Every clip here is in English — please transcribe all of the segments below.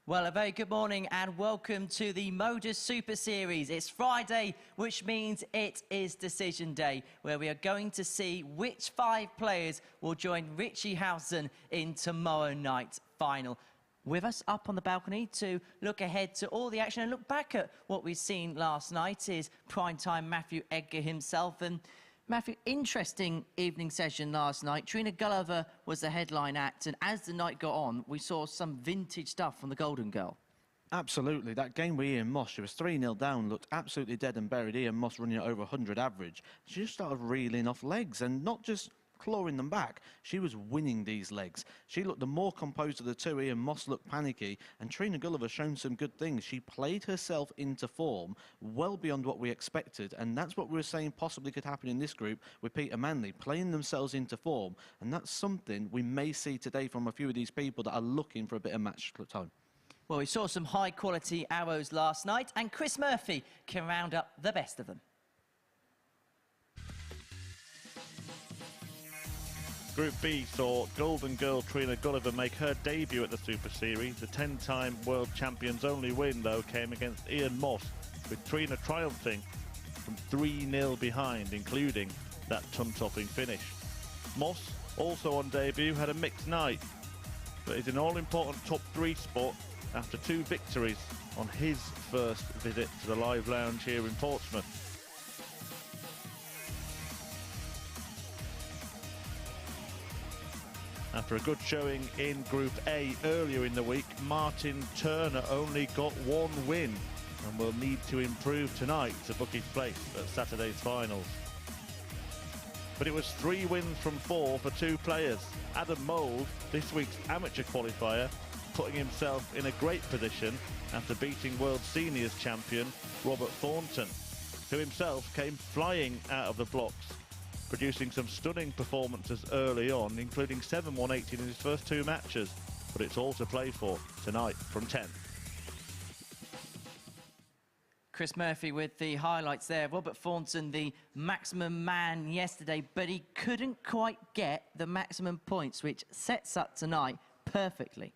Well, a very good morning and welcome to the MODUS Super Series. It's Friday, which means it is decision day, where we are going to see which 5 players will join Richie Howson in tomorrow night's final. With us up on the balcony to look ahead to all the action and look back at what we've seen last night is primetime Matthew Edgar himself. And Matthew, interesting evening session last night. Trina Gulliver was the headline act, and as the night got on, we saw some vintage stuff from the Golden Girl. Absolutely. That game with Ian Moss, she was 3-0 down, looked absolutely dead and buried. Ian Moss running at over 100 average. She just started reeling off legs and not just clawing them back. She was winning these legs. She looked the more composed of the two. Ian Moss looked panicky, and Trina Gulliver shown some good things. She played herself into form well beyond what we expected, and that's what we were saying possibly could happen in this group with Peter Manley, playing themselves into form, and that's something we may see today from a few of these people that are looking for a bit of match time. Well, we saw some high-quality arrows last night, and Chris Murphy can round up the best of them. Group B saw Golden Girl Trina Gulliver make her debut at the Super Series. The 10-time world champion's only win, though, came against Ian Moss, with Trina triumphing from 3-0 behind, including that tongue-topping finish. Moss, also on debut, had a mixed night, but is an all-important top 3 spot after 2 victories on his first visit to the Live Lounge here in Portsmouth. After a good showing in Group A earlier in the week, Martin Turner only got 1 win and will need to improve tonight to book his place at Saturday's finals. But it was 3 wins from 4 for 2 players. Adam Mould, this week's amateur qualifier, putting himself in a great position after beating World Seniors champion Robert Thornton, who himself came flying out of the blocks, producing some stunning performances early on, including 7-1-18 in his first 2 matches. But it's all to play for tonight from 10. Chris Murphy with the highlights there. Robert Thornton, the maximum man yesterday, but he couldn't quite get the maximum points, which sets up tonight perfectly.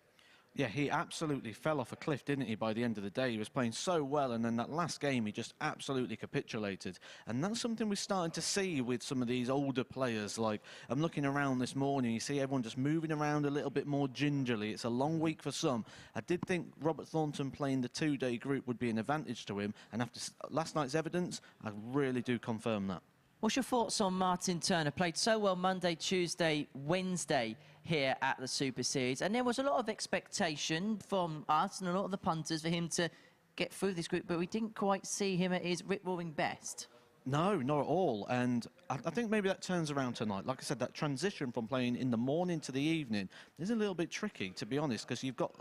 Yeah, he absolutely fell off a cliff, didn't he, by the end of the day? He was playing so well, and then that last game, he just absolutely capitulated. And that's something we're starting to see with some of these older players. Like, I'm looking around this morning, you see everyone just moving around a little bit more gingerly. It's a long week for some. I did think Robert Thornton playing the 2-day group would be an advantage to him, and after last night's evidence, I really do confirm that. What's your thoughts on Martin Turner? Played so well Monday, Tuesday, Wednesday here at the Super Series. And there was a lot of expectation from us and a lot of the punters for him to get through this group, but we didn't quite see him at his rip-roaring best. No, not at all. And I think maybe that turns around tonight. Like I said, that transition from playing in the morning to the evening is a little bit tricky, to be honest, because you've got...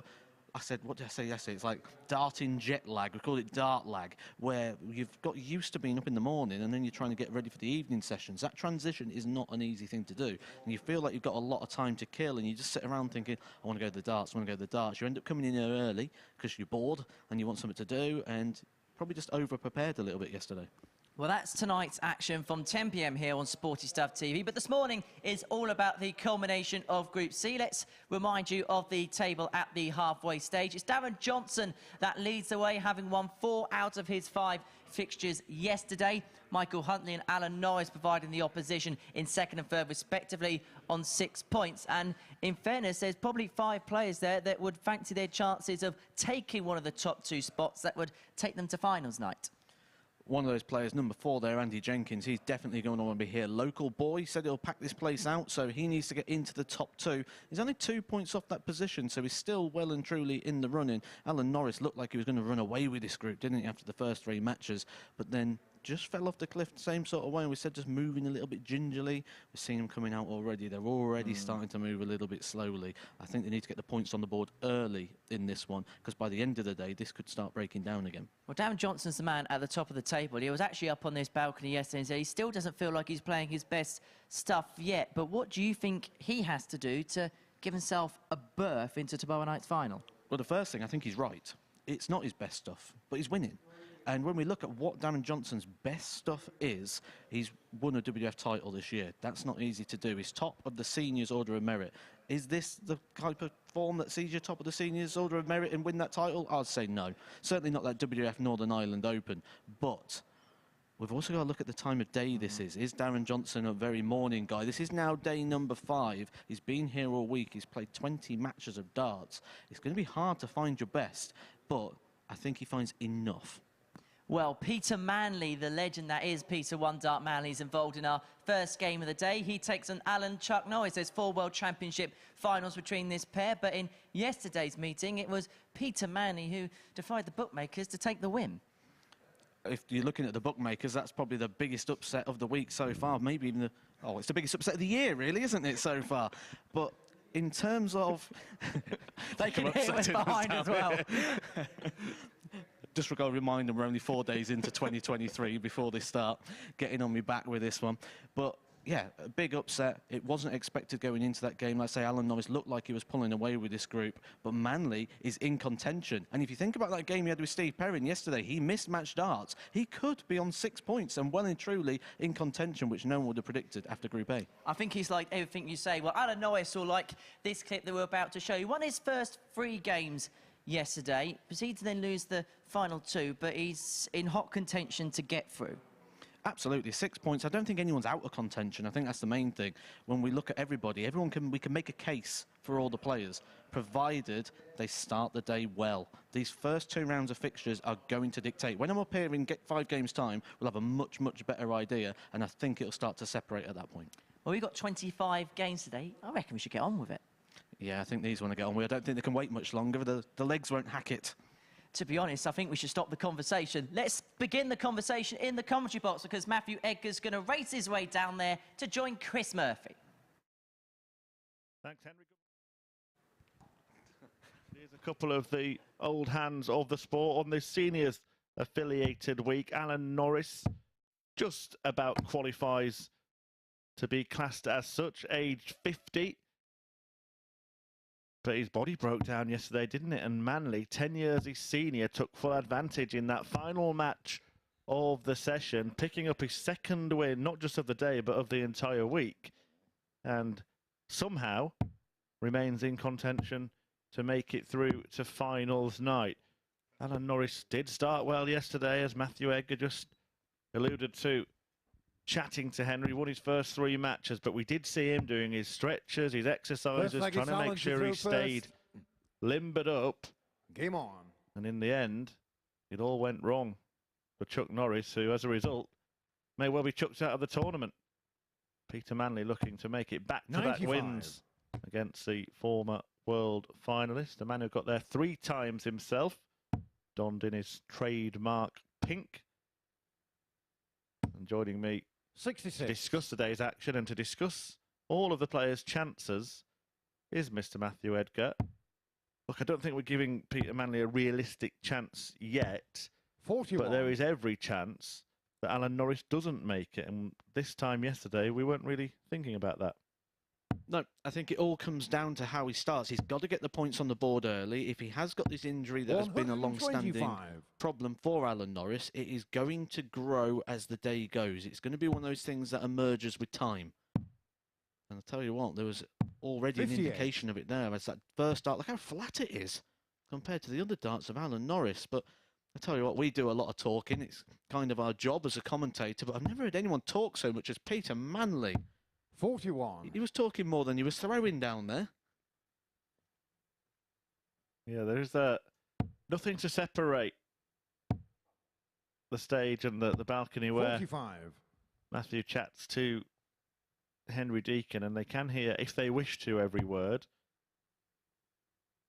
what did I say yesterday? It's like darting jet lag. We call it dart lag, where you've got used to being up in the morning and then you're trying to get ready for the evening sessions. That transition is not an easy thing to do. And you feel like you've got a lot of time to kill, and you just sit around thinking, I want to go to the darts, I want to go to the darts. You end up coming in there early because you're bored and you want something to do, and probably just over-prepared a little bit yesterday. Well, that's tonight's action from 10 p.m. here on Sporty Stuff TV. But this morning is all about the culmination of Group C. Let's remind you of the table at the halfway stage. It's Darren Johnson that leads the way, having won 4 out of his 5 fixtures yesterday. Michael Huntley and Alan Norris providing the opposition in 2nd and 3rd respectively on 6 points. And in fairness, there's probably 5 players there that would fancy their chances of taking one of the top 2 spots that would take them to finals night. One of those players, number 4 there, Andy Jenkins, he's definitely going to want to be here. Local boy, said he'll pack this place out, so he needs to get into the top 2. He's only 2 points off that position, so he's still well and truly in the running. Alan Norris looked like he was going to run away with this group, didn't he, after the first 3 matches, but then just fell off the cliff the same sort of way. And we said just moving a little bit gingerly. We're seeing them coming out already. They're already starting to move a little bit slowly. I think they need to get the points on the board early in this one, because by the end of the day, this could start breaking down again. Well, Darren Johnson's the man at the top of the table. He was actually up on this balcony yesterday and said he still doesn't feel like he's playing his best stuff yet. But what do you think he has to do to give himself a berth into tomorrow night's final? Well, the first thing, I think he's right. It's not his best stuff, but he's winning. And when we look at what Darren Johnson's best stuff is, he's won a WWF title this year. That's not easy to do. He's top of the Seniors Order of Merit. Is this the type of form that sees you top of the Seniors Order of Merit and win that title? I'd say no. Certainly not that WF Northern Ireland Open. But we've also got to look at the time of day this is. Is Darren Johnson a very morning guy? This is now day number 5. He's been here all week. He's played 20 matches of darts. It's going to be hard to find your best, but I think he finds enough. Well, Peter Manley, the legend that is Peter One Dart Manley, is involved in our first game of the day. He takes on Alan Chuck Norris. There's 4 World Championship finals between this pair, but in yesterday's meeting, it was Peter Manley who defied the bookmakers to take the win. If you're looking at the bookmakers, that's probably the biggest upset of the week so far. Maybe even it's the biggest upset of the year, really, isn't it, so far? But in terms of... They can hit with behind as well. Just got to remind them we're only 4 days into 2023 before they start getting on me back with this one. But yeah, a big upset. It wasn't expected going into that game. Like I say, Alan Norris looked like he was pulling away with this group, but Manley is in contention. And if you think about that game he had with Steve Perrin yesterday, he mismatched darts. He could be on 6 points and well and truly in contention, which no one would have predicted after Group A. I think he's like everything you say. Well, Alan Norris, or like this clip that we're about to show you, won his first 3 games yesterday, proceeded to then lose the final 2, but he's in hot contention to get through. Absolutely, 6 points. I don't think anyone's out of contention. I think that's the main thing. When we look at everybody, we can make a case for all the players, provided they start the day well. These first 2 rounds of fixtures are going to dictate. When I'm up here in 5 games' time, we'll have a much, much better idea, and I think it'll start to separate at that point. Well, we've got 25 games today. I reckon we should get on with it. Yeah, I think these want to get on with. I don't think they can wait much longer. The legs won't hack it. To be honest, I think we should stop the conversation. Let's begin the conversation in the commentary box, because Matthew Edgar's going to race his way down there to join Chris Murphy. Thanks, Henry. Here's a couple of the old hands of the sport on this seniors affiliated week. Alan Norris just about qualifies to be classed as such, aged 50. But his body broke down yesterday, didn't it? And Manley, 10 years his senior, took full advantage in that final match of the session, picking up his 2nd win, not just of the day, but of the entire week. And somehow remains in contention to make it through to finals night. Alan Norris did start well yesterday, as Matthew Edgar just alluded to, chatting to Henry. Won his first 3 matches, but we did see him doing his stretches, his exercises, trying to make sure he stayed limbered up. Game on. And in the end, it all went wrong for Chuck Norris, who, as a result, may well be chucked out of the tournament. Peter Manley looking to make it back-to-back wins against the former world finalist, the man who got there 3 times himself, donned in his trademark pink. And joining me 66. To discuss today's action and to discuss all of the players' chances is Mr. Matthew Edgar. Look, I don't think we're giving Peter Manley a realistic chance yet, 41. but there is every chance that Alan Norris doesn't make it. And this time yesterday, we weren't really thinking about that. No, I think it all comes down to how he starts. He's got to get the points on the board early. If he has got this injury that has been a long-standing problem for Alan Norris, it is going to grow as the day goes. It's going to be one of those things that emerges with time. And I'll tell you what, there was already 58. An indication of it there. As that first dart, look how flat it is compared to the other darts of Alan Norris. But I tell you what, we do a lot of talking. It's kind of our job as a commentator, but I've never heard anyone talk so much as Peter Manley. 41. He was talking more than he was throwing down there. Yeah, there's nothing to separate the stage and the balcony where 45. Matthew chats to Henry Deacon, and they can hear, if they wish to, every word.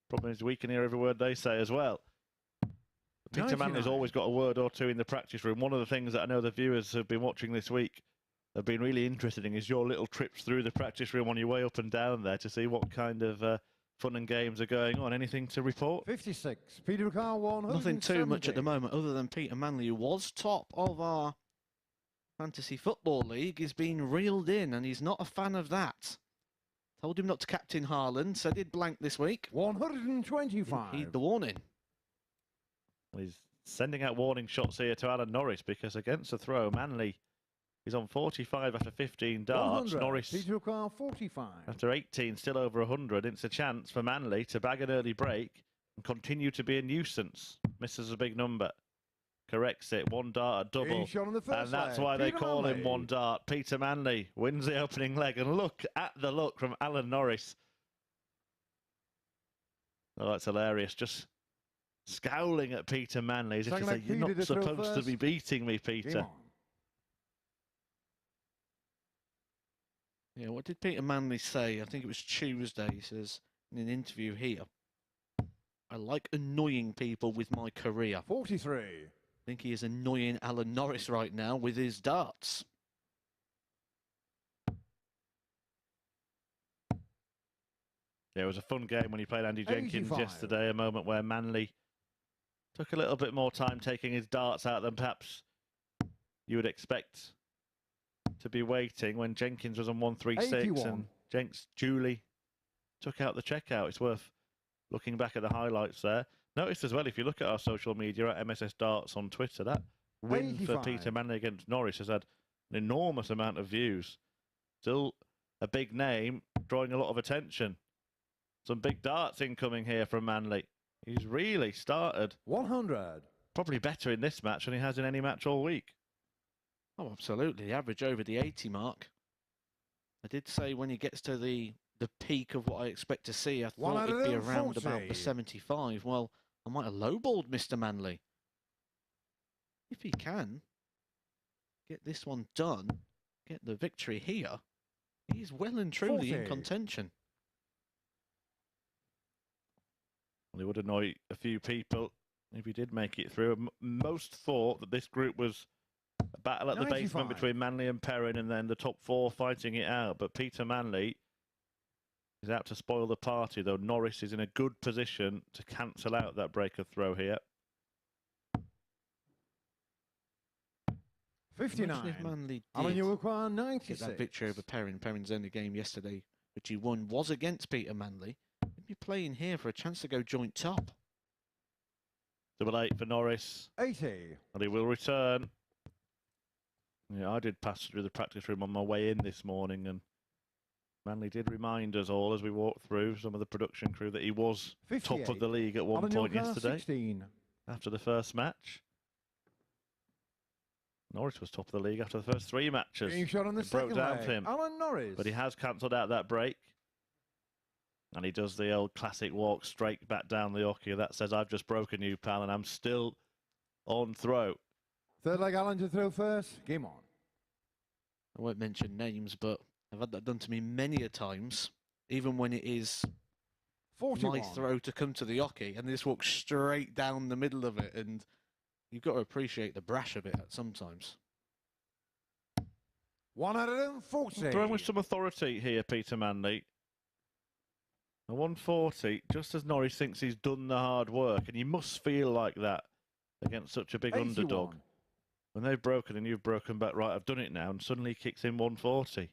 Problem is, we can hear every word they say as well. Peter Manley's always got a word or two in the practice room. One of the things that I know the viewers have been watching this week have been really interested in is your little trips through the practice room on your way up and down there to see what kind of fun and games are going on. Anything to report? 56. Peter McCall, 170. Nothing too much at the moment, other than Peter Manley, who was top of our Fantasy Football League, is being reeled in, and he's not a fan of that. Told him not to captain Haaland, so did blank this week. 125. Heed the warning. Well, he's sending out warning shots here to Alan Norris, because against the throw, Manley He's on 45 after 15 darts. 100. Norris Peter Carr 45. after 18, still over 100. It's a chance for Manley to bag an early break and continue to be a nuisance. Misses a big number. Corrects it. One dart at double. Shot on the first And that's leg. why they Peter call him Manley. one dart. Peter Manley wins the opening leg. And look at the look from Alan Norris. Oh, that's hilarious. Just scowling at Peter Manley as if to Second say, leg, you're Peter not to throw supposed to first. be beating me, Game Peter. on. Yeah, what did Peter Manley say? I think it was Tuesday. He says in an interview here, I like annoying people with my career. 43. I think he is annoying Alan Norris right now with his darts. Yeah, it was a fun game when he played Andy Jenkins 85. yesterday, a moment where Manley took a little bit more time taking his darts out than perhaps you would expect to be waiting when Jenkins was on 136 81. and Jenks duly took out the checkout. It's worth looking back at the highlights there. Notice as well, if you look at our social media at MSS Darts on Twitter, that win 85. for Peter Manley against Norris has had an enormous amount of views. Still a big name, drawing a lot of attention. Some big darts incoming here from Manley. He's really started 100. probably better in this match than he has in any match all week. Oh, absolutely. The average over the 80 mark. I did say when he gets to the peak of what I expect to see, I thought it'd be around about the 140. 75. Well, I might have lowballed Mr. Manley. If he can get this one done, get the victory here, he's well and truly in 40. contention. Well, it would annoy a few people if he did make it through. Most thought that this group was a battle at the 95. basement between Manley and Perrin and then the top four fighting it out. But Peter Manley is out to spoil the party, though Norris is in a good position to cancel out that breaker throw here. 59. Imagine if Manley Alan, you did require get 96. that victory over Perrin. Perrin's only game yesterday, which he won, was against Peter Manley. He'd be playing here for a chance to go joint top. 8 for Norris. 80. And he will return. Yeah, I did pass through the practice room on my way in this morning, and Manley did remind us all as we walked through, some of the production crew, that he was top of 58. the league at one Alan, point you require yesterday 16. after the first match. Norris was top of the league after the first 3 matches. Getting shot on the It broke second down leg. for him. Alan Norris. But he has cancelled out that break. And he does the old classic walk straight back down the hockey. That says, I've just broken you, pal, and I'm still on throw. Third leg, Alan to throw first. Game on. I won't mention names, but I've had that done to me many a times, even when it is 41. my throw to come to the hockey, and this walks straight down the middle of it, and you've got to appreciate the brash of it at sometimes. 140. Throwing with some authority here, Peter Manley. A 140, just as Norris thinks he's done the hard work, and you must feel like that against such a big 81. underdog. When they've broken and you've broken back, right, I've done it now, and suddenly he kicks in 140.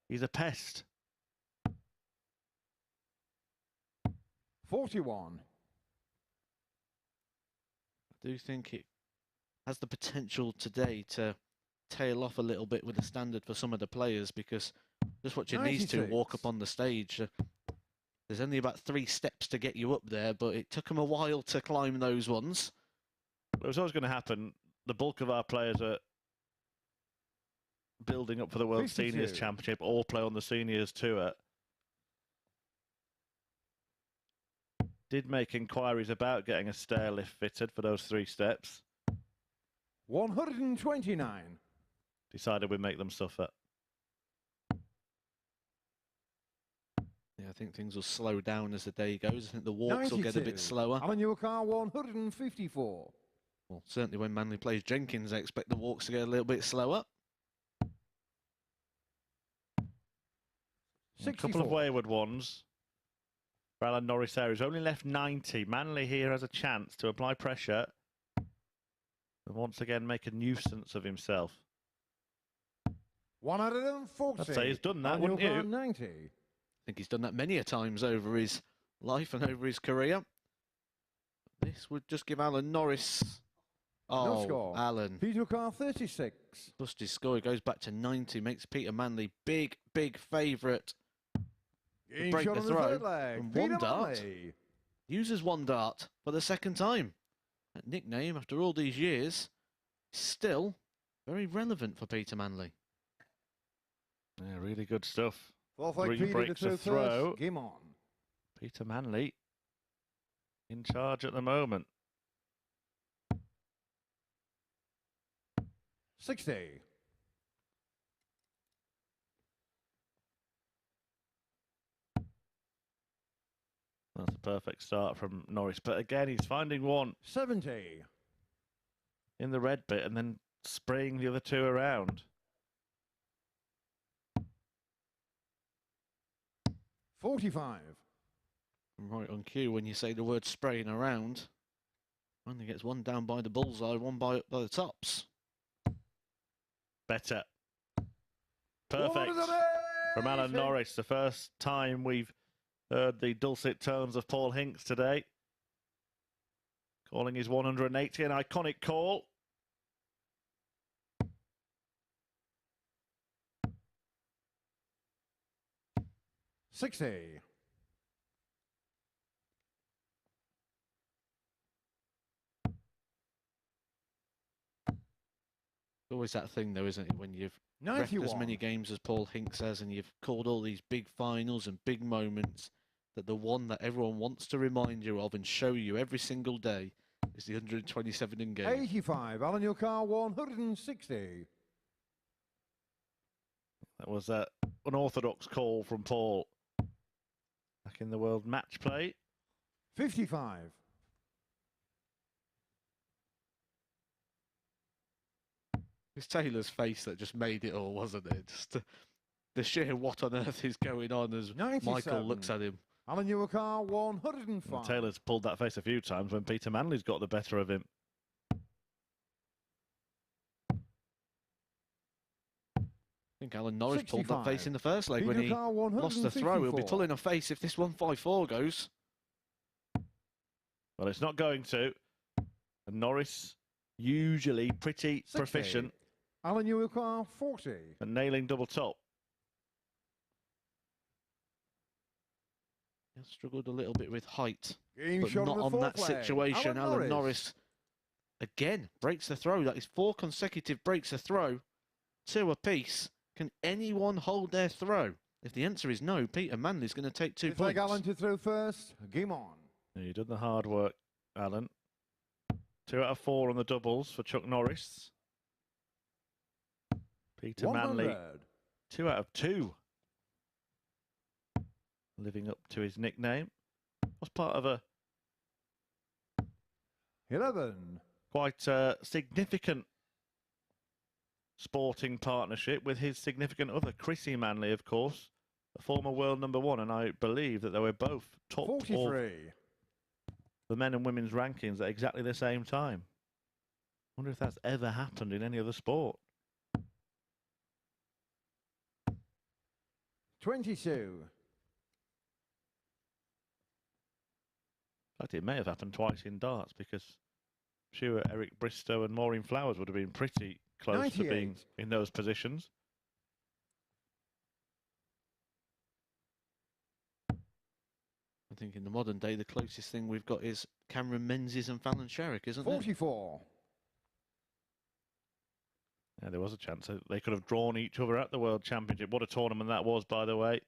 He's a pest. 41. I do think it has the potential today to tail off a little bit with the standard for some of the players, because just watching these two 96. walk up on the stage, there's only about 3 steps to get you up there, but it took them a while to climb those ones. It was always going to happen. The bulk of our players are building up for the World 52. Seniors Championship, all play on the Seniors Tour. Did make inquiries about getting a stair lift fitted for those 3 steps. 129. Decided we'd make them suffer. Yeah, I think things will slow down as the day goes. I think the walks will get a 92. bit slower. Alan Newcar 154. Well, certainly when Manley plays Jenkins, I expect the walks to get a little bit slower. A couple of 64. wayward ones for Alan Norris there. He's only left 90. Manley here has a chance to apply pressure and once again make a nuisance of himself. 140. I'd say he's done that, Alan wouldn't Newcar you? 90. I think he's done that many a times over his life and over his career. This would just give Alan Norris No Oh, score. Alan. Peter Car 36. Plus his score, he goes back to 90, makes Peter Manley big favourite. Game break shot the on the throw. third leg. And Peter one dart. Manley. Uses one dart for the second time. That nickname, after all these years, still very relevant for Peter Manley. Yeah, really good stuff. Fourth leg, 3 Peter to breaks throw a throw. first. Game on. Peter Manley in charge at the moment. 60. That's a perfect start from Norris. But again, he's finding one 70. in the red bit and then spraying the other two around. 45. Right on cue when you say the word spraying around. Only gets one down by the bullseye, one by the tops. Better. Perfect from Alan Norris. The first time we've heard the dulcet tones of Paul Hinks today. Calling his 180 an iconic call. $60. Always that thing though, isn't it, when you've wrecked as many games as Paul Hinks says and you've called all these big finals and big moments, that the one that everyone wants to remind you of and show you every single day is the 127 in game. 85. Alan, your car 160. That was an unorthodox call from Paul. Back in the world match play. 55. It's Taylor's face that just made it all, wasn't it? Just the sheer what on earth is going on as 97. Michael looks at him. Alan, your car 105. Well, Taylor's pulled that face a few times when Peter Manley's got the better of him. I think Alan Norris 65. pulled that face in the first leg when he lost the throw. He'll be pulling a face if this 154 goes. Well, it's not going to. And Norris, usually pretty 60. proficient Alan, your car 40. at nailing double top. He struggled a little bit with height, Game but shot not the on that fourth leg. situation. Alan Norris again breaks the throw. That is 4 consecutive breaks a throw, 2 apiece. Can anyone hold their throw? If the answer is no, Peter Manley's going to take 2 Fifth points. leg, Alan to throw first. Game on. You did the hard work, Alan. 2 out of 4 on the doubles for Chuck Norris. Peter 100. Manley, 2 out of 2. Living up to his nickname. Was part of a 11. quite significant sporting partnership with his significant other, Chrissy Manley, of course, a former world #1, and I believe that they were both top 43. of the men and women's rankings at exactly the same time. Wonder if that's ever happened in any other sport. 22. In fact, it may have happened twice in darts because I'm sure Eric Bristow and Maureen Flowers would have been pretty close to being 98. in those positions. I think in the modern day, the closest thing we've got is Cameron Menzies and Fallon Sherrick, isn't it? 44. Yeah, there was a chance that they could have drawn each other at the World Championship. What a tournament that was, by the way.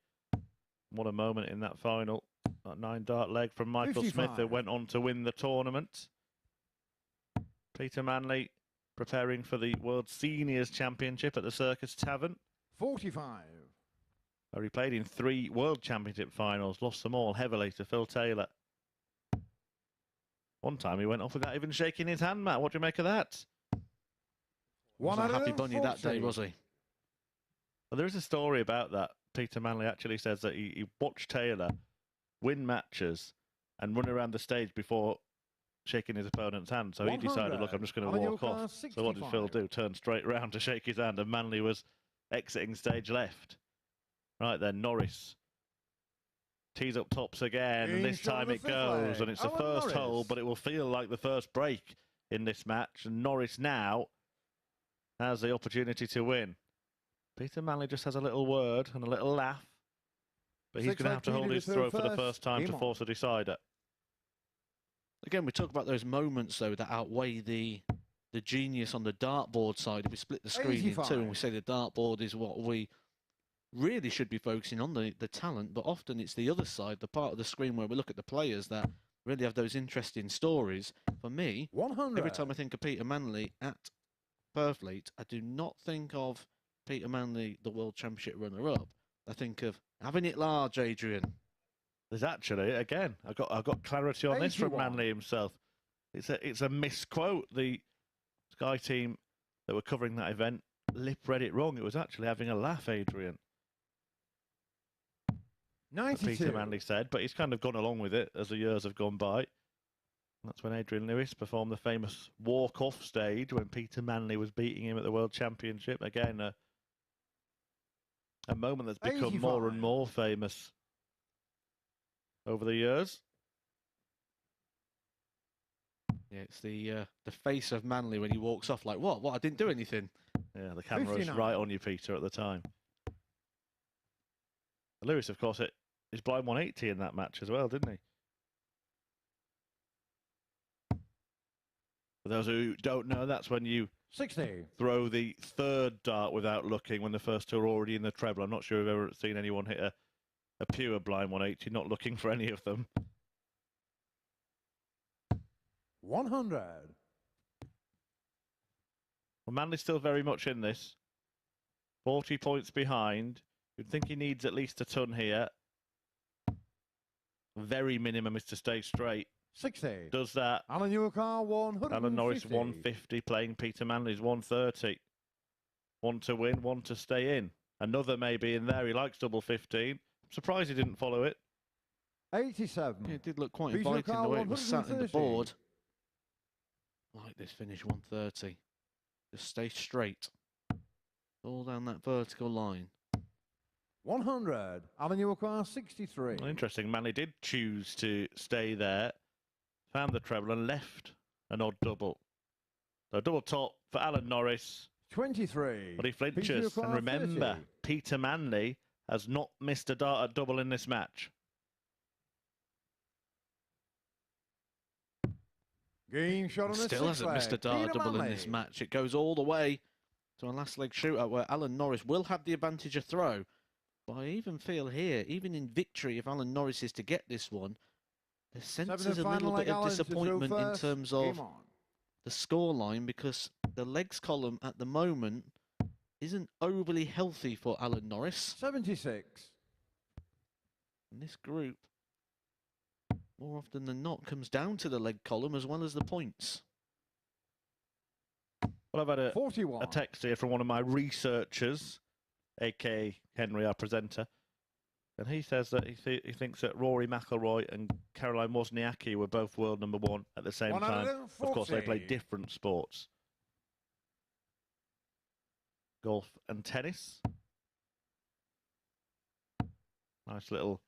What a moment in that final. That 9-dart leg from Michael Smith that 55. went on to win the tournament. Peter Manley preparing for the World Seniors Championship at the Circus Tavern. 45. Where he played in 3 World Championship finals, lost them all heavily to Phil Taylor. One time he went off without even shaking his hand, Matt. What do you make of that? Was a happy bunny that day, was he? Well, there is a story about that. Peter Manley actually says that he watched Taylor win matches and run around the stage before shaking his opponent's hand. So he decided, look, I'm just going to walk off. So what did Phil do? Turn straight round to shake his hand, and Manley was exiting stage left. Right then, Norris tees up tops again, and this time it goes, and it's the first hole, but it will feel like the first break in this match, and Norris now has the opportunity to win. Peter Manley just has a little word and a little laugh, but he's going to have to hold his throw for the first time to force a decider. Again, we talk about those moments, though, that outweigh the genius on the dartboard side. If we split the screen in two and we say the dartboard is what we really should be focusing on, the talent, but often it's the other side, the part of the screen where we look at the players that really have those interesting stories. For me, 100. Every time I think of Peter Manley at Purfleet, I do not think of Peter Manley, the World Championship runner-up. I think of having it large, Adrian. There's actually, again, I got clarity on this from Manley himself. It's a misquote. The Sky team that were covering that event lip-read it wrong. It was actually having a laugh, Adrian. 92. Peter Manley said, but he's kind of gone along with it as the years have gone by. That's when Adrian Lewis performed the famous walk-off stage when Peter Manley was beating him at the World Championship. Again, a moment that's become 85. more and more famous over the years. Yeah, it's the face of Manley when he walks off like, what? I didn't do anything. Yeah, the camera was 59. right on you, Peter, at the time. Lewis, of course, is blind 180 in that match as well, didn't he? For those who don't know, that's when you 60. throw the third dart without looking when the first two are already in the treble. I'm not sure I've ever seen anyone hit a pure blind 180, not looking for any of them. 100. Well, Manley's still very much in this. 40 points behind. You'd think he needs at least a ton here. Very minimum is to stay straight. 60. Does that. Alan Newcar 150. Alan Norris 150, playing Peter Manley's 130. One to win, one to stay in. Another maybe in there. He likes double 15. Surprised he didn't follow it. 87. Yeah, it did look quite Peter inviting the way it was sat in the 130. board. I like this finish, 130. Just stay straight. All down that vertical line. 100. Alan Newcar 63. Well, interesting. Manley did choose to stay there. Found the treble and left an odd double. So double top for Alan Norris. 23. But he flinches. And remember, Peter Manley has not missed a dart at double in this match. Game shot on the Still hasn't missed a dart at double in this match. It goes all the way to a last leg shootout where Alan Norris will have the advantage of throw. But I even feel here, even in victory, if Alan Norris is to get this one, there senses a little bit of disappointment in terms of the scoreline, because the legs column at the moment isn't overly healthy for Alan Norris. 76. And this group, more often than not, comes down to the leg column as well as the points. Well, I've had 41. a text here from one of my researchers, a.k.a. Henry, our presenter. And he says that he thinks that Rory McIlroy and Caroline Wozniacki were both world number one at the same time. Of course, they play different sports. Golf and tennis. Nice little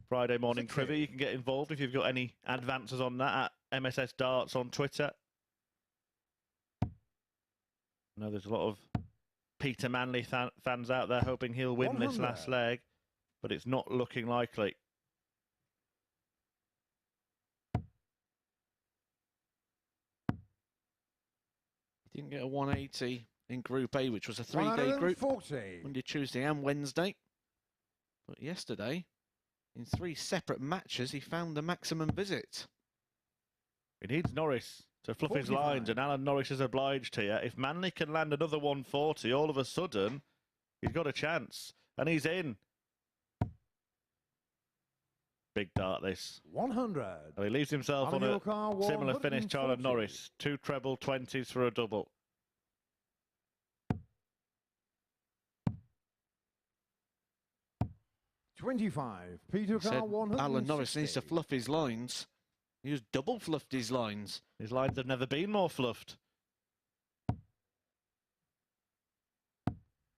Friday morning trivia. You can get involved if you've got any advances on that at MSS Darts on Twitter. I know there's a lot of Peter Manley fans out there hoping he'll win 100. This last leg, but it's not looking likely. He didn't get a 180 in Group A, which was a three-day group. Monday, Tuesday and Wednesday. But yesterday, in 3 separate matches, he found the maximum visit. He needs Norris to fluff his lines, and Alan Norris is obliged here. If Manley can land another 140, all of a sudden, he's got a chance. And he's in. Big dart, this. 100. And he leaves himself on a similar finish to Alan Norris. 2 treble 20s for a double. $25. Peter Carr 100. Alan Norris needs to fluff his lines. He was double fluffed his lines. His lines have never been more fluffed.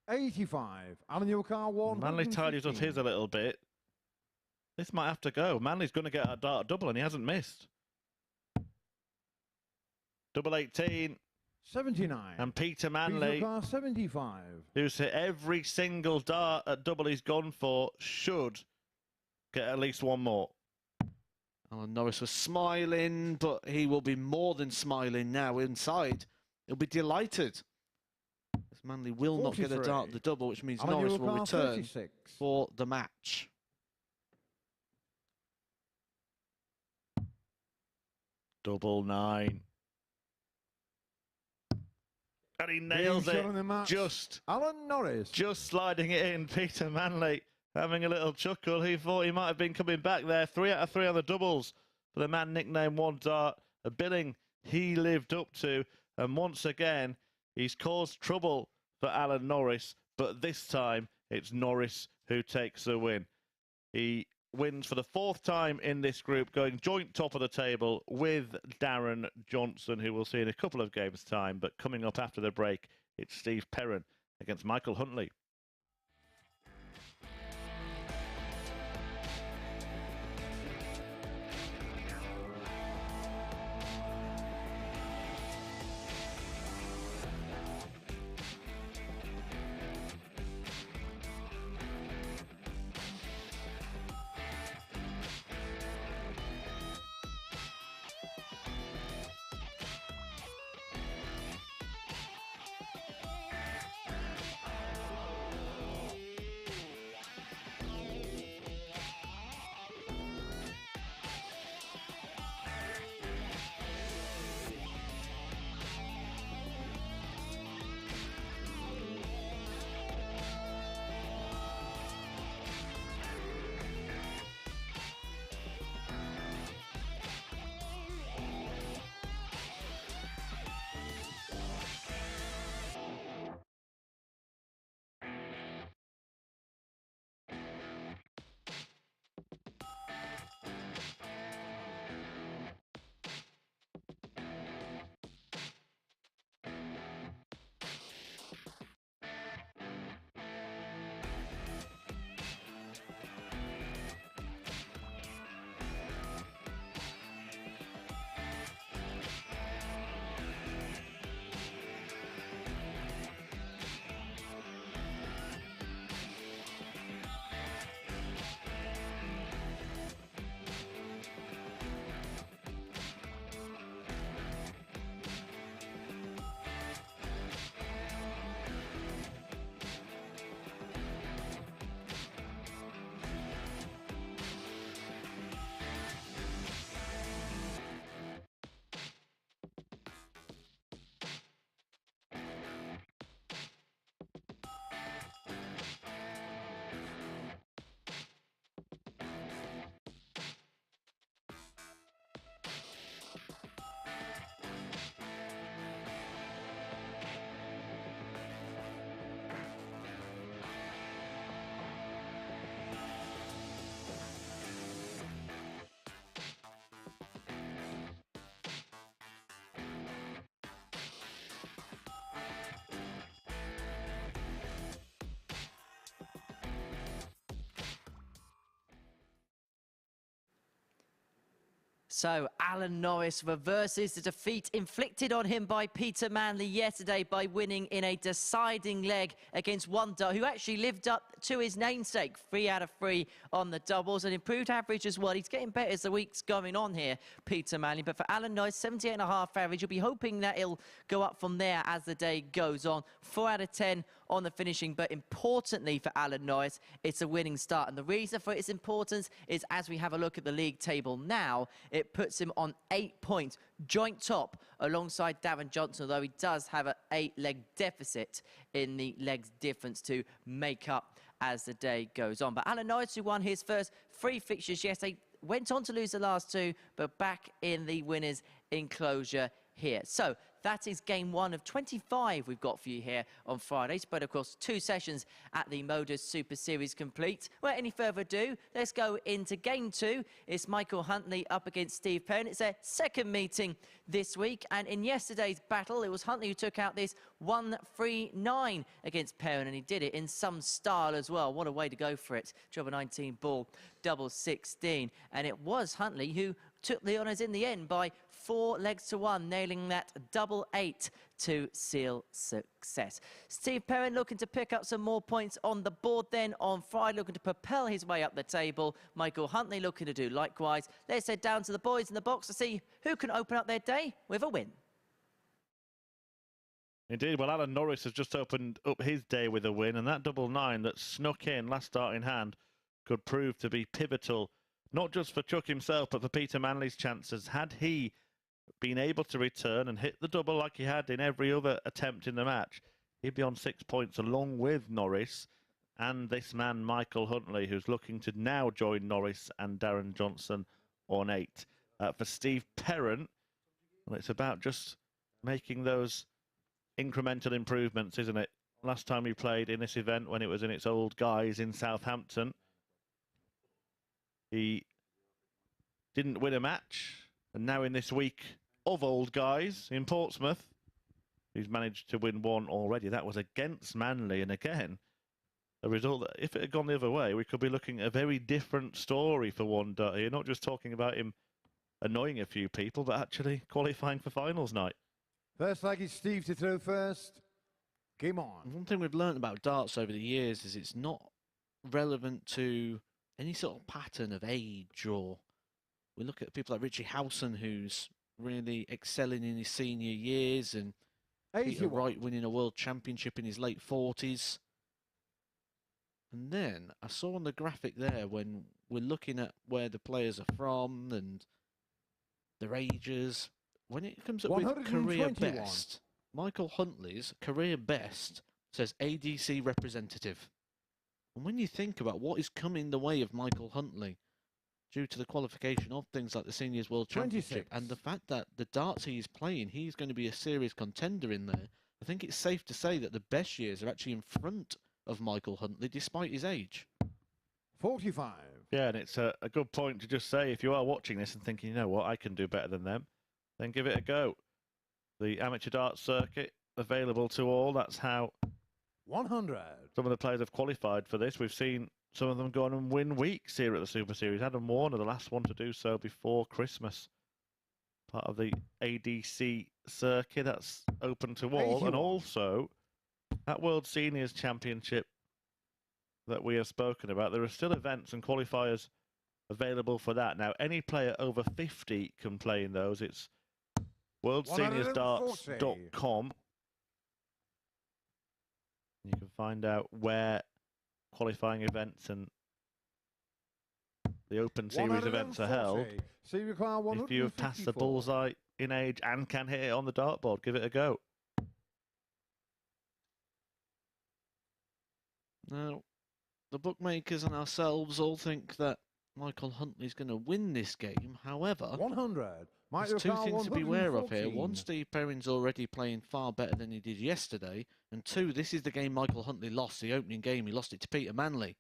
85. Alan Newcar 100. Manley tidies up his a little bit. This might have to go. Manley's going to get a dart double and he hasn't missed. Double 18. 79. And Peter Peter Manley, car 75. who's hit every single dart at double he's gone for, should get at least one more. Alan Norris was smiling, but he will be more than smiling now inside. He'll be delighted. As Manley will not get a dart at the double, which means Alan Norris will car return 36. for the match. Double 9. And he nails Game shot in the it. match. Just Alan Norris. sliding it in. Peter Manley having a little chuckle. He thought he might have been coming back there. 3 out of 3 on the doubles for the man nicknamed One Dart. A billing he lived up to. And once again, he's caused trouble for Alan Norris. But this time, it's Norris who takes the win. He wins for the 4th time in this group, going joint top of the table with Darren Johnson, who we'll see in a couple of games' time. But coming up after the break, it's Steve Perrin against Michael Huntley. So Alan Norris reverses the defeat inflicted on him by Peter Manley yesterday by winning in a deciding leg against One Dart, who actually lived up to his namesake. 3 out of 3 on the doubles, an improved average as well. He's getting better as the week's going on here, Peter Manley. But for Alan Norris, 78.5 average. You'll be hoping that he'll go up from there as the day goes on. 4 out of 10 on the finishing, but importantly for Alan Norris, it's a winning start. And the reason for its importance is, as we have a look at the league table now, it puts him on 8 points, joint top alongside Darren Johnson, although he does have an 8-leg deficit in the legs difference to make up as the day goes on. But Alan Norris, who won his first 3 fixtures yesterday, went on to lose the last 2, but back in the winners' enclosure here. So that is game 1 of 25 we've got for you here on Friday. Spread across 2 sessions at the MODUS Super Series complete. Without any further ado, let's go into game 2. It's Michael Huntley up against Steve Perrin. It's their second meeting this week, and in yesterday's battle, it was Huntley who took out this 1-3-9 against Perrin, and he did it in some style as well. What a way to go for it. Drop a 19 ball, double 16, and it was Huntley who took the honours in the end by 4 legs to 1, nailing that double 8 to seal success. Steve Perrin looking to pick up some more points on the board then on Friday, looking to propel his way up the table. Michael Huntley looking to do likewise. Let's head down to the boys in the box to see who can open up their day with a win. Indeed, well, Alan Norris has just opened up his day with a win, and that double 9 that snuck in last start in hand could prove to be pivotal, not just for Chuck himself, but for Peter Manley's chances. Had he been able to return and hit the double like he had in every other attempt in the match, he'd be on 6 points along with Norris and this man, Michael Huntley, who's looking to now join Norris and Darren Johnson on 8. For Steve Perren, well, it's about just making those incremental improvements, isn't it? Last time he played in this event, when it was in its old guise in Southampton, he didn't win a match, and now in this week of old guys in Portsmouth, he's managed to win one already. That was against Manley, and again, a result that if it had gone the other way, we could be looking at a very different story for one day. You're not just talking about him annoying a few people, but actually qualifying for finals night. First leg is Steve to throw first. Game on. One thing we've learned about darts over the years is it's not relevant to any sort of pattern of age, or we look at people like Richie Howson, who's really excelling in his senior years, and Peter 81. Wright winning a world championship in his late 40s. And then I saw on the graphic there, when we're looking at where the players are from and their ages, when it comes up with career 121. best, Michael Huntley's career best says ADC representative. And when you think about what is coming the way of Michael Huntley due to the qualification of things like the Seniors World Championship 26. and the fact that the darts he's playing, he's going to be a serious contender in there, I think it's safe to say that the best years are actually in front of Michael Huntley despite his age. 45. Yeah, and it's a good point to just say, if you are watching this and thinking, you know what, I can do better than them, then give it a go. The amateur darts circuit available to all. That's how 100. some of the players have qualified for this. We've seen some of them go on and win weeks here at the Super Series. Adam Warner, the last one to do so before Christmas. Part of the ADC circuit that's open to all. 81. And also, that World Seniors Championship that we have spoken about, there are still events and qualifiers available for that. Now, any player over 50 can play in those. It's worldseniorsdarts.com. You can find out where qualifying events and the Open Series events are held. So you require If you have passed the 154. bullseye in age and can hit it on the dartboard, give it a go. Now, the bookmakers and ourselves all think that Michael Huntley's going to win this game. However, 100. there's two things to be aware of here. One, Steve Perrin's already playing far better than he did yesterday. And two, this is the game Michael Huntley lost, the opening game. He lost it to Peter Manley.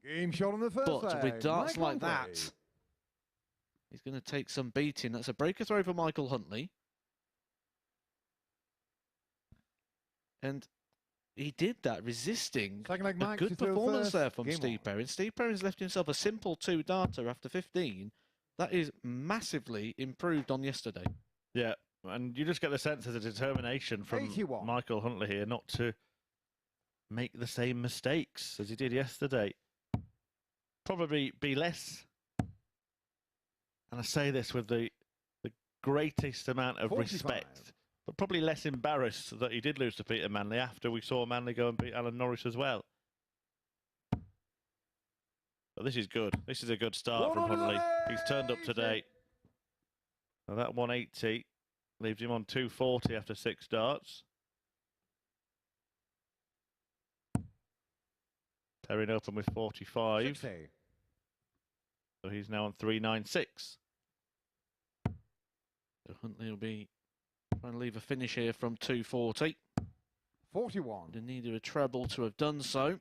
Game shot on the first But leg. with darts Michael like that, Huntley. he's going to take some beating. That's a breaker throw for Michael Huntley. And he did that, resisting Second leg, a Mike to good throw performance first. there from Game Steve on. Perrin. Steve Perrin's left himself a simple 2-darter after 15. That is massively improved on yesterday. Yeah, and you just get the sense there's a determination from 81. Michael Huntley here not to make the same mistakes as he did yesterday. Probably be less, and I say this with the greatest amount of 45. respect, but probably less embarrassed that he did lose to Peter Manley after we saw Manley go and beat Alan Norris as well. But this is good. This is a good start from Huntley. He's turned up today. Now that 180 leaves him on 240 after 6 starts. Perrin open with 45. 60. So he's now on 396. So Huntley will be trying to leave a finish here from 240. 41. They needed a treble to have done so.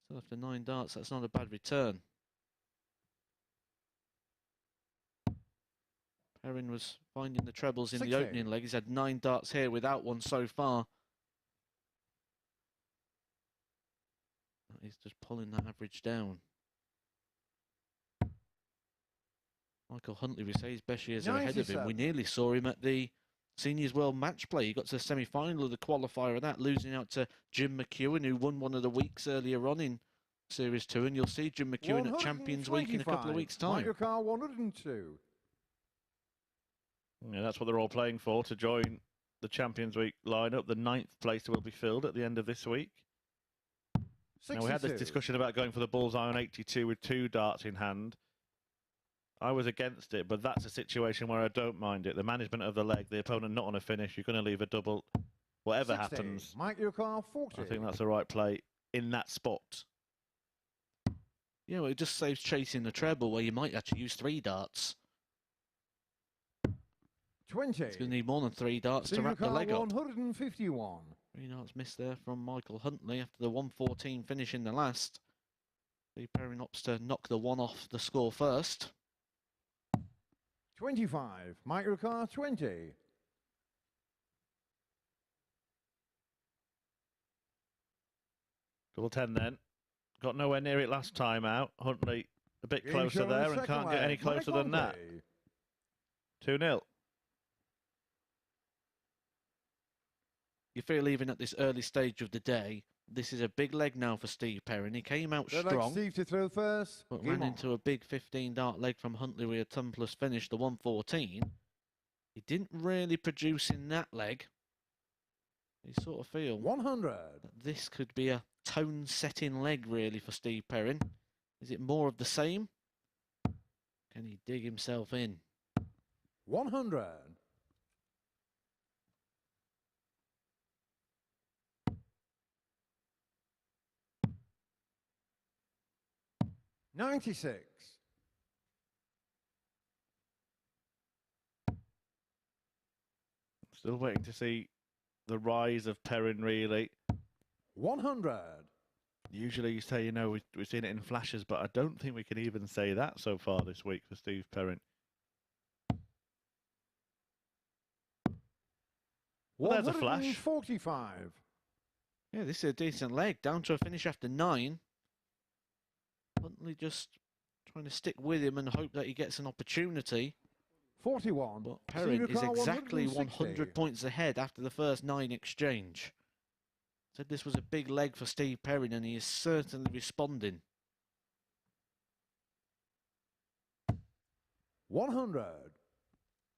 So after 9 darts, that's not a bad return. Perrin was finding the trebles in the 60. opening leg. He's had 9 darts here without one so far. He's just pulling that average down. Michael Huntley, we say, his best years are ahead of him. We 97. nearly saw him at the Seniors World Match Play. He got to the semi-final of the qualifier of that, losing out to Jim McEwen, who won one of the weeks earlier on in Series 2. And you'll see Jim McEwen at Champions Week in a couple of weeks' time. Microcar 102. Yeah, that's what they're all playing for, to join the Champions Week lineup. The 9th place will be filled at the end of this week. 62. Now, we had this discussion about going for the bullseye on 82 with 2 darts in hand. I was against it, but that's a situation where I don't mind it. The management of the leg, the opponent not on a finish, you're going to leave a double. Whatever 60. happens, Microcar 40. I think that's the right play in that spot. Yeah, well, it just saves chasing the treble where you might actually use 3 darts. 20. It's going to need more than 3 darts to wrap the leg up. 151. 3 darts missed there from Michael Huntley after the 114 finish in the last. Perrin opts to knock the one off the score first. 25. Microcar 20. Double 10 then. Got nowhere near it last time out. Huntley a bit Game closer show on there the and second can't get any leg. closer Mike than that. Huntley. 2-0. You feel even at this early stage of the day, this is a big leg now for Steve Perrin. He came out They'd strong, like Steve to throw first. but Game ran on. into a big 15-dart leg from Huntley with a ton-plus finish, the 114. He didn't really produce in that leg. You sort of feel 100. that this could be a tone-setting leg, really, for Steve Perrin. Is it more of the same? Can he dig himself in? 100. 96. Still waiting to see the rise of Perrin, really. 100. Usually you say, you know, we've seen it in flashes, but I don't think we can even say that so far this week for Steve Perrin. Well, there's a flash. 145. Yeah, this is a decent leg. Down to a finish after 9. Huntley just trying to stick with him and hope that he gets an opportunity. 41. But Perrin is Car exactly 160. 100 points ahead after the first 9 exchange. Said this was a big leg for Steve Perrin, and he is certainly responding. 100.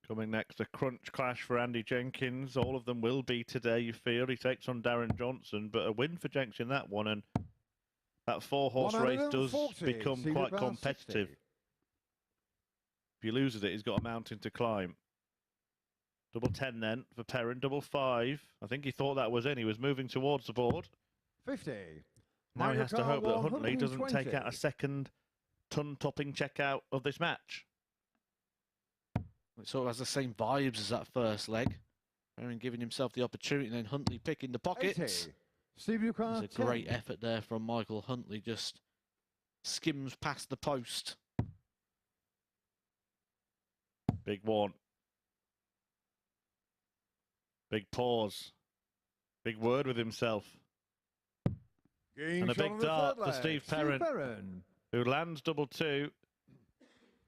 Coming next, a crunch clash for Andy Jenkins. All of them will be today, you feel. He takes on Darren Johnson, but a win for Jenkins in that one, and that 4-horse race does 140. become Cedar quite Bar competitive. 60. If he loses it, he's got a mountain to climb. Double 10 then for Perrin, double 5. I think he thought that was in. He was moving towards the board. 50. Now he has to Microcar hope that Huntley doesn't 120. take out a second ton-topping checkout of this match. It sort of has the same vibes as that first leg. Perrin giving himself the opportunity, and then Huntley picking the pockets. 80. Steve Car It's a great effort there from Michael Huntley. Just skims past the post. Big one. Big pause. Big word with himself. Game And a shot big on the dart third for leg. Steve Perrin, who lands double 2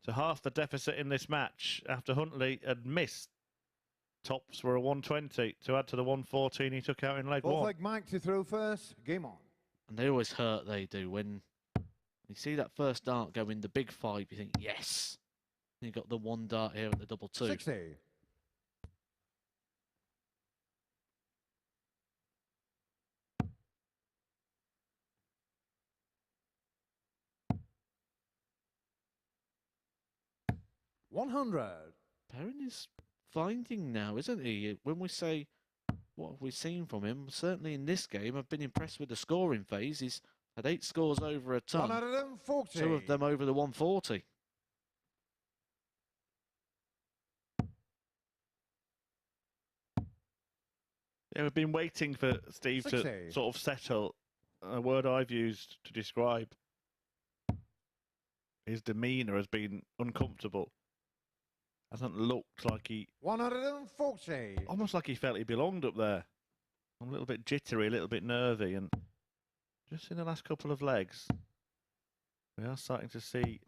to half the deficit in this match after Huntley had missed. Tops were a 120 to add to the 114 he took out in leg Both 1. leg Mike to throw first. Game on. And they always hurt, they do. When you see that first dart go in the big 5, you think, yes. And you got the 1 dart here at the double 2. 60. 100. Perrin is finding now, isn't he? When we say what have we seen from him, certainly in this game, I've been impressed with the scoring phase. He's had 8 scores over a ton, 140. 2 of them over the 140. Yeah, we've been waiting for Steve 60. to sort of settle. A word I've used to describe his demeanour has been uncomfortable. Hasn't looked like he... 140. Almost like he felt he belonged up there. A little bit jittery, a little bit nervy, and just in the last couple of legs, we are starting to see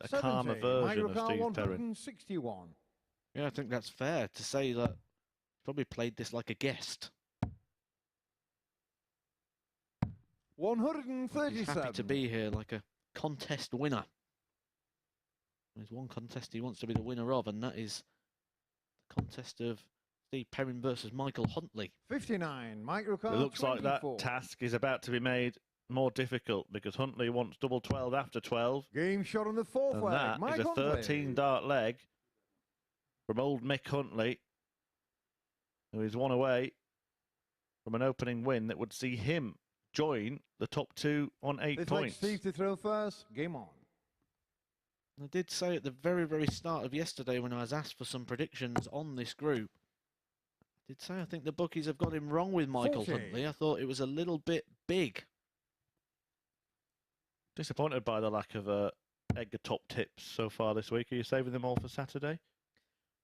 a calmer 70. version of Microcar Steve Perrin. 161. Yeah, I think that's fair to say that he probably played this like a guest. He's 137. happy to be here like a contest winner. There's one contest he wants to be the winner of, and that is the contest of Steve Perrin versus Michael Huntley. 59. Microcar It looks 24. like that task is about to be made more difficult because Huntley wants double 12 after 12. Game shot on the fourth And leg. that Mike is a Huntley. 13 dart leg from old Mick Huntley, who is one away from an opening win that would see him join the top 2 on 8 This points. Steve to throw first. Game on. I did say at the very, very start of yesterday when I was asked for some predictions on this group, I did say I think the bookies have got him wrong with Michael 40. Huntley. I thought it was a little bit big. Disappointed by the lack of Edgar top tips so far this week. Are you saving them all for Saturday?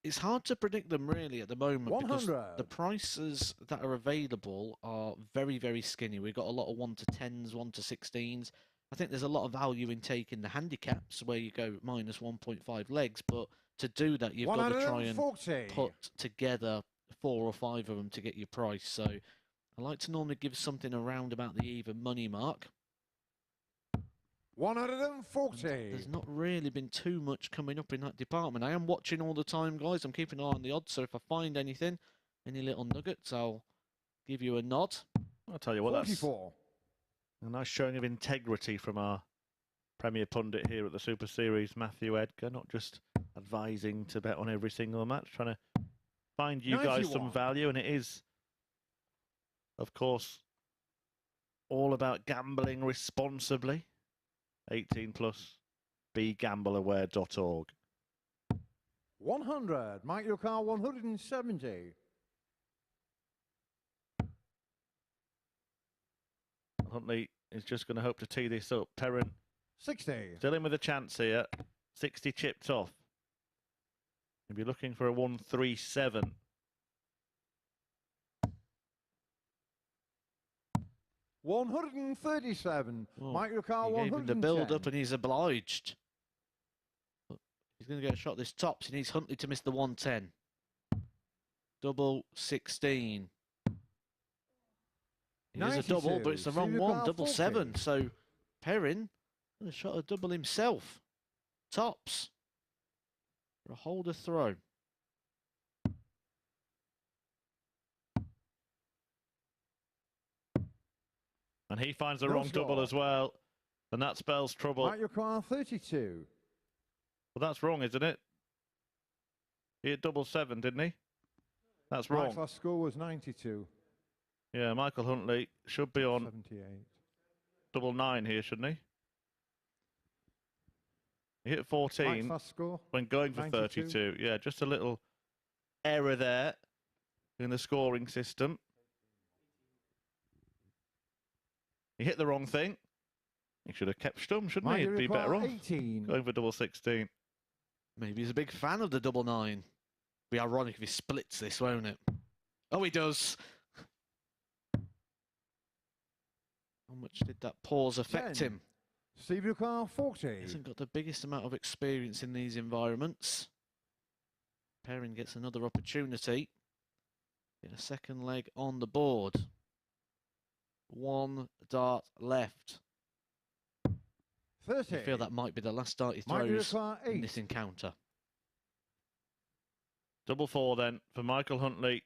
It's hard to predict them really at the moment because 100. the prices that are available are very, very skinny. We've got a lot of 1 to 10s, 1 to 16s. I think there's a lot of value in taking the handicaps where you go minus 1.5 legs, but to do that, you've got to try and 140. put together 4 or 5 of them to get your price. So I like to normally give something around about the even money mark. 140. There's not really been too much coming up in that department. I am watching all the time, guys. I'm keeping an eye on the odds, so if I find anything, any little nuggets, I'll give you a nod. I'll tell you what, 44. that's a nice showing of integrity from our Premier Pundit here at the Super Series, Matthew Edgar, not just advising to bet on every single match, trying to find you guys 91. some value, and it is, of course, all about gambling responsibly. 18 plus, begambleaware.org. 100. Microcar 170. Huntley is just going to hope to tee this up. Perrin 60. still in with a chance here. 60 chipped off. He'll be looking for a 137. $137. Well, Microcar he gave 110. him the build up and he's obliged. But he's going to get a shot this tops. He needs Huntley to miss the 110. Double 16. It is a double, but it's the wrong one. Double 7. So Perrin a shot a double himself. Tops. For a holder throw. And he finds the No wrong score. double as well. And that spells trouble. Microcar 32. Well, that's wrong, isn't it? He hit double 7, didn't he? That's wrong. Mike's last score was 92. Yeah, Michael Huntley should be on 78. double 9 here, shouldn't he? He hit Mike's 14 last score. when going for 92. 32. Yeah, just a little error there in the scoring system. He hit the wrong thing. He should have kept stum, shouldn't he? He'd be better off 18. going for double 16. Maybe he's a big fan of the double 9. Be ironic if he splits this, won't it? Oh, he does. How much did that pause affect 10. him? Steve Lucar 40. He hasn't got the biggest amount of experience in these environments. Perrin gets another opportunity. Get a second leg on the board. 1 dart left. 30. I feel that might be the last dart he Mike throws Lucar in 8. this encounter. Double 4 then for Michael Huntley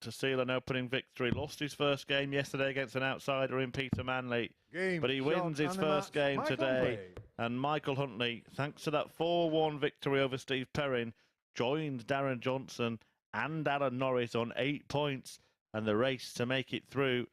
to seal an opening victory. Lost his first game yesterday against an outsider in Peter Manley. Game, But he shot, wins his and the first match. game Mike today. Huntley. And Michael Huntley, thanks to that 4-1 victory over Steve Perrin, joined Darren Johnson and Alan Norris on 8 points. And the race to make it through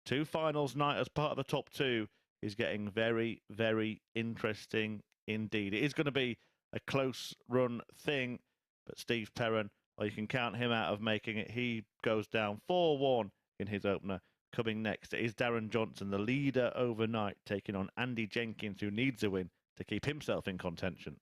to finals night as part of the top 2 is getting very, very interesting indeed. It is going to be a close run thing, but Steve Perrin, well, you can count him out of making it. He goes down 4-1 in his opener. Coming next, it is Darren Johnson, the leader overnight, taking on Andy Jenkins, who needs a win to keep himself in contention.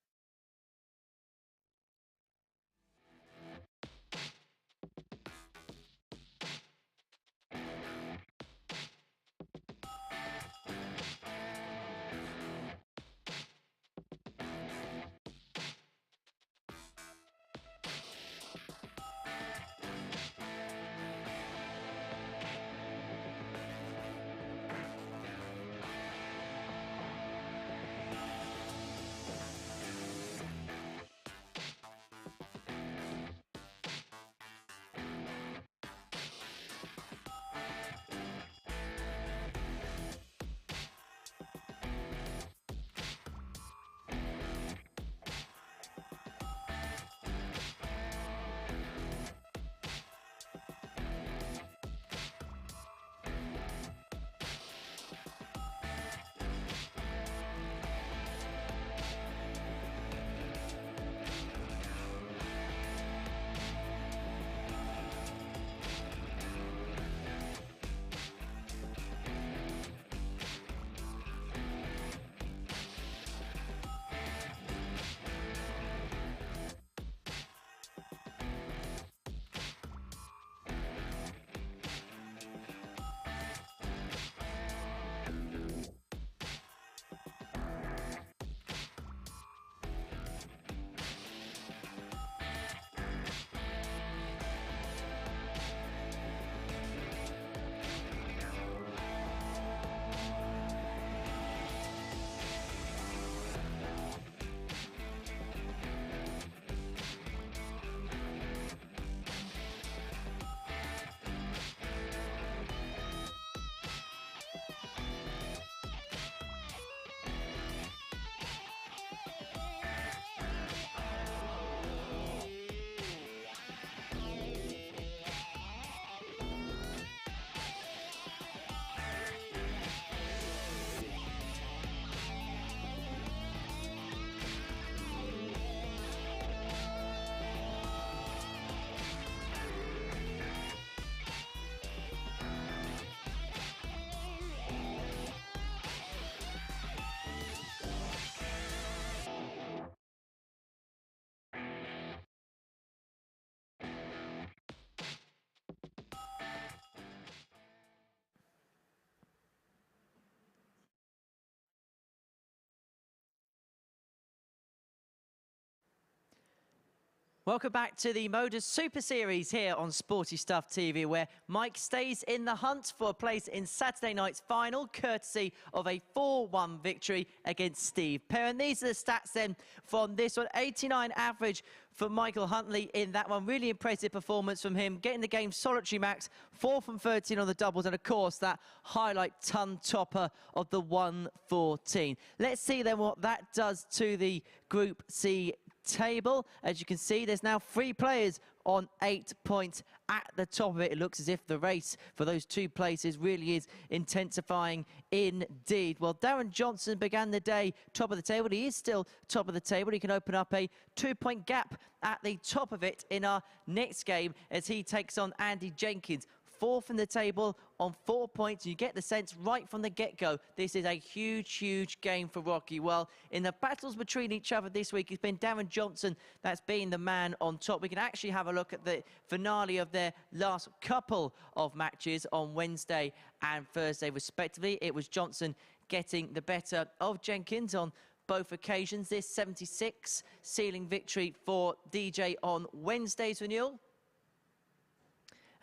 Welcome back to the MODUS Super Series here on Sporty Stuff TV, where Mike stays in the hunt for a place in Saturday night's final, courtesy of a 4-1 victory against Steve Perrin. These are the stats then from this one. 89 average for Michael Huntley in that one. Really impressive performance from him, getting the game solitary max, 4 from 13 on the doubles, and of course that highlight ton topper of the 114. Let's see then what that does to the Group C table. As you can see, there's now 3 players on 8 points at the top of it. It looks as if the race for those 2 places really is intensifying indeed. Well, Darren Johnson began the day top of the table. He is still top of the table. He can open up a 2-point gap at the top of it in our next game as he takes on Andy Jenkins. 4th in the table on 4 points. You get the sense right from the get-go, this is a huge, huge game for Rocky. Well, in the battles between each other this week, it's been Darren Johnson that's been the man on top. We can actually have a look at the finale of their last couple of matches on Wednesday and Thursday, respectively. It was Johnson getting the better of Jenkins on both occasions. This 76 ceiling victory for DJ on Wednesday's renewal.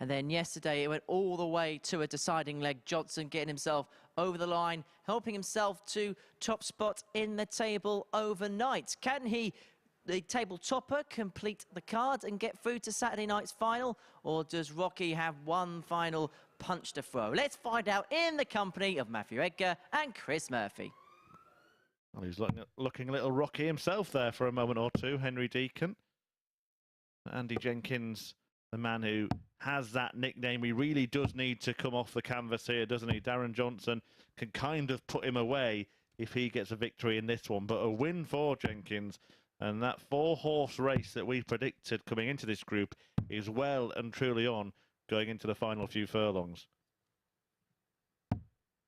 And then yesterday, it went all the way to a deciding leg. Johnson getting himself over the line, helping himself to top spot in the table overnight. Can he, the table topper, complete the card and get through to Saturday night's final? Or does Rocky have one final punch to throw? Let's find out in the company of Matthew Edgar and Chris Murphy. Well, he's looking a little rocky himself there for a moment or two, Henry Deacon. Andy Jenkins, the man who has that nickname, he really does need to come off the canvas here, doesn't he? Darren Johnson can kind of put him away if he gets a victory in this one. But a win for Jenkins, and that 4-horse race that we predicted coming into this group is well and truly on, going into the final few furlongs.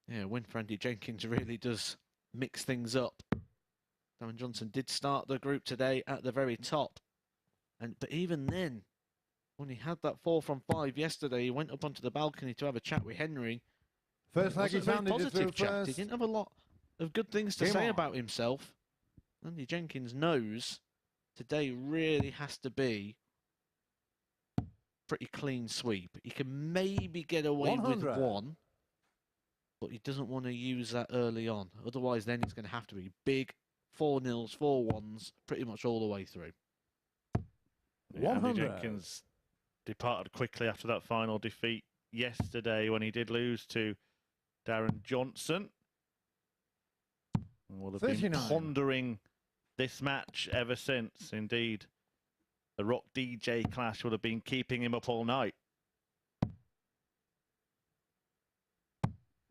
Yeah, a win for Andy Jenkins really does mix things up. Darren Johnson did start the group today at the very top. But even then, when he had that 4 from 5 yesterday, he went up onto the balcony to have a chat with Henry. First leg, It was a very positive chat. He didn't have a lot of good things to say about himself. Andy Jenkins knows today really has to be pretty clean sweep. He can maybe get away with 1, but he doesn't want to use that early on. Otherwise, then it's going to have to be big 4-0s, 4-1s, pretty much all the way through. Yeah, Andy Jenkins departed quickly after that final defeat yesterday when he did lose to Darren Johnson. And will have 39. been pondering this match ever since. Indeed, the Rock DJ clash would have been keeping him up all night.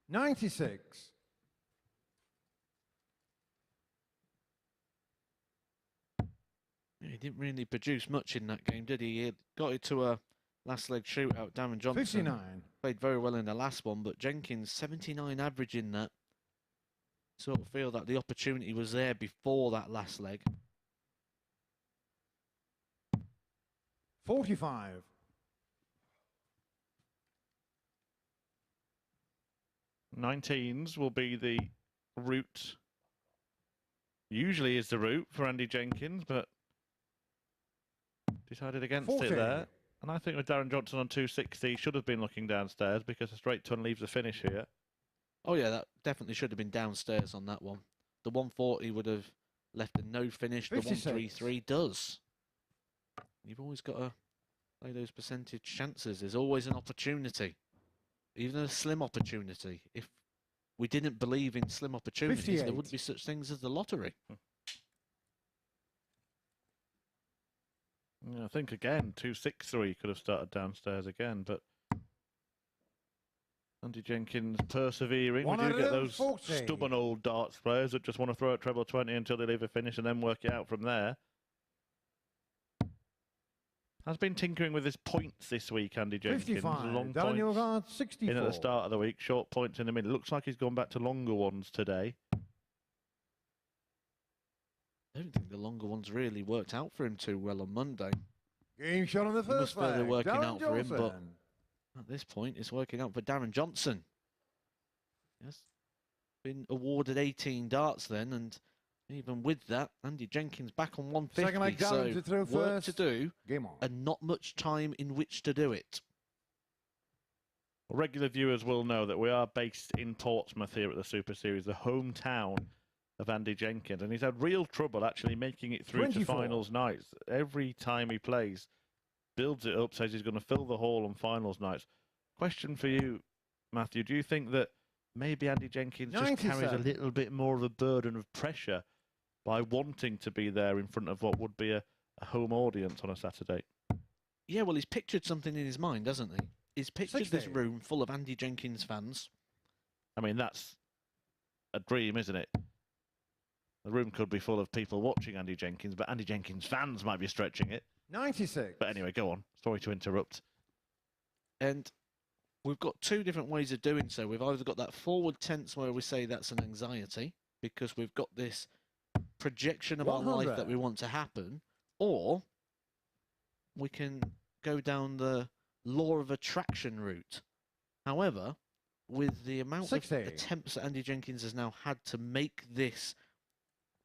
96. He didn't really produce much in that game, did he? He got it to a last leg shootout. Darren Johnson 59. played very well in the last one, but Jenkins 79 average in that. Sort of feel that the opportunity was there before that last leg. 45. Nineteens will be the route. Usually is the route for Andy Jenkins, but decided against 40. it there. And I think with Darren Johnson on 260, should have been looking downstairs because a straight ton leaves the finish here. Oh yeah, that definitely should have been downstairs on that one. The 140 would have left a no finish. 56. The 133 does. You've always got to play those percentage chances. There's always an opportunity, even a slim opportunity. If we didn't believe in slim opportunities, 58. there wouldn't be such things as the lottery. Yeah, I think again, 263 could have started downstairs again, but Andy Jenkins persevering. We do get those 140. stubborn old darts players that just want to throw at treble 20 until they leave a finish and then work it out from there. Has been tinkering with his points this week, Andy Jenkins. 55. Long Daniel points Gard, 64. in at the start of the week, short points in the middle. Looks like he's gone back to longer ones today. I don't think the longer ones really worked out for him too well on Monday. Game shot on the He must first feel they're leg. working Darren out for him, but Johnson. at this point, it's working out for Darren Johnson. Yes, been awarded 18 darts then, and Even with that, Andy Jenkins back on 150. Second leg down so to throw work first. to do, Game on. and not much time in which to do it. Well, regular viewers will know that we are based in Portsmouth here at the Super Series, the hometown of Andy Jenkins, and he's had real trouble actually making it through 24. to finals nights. Every time he plays, builds it up, says he's going to fill the hall on finals nights. Question for you, Matthew, do you think that maybe Andy Jenkins just carries a little bit more of a burden of pressure by wanting to be there in front of what would be a home audience on a Saturday? Yeah, well, he's pictured something in his mind, hasn't he? He's pictured this room full of Andy Jenkins fans. I mean, that's a dream, isn't it? The room could be full of people watching Andy Jenkins, but Andy Jenkins fans might be stretching it. 96. But anyway, go on. Sorry to interrupt. And we've got two different ways of doing so. We've either got that forward tense where we say that's an anxiety, because we've got this projection of our life that we want to happen, or we can go down the law of attraction route. However, with the amount of attempts that Andy Jenkins has now had to make this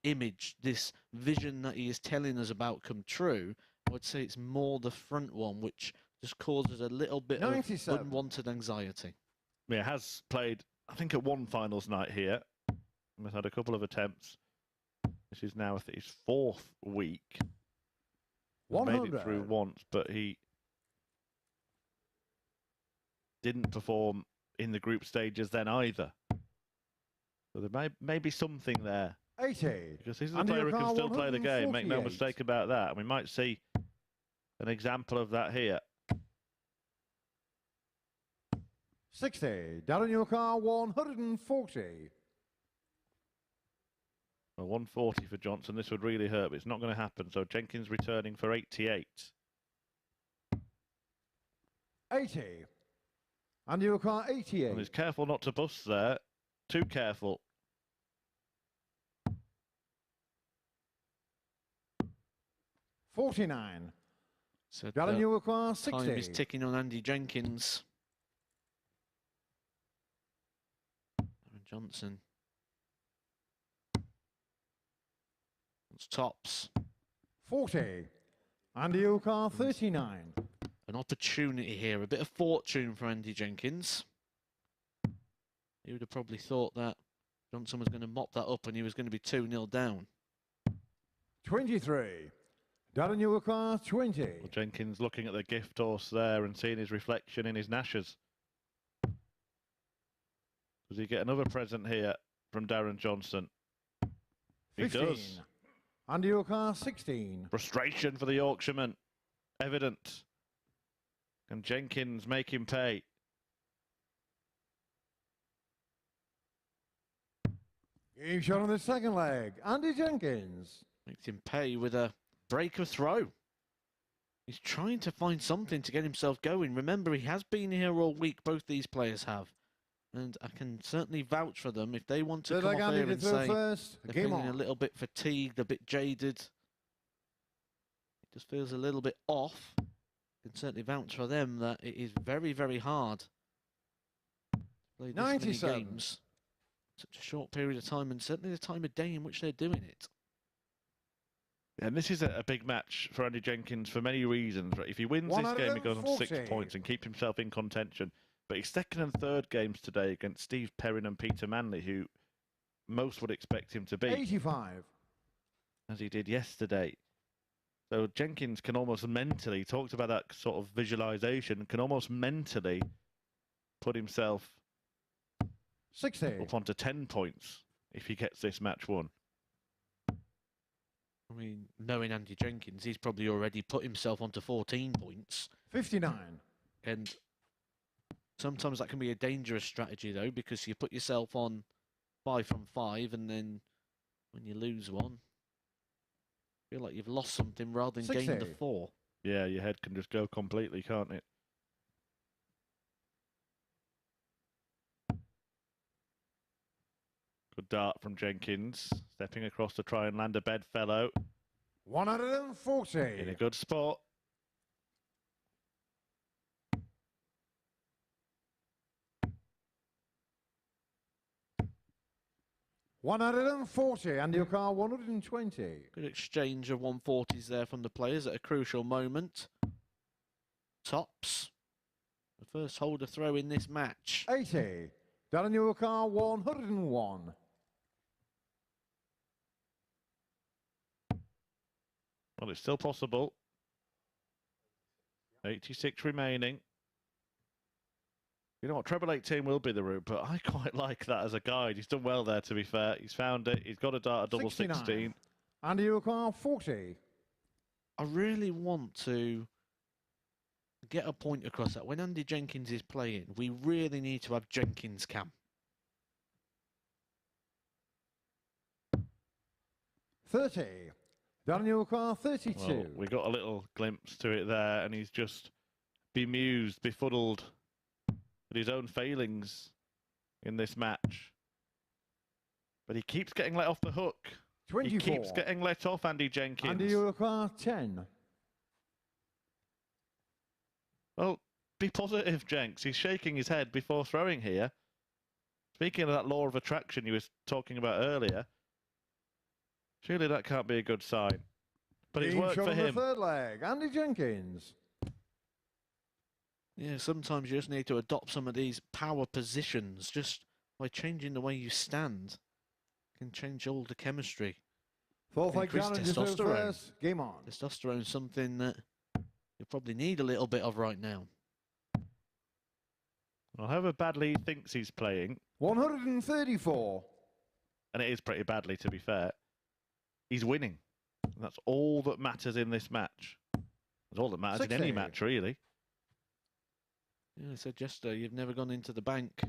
image, this vision that he is telling us about come true, I would say it's more the front one, which just causes a little bit of unwanted anxiety. Yeah, has played, I think, at one finals night here. He's had a couple of attempts. This is now his fourth week. Made it through once, but he didn't perform in the group stages then either. So there may be something there. 80. Because this is a player who can still play the game, make no mistake about that. And we might see an example of that here. 60. Darren Johnson, 140. Well, 140 for Johnson. This would really hurt, but it's not going to happen. So Jenkins returning for 88. 80. And Johnson, 88. And he's careful not to bust there. Too careful. 49. So Darren Johnson, 60. Time is ticking on Andy Jenkins. Darren Johnson. It's tops. 40. Andy Johnson, 39. An opportunity here, a bit of fortune for Andy Jenkins. He would have probably thought that Johnson was going to mop that up and he was going to be 2-0 down. 23. Darren Johnson, 20. Well, Jenkins looking at the gift horse there and seeing his reflection in his Nashers. Does he get another present here from Darren Johnson? 15. He does. Andy Johnson, 16. Frustration for the Yorkshireman. Evident. Can Jenkins make him pay? Game shot on the second leg. Andy Jenkins. Makes him pay with a break of throw. He's trying to find something to get himself going. Remember, he has been here all week, both these players have. And I can certainly vouch for them if they want to come off here and say they're feeling a little bit fatigued, a bit jaded. It just feels a little bit off. I can certainly vouch for them that it is very, very hard to play this many games in such a short period of time, and certainly the time of day in which they're doing it. And this is a big match for Andy Jenkins for many reasons. If he wins this game, he goes on 6 points and keeps himself in contention. But his second and third games today against Steve Perrin and Peter Manley, who most would expect him to beat, 85. as he did yesterday. So Jenkins can almost mentally, talked about that sort of visualization, can almost mentally put himself 60. up onto 10 points if he gets this match won. I mean, knowing Andy Jenkins, he's probably already put himself onto 14 points. 59. And sometimes that can be a dangerous strategy, though, because you put yourself on 5 from 5, and then when you lose one, you feel like you've lost something rather than gained the 4. Yeah, your head can just go completely, can't it? Good dart from Jenkins, stepping across to try and land a bedfellow. 140. In a good spot. 140, and your car 120. Good exchange of 140s there from the players at a crucial moment. Tops. The first holder throw in this match. 80, down in your car 101. Well, it's still possible. 86 remaining. You know what, treble 18 will be the route, but I quite like that as a guide. He's done well there, to be fair. He's found it. He's got a dart at double 16. And your car 40. I really want to get a point across that when Andy Jenkins is playing, we really need to have Jenkins cam. 30, down in your car 32. Well, we got a little glimpse to it there, and he's just bemused, befuddled at his own failings in this match. But he keeps getting let off the hook. 24. He keeps getting let off, Andy Jenkins. And your car 10. Well, be positive, Jenks. He's shaking his head before throwing here. Speaking of that law of attraction you were talking about earlier, surely that can't be a good sign. But it's worked for him. The third leg, Andy Jenkins. Yeah, sometimes you just need to adopt some of these power positions just by changing the way you stand. Can change all the chemistry. Fourth leg, Increase Darren testosterone. Johnson. Game on. Testosterone's something that you probably need a little bit of right now. Well, however badly he thinks he's playing, 134. and it is pretty badly to be fair, he's winning. And that's all that matters in this match. That's all that matters 60. in any match, really. Yeah, I said yesterday, you've never gone into the bank,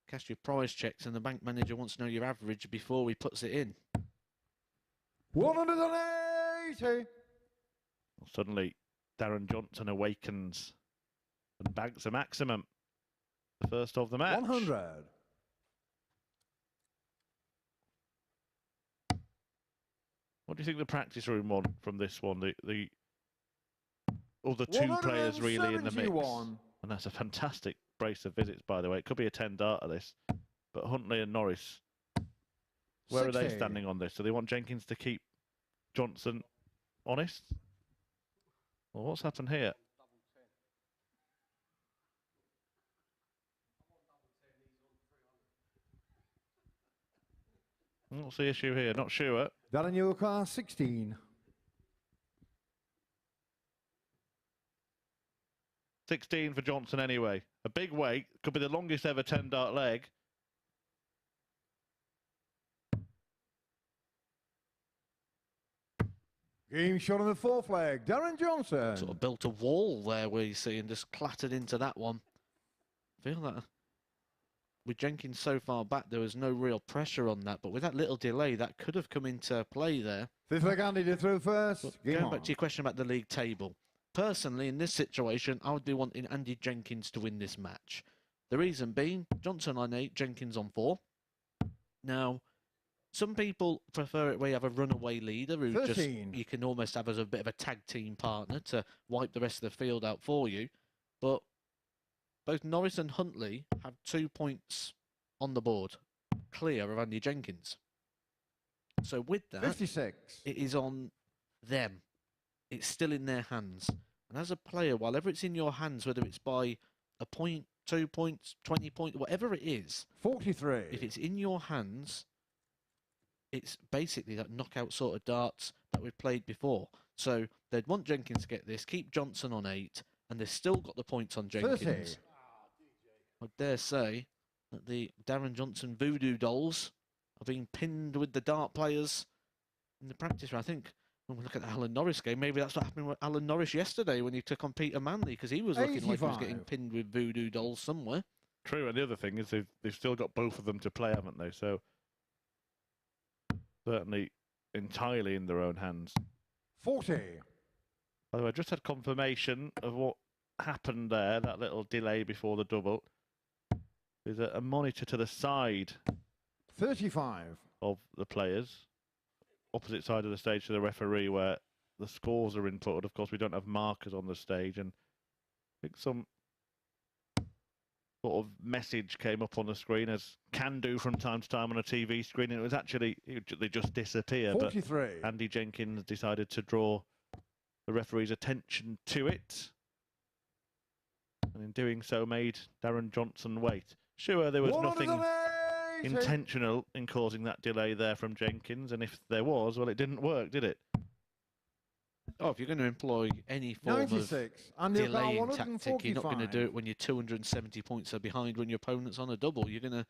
cashed your prize checks, and the bank manager wants to know your average before he puts it in. 180. Suddenly, Darren Johnson awakens and banks a maximum. The first of the match. 100. What do you think the practice room want from this one? The other two players really in the mix. 171. And that's a fantastic brace of visits, by the way. It could be a 10-darter, this. But Huntley and Norris, where 60. are they standing on this? Do they want Jenkins to keep Johnson honest? Well, what's happened here? What's the issue here? Not sure. Darren your car 16. 16 for Johnson anyway. A big weight. Could be the longest ever 10-dart leg. Game shot on the fourth leg, Darren Johnson. Sort of built a wall there where you see and just clattered into that one. Feel that with Jenkins so far back, there was no real pressure on that, but with that little delay, that could have come into play there. Fifth leg, Andy to throw first. Going back to your question about the league table. Personally, in this situation, I would be wanting Andy Jenkins to win this match. The reason being, Johnson on 8, Jenkins on 4. Now, some people prefer it where you have a runaway leader who 13. just you can almost have as a bit of a tag team partner to wipe the rest of the field out for you. But both Norris and Huntley have 2 points on the board, clear of Andy Jenkins. So with that, 56. it is on them. It's still in their hands. And as a player, whatever it's in your hands, whether it's by a point, 2 points, 20 points, whatever it is, 43. if it's in your hands, it's basically that knockout sort of darts that we've played before. So they'd want Jenkins to get this, keep Johnson on 8, and they've still got the points on Jenkins. 30. I dare say that the Darren Johnson voodoo dolls are being pinned with the dart players in the practice round. I think when we look at the Alan Norris game, maybe that's what happened with Alan Norris yesterday when he took on Peter Manley, because he was looking like he was getting 85. pinned with voodoo dolls somewhere. True, and the other thing is they've still got both of them to play, haven't they? So certainly entirely in their own hands. 40. By the way, I just had confirmation of what happened there, that little delay before the double. There's a monitor to the side 35. of the players, opposite side of the stage to the referee, where the scores are inputted. Of course, we don't have markers on the stage, and I think some sort of message came up on the screen, as can do from time to time on a TV screen, and it was actually, they just disappear. 43. But Andy Jenkins decided to draw the referee's attention to it, and in doing so made Darren Johnson wait. Sure, there was nothing intentional in causing that delay there from Jenkins, and if there was, well, it didn't work, did it? Oh, if you're going to employ any form 96. of delaying tactic, you're not going to do it when you're 270 points are behind when your opponent's on a double. You're going to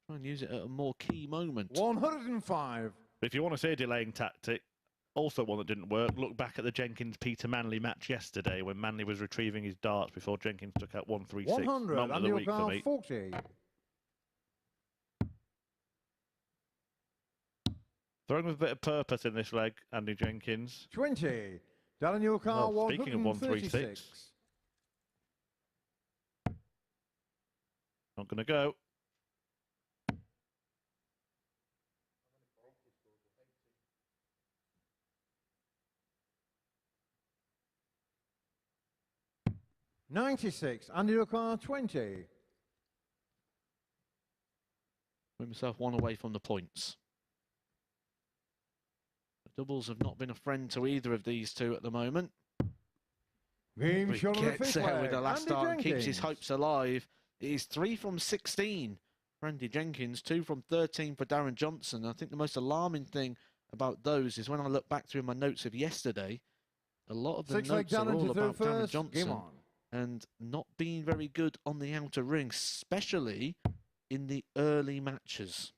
try and use it at a more key moment. 105. If you want to say a delaying tactic, also one that didn't work, look back at the Jenkins-Peter Manley match yesterday when Manley was retrieving his darts before Jenkins took out 136. 100. Moment of the week for me. 40. Throwing with a bit of purpose in this leg, Andy Jenkins. 20. Darren Johnson, Well, speaking of 136. Not going to go. $96. Andy Johnson, 20. Put myself one away from the points. The doubles have not been a friend to either of these two at the moment. Game He shot on the gets fifth there leg. with the last Andy start and keeps his Jenkins. hopes alive. It is 3 from 16 for Andy Jenkins, 2 from 13 for Darren Johnson. I think the most alarming thing about those is when I look back through my notes of yesterday, a lot of the Six leg notes are challenge all to about Darren first. Game Johnson on. and not being very good on the outer ring, especially in the early matches.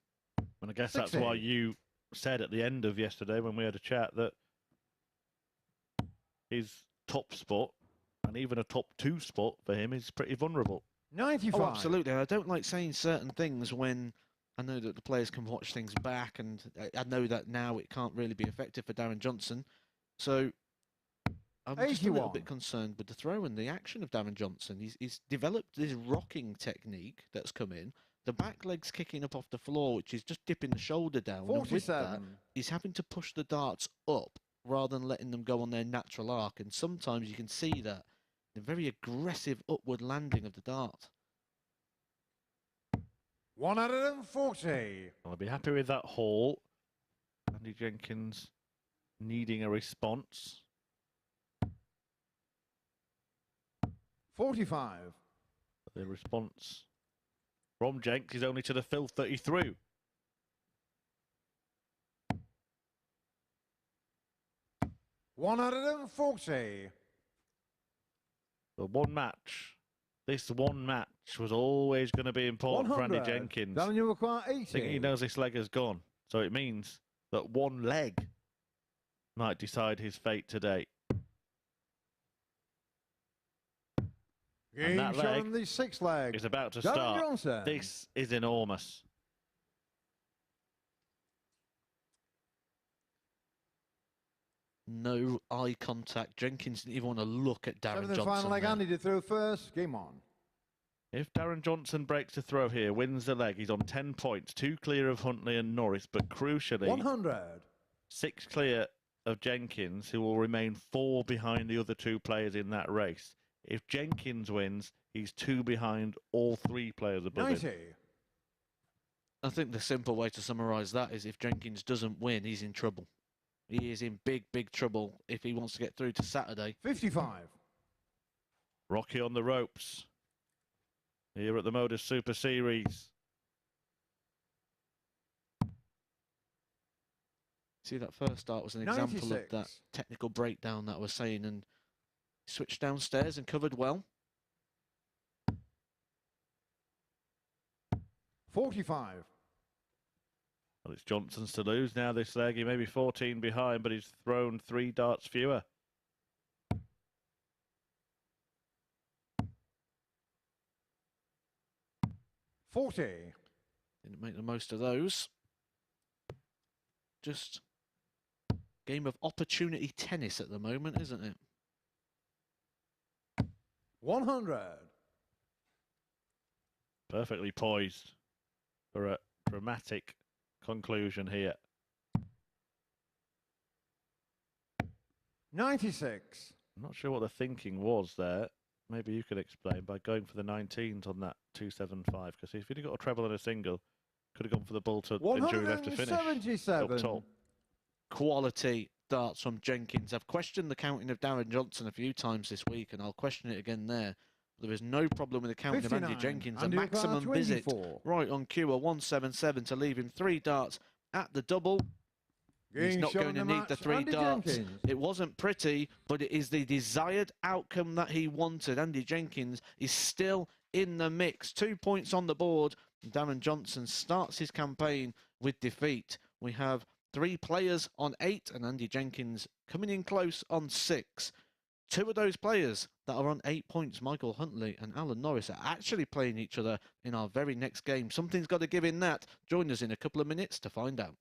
And I guess that's why you said at the end of yesterday when we had a chat that his top spot and even a top 2 spot for him is pretty vulnerable. 95. Oh, absolutely. I don't like saying certain things when I know that the players can watch things back, and I know that now it can't really be effective for Darren Johnson. So I'm just a little 81. bit concerned with the throw and the action of Darren Johnson. He's developed this rocking technique that's come in. The back leg's kicking up off the floor, which is just dipping the shoulder down. And with that, 47. he's having to push the darts up rather than letting them go on their natural arc. And sometimes you can see that the very aggressive upward landing of the dart. 140. I'll be happy with that haul. Andy Jenkins needing a response. 45. The response from Jenks is only to the filth that he threw. $140. The one match. This one match was always going to be important for Andy 100. Jenkins. Daniel require I think 80. he knows this leg has gone. So it means that one leg might decide his fate today. Game that shot leg on the sixth leg. Is about to Darren start. Johnson. This is enormous. No eye contact. Jenkins didn't even want to look at Darren Seventh and Johnson. final leg, there. Andy to throw first. Game on. If Darren Johnson breaks a throw here, wins the leg, he's on 10 points, 2 clear of Huntley and Norris, but crucially, 100. 6 clear of Jenkins, who will remain 4 behind the other 2 players in that race. If Jenkins wins, he's 2 behind all 3 players above 90. him. I think the simple way to summarise that is if Jenkins doesn't win, he's in trouble. He is in big, big trouble if he wants to get through to Saturday. 55. Rocky on the ropes here at the MODUS Super Series. See, that first start was an example of 96. that technical breakdown that I was saying, and switched downstairs and covered well. 45. Well, it's Johnson's to lose now this leg. He may be 14 behind, but he's thrown 3 darts fewer. $40. Didn't make the most of those. Just game of opportunity tennis at the moment, isn't it? 100. Perfectly poised for a dramatic conclusion here. 96. I'm not sure what the thinking was there. maybe you could explain by going for the 19s on that 275, because if he'd got a treble and a single, could have gone for the ball to injury left to finish. 177. Up top. Quality darts from Jenkins. I've questioned the counting of Darren Johnson a few times this week, and I'll question it again there. There is no problem with the counting of Andy Jenkins. A maximum visit right on cue, a 177 to leave him 3 darts at the double. He's not going to need the 3 darts. Jenkins. It wasn't pretty, but it is the desired outcome that he wanted. Andy Jenkins is still in the mix. 2 points on the board. Darren Johnson starts his campaign with defeat. We have 3 players on 8, and Andy Jenkins coming in close on 6. 2 of those players that are on 8 points, Michael Huntley and Alan Norris, are actually playing each other in our very next game. Something's got to give in that. Join us in a couple of minutes to find out.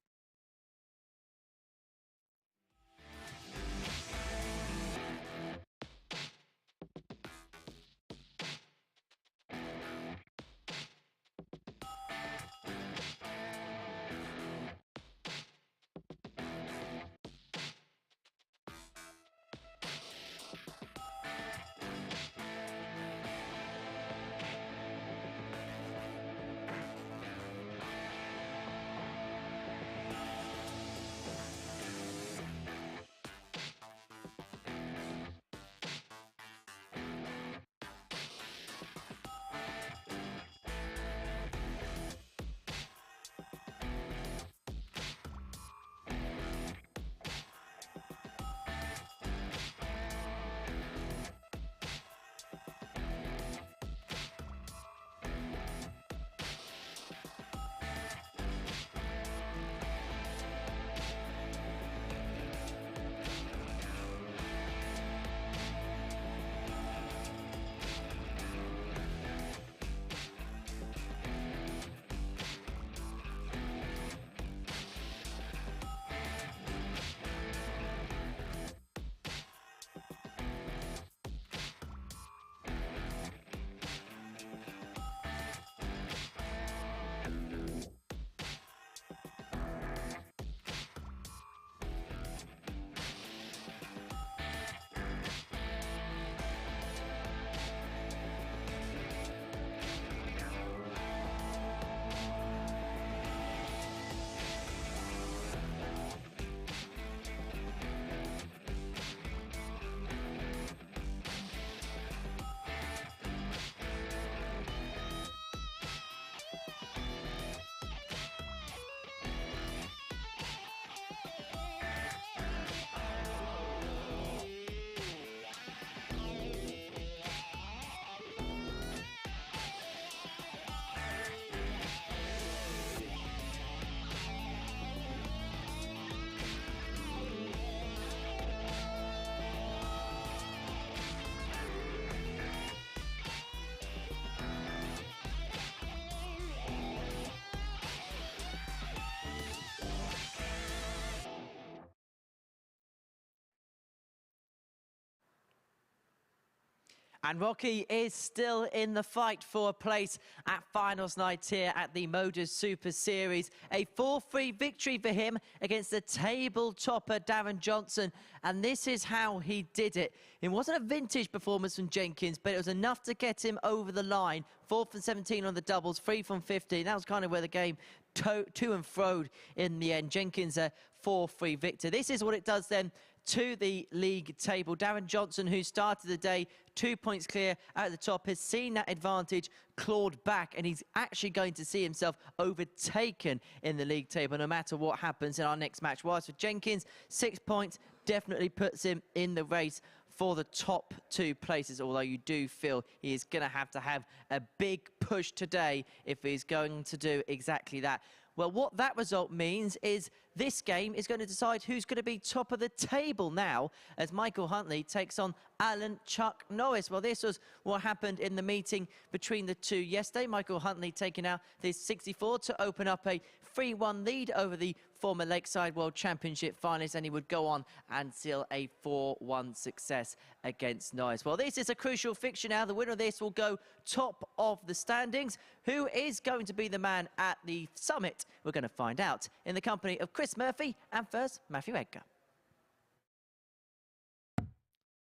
And Rocky is still in the fight for a place at finals night here at the MODUS Super Series. A 4-3 victory for him against the table topper Darren Johnson. And this is how he did it. It wasn't a vintage performance from Jenkins, but it was enough to get him over the line. 4 from 17 on the doubles, 3 from 15. That was kind of where the game to and froed in the end. Jenkins a 4-3 victor. This is what it does then to the league table. Darren Johnson, who started the day 2 points clear at the top, has seen that advantage clawed back, and he's actually going to see himself overtaken in the league table no matter what happens in our next match. Whilst for Jenkins, 6 points definitely puts him in the race for the top 2 places, although you do feel he is going to have a big push today if he's going to do exactly that. Well, what that result means is this game is going to decide who's going to be top of the table now, as Michael Huntley takes on Alan Chuck Norris. Well, this was what happened in the meeting between the two yesterday. Michael Huntley taking out this 64 to open up a 3-1 lead over the former Lakeside World Championship finalist, and he would go on and seal a 4-1 success against Norris. Well, this is a crucial fixture now. The winner of this will go top of the standings. Who is going to be the man at the summit? We're going to find out in the company of Chris Murphy and first Matthew Edgar.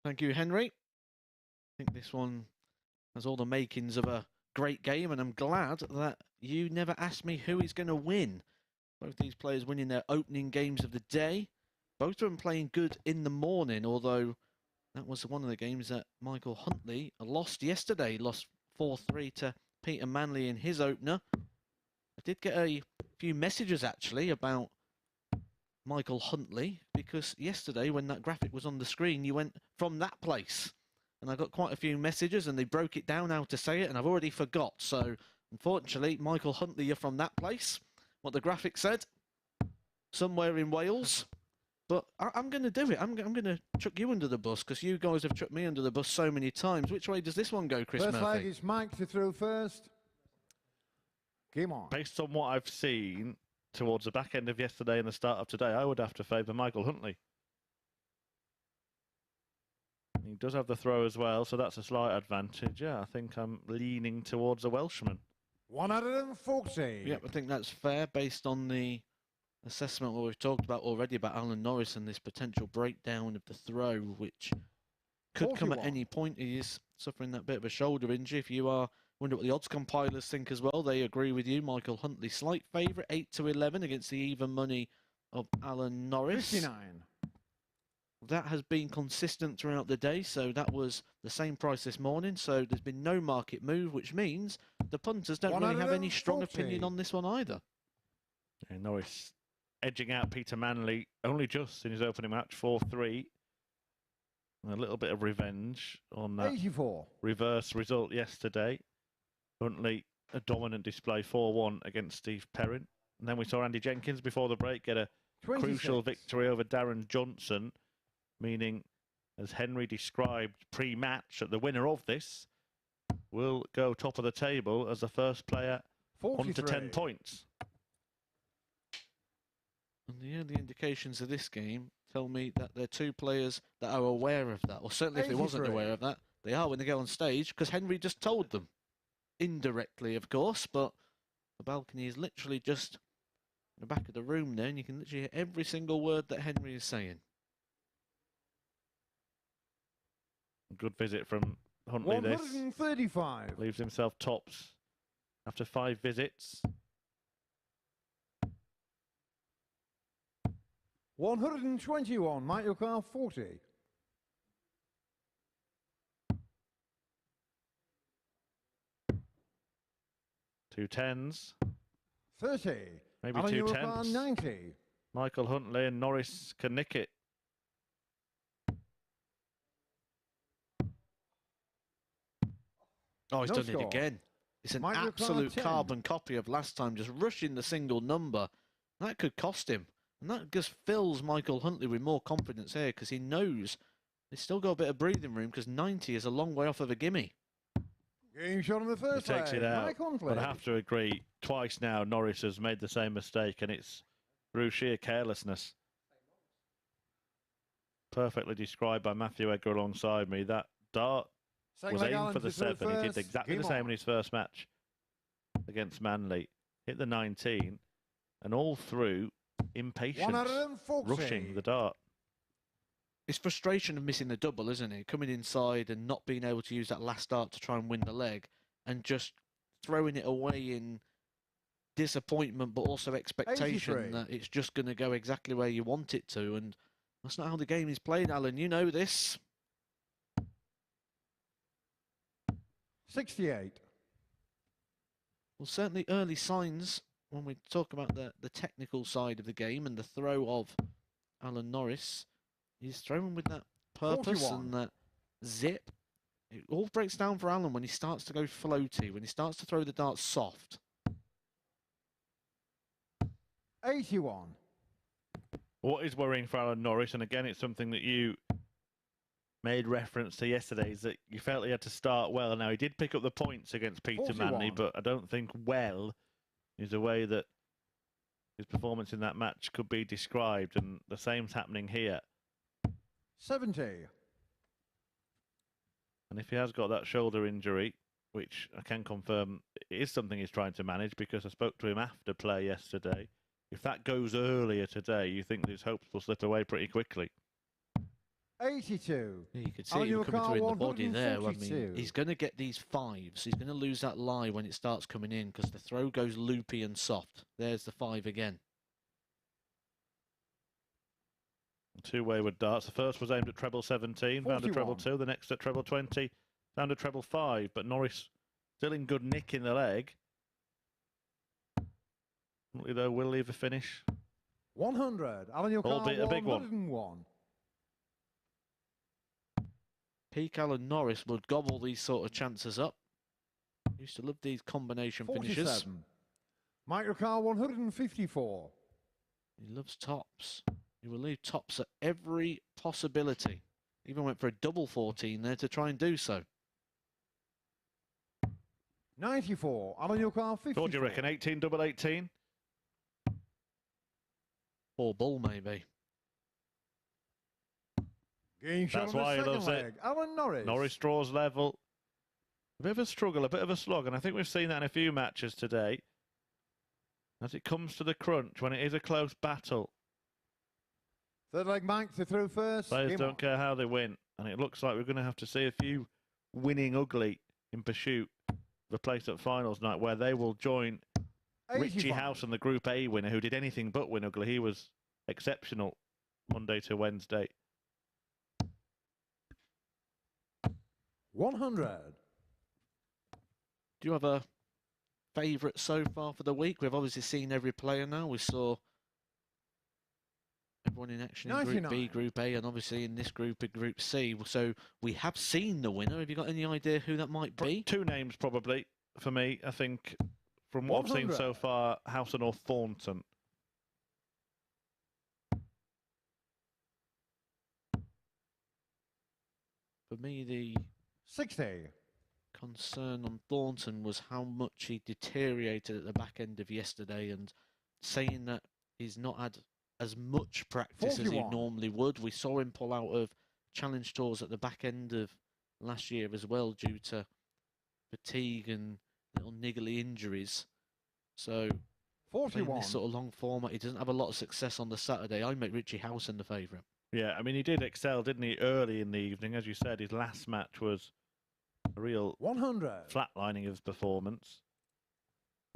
Thank you, Henry. I think this one Has all the makings of a great game, and I'm glad that you never asked me who is going to win. Both these players winning their opening games of the day. Both of them playing good in the morning, although that was one of the games that Michael Huntley lost yesterday. Lost 4-3 to Peter Manley in his opener. I did get a few messages, actually, about Michael Huntley, because yesterday when that graphic was on the screen, you went from that place. And I got quite a few messages, and they broke it down how to say it, and I've already forgot. So, unfortunately, Michael Huntley, you're from that place. What the graphic said, somewhere in Wales. But I'm going to do it. I'm going to chuck you under the bus, because you guys have chucked me under the bus so many times. Which way does this one go, Chris Murphy? First leg is Mike to throw first. Game on. Based on what I've seen towards the back end of yesterday and the start of today, I would have to favour Michael Huntley. He does have the throw as well, so that's a slight advantage. Yeah, I think I'm leaning towards the Welshman. 140. Yep, I think that's fair based on the assessment what we've talked about already about Alan Norris and this potential breakdown of the throw, which could come at any point. He is suffering that bit of a shoulder injury. If you are wondering what the odds compilers think as well, they agree with you. Michael Huntley, slight favourite, 8-11 against the even money of Alan Norris. 59. That has been consistent throughout the day, so that was the same price this morning. So there's been no market move, which means the punters don't really have any strong opinion on this one either. Yeah, Norris edging out Peter Manley only just in his opening match, 4-3. A little bit of revenge on that 84. reverse result yesterday. Huntley, a dominant display, 4-1 against Steve Perrin. And then we saw Andy Jenkins before the break get a 26. crucial victory over Darren Johnson, meaning, as Henry described pre-match, that the winner of this will go top of the table as the first player 43. on to 10 points. And the early indications of this game tell me that there are two players that are aware of that. Or certainly if they wasn't 83. aware of that, they are when they go on stage, because Henry just told them. Indirectly, of course, but the balcony is literally just in the back of the room there, and you can literally hear every single word that Henry is saying. Good visit from Huntley. 135. This leaves himself tops after 5 visits. 121. Mike, your car, 40. 2 10s. 30. Maybe Alan 2 Europar, 10s. 90. Michael Huntley and Norris can nick it. Oh, he's No done score. it again. It's an Mike Repar, absolute 10. carbon copy of last time, just rushing the single number. That could cost him. And that just fills Michael Huntley with more confidence here, because he knows he's still got a bit of breathing room, because 90 is a long way off of a gimme. Game shot on the He first takes leg. it out. Mike Huntley. But I have to agree, twice now Norris has made the same mistake, and it's through sheer carelessness. Perfectly described by Matthew Edgar alongside me. That dart Second was leg, aimed Alan for the to throw 7. He did first. exactly Game the same on. in his first match against Manley. Hit the 19, and all through impatience, 140. rushing the dart. It's frustration of missing the double, isn't it? Coming inside and not being able to use that last dart to try and win the leg, and just throwing it away in disappointment, but also expectation 83. that it's just going to go exactly where you want it to. And that's not how the game is played, Alan. You know this. 68. Well, certainly early signs when we talk about the technical side of the game and the throw of Alan Norris. He's throwing with that purpose 41. and that zip. It all breaks down for Alan when he starts to go floaty, when he starts to throw the dart soft. 81. What is worrying for Alan Norris, and again, it's something that you made reference to yesterday, is that you felt he had to start well. Now, he did pick up the points against Peter 41. Manley, but I don't think well is a way that his performance in that match could be described, and the same's happening here. 70. And if he has got that shoulder injury, which I can confirm is something he's trying to manage, because I spoke to him after play yesterday, if that goes earlier today, you think his hopes will slip away pretty quickly. 82. Yeah, you could see On him your coming car, through in the body there. I mean, 142. he's going to get these fives. He's going to lose that lie when it starts coming in because the throw goes loopy and soft. There's the 5 again. 2 wayward darts. The first was aimed at treble 17, found a treble 41. 2. The next at treble 20, found a treble 5. But Norris still in good nick in the leg. Huntley, though, will leave a finish. 100. On your car, Albeit a big one. 101. Peak Alan Norris would gobble these sort of chances up. Used to love these combination 47. finishes. Microcar 154. He loves tops. He will leave tops at every possibility. Even went for a double 14 there to try and do so. 94. On your car 54. What do you reckon? 18 double 18? 4 bull maybe. Game shot That's on the why he second loves leg. it. Alan Norris. Norris draws level. A bit of a struggle, a bit of a slog, and I think we've seen that in a few matches today. As it comes to the crunch, when it is a close battle, Third leg Mike to throw first. players Game don't on. care how they win. And it looks like we're going to have to see a few winning ugly in pursuit of the place-up finals night, where they will join Richie 85. House and the Group A winner, who did anything but win ugly. He was exceptional Monday to Wednesday. 100. Do you have a favourite so far for the week? We've obviously seen every player now. We saw everyone in action in Group B, 99. Group A, and obviously in this group, in Group C. So we have seen the winner. Have you got any idea who that might be? 2 names probably for me. I think from what I've seen 100. so far, Housen or Thornton. For me, the 60. concern on Thornton was how much he deteriorated at the back end of yesterday, and saying that he's not had as much practice as he 41. normally would. We saw him pull out of challenge tours at the back end of last year as well due to fatigue and little niggly injuries. So playing 41. this sort of long format, he doesn't have a lot of success on the Saturday. I make Richie Housen the favourite. Yeah, I mean, he did excel, didn't he, early in the evening? As you said, his last match was a real 100. flatlining of his performance.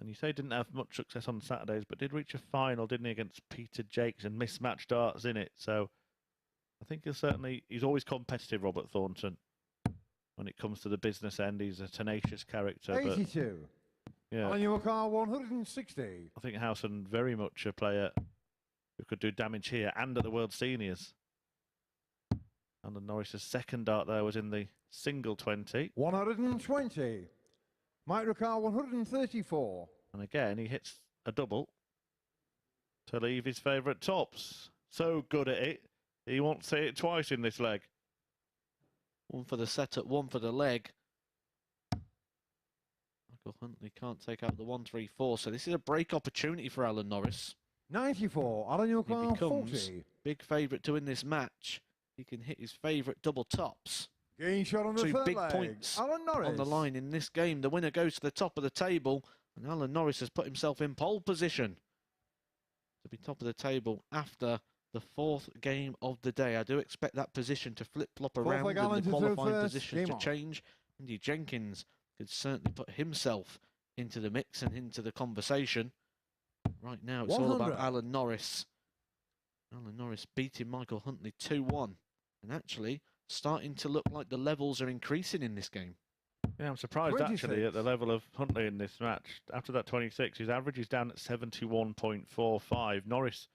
And you say he didn't have much success on Saturdays, but did reach a final, didn't he, against Peter Jakes and mismatched darts in it. So I think he's always competitive, Robert Thornton. When it comes to the business end, he's a tenacious character. 82. But yeah, On your car 160. I think Housen very much a player who could do damage here and at the World Seniors. And Norris's second dart there was in the single 20. 120. Microcar 134. And again, he hits a double to leave his favourite tops. So good at it, he won't say it twice in this leg. One for the setup, one for the leg. Michael Huntley can't take out the 1-3-4, so this is a break opportunity for Alan Norris. 94. On your He car becomes 40. big favourite to win this match. He can hit his favourite double tops. Game shot on the 2 third big leg. points Alan Norris. on the line in this game. The winner goes to the top of the table, and Alan Norris has put himself in pole position to be top of the table after the 4th game of the day. I do expect that position to flip-flop around leg, and Alan the to throw qualifying first. positions Game to on. change. Andy Jenkins could certainly put himself into the mix and into the conversation. Right now, it's all about 100. Alan Norris. Alan Norris beating Michael Huntley 2-1. And actually, starting to look like the levels are increasing in this game. Yeah, I'm surprised actually 26. at the level of Huntley in this match. After that 26, his average is down at 71.45. Norris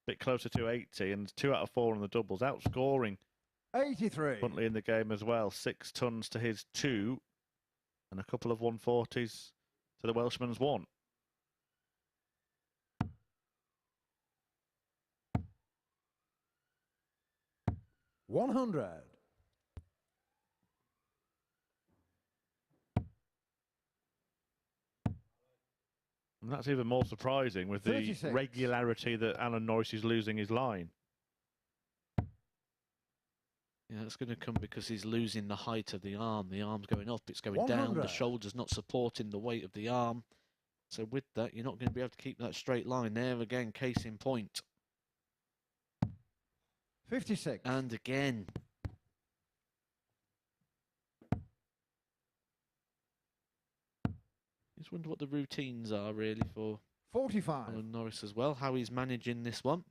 a bit closer to 80 and 2 out of 4 on the doubles, outscoring 83. Huntley in the game as well. 6 tons to his 2 and a couple of 140s to the Welshman's 1. $100. And that's even more surprising with the 36. regularity that Alan Norris is losing his line. Yeah, that's going to come because he's losing the height of the arm. The arm's going up, it's going down. 100. The shoulder's not supporting the weight of the arm. So with that, you're not going to be able to keep that straight line there. Again, case in point. 56. And again. Just wonder what the routines are really for 45. Alan Norris as well, how he's managing this one.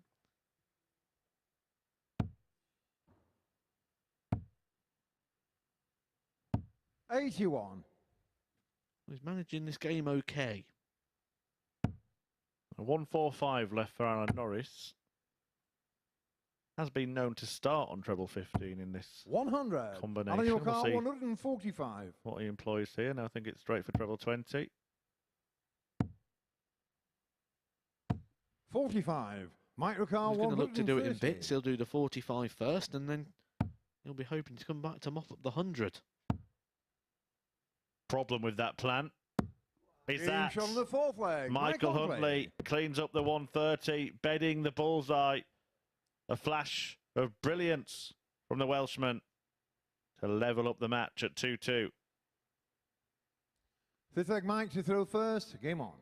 $81. He's managing this game okay. 145 left for Alan Norris. Has been known to start on treble 15 in this 100. combination. On your We'll car, see 145. what he employs here. Now I think it's straight for treble 20. 45. Microcar, He's going to look to do it in 130. bits. He'll do the 45 first, and then he'll be hoping to come back to mop up the 100. Problem with that plan is Being that shot on the fourth leg. Michael Huntley cleans up the 130, bedding the bullseye. A flash of brilliance from the Welshman to level up the match at 2-2. Fifth leg, Mike to throw first. Game on.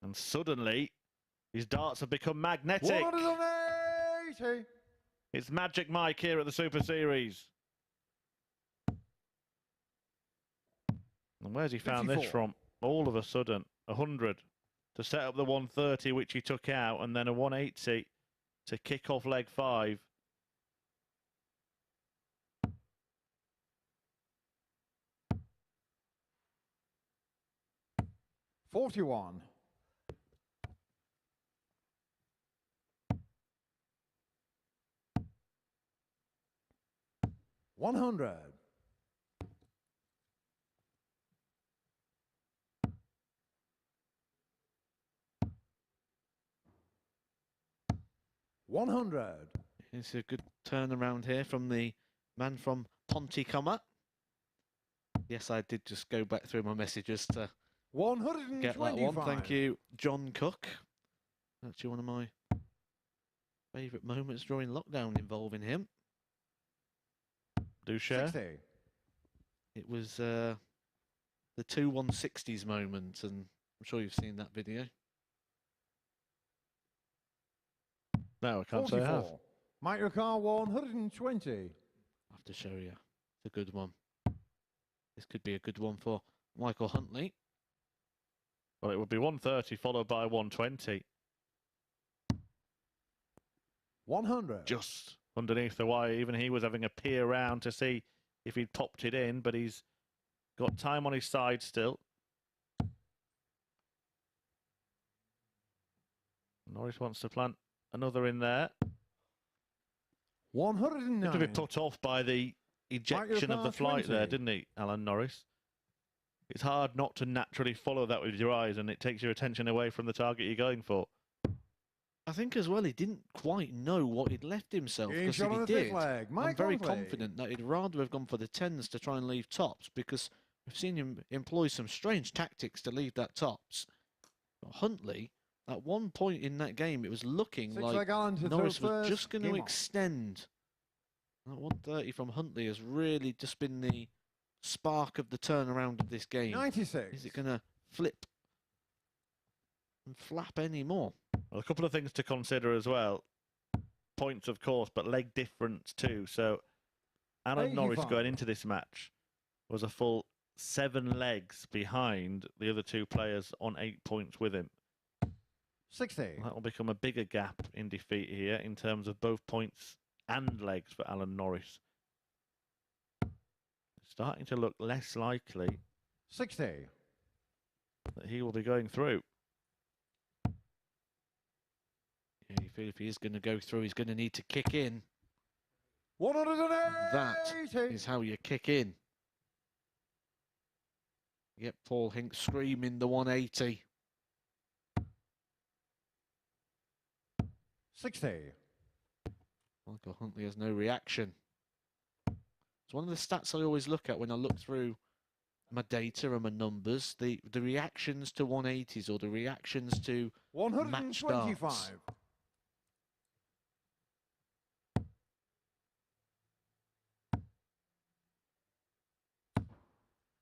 And suddenly, his darts have become magnetic. 180. It's Magic Mike here at the Super Series. And where's he found 54. this from? All of a sudden, 100 to set up the 130, which he took out, and then a 180 to kick off leg 5. $41. $100. $100. It's a good turnaround here from the man from Pontycomer. Yes, I did just go back through my messages to 125. get that one. Thank you, John Cook. Actually, one of my favourite moments during lockdown involving him. Do share. 60. It was the 2 160s moment, and I'm sure you've seen that video. No, I can't say I have. 44. Microcar 120. I have to show you. It's a good one. This could be a good one for Michael Huntley. Well, it would be 130 followed by 120. 100. Just underneath the wire. Even he was having a peer round to see if he'd popped it in, but he's got time on his side still. Norris wants to plant another in there. 109. Seemed to be put off by the ejection of the Microcar flight 20. there, didn't he, Alan Norris? It's hard not to naturally follow that with your eyes, and it takes your attention away from the target you're going for. I think as well he didn't quite know what he'd left himself, Being because shot if on he the fifth did, leg. I'm Mike very Huntley. confident that he'd rather have gone for the 10s to try and leave tops, because we've seen him employ some strange tactics to leave that tops. But Huntley, at one point in that game, it was looking Six like leg Allen to Norris throw was first. just going to Game on. extend. That 130 from Huntley has really just been the spark of the turnaround of this game. 96. Is it going to flip and flap any more? Well, a couple of things to consider as well. Points, of course, but leg difference too. So Alan Norris 85. going into this match was a full 7 legs behind the other 2 players on 8 points with him. 60. That will become a bigger gap in defeat here in terms of both points and legs for Alan Norris. It's starting to look less likely 60. Uh, that he will be going through. Yeah, you feel if he is going to go through, he's going to need to kick in. 180. That is how you kick in. Get Paul Hink screaming the 180. 60. Michael Huntley has no reaction. It's one of the stats I always look at when I look through my data and my numbers. The reactions to 180s or the reactions to match 125. darts.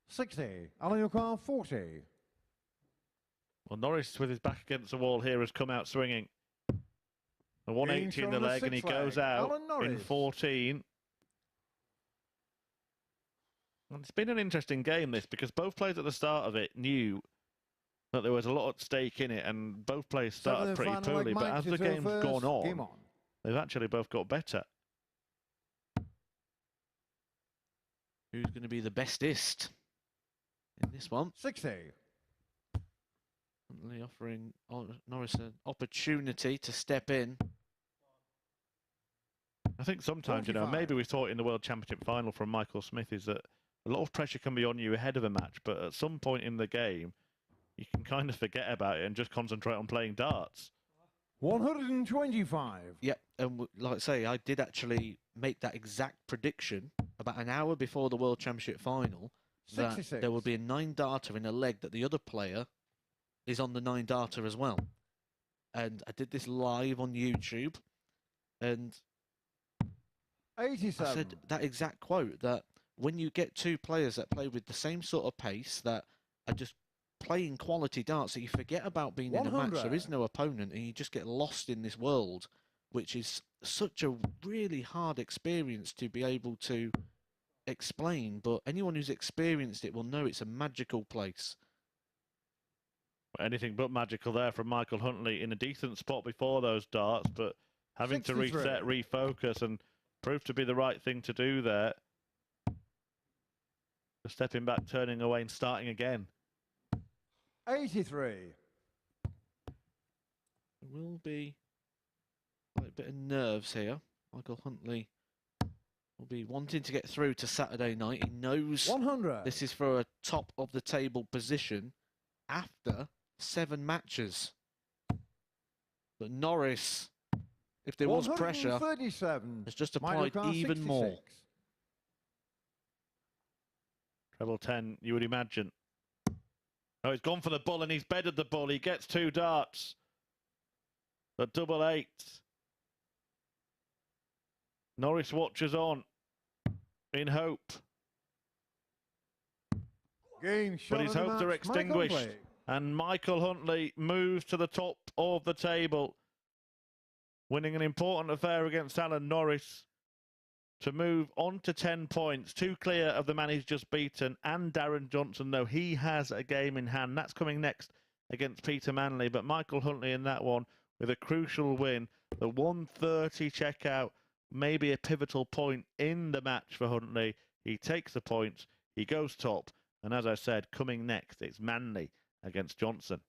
60. Alan, your car 40. Well, Norris, with his back against the wall here, has come out swinging. A 180 in the leg, and he goes out in 14. And it's been an interesting game, this, because both players at the start of it knew that there was a lot at stake in it, and both players started pretty poorly. But as the game's gone on, they've actually both got better. Who's going to be the bestest in this one? 60. Huntley offering Norris an opportunity to step in. I think sometimes, you know, maybe we saw it in the World Championship final from Michael Smith, is that a lot of pressure can be on you ahead of a match, but at some point in the game, you can kind of forget about it and just concentrate on playing darts. 125. Yep, and like I say, I did actually make that exact prediction about an hour before the World Championship final, that 66. there would be a 9-darter in a leg that the other player is on the 9-darter as well. And I did this live on YouTube, and 87. I said that exact quote, that when you get two players that play with the same sort of pace, that are just playing quality darts, that you forget about being 100. in a match, there is no opponent, and you just get lost in this world, which is such a really hard experience to be able to explain, but anyone who's experienced it will know it's a magical place. Anything but magical there from Michael Huntley, in a decent spot before those darts, but having 63. to reset, refocus, and proved to be the right thing to do there. Just stepping back, turning away, and starting again. 83. There will be a bit of nerves here. Michael Huntley will be wanting to get through to Saturday night. He knows 100. this is for a top of the table position after 7 matches. But Norris, if there was pressure, has just applied even more. Treble 10, you would imagine. Oh, he's gone for the bull, and he's bedded the bull. He gets 2 darts. The double 8. Norris watches on in hope. But his hopes are extinguished. And Michael Huntley moves to the top of the table, winning an important affair against Alan Norris to move on to 10 points, 2 clear of the man he's just beaten, and Darren Johnson, though he has a game in hand. That's coming next against Peter Manley, but Michael Huntley in that one with a crucial win. The 130 checkout may be a pivotal point in the match for Huntley. He takes the points, he goes top, and as I said, coming next, it's Manley against Johnson.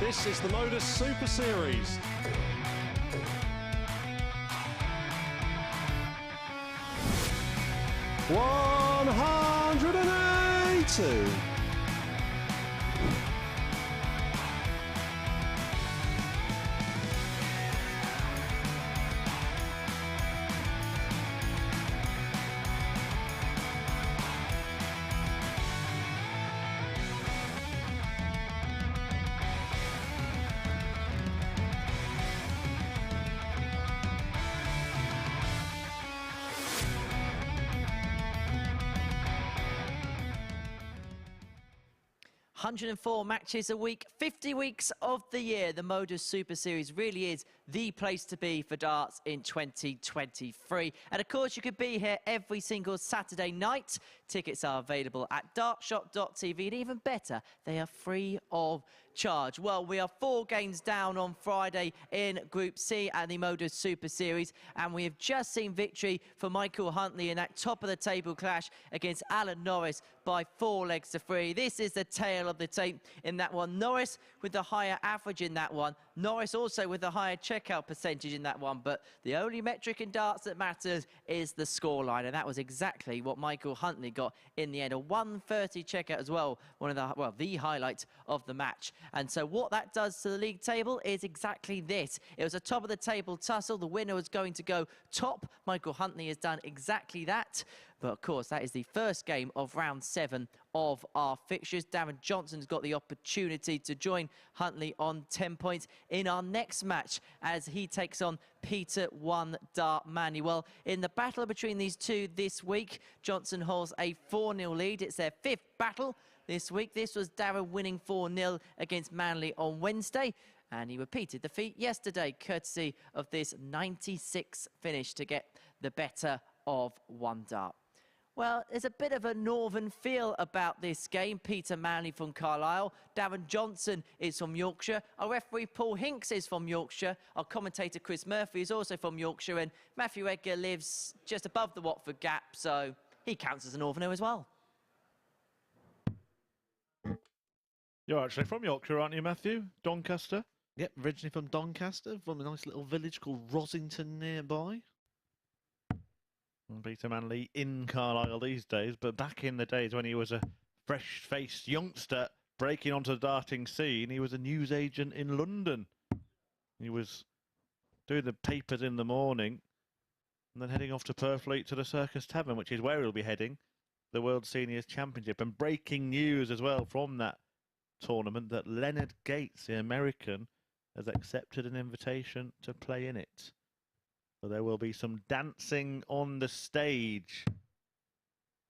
This is the MODUS Super Series. $180. $104 matches a week, 50 weeks of the year. The MODUS Super Series really is the place to be for darts in 2023. And of course, you could be here every single Saturday night. Tickets are available at dartshop.tv, and even better, they are free of charge. Well, we are 4 games down on Friday in Group C at the MODUS Super Series, and we have just seen victory for Michael Huntley in that top-of-the-table clash against Alan Norris by 4 legs to 3. This is the tail of the tape in that one. Norris with the higher average in that one. Norris also with the higher checkout percentage in that one, but the only metric in darts that matters is the scoreline, and that was exactly what Michael Huntley got in the end. A 130 checkout as well, one of the highlight of the match. And so what that does to the league table is exactly this. It was a top of the table tussle. The winner was going to go top. Michael Huntley has done exactly that. But of course, that is the first game of round 7 of our fixtures. Darren Johnson's got the opportunity to join Huntley on 10 points in our next match as he takes on Peter 1 Dart Manley. Well, in the battle between these two this week, Johnson holds a 4-0 lead. It's their 5th battle this week. This was Darren winning 4-0 against Manley on Wednesday, and he repeated the feat yesterday, courtesy of this 96 finish to get the better of 1 dart. Well, there's a bit of a northern feel about this game. Peter Manley from Carlisle, Darren Johnson is from Yorkshire, our referee Paul Hinks is from Yorkshire, our commentator Chris Murphy is also from Yorkshire, and Matthew Edgar lives just above the Watford Gap, so he counts as a northerner as well. You're actually from Yorkshire, aren't you, Matthew? Doncaster? Yep, originally from Doncaster, from a nice little village called Rosington nearby. Peter Manley in Carlisle these days, but back in the days when he was a fresh-faced youngster breaking onto the darting scene, he was a newsagent in London. He was doing the papers in the morning and then heading off to Purfleet to the Circus Tavern, which is where he'll be heading, the World Seniors Championship. And breaking news as well from that tournament that Leonard Gates, the American, has accepted an invitation to play in it. So there will be some dancing on the stage.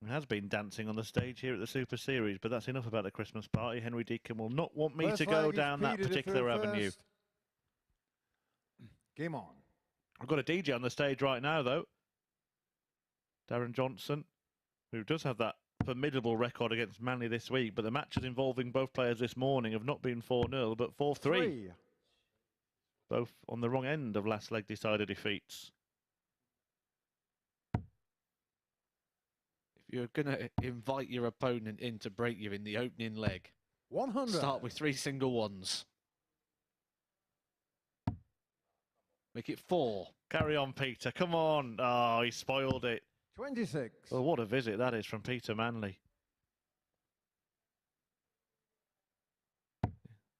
There has been dancing on the stage here at the Super Series, but that's enough about the Christmas party. Henry Deacon will not want me to go down that particular avenue. Game on. I've got a DJ on the stage right now, though. Darren Johnson, who does have that formidable record against Manley this week, but the matches involving both players this morning have not been 4-0, but 4-3. Both on the wrong end of last leg decider defeats. If you're going to invite your opponent in to break you in the opening leg, 100. start with 3 single ones. Make it 4. Carry on, Peter. Come on. Oh, he spoiled it. 26. Well, what a visit that is from Peter Manley.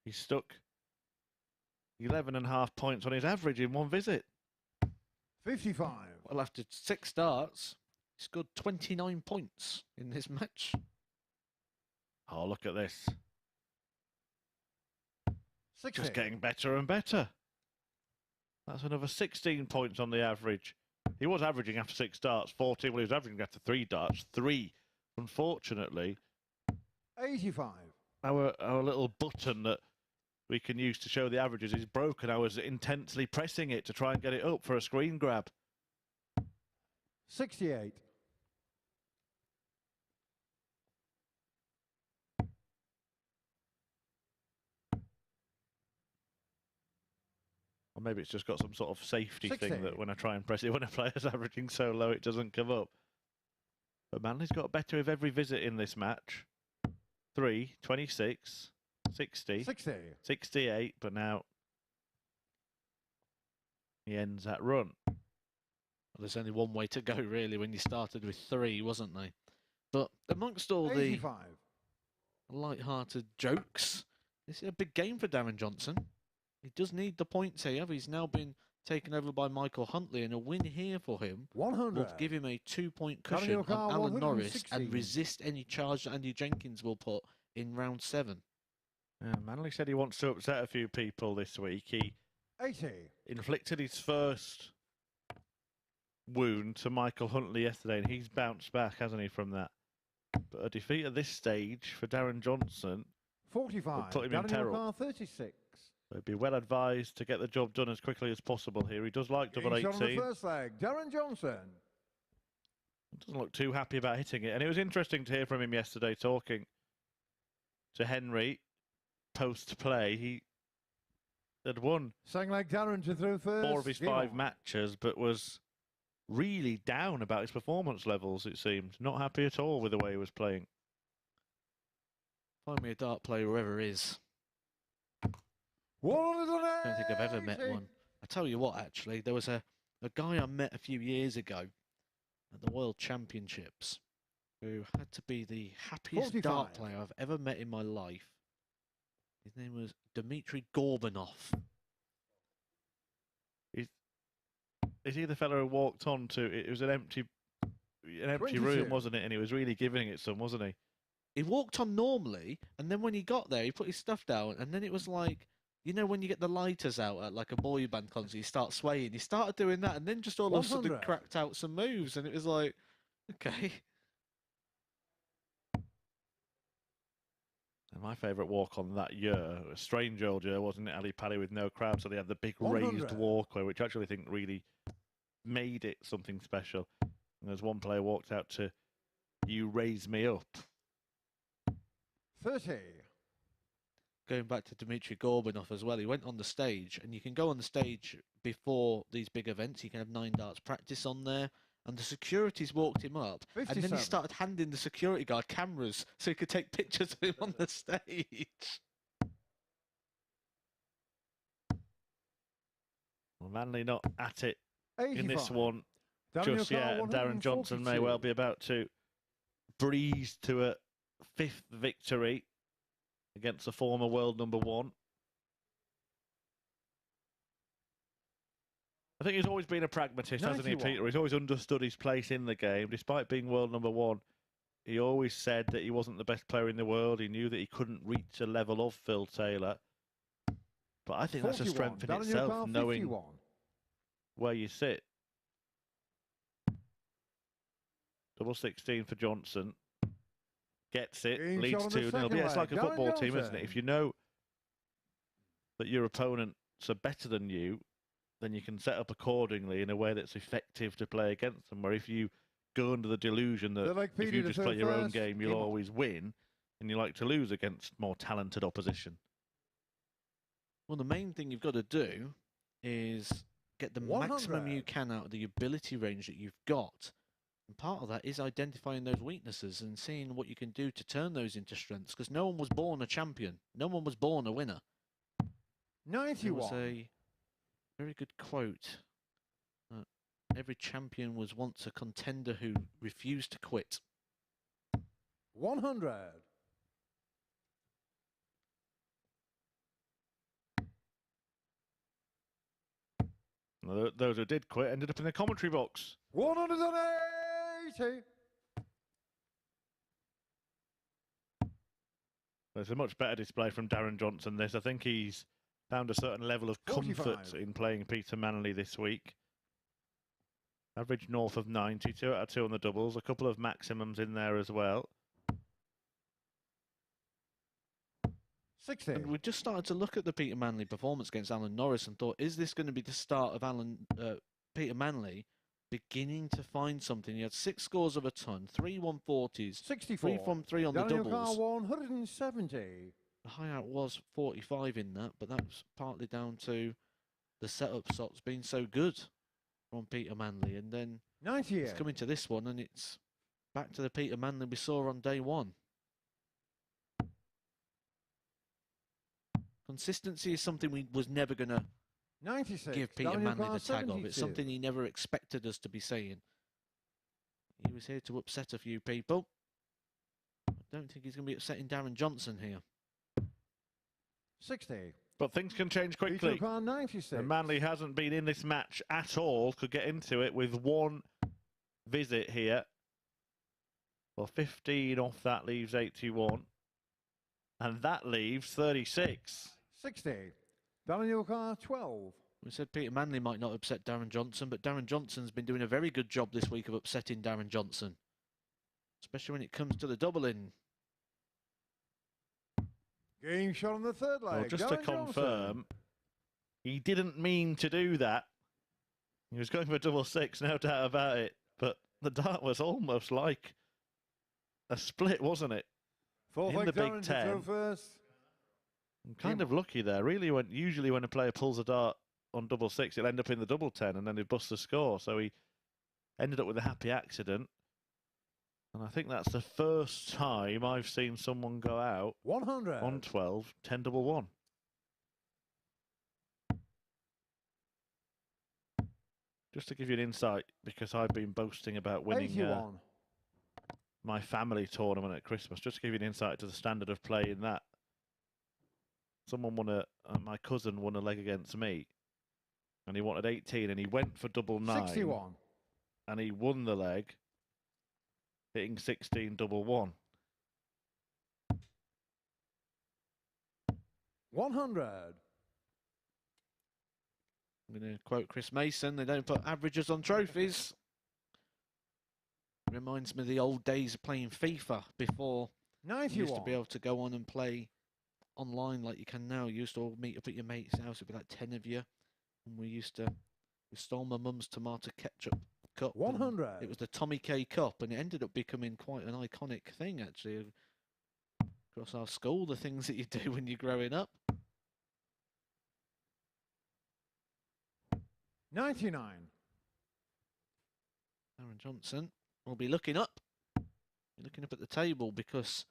He stuck 11.5 points on his average in one visit. 55. Well, after 6 starts, he scored 29 points in this match. Oh, look at this. 60. Just getting better and better. That's another 16 points on the average. He was averaging after 6 darts, 14. Well, he was averaging after 3 darts, 3. Unfortunately, 85. our little button that we can use to show the averages is broken. I was intensely pressing it to try and get it up for a screen grab. 68. Or maybe it's just got some sort of safety 60. thing that when I try and press it, when a player's averaging so low, it doesn't come up. But Manley's got better with every visit in this match. 3, 26. 60. 60. 68, but now he ends that run. Well, there's only one way to go, really, when you started with 3, wasn't there? But amongst all the 85. light-hearted jokes, this is a big game for Darren Johnson. He does need the points here. He's now been taken over by Michael Huntley, and a win here for him 100. will give him a 2-point cushion Daniel Carr, on Alan Norris 116. and resist any charge that Andy Jenkins will put in round 7. Manley said he wants to upset a few people this week. He 80. inflicted his first wound to Michael Huntley yesterday, and he's bounced back, hasn't he, from that? But a defeat at this stage for Darren Johnson 45. put him in Daniel peril. Carr, 36. So he'd be well advised to get the job done as quickly as possible here. He does like double He's on the 18. first leg. Darren Johnson. Doesn't look too happy about hitting it. And it was interesting to hear from him yesterday talking to Henry post-play. He had won Second leg, Darren to throw first. 4 of his Game 5 on. matches, but was really down about his performance levels, it seemed. Not happy at all with the way he was playing. Find me a dart player, whoever is. 180. I don't think I've ever met one. I tell you what, actually, there was a guy I met a few years ago at the World Championships who had to be the happiest 45. dart player I've ever met in my life. His name was Dmitry Gorbanov. Is he the fellow who walked on to it? Was an empty 22. room, wasn't it? And he was really giving it some, wasn't he? He walked on normally, and then when he got there, he put his stuff down, and then it was like, you know, when you get the lighters out at like a boy band concert, you start swaying. He started doing that, and then just all of a sudden 100. cracked out some moves, and it was like, okay. And my favourite walk on that year, a strange old year, wasn't it? Ali Pali with no crowd, so they had the big 100. raised walkway, which I actually think really made it something special. And there's one player walked out to "You Raise Me Up." 30. Going back to Dmitry Gorbanov as well, he went on the stage, and you can go on the stage before these big events. You can have 9 darts practice on there, and the securities walked him up, and then he 57. started handing the security guard cameras so he could take pictures of him on the stage. Well, Manley not at it 85. in this one Daniel just Carr, yet, and Darren Johnson may 142. well be about to breeze to a 5th victory against the former world number 1. I think he's always been a pragmatist, hasn't he, 91. Peter? He's always understood his place in the game. Despite being world number 1, he always said that he wasn't the best player in the world. He knew that he couldn't reach a level of Phil Taylor. But I think that's a 41. strength in Daniel itself, Carr, knowing 51. where you sit. Double 16 for Johnson. Gets it, Being leads shot on the 2-0. second But yeah, it's leg. like a Darren football team, isn't Johnson. it? If you know that your opponents are better than you, then you can set up accordingly in a way that's effective to play against them. Where if you go under the delusion that They're like if Peter you to just third play your own first, game, you'll game on. always win, and you like to lose against more talented opposition. Well, the main thing you've got to do is get the 100. maximum you can out of the ability range that you've got. And part of that is identifying those weaknesses and seeing what you can do to turn those into strengths, because no one was born a champion. No one was born a winner. There 91. was a very good quote. Every champion was once a contender who refused to quit. 100. Those who did quit ended up in the commentary box. 180. There's a much better display from Darren Johnson. I think he's found a certain level of comfort 45. in playing Peter Manley this week. Average north of 90, 2 out of 2 on the doubles, a couple of maximums in there as well. 60. And we just started to look at the Peter Manley performance against Alan Norris and thought, is this going to be the start of Peter Manley beginning to find something? He had 6 scores of a ton, 3 140s, 64. 3 from 3 on the Daniel Carr, doubles. 170. The high out was 45 in that, but that was partly down to the setup shots being so good from Peter Manley. And then 98. it's coming to this one, and it's back to the Peter Manley we saw on day 1. Consistency is something we was never going to 96. give Peter Daniel Manley the Carr, tag of. 72. It's something he never expected us to be saying. He was here to upset a few people. I don't think he's going to be upsetting Darren Johnson here. 60. But things can change Peter quickly. Carr, 96. And Manley hasn't been in this match at all. Could get into it with one visit here. Well, 15 off that leaves 81. And that leaves 36. 60. Daniel Carr, 12. We said Peter Manley might not upset Darren Johnson, but Darren Johnson's been doing a very good job this week of upsetting Darren Johnson. Especially when it comes to the doubling. Game shot on the third leg. Well, just to Darren confirm, Johnson. he didn't mean to do that. He was going for double six, no doubt about it. But the dart was almost like a split, wasn't it? Fourth in leg, the Big Darren to Ten. throw first. I'm kind of lucky there. Really, usually when a player pulls a dart on double six, it'll end up in the double 10 and then he busts the score. So he ended up with a happy accident. And I think that's the first time I've seen someone go out 100. on 12, 10 double one. Just to give you an insight, because I've been boasting about winning 81. my family tournament at Christmas, just to give you an insight to the standard of play in that. Someone won my cousin won a leg against me, and he wanted 18, and he went for double 9. 61. And he won the leg, hitting 16 double one. 100. I'm going to quote Chris Mason, they don't put averages on trophies. Reminds me of the old days of playing FIFA before 91. you used to be able to go on and play online like you can now. You used to all meet up at your mate's house, it'd be like 10 of you. And we stole my mum's tomato ketchup cup. 100. It was the Tommy K Cup, and it ended up becoming quite an iconic thing, actually. Across our school, the things that you do when you're growing up. 99. Darren Johnson will be looking up. Looking up at the table, because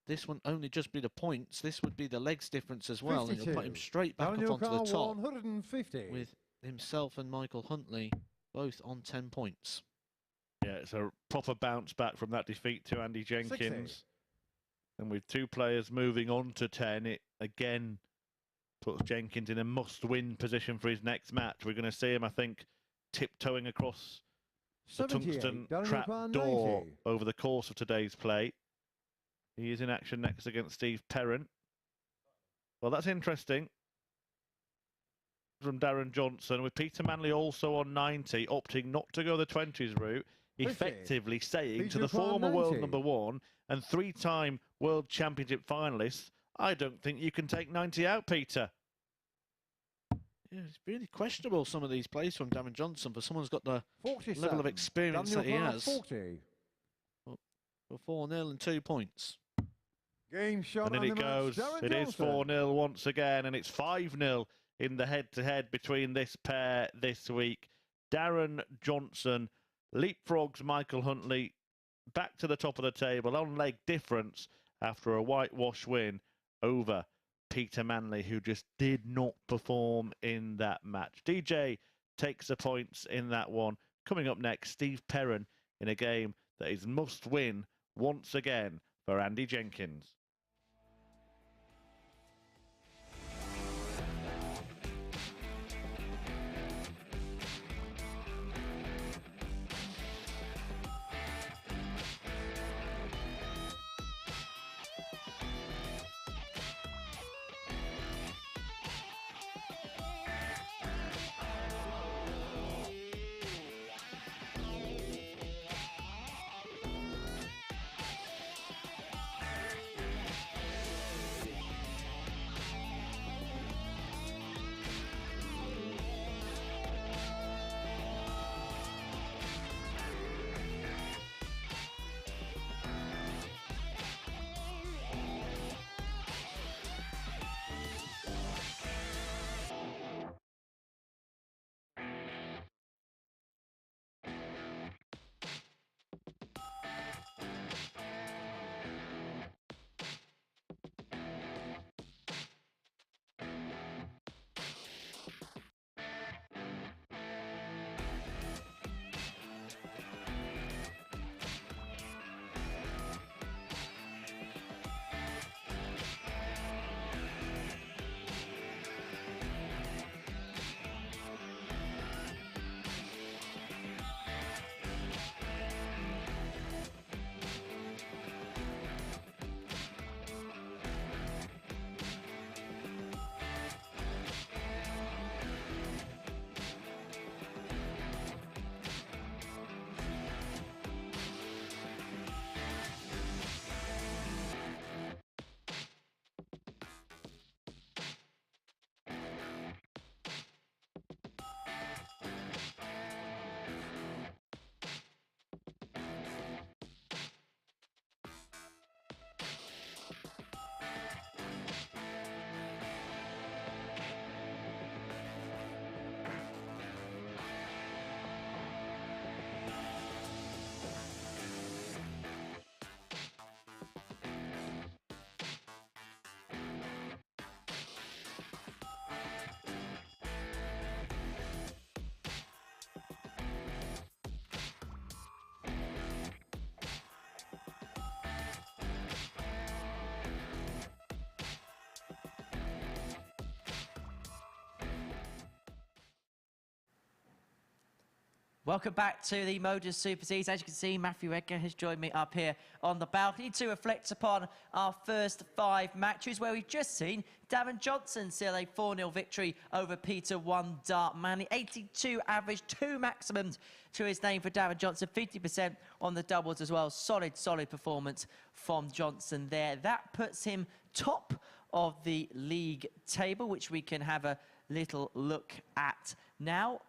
this won't only just be the points, this would be the legs difference as well. 52. And it'll put him straight back Daniel up onto Carr, the top 150. with himself and Michael Huntley both on 10 points. Yeah, it's a proper bounce back from that defeat to Andy Jenkins. 60. And with two players moving on to 10, it again puts Jenkins in a must-win position for his next match. We're going to see him, I think, tiptoeing across the 78. tungsten Daniel trap Carr, door 90. over the course of today's play. He is in action next against Steve Perrin. Well, that's interesting. From Darren Johnson, with Peter Manley also on 90, opting not to go the 20s route, 50. effectively saying Peter to the Carr, former world 90. number one and three-time World Championship finalist, I don't think you can take 90 out, Peter. Yeah, it's really questionable, some of these plays from Darren Johnson, for someone who's got the 47. level of experience Daniel that he Carr, has. 40. For 4-0 and 2 points. Game shot And then on it the goes. match, Darren It is Johnson. 4-0 once again, and it's 5-0 in the head-to-head between this pair this week. Darren Johnson leapfrogs Michael Huntley back to the top of the table on leg difference after a whitewash win over Peter Manley, who just did not perform in that match. DJ takes the points in that one. Coming up next, Steve Perrin in a game that is must win once again for Andy Jenkins. Welcome back to the MODUS Super Series. As you can see, Matthew Edgar has joined me up here on the balcony to reflect upon our first 5 matches, where we've just seen Darren Johnson seal a 4-0 victory over Peter 1 Dart Manley. 82 average, 2 maximums to his name for Darren Johnson, 50% on the doubles as well. Solid performance from Johnson there. That puts him top of the league table, which we can have a little look at now.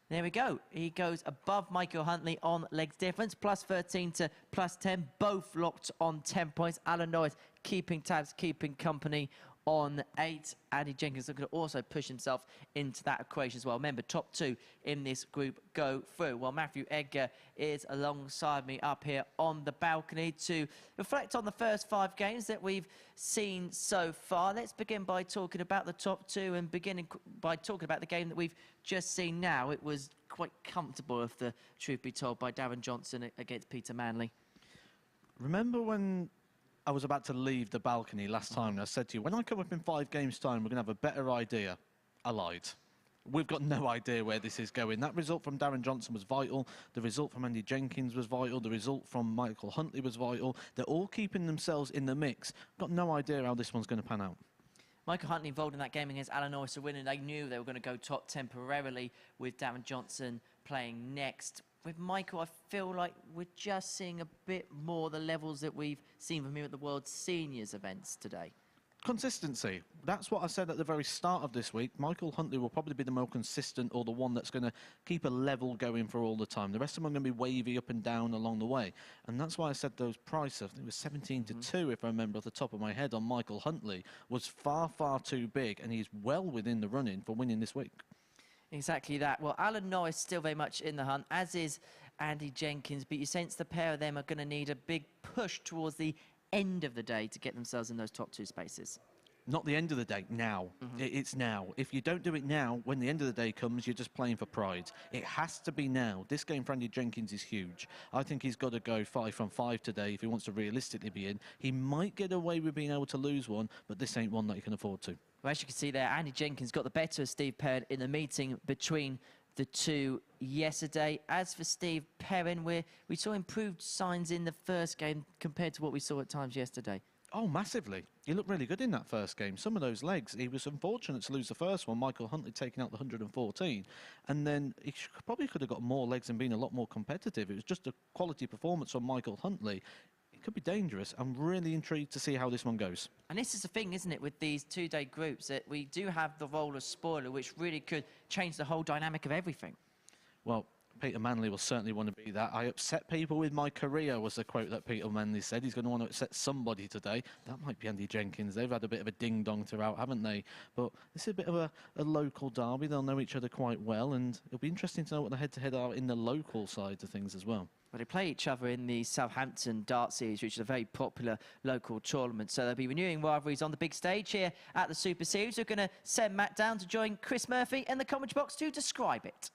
There we go. He goes above Michael Huntley on legs difference, plus 13 to plus 10, both locked on 10 points. Alan Norris keeping tabs, keeping company on 8. Andy Jenkins looking to also push himself into that equation as well. Remember, top 2 in this group go through. Well, Matthew Edgar is alongside me up here on the balcony to reflect on the first 5 games that we've seen so far. Let's begin by talking about the top 2 and beginning by talking about the game that we've just seen now. It was quite comfortable, if the truth be told, by Darren Johnson against Peter Manley. Remember when I was about to leave the balcony last time and I said to you, when I come up in 5 games' time, we're going to have a better idea? I lied. We've got no idea where this is going. That result from Darren Johnson was vital. The result from Andy Jenkins was vital. The result from Michael Huntley was vital. They're all keeping themselves in the mix. Got no idea how this one's going to pan out. Michael Huntley involved in that game against Alan Norris to win, and they knew they were going to go top temporarily with Darren Johnson playing next. With Michael, I feel like we're just seeing a bit more the levels that we've seen from him at the World Seniors events today. Consistency. That's what I said at the very start of this week. Michael Huntley will probably be the more consistent, or the one that's going to keep a level going for all the time. The rest of them are going to be wavy up and down along the way. And that's why I said those prices, I think it was 17 to 2, if I remember off the top of my head, on Michael Huntley, was far, far too big. And he's well within the running for winning this week. Exactly that. Well, Alan Norris still very much in the hunt, as is Andy Jenkins. But you sense the pair of them are going to need a big push towards the end of the day to get themselves in those top 2 spaces. Not the end of the day, now. It's now. If you don't do it now, when the end of the day comes, you're just playing for pride. It has to be now. This game for Andy Jenkins is huge. I think he's got to go 5 from 5 today if he wants to realistically be in. He might get away with being able to lose one, but this ain't one that he can afford to. Well, as you can see there, Andy Jenkins got the better of Steve Perrin in the meeting between the 2 yesterday. As for Steve Perrin, we saw improved signs in the first game compared to what we saw at times yesterday. Oh, massively. He looked really good in that first game. Some of those legs, he was unfortunate to lose the first one, Michael Huntley taking out the 114. And then he probably could have got more legs and been a lot more competitive. It was just a quality performance from Michael Huntley. It could be dangerous. I'm really intrigued to see how this one goes. And this is the thing, isn't it, with these 2-day groups, that we do have the role of spoiler, which really could change the whole dynamic of everything. Well, Peter Manley will certainly want to be that. I upset people with my career, was the quote that Peter Manley said. He's going to want to upset somebody today. That might be Andy Jenkins. They've had a bit of a ding-dong throughout, haven't they? But this is a bit of a local derby. They'll know each other quite well, and it'll be interesting to know what the head-to-head are in the local side of things as well. Well, they play each other in the Southampton Dart Series, which is a very popular local tournament. So they'll be renewing rivalries on the big stage here at the Super Series. We're going to send Matt down to join Chris Murphy in the commentary box to describe it.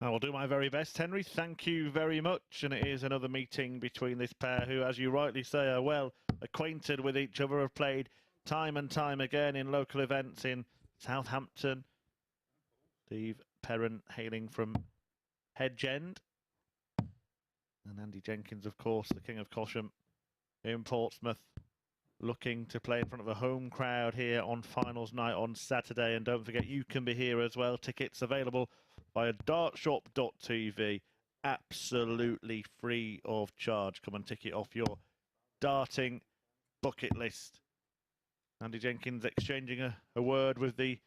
I will do my very best, Henry. Thank you very much. And it is another meeting between this pair who, as you rightly say, are well acquainted with each other, have played time and time again in local events in Southampton. Steve Perren hailing from Hedge End. And Andy Jenkins, of course, the King of Cosham in Portsmouth, looking to play in front of a home crowd here on finals night on Saturday. And don't forget, you can be here as well. Tickets available via dartshop.tv, absolutely free of charge. Come and tick it off your darting bucket list. Andy Jenkins exchanging a word with the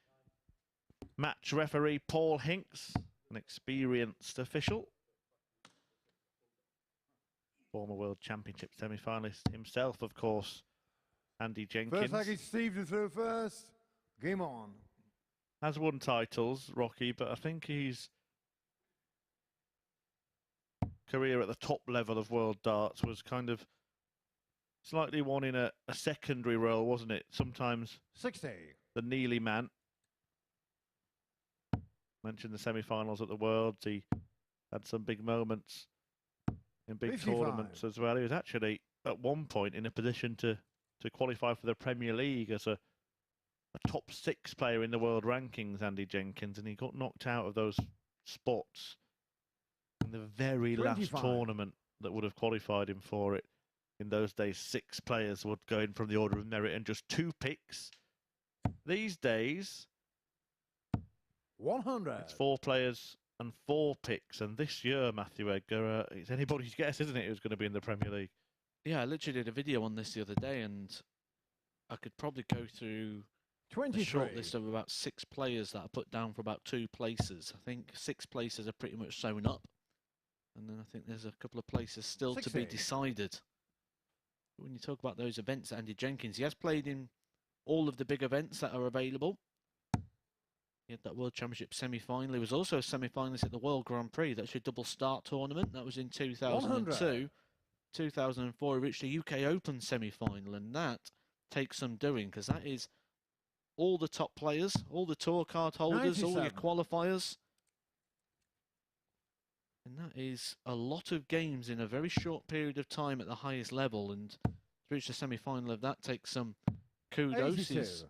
match referee Paul Hinks, an experienced official. Former World Championship semi-finalist himself, of course, Andy Jenkins. First package, Steve to throw first. Game on. Has won titles, Rocky, but I think his career at the top level of world darts was kind of slightly one in a secondary role, wasn't it? Sometimes 60. The Neely man. Mentioned the semi-finals at the Worlds. He had some big moments in big 55. tournaments as well. He was actually at one point in a position to qualify for the Premier League as a top 6 player in the world rankings, Andy Jenkins, and he got knocked out of those spots in the very 25. last tournament that would have qualified him for it. In those days, 6 players would go in from the order of merit and just 2 picks. These days, 100. it's 4 players and 4 picks. And this year, Matthew Edgar, it's anybody's guess, isn't it, who's going to be in the Premier League? Yeah, I literally did a video on this the other day, and I could probably go through a 23. short list of about 6 players that I put down for about 2 places. I think 6 places are pretty much sewn up. And then I think there's a couple of places still to be 60. decided. When you talk about those events, Andy Jenkins, he has played in all of the big events that are available. He had that World Championship semi-final. He was also a semi-finalist at the World Grand Prix. That's your double start tournament. That was in 2002. 100. 2004, he reached the UK Open semi-final, and that takes some doing, because that is all the top players, all the tour card holders, all your 97. qualifiers. And that is a lot of games in a very short period of time at the highest level. And to reach the semi-final of that takes some kudos. 82. He's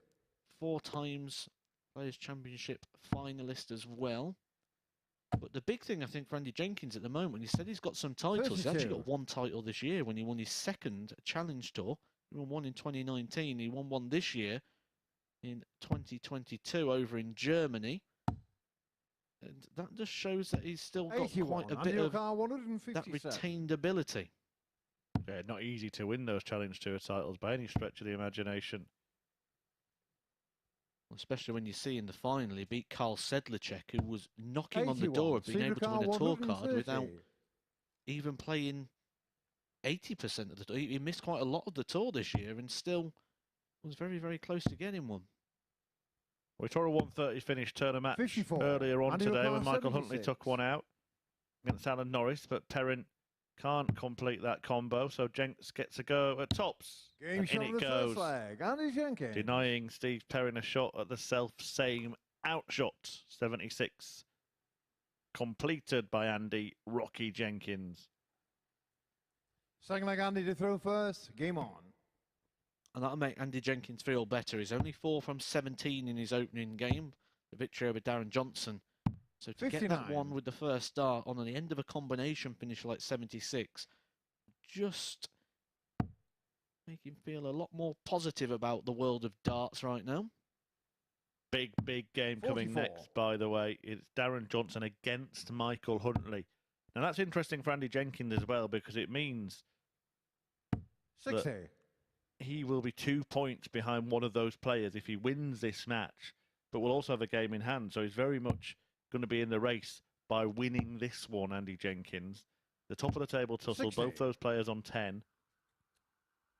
4 times Players' Championship finalist as well. But the big thing, I think, for Andy Jenkins at the moment, he said he's got some titles. He's actually 32. got 1 title this year when he won his 2nd Challenge Tour. He won 1 in 2019. He won 1 this year in 2022 over in Germany. And that just shows that he's still got 81. quite a bit Andy of O'Carr, that 157. retained ability. Yeah, not easy to win those Challenge Tour titles by any stretch of the imagination. Especially when you see in the final, he beat Carl Sedlacek, who was knocking on the 81. door of being Steve able to O'Carr, win a tour card 130. without even playing 80% of the tour. He missed quite a lot of the tour this year and still was very, very close to getting one. We saw a 130 finish Turner match 54. earlier on Andy today O'Carr, when Michael Huntley 76. took one out against Alan Norris, but Perrin can't complete that combo, so Jenks gets a go at tops. Game And shot in of the it goes, first leg. Andy Jenkins. denying Steve Perrin a shot at the self-same outshot. 76 completed by Andy Rocky Jenkins. Second leg, Andy to throw first. Game on. And that'll make Andy Jenkins feel better. He's only 4 from 17 in his opening game. The victory over Darren Johnson. So to get that 59. one with the first start on the end of a combination finish like 76, just make him feel a lot more positive about the world of darts right now. Big game coming 44. next, by the way. It's Darren Johnson against Michael Huntley. Now that's interesting for Andy Jenkins as well, because it means 60. he will be 2 points behind one of those players if he wins this match, but will also have a game in hand. So he's very much going to be in the race by winning this one, Andy Jenkins. The top of the table tussle, 60. both those players on 10. Do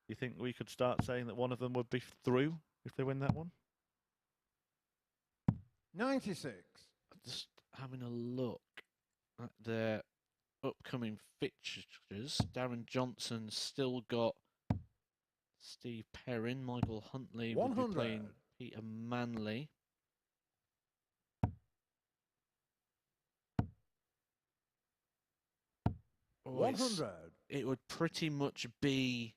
you think we could start saying that one of them would be through if they win that one? 96. Just having a look at their upcoming fixtures. Darren Johnson still got Steve Perrin. Michael Huntley will be 100. playing Peter Manley. Oh, 100. it would pretty much be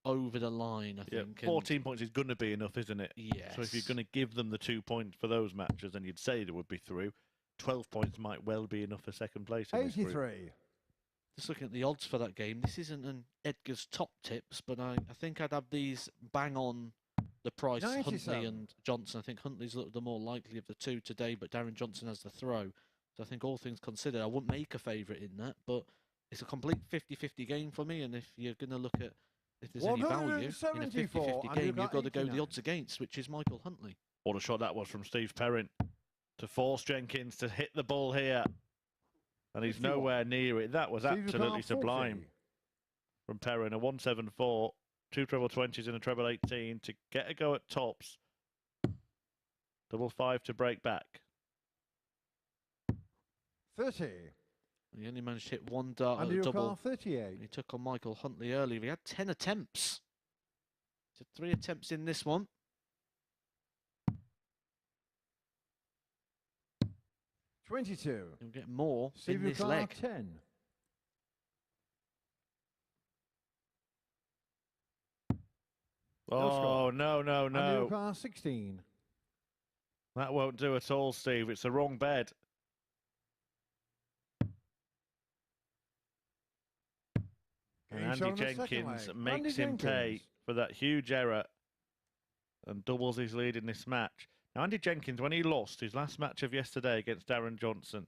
over the line, I Yeah, think. 14 points is going to be enough, isn't it? Yes. So if you're going to give them the 2 points for those matches, then you'd say they would be through. 12 points might well be enough for second place in this group. 83. Just looking at the odds for that game, this isn't an Edgar's top tips, but I think I'd have these bang on the price. 97. Huntley and Johnson. I think Huntley's the more likely of the two today, but Darren Johnson has the throw. So I think all things considered, I wouldn't make a favourite in that, but it's a complete 50-50 game for me. And if you're going to look at if there's any value in a 174, 50-50 and game, you've you've got got to go the 89. odds against, which is Michael Huntley. What a shot that was from Steve Perrin to force Jenkins to hit the ball here. And he's 51. nowhere near it. That was Steve absolutely O'Carr, sublime 40. from Perrin. A 174, 2 treble 20s and a treble 18 to get a go at tops. Double 5 to break back. 30. He only managed to hit one dart at Andy the double. O'Carr, 38. He took on Michael Huntley earlier. He had 10 attempts. So 3 attempts in this one. 22. He'll get more Steve in this O'Carr, leg. 10. Oh, no, Andy no. O'Carr, 16. That won't do at all, Steve. It's the wrong bed. And Game Andy shown on the second Jenkins leg. makes Andy him pay Jenkins. for that huge error and doubles his lead in this match. Now, Andy Jenkins, when he lost his last match of yesterday against Darren Johnson,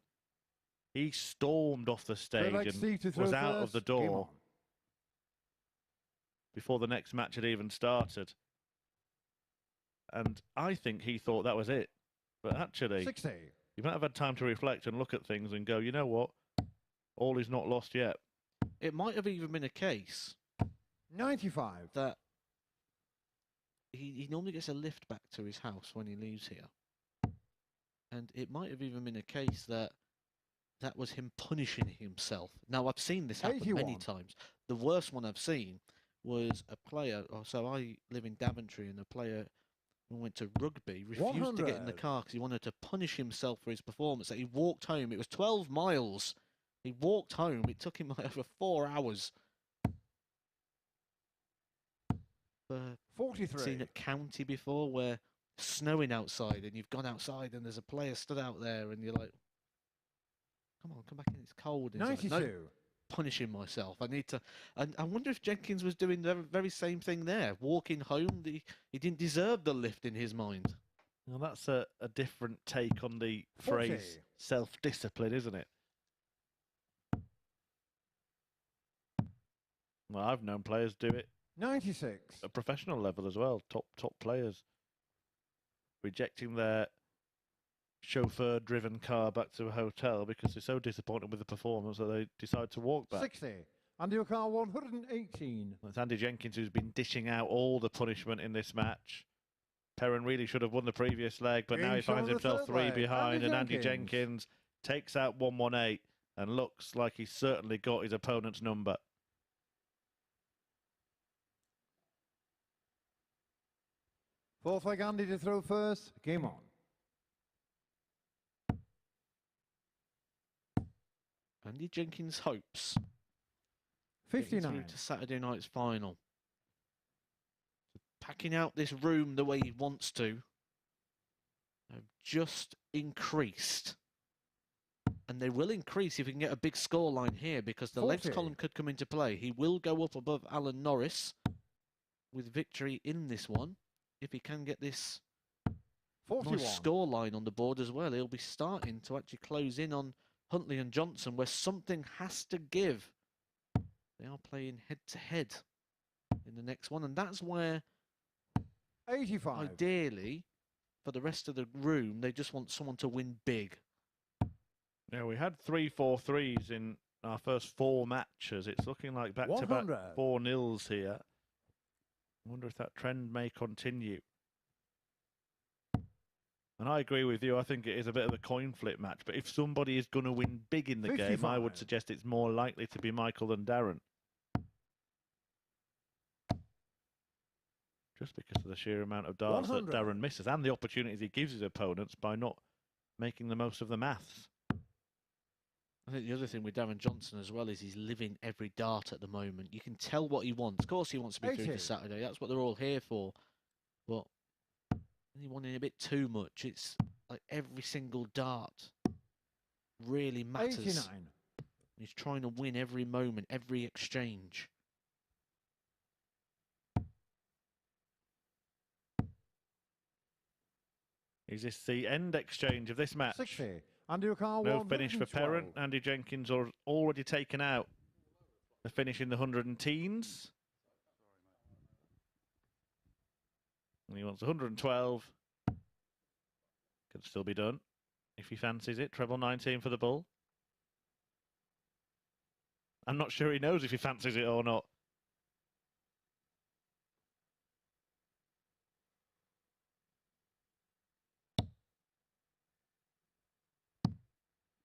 he stormed off the Third leg, stage Steve to and throw was out of first. the Game door on. before the next match had even started. And I think he thought that was it. But actually, 60. you might have had time to reflect and look at things and go, you know what? All is not lost yet. It might have even been a case 95. that he normally gets a lift back to his house when he leaves here. And it might have even been a case that that was him punishing himself. Now, I've seen this happen 81. many times. The worst one I've seen was a player, so I live in Daventry, and a player who went to rugby refused to get in the 100. car because he wanted to punish himself for his performance. That he walked home. It was 12 miles. He walked home. It took him like over 4 hours. I've 43. seen at county before where it's snowing outside and you've gone outside and there's a player stood out there and you're like, come on, come back in, it's cold. And he's 92. like, no, punishing myself. I need to. And I wonder if Jenkins was doing the very same thing there, walking home. He didn't deserve the lift in his mind. Well, that's a different take on the 40. phrase self-discipline, isn't it? Well, I've known players do it 96. at professional level as well. Top players rejecting their chauffeur-driven car back to a hotel because they're so disappointed with the performance that they decide to walk back. 60. Andy O'Carr 118. It's Andy Jenkins who's been dishing out all the punishment in this match. Perrin really should have won the previous leg, but now Game he shown finds on the himself third 3 leg. behind, and Andy Jenkins. Jenkins takes out 118 and looks like he's certainly got his opponent's number. Fourth leg, Andy to throw first. Game on. Andy Jenkins hopes getting 59. through to Saturday night's final. Packing out this room the way he wants to have just increased. And they will increase if we can get a big scoreline here because the legs 40. column could come into play. He will go up above Alan Norris with victory in this one. If he can get this 41. nice scoreline on the board as well, he'll be starting to actually close in on Huntley and Johnson, where something has to give. They are playing head-to-head in the next one, and that's where 85. ideally, for the rest of the room, they just want someone to win big. Yeah, we had 3-4-3s in our first 4 matches. It's looking like back-to-back 100. 4-0s here. I wonder if that trend may continue. And I agree with you. I think it is a bit of a coin flip match. But if somebody is going to win big in the game, I would 55. suggest it's more likely to be Michael than Darren. Just because of the sheer amount of darts that 100. Darren misses and the opportunities he gives his opponents by not making the most of the maths. I think the other thing with Darren Johnson as well is he's living every dart at the moment. You can tell what he wants. Of course he wants to be through 80. to Saturday. That's what they're all here for. But he wanted a bit too much. It's like every single dart really matters. 89. He's trying to win every moment, every exchange. Is this the end exchange of this match? 60. Andy O'Carr No finish for Perrin. 112. Andy Jenkins already taken out the finish in the 110s. And he wants 112. Could still be done if he fancies it. Treble 19 for the bull. I'm not sure he knows if he fancies it or not.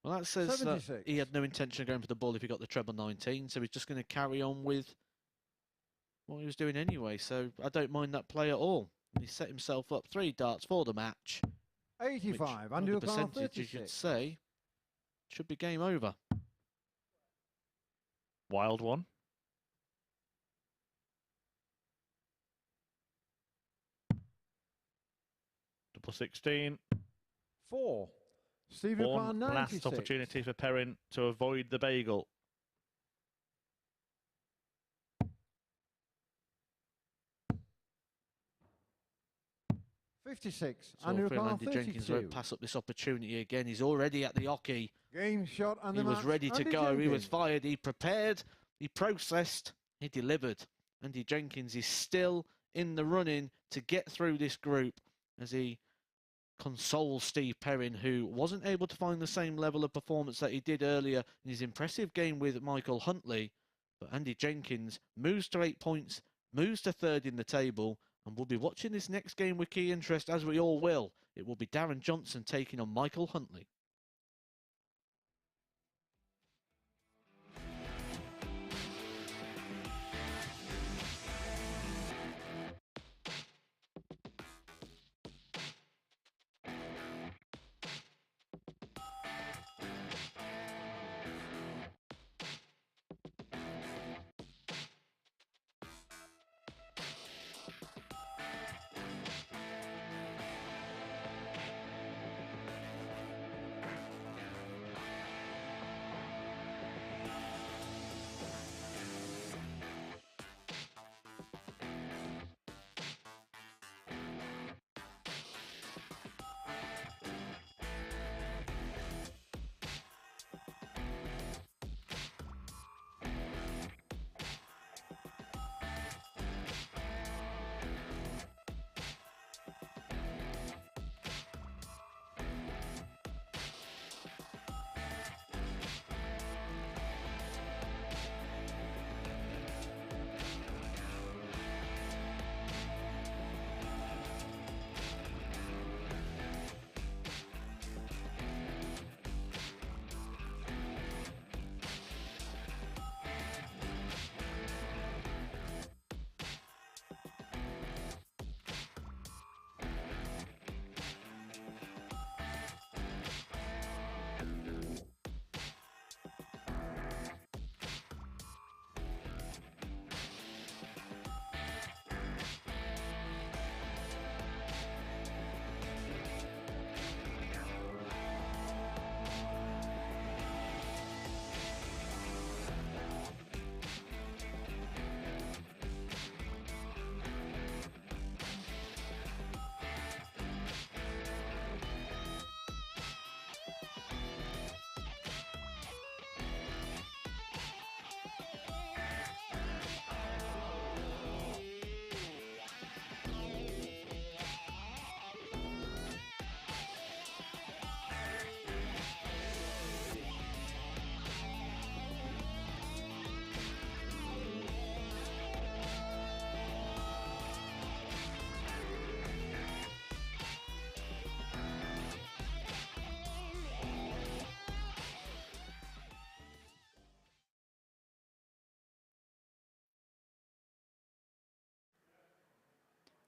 Well, that says that 76. he had no intention of going for the ball if he got the treble 19, so he's just going to carry on with what he was doing anyway. So I don't mind that play at all. He set himself up 3 darts for the match. 85. Which, Andy the O'Carr percentage, you should 36. say, should be game over. Wild one. Double 16. 4. Steve O'Carr One 96. last opportunity for Perrin to avoid the bagel. 56. So Andrew for O'Connell, Andy Jenkins 32. won't pass up this opportunity again. He's already at the hockey. Game shot and He the was match. ready to Andy go. He was Jenkins. fired. He prepared. He processed. He delivered. Andy Jenkins is still in the running to get through this group as he consoles Steve Perrin, who wasn't able to find the same level of performance that he did earlier in his impressive game with Michael Huntley. But Andy Jenkins moves to 8 points, moves to third in the table, and we'll be watching this next game with key interest, as we all will. It will be Darren Johnson taking on Michael Huntley.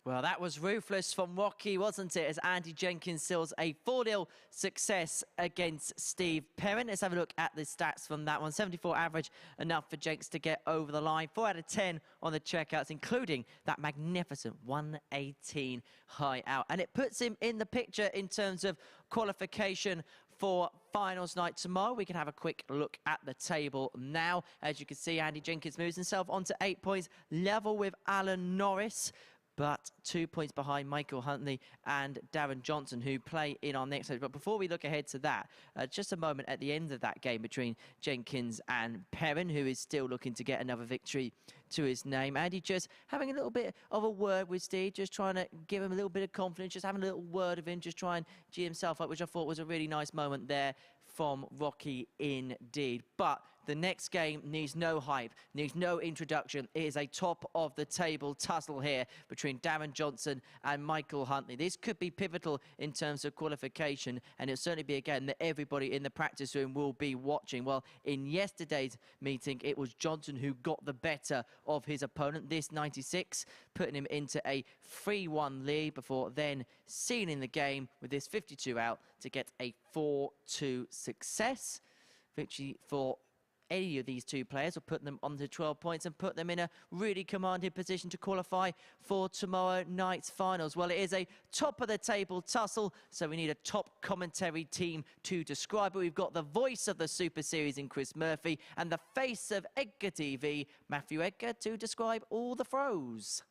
Well, that was ruthless from Rocky, wasn't it? As Andy Jenkins seals a 4-0 success against Steve Perrin. Let's have a look at the stats from that one. 74 average, enough for Jenks to get over the line. 4 out of 10 on the checkouts, including that magnificent 118 high out. And it puts him in the picture in terms of qualification for finals night tomorrow. We can have a quick look at the table now. As you can see, Andy Jenkins moves himself onto 8 points, level with Alan Norris, but 2 points behind Michael Huntley and Darren Johnson, who play in our next stage. But before we look ahead to that, just a moment at the end of that game between Jenkins and Perrin, who is still looking to get another victory to his name. Andy just having a little bit of a word with Steve, just trying to give him a little bit of confidence, just having a little word of him, just try and G himself up, which I thought was a really nice moment there from Rocky indeed. But the next game needs no hype, needs no introduction. It is a top-of-the-table tussle here between Darren Johnson and Michael Huntley. This could be pivotal in terms of qualification, and it'll certainly be a game that everybody in the practice room will be watching. Well, in yesterday's meeting, it was Johnson who got the better of his opponent, this 96, putting him into a 3-1 lead before then sealing the game with this 52 out to get a 4-2 success. Victory for any of these two players will put them on to 12 points and put them in a really commanding position to qualify for tomorrow night's finals. Well, it is a top-of-the-table tussle, so we need a top commentary team to describe it. We've got the voice of the Super Series in Chris Murphy and the face of Edgar TV, Matthew Edgar, to describe all the throws.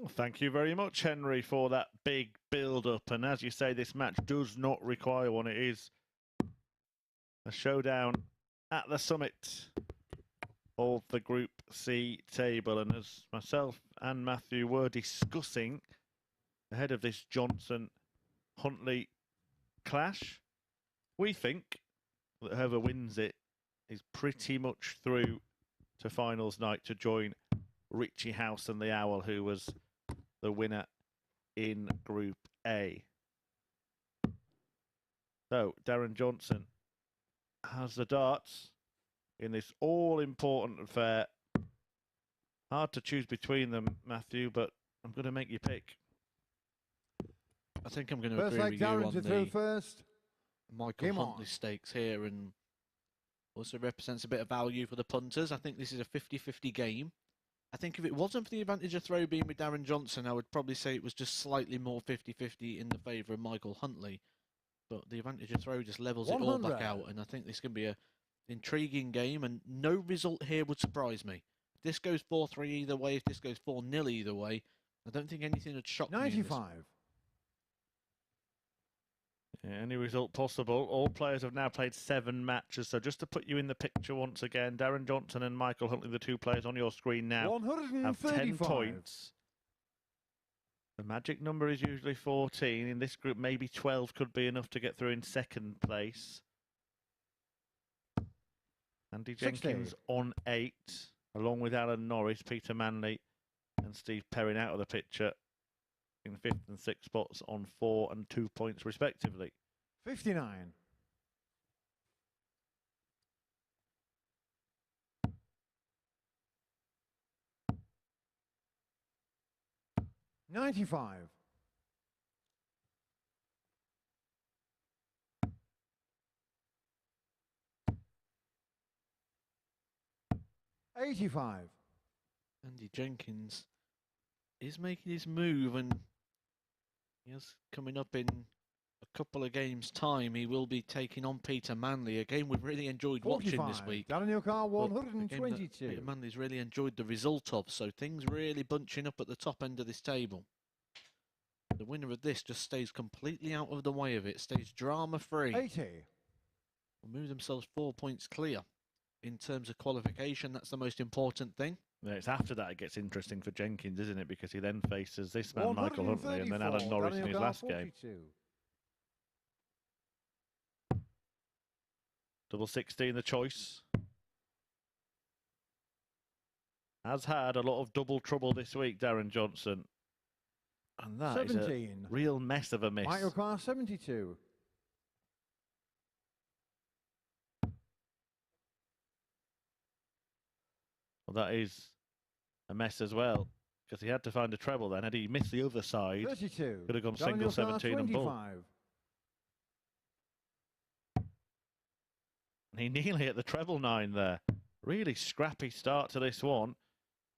Well, thank you very much, Henry, for that big build-up. And as you say, this match does not require one. It is a showdown at the summit of the Group C table. And as myself and Matthew were discussing ahead of this Johnson-Huntley clash, we think that whoever wins it is pretty much through to finals night to join Richie House and the Owl, who was the winner in Group A. So, Darren Johnson has the darts in this all-important affair. Hard to choose between them, Matthew, but I'm going to make you pick. I think I'm going to First agree leg, with you Darren on to throw the first. Michael Game Huntley on. stakes here, and also represents a bit of value for the punters. I think this is a 50-50 game. I think if it wasn't for the advantage of throw being with Darren Johnson, I would probably say it was just slightly more 50-50 in the favour of Michael Huntley. But the advantage of throw just levels it all back 100. out, and I think this can be an intriguing game, and no result here would surprise me. If this goes 4-3 either way, if this goes 4-0 either way, I don't think anything would shock me. 95. Yeah, any result possible. All players have now played 7 matches. So just to put you in the picture once again, Darren Johnson and Michael Huntley, the 2 players on your screen now, have 10 135. points. The magic number is usually 14. In this group, maybe 12 could be enough to get through in second place. Andy 60. Jenkins on 8, along with Alan Norris, Peter Manley and Steve Perrin out of the picture in 5th and 6th spots on 4 and 2 points respectively. 59. $95. 85. Andy Jenkins is making his move, and he is coming up in a couple of games' time. He will be taking on Peter Manley, a game we've really enjoyed watching this week. Daniel Carr, but a game that 122. Peter Manley's really enjoyed the result of, so things really bunching up at the top end of this table. The winner of this just stays completely out of the way of it, stays drama-free. 80. Will move themselves 4 points clear. In terms of qualification, that's the most important thing. Yeah, it's after that it gets interesting for Jenkins, isn't it? Because he then faces this man, Michael Huntley, and then Alan Norris in his last game. Double 16, the choice. Has had a lot of double trouble this week, Darren Johnson. And that 17. is a real mess of a miss. Michael Carr, 72. Well, that is a mess as well, because he had to find a treble then. Had he missed the other side, 32. could have gone Daniel single Carr, 17 and bull. 25. And he nearly hit the treble 9 there. Really scrappy start to this one.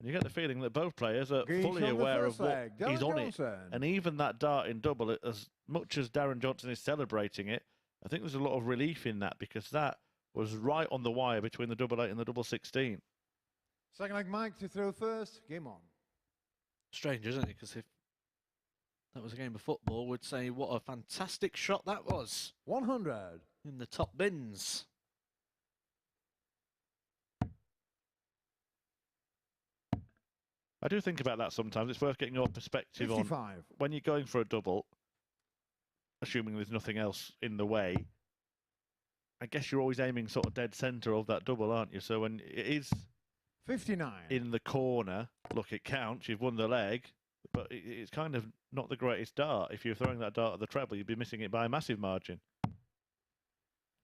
And you get the feeling that both players are Geese fully on the aware first of what leg. Darren is on it. Johnson. And even that dart in double, as much as Darren Johnson is celebrating it, I think there's a lot of relief in that, because that was right on the wire between the double 8 and the double 16. Second leg, Mike to throw first. Game on. Strange, isn't it? Because if that was a game of football, we'd say what a fantastic shot that was. 100. In the top bins. I do think about that sometimes. It's worth getting your perspective 55. on when you're going for a double, assuming there's nothing else in the way. I guess you're always aiming sort of dead centre of that double, aren't you? So when it is 59. in the corner, look, it counts. You've won the leg, but it's kind of not the greatest dart. If you're throwing that dart at the treble, you'd be missing it by a massive margin.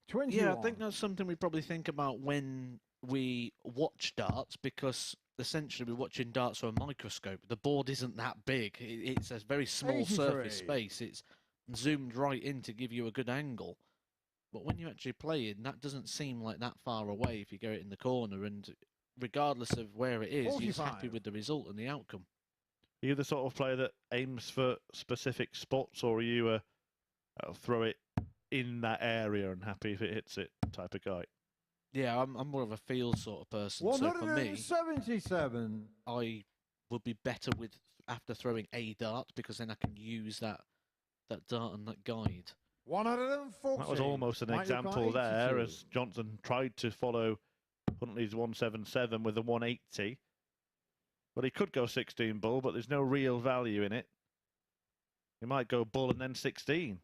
21. Yeah, I think that's something we probably think about when we watch darts, because essentially we're watching darts through a microscope. The board isn't that big. It's a very small 83. surface space. It's zoomed right in to give you a good angle. But when you're actually playing, that doesn't seem like that far away if you go it in the corner. And regardless of where it is, you're just happy 45. with the result and the outcome. Are you the sort of player that aims for specific spots, or are you a throw it in that area and happy if it hits it type of guy? Yeah, I'm more of a feel sort of person. So for me, 177. I would be better with after throwing a dart, because then I can use that dart and that guide. 140. That was almost an example there, as Johnson tried to follow Huntley's 177 with a 180. But he could go 16 bull, but there's no real value in it. He might go bull and then 16.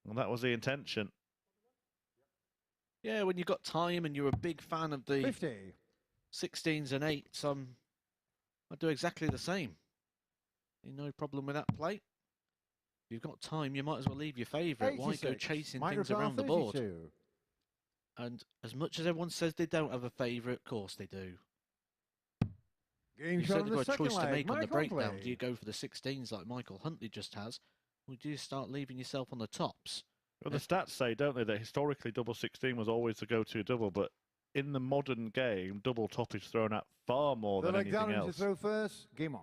And that was the intention. Yeah, when you've got time and you're a big fan of the 50. 16s and 8s, I do exactly the same. No problem with that play. If you've got time, you might as well leave your favourite. Why go chasing things around the board? And as much as everyone says they don't have a favourite, of course they do. Game You've shot certainly on the got a choice to second make leg. on the Michael breakdown. Huntley. Do you go for the 16s like Michael Huntley just has, or do you start leaving yourself on the tops? Well, the stats say, don't they, that historically double 16 was always the go-to double, but in the modern game, double top is thrown at far more than anything Darren else. to throw first. Game on.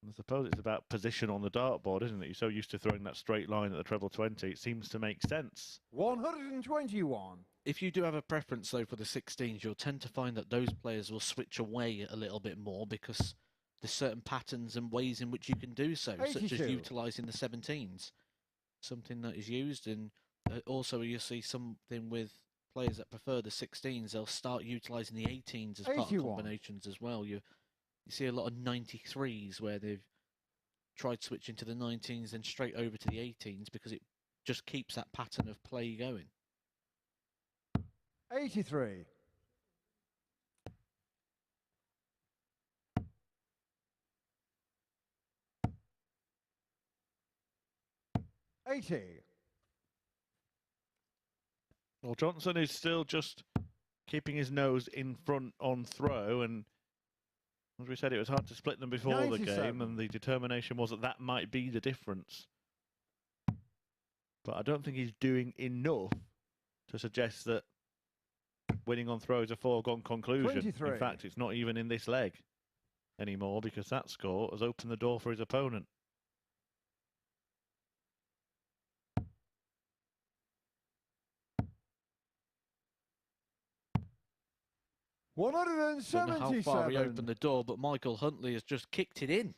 I suppose it's about position on the dartboard, isn't it? You're so used to throwing that straight line at the treble 20, it seems to make sense. 121. If you do have a preference, though, for the 16s, you'll tend to find that those players will switch away a little bit more, because there's certain patterns and ways in which you can do so, such 82. as utilising the 17s. Something that is used, and also you'll see something with players that prefer the 16s, they'll start utilising the 18s as part of 81. combinations as well. You see a lot of 93s where they've tried switching to the 19s and straight over to the 18s, because it just keeps that pattern of play going. 83. 80. Well, Johnson is still just keeping his nose in front on throw, and as we said, it was hard to split them before the 97. game, and the determination was that that might be the difference. But I don't think he's doing enough to suggest that winning on throw is a foregone conclusion. 23. In fact, it's not even in this leg anymore, because that score has opened the door for his opponent. Don't know how far he 177. opened the door, but Michael Huntley has just kicked it in.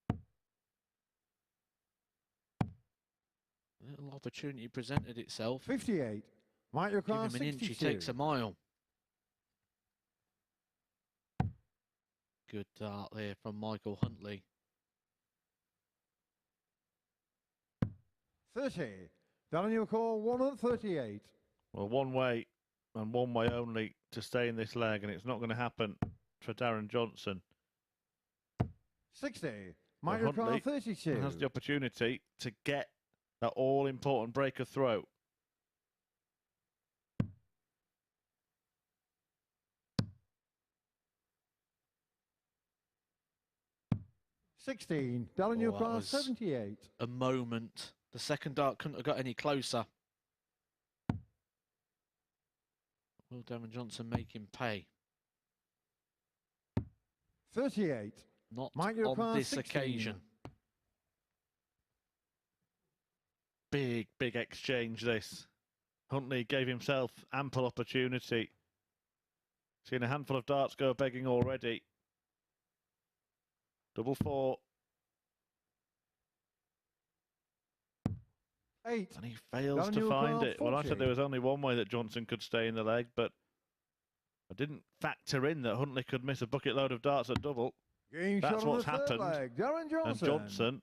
A little opportunity presented itself. 58. Mike Give Yokan, him an inch, he 62. takes a mile. Good dart there from Michael Huntley. 30. Darren Johnson, 138. Well, one way and one way only to stay in this leg, and it's not going to happen for Darren Johnson. 60. Well, Mike Huntley Yokan, 32. has the opportunity to get that all-important breaker throw. $16. Darren Oh, that Johnson, was 78. A moment. The second dart couldn't have got any closer. Will Darren Johnson make him pay? 38. Not Mike on Yokan, this 16. occasion. Big, big exchange this. Huntley gave himself ample opportunity. Seen a handful of darts go begging already. Double four. 8. And he fails Darren to find Johnson, it. Well, I 40. said there was only one way that Johnson could stay in the leg, but I didn't factor in that Huntley could miss a bucket load of darts at double. Game That's shot on what's the third happened. leg. Darren Johnson. And Johnson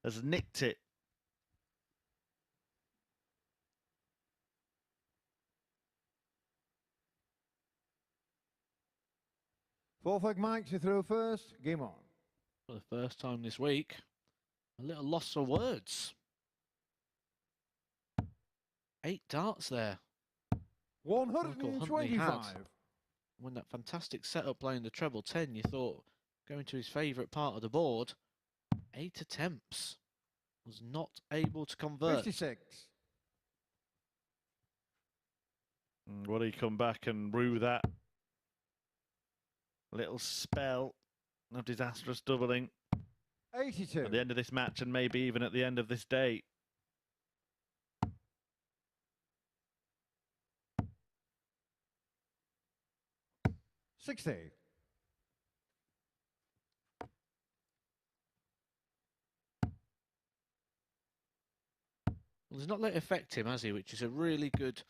has nicked it. Fourth leg Mike to throw first. Game on. For the first time this week, a little loss for words. 8 darts there. Michael Huntley 125. had. When that fantastic setup playing the treble 10, you thought going to his favourite part of the board. 8 attempts. Was not able to convert. 56. Will he come back and rue that little spell of disastrous doubling 82. at the end of this match, and maybe even at the end of this day? $60. Well, he's not let it affect him, has he? Which is a really good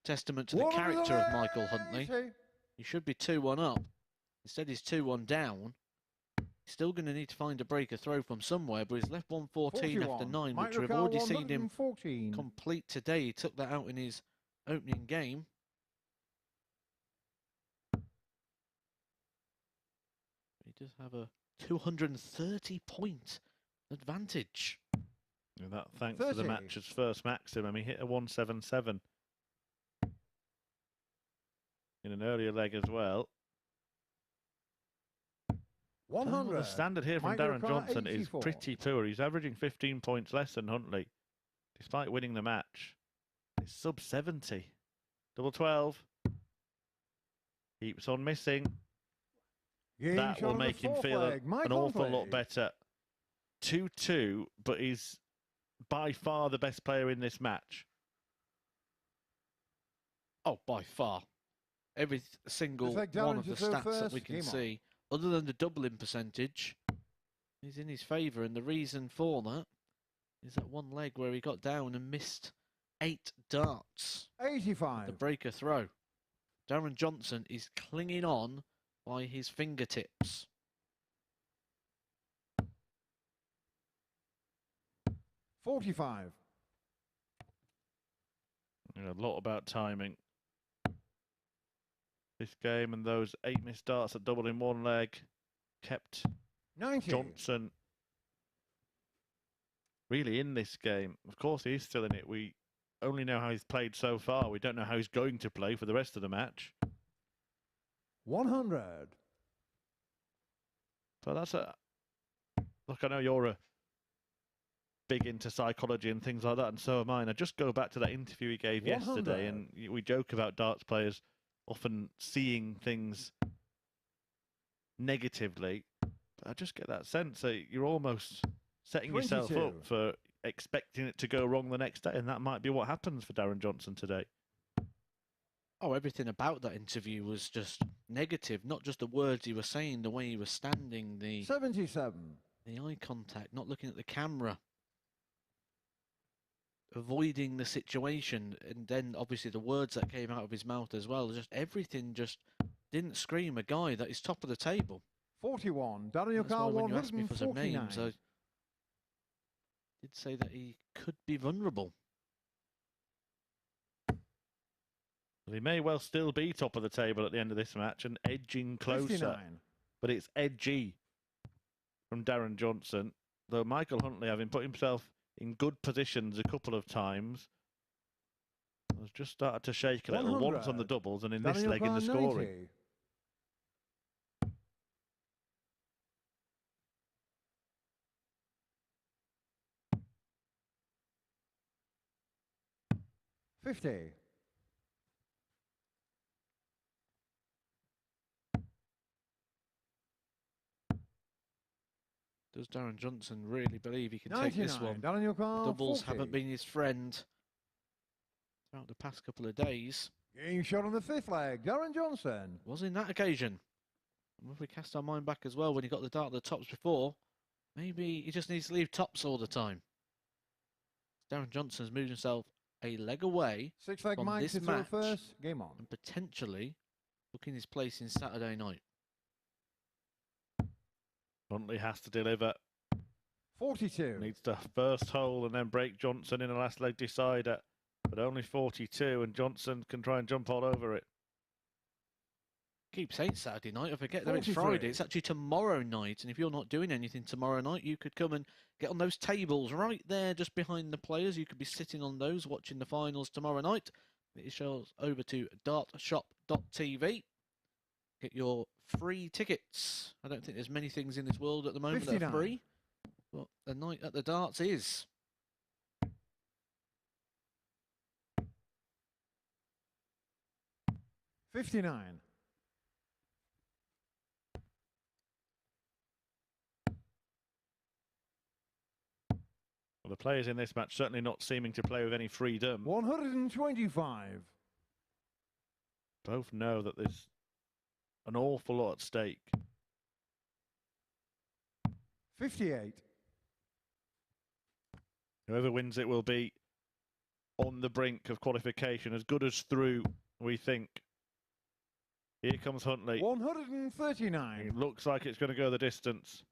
testament to the One character of Michael 80. Huntley. He should be 2-1 up. Instead, he's 2-1 down. He's still going to need to find a breaker throw from somewhere, but he's left 114 after 9, Mike which we've Ricard, already seen him 114. complete today. He took that out in his opening game. He does have a 230-point advantage. And that thanks 30. to the match's first maximum. He hit a 177 in an earlier leg as well. 100. The standard here from Mike Darren Ricard, Johnson is 84. pretty poor. He's averaging 15 points less than Huntley, despite winning the match. It's sub 70. Double 12. Keeps on missing. Game That shot will on the make him fourth feel leg. Mike an awful Huntley. lot better. 2-2, but he's by far the best player in this match. Oh, by far. Every single It's like one Darren of the to throw stats that first. we can Game on. see, other than the doubling percentage, is in his favour. And the reason for that is that one leg where he got down and missed 8 darts. 85. The breaker throw. Darren Johnson is clinging on by his fingertips. 45. A lot about timing. This game and those 8 missed darts that doubled in one leg kept 90. Johnson really in this game. Of course, he is still in it. We only know how he's played so far. We don't know how he's going to play for the rest of the match. 100. So that's a... Look, I know you're a big into psychology and things like that, and so am I. And I just go back to that interview he gave 100. yesterday, and we joke about darts players often seeing things negatively. But I just get that sense that you're almost setting yourself 22. up for expecting it to go wrong the next day, and that might be what happens for Darren Johnson today. Oh, everything about that interview was just negative. Not just the words he was saying, the way he was standing, the 77. eye contact, not looking at the camera, avoiding the situation, and then obviously the words that came out of his mouth as well. Just everything just didn't scream a guy that is top of the table. 41. Darren That's why Ricard, when you asked me for some 149. names, I did say that he could be vulnerable. Well, he may well still be top of the table at the end of this match and edging closer. 59. But it's edgy from Darren Johnson. Though Michael Huntley, having put himself in good positions a couple of times, has just started to shake a little. 100. Once on the doubles and in this Darren leg in the Ricard, scoring. 90. 50. Does Darren Johnson really believe he can take this 99. one? Darren Ricard, Doubles 40. haven't been his friend throughout the past couple of days. Game shot on the fifth leg. Darren Johnson. Was in that occasion. And if we cast our mind back as well when he got the dart at the tops before, maybe he just needs to leave tops all the time. Darren Johnson's moved himself a leg away Six leg from Mike this to throw match first. Game on. and potentially booking his place in Saturday night. Huntley has to deliver. 42. Needs to first hole and then break Johnson in a last leg decider. But only 42, and Johnson can try and jump all over it. Keep saying Saturday night. I forget that it's 43. Friday. It's actually tomorrow night. And if you're not doing anything tomorrow night, you could come and get on those tables right there just behind the players. You could be sitting on those watching the finals tomorrow night. It shows over to dartshop.tv. Get your free tickets. I don't think there's many things in this world at the moment that 59. are free. But the night at the darts is. $59. Well, the players in this match certainly not seeming to play with any freedom. 125. Both know that there's an awful lot at stake. 58. Whoever wins it will be on the brink of qualification, as good as through, we think. Here comes Huntley. 139. It looks like it's going to go the distance.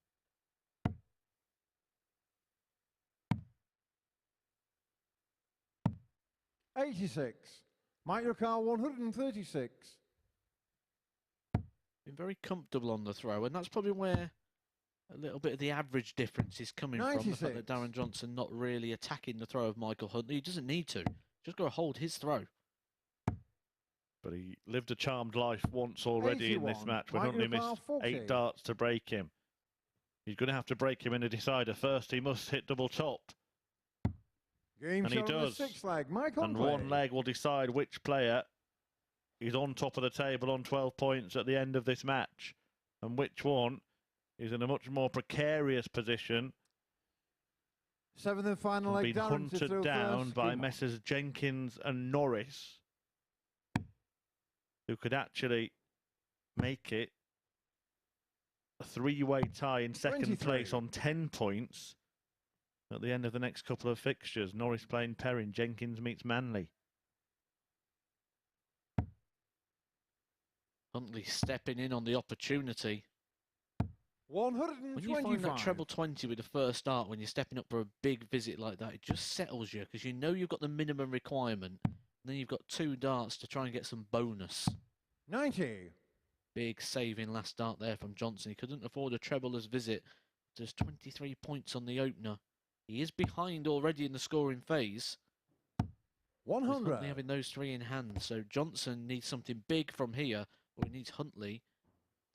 $86. Mark your car, 136. Been very comfortable on the throw, and that's probably where a little bit of the average difference is coming from. The fact that 96. Darren Johnson not really attacking the throw of Michael Huntley. He doesn't need to. Just got to hold his throw. But he lived a charmed life once already 81. in this match when Mark Huntley your car, missed 40. 8 darts to break him. He's going to have to break him in a decider. First, he must hit double top. Game And he shot on the does. 6th leg. Mike And Huntley. one leg will decide which player is on top of the table on 12 points at the end of this match, and which one is in a much more precarious position 7th and final and leg. been Darren to throw hunted down first. by Game on. Messrs Jenkins and Norris, who could actually make it a 3-way tie in second 23. place on 10 points at the end of the next couple of fixtures. Norris playing Perrin, Jenkins meets Manley. Huntley stepping in on the opportunity. 125. When you find that treble 20 with the first start, when you're stepping up for a big visit like that, it just settles you because you know you've got the minimum requirement. And then you've got 2 darts to try and get some bonus. 90. Big saving last start there from Johnson. He couldn't afford a treble-less visit. There's 23 points on the opener. He is behind already in the scoring phase. 100. Huntley having those 3 in hand. So Johnson needs something big from here, or he needs Huntley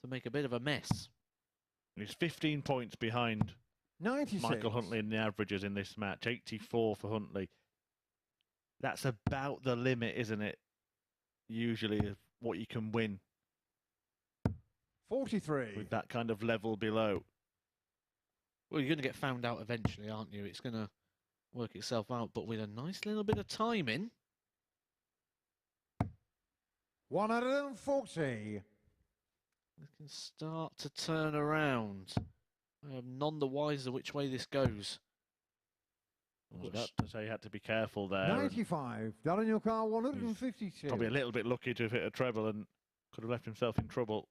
to make a bit of a mess. He's 15 points behind 96. Michael Huntley in the averages in this match. 84 for Huntley. That's about the limit, isn't it? Usually of what you can win 43. with that kind of level below. Well, you're going to get found out eventually, aren't you? It's going to work itself out, but with a nice little bit of timing. 140. We can start to turn around. I am none the wiser which way this goes. I was about to say you had to be careful there. 95. Darren your car, 152. Probably a little bit lucky to have hit a treble and could have left himself in trouble.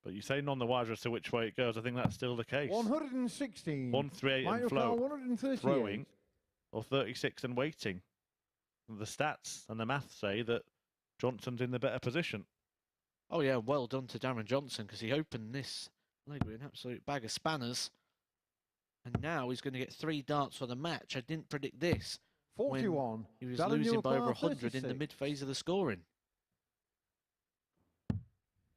But you say none the wiser as to which way it goes. I think that's still the case. 116. 138 Mark and your car, float, 138. throwing, or 36 and waiting. The stats and the maths say that Johnson's in the better position. Oh yeah, well done to Darren Johnson because he opened this leg with an absolute bag of spanners. And now he's going to get 3 darts for the match. I didn't predict this. 41. He was Darren losing your by over car, 100 in the 36. mid-phase of the scoring.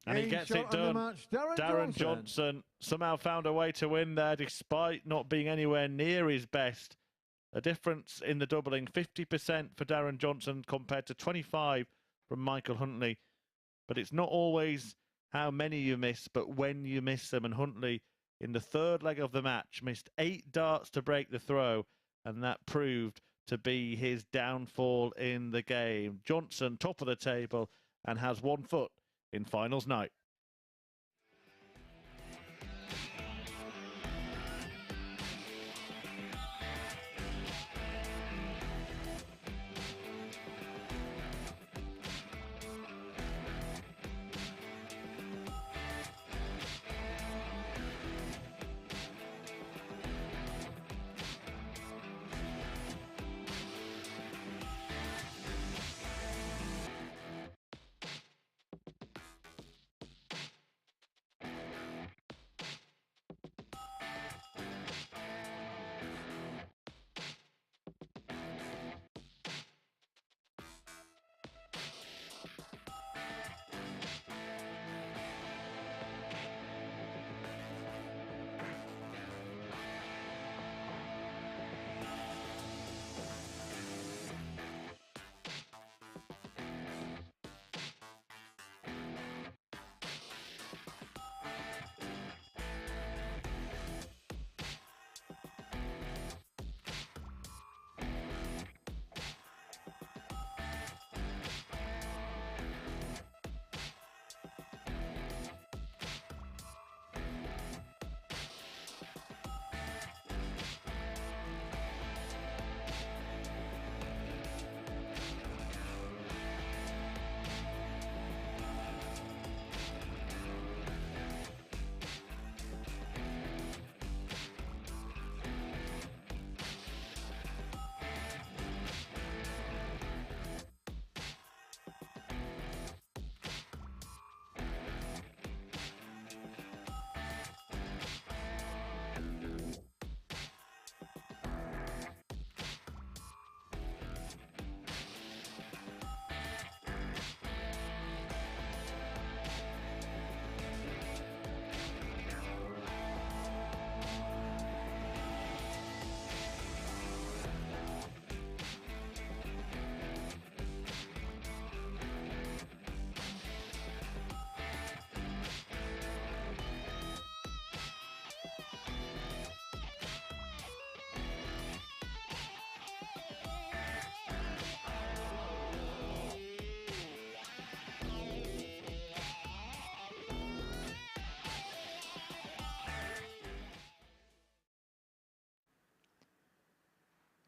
And he Game gets shot it on the done. match, Darren Johnson somehow found a way to win there despite not being anywhere near his best. A difference in the doubling, 50% for Darren Johnson compared to 25 from Michael Huntley. But it's not always how many you miss, but when you miss them. And Huntley, in the 3rd leg of the match, missed 8 darts to break the throw, and that proved to be his downfall in the game. Johnson, top of the table, and has 1 foot in finals night.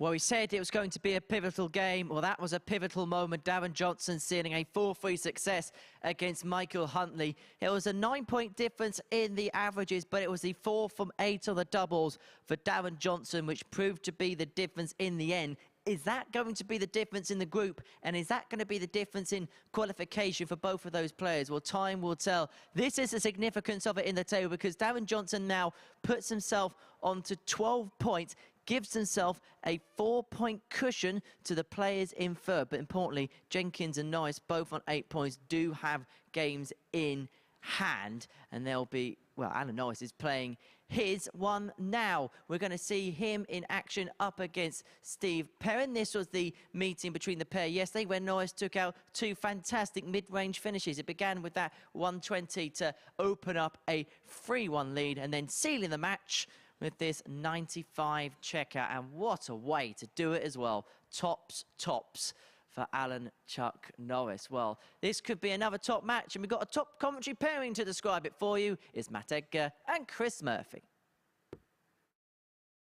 Well, we said it was going to be a pivotal game. Well, that was a pivotal moment. Darren Johnson sealing a 4-3 success against Michael Huntley. It was a 9-point difference in the averages, but it was the 4 from 8 on the doubles for Darren Johnson, which proved to be the difference in the end. Is that going to be the difference in the group? And is that going to be the difference in qualification for both of those players? Well, time will tell. This is the significance of it in the table because Darren Johnson now puts himself onto 12 points, gives himself a 4-point cushion to the players in third. But importantly, Jenkins and Norris, both on 8 points, do have games in hand. And they'll be, well, Alan Norris is playing his one now. We're going to see him in action up against Steve Perrin. This was the meeting between the pair yesterday when Norris took out 2 fantastic mid-range finishes. It began with that 120 to open up a 3-1 lead and then sealing the match with this 95 checkout. And what a way to do it as well. Tops, tops for Alan Chuck Norris. Well, this could be another top match, and we've got a top commentary pairing to describe it for you. It's Matt Edgar and Chris Murphy.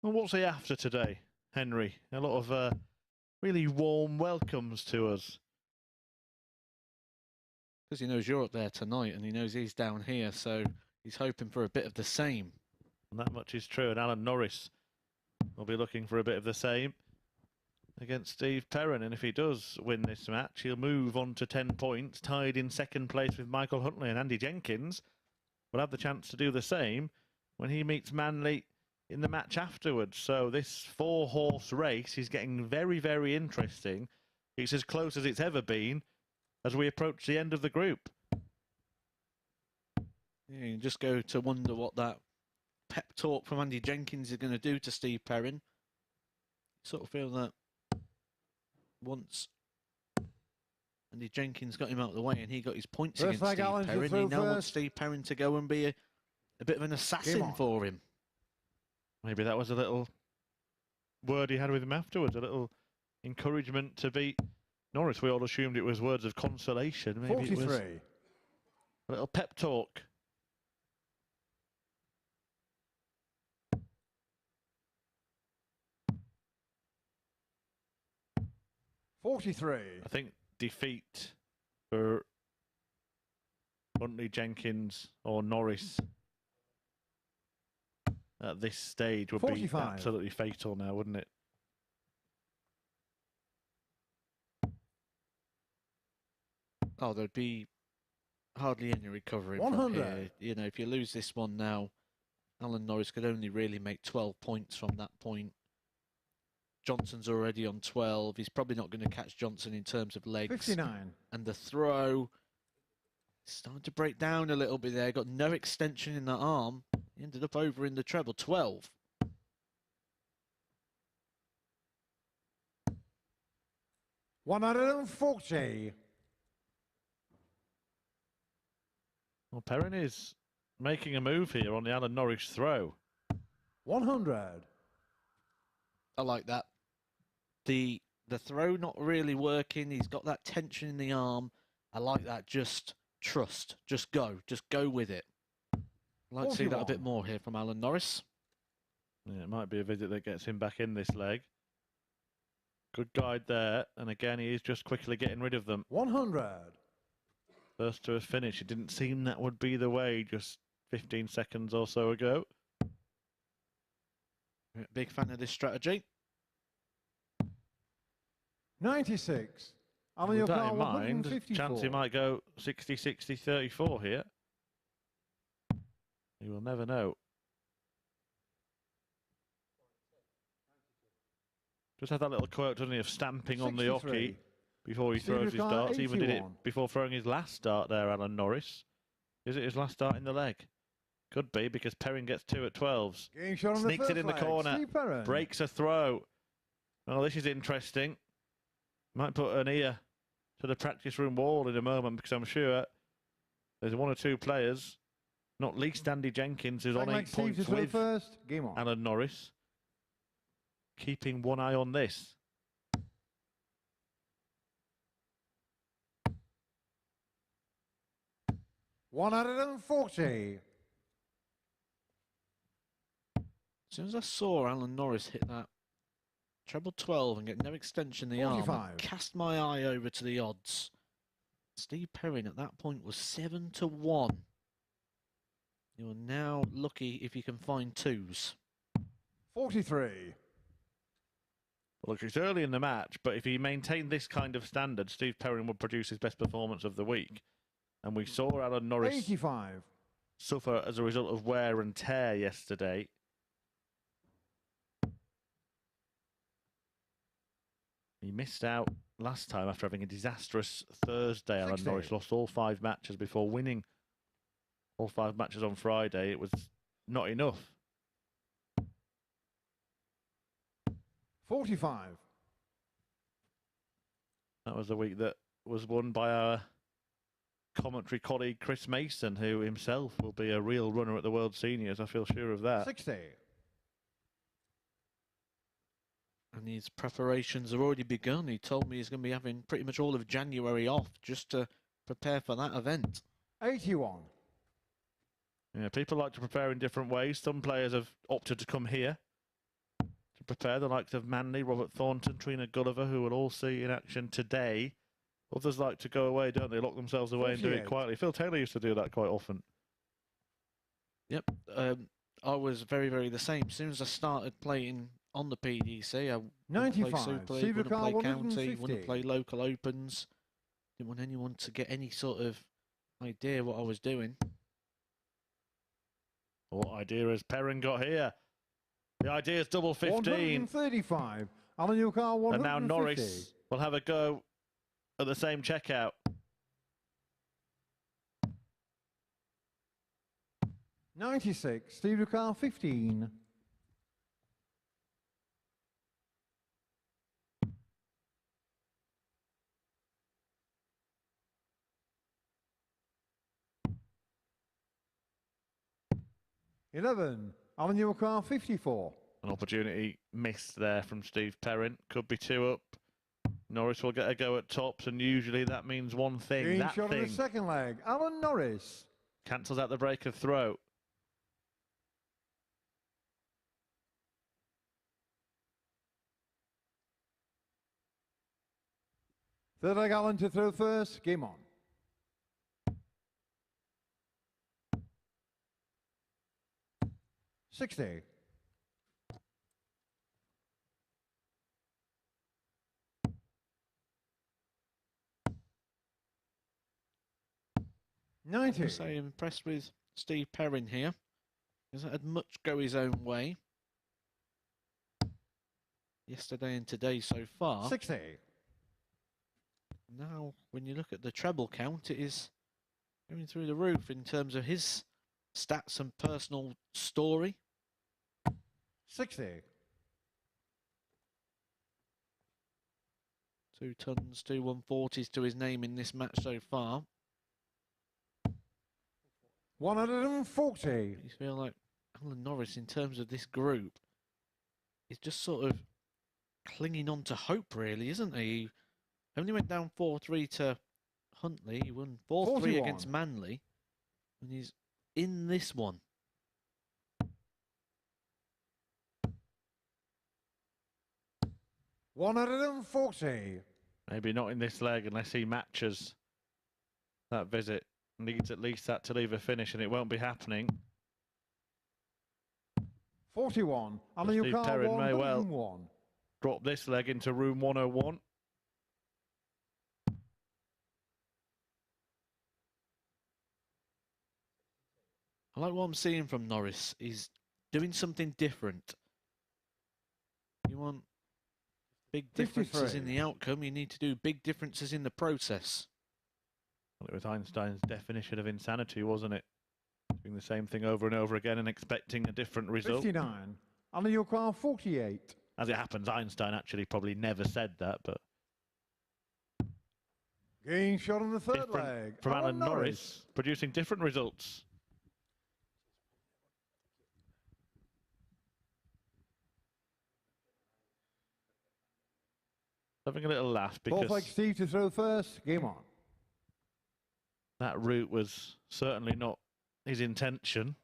Well, what's he after today, Henry? A lot of really warm welcomes to us. Because he knows you're up there tonight, and he knows he's down here, so he's hoping for a bit of the same. And that much is true, and Alan Norris will be looking for a bit of the same against Steve Perrin, and if he does win this match, he'll move on to 10 points, tied in second place with Michael Huntley, and Andy Jenkins will have the chance to do the same when he meets Manley in the match afterwards. So this 4-horse race is getting very, very interesting. It's as close as it's ever been as we approach the end of the group. Yeah, you just go to wonder what that pep talk from Andy Jenkins is going to do to Steve Perrin. Sort of feel that once Andy Jenkins got him out of the way and he got his points against Steve Perrin, he now wants Steve Perrin to go and be a bit of an assassin for him. Maybe that was a little word he had with him afterwards, a little encouragement to beat Norris. We all assumed it was words of consolation. Maybe 43. It was a little pep talk. I think defeat for Huntley, Jenkins or Norris at this stage would 45. be absolutely fatal now, wouldn't it? Oh, there'd be hardly any recovery from 100. here. You know, if you lose this one now, Alan Norris could only really make 12 points from that point. Johnson's already on 12. He's probably not going to catch Johnson in terms of legs. 59. And the throw starting to break down a little bit there. Got no extension in that arm. He ended up over in the treble. 12. $140. Well, Perrin is making a move here on the Alan Norris throw. 100. I like that. The throw not really working. He's got that tension in the arm. I like that. Just trust. Just go. Just go with it. I'd like to see that a bit more here from Alan Norris. Yeah, it might be a visit that gets him back in this leg. Good guide there. And again, he is just quickly getting rid of them. 100. First to a finish. It didn't seem that would be the way just 15 seconds or so ago. Big fan of this strategy. 96. With that in mind, chance he might go 60-60-34 here. You will never know. Just had that little quote, doesn't he, of stamping 63. On the hockey before he throws his darts. 81. Even did it before throwing his last dart there, Alan Norris. Is it his last dart in the leg? Could be, because Perrin gets 2 at 12s. Sneaks it in the corner, breaks a throw. Oh, this is interesting. Might put an ear to the practice room wall in a moment, because I'm sure there's 1 or 2 players, not least Andy Jenkins, who's on 8 points with Alan Norris, keeping one eye on this. $140. As soon as I saw Alan Norris hit that treble 12 and get no extension in the arm. 45. Cast my eye over to the odds. Steve Perrin at that point was 7-1. You're now lucky if you can find twos. 43. Well, look, it's early in the match, but if he maintained this kind of standard, Steve Perrin would produce his best performance of the week. And we saw Alan Norris 85. suffer as a result of wear and tear yesterday. He missed out last time after having a disastrous Thursday. Alan 60. Norris lost all 5 matches before winning all 5 matches on Friday. It was not enough. 45. That was the week that was won by our commentary colleague Chris Mason, who himself will be a real runner at the World Seniors. I feel sure of that. 60. And his preparations have already begun. He told me he's going to be having pretty much all of January off just to prepare for that event. 81. Yeah, people like to prepare in different ways. Some players have opted to come here to prepare, the likes of Manley, Robert Thornton, Trina Gulliver, who we'll all see in action today. Others like to go away, don't they? Lock themselves away and do it 48. quietly. Phil Taylor used to do that quite often. Yep. I was very the same. As soon as I started playing on the PDC, I wouldn't 95. play Super League, Steve wouldn't play Carr, County, 150. wouldn't play local opens. Didn't want anyone to get any sort of idea what I was doing. What idea has Perrin got here? The idea is double 15. 135. Alan Newcar, 150. And now Norris will have a go at the same checkout. 96. Steve Newcar, 15. $11. Alan Newcar, 54. An opportunity missed there from Steve Perrin. Could be 2 up. Norris will get a go at tops, and usually that means one thing. Green That shot on thing the second leg. Alan Norris. cancels out the break of throw. Third leg, Alan to throw first. Game on. $60. I 90. must say, impressed with Steve Perrin here. He hasn't had much go his own way yesterday and today so far. 60. Now, when you look at the treble count, it is going through the roof in terms of his stats and personal story. 60. 2 tons, 2 140s to his name in this match so far. 140. You feel like Alan Norris, in terms of this group, is just sort of clinging on to hope, really, isn't he? He only went down 4-3 to Huntley. He won 4-3 41. against Manley. And he's in this one. $140. Maybe not in this leg unless he matches that visit. Needs at least that to leave a finish, and it won't be happening. 41. Alan Steve Newcar, Perrin may well 101. drop this leg into room 101. I like what I'm seeing from Norris. He's doing something different. You want big differences 53. in the outcome, you need to do big differences in the process. Well, it was Einstein's definition of insanity, wasn't it? Doing the same thing over and over again and expecting a different result. 59. Alan Newcar, 48. As it happens, Einstein actually probably never said that, but Game shot on the third different leg. from Alan Norris, producing different results. Having a little laugh Fourth leg, because Steve to throw first. Game on. that route was certainly not his intention.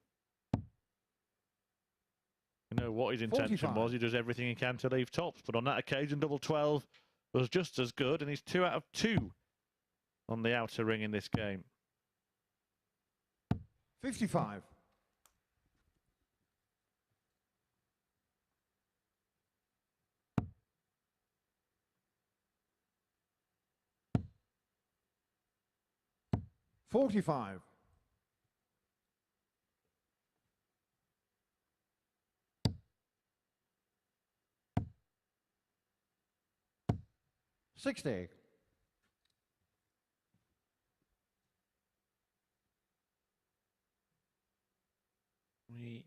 You know what his intention 45. was. He does everything he can to leave tops. But on that occasion, double 12 was just as good. And he's 2 out of 2 on the outer ring in this game. 55. $45. 60. We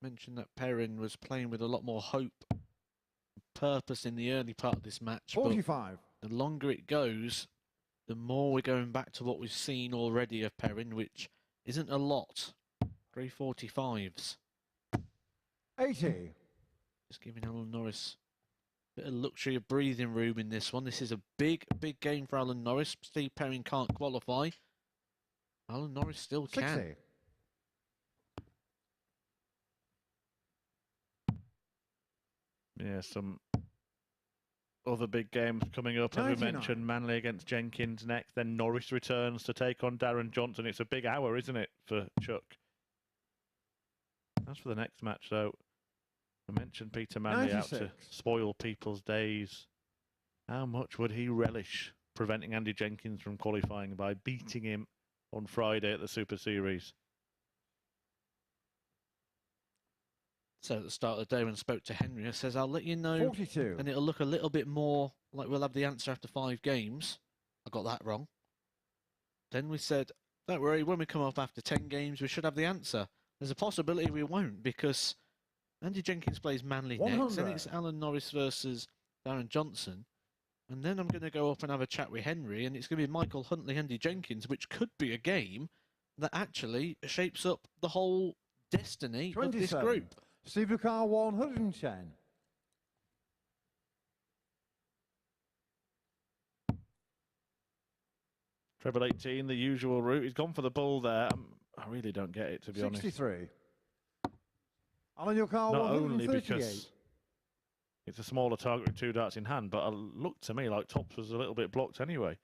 mentioned that Perrin was playing with a lot more hope, purpose in the early part of this match. 45. But the longer it goes, the more we're going back to what we've seen already of Perrin, which isn't a lot. 345s. 80. Just giving Alan Norris a bit of luxury of breathing room in this one. This is a big, big game for Alan Norris. Steve Perrin can't qualify. Alan Norris still 60. can. Yeah, some other big games coming up. As 99. we mentioned, Manley against Jenkins next. Then Norris returns to take on Darren Johnson. It's a big hour, isn't it, for Chuck? As for the next match, though, I mentioned Peter Manley 96. out to spoil people's days. How much would he relish preventing Andy Jenkins from qualifying by beating him on Friday at the Super Series? So at the start of the day when I spoke to Henry, I says, I'll let you know. 42. And it'll look a little bit more like we'll have the answer after 5 games. I got that wrong. Then we said, don't worry, when we come up after 10 games, we should have the answer. There's a possibility we won't because Andy Jenkins plays Manley 100. next. Then it's Alan Norris versus Darren Johnson. And then I'm going to go up and have a chat with Henry, and it's going to be Michael Huntley, Andy Jenkins, which could be a game that actually shapes up the whole destiny of this 27. group. Steve Lucar 110. Treble 18, the usual route. He's gone for the bull there. I really don't get it, to be honest. 63. Alan your car Not 138. only because it's a smaller target with 2 darts in hand, but it looked to me like tops was a little bit blocked anyway.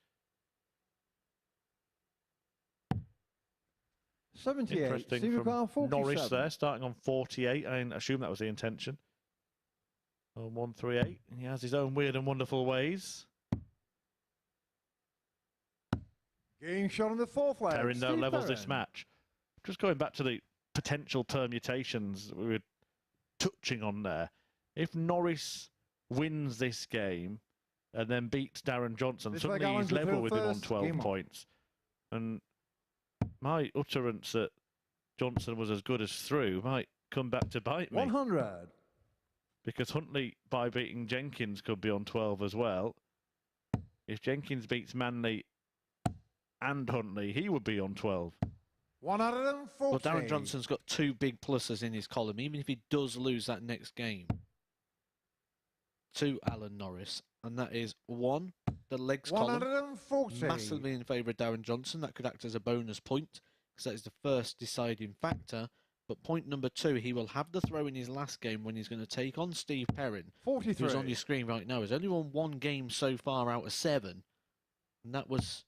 78. Interesting Steve Lucar from 47. Norris there, starting on 48. I assume that was the intention. On 138. He has his own weird and wonderful ways. Game shot on the 4th leg. Perrin, though, Steve levels this Perrin. match. Just going back to the potential permutations we were touching on there. If Norris wins this game and then beats Darren Johnson, This leg, suddenly Alan he's to level throw with him on first. 12 Game on. points. And my utterance that Johnson was as good as through might come back to bite me. 100. Because Huntley, by beating Jenkins, could be on 12 as well. If Jenkins beats Manley and Huntley, he would be on 12. 140. Well, Darren Johnson's got 2 big pluses in his column, even if he does lose that next game to Alan Norris. And that is 1, the legs column, 140. massively in favour of Darren Johnson. That could act as a bonus point, because that is the first deciding factor. But point number 2, he will have the throw in his last game when he's going to take on Steve Perrin, 43. who's on your screen right now. He's only won 1 game so far out of 7, and that was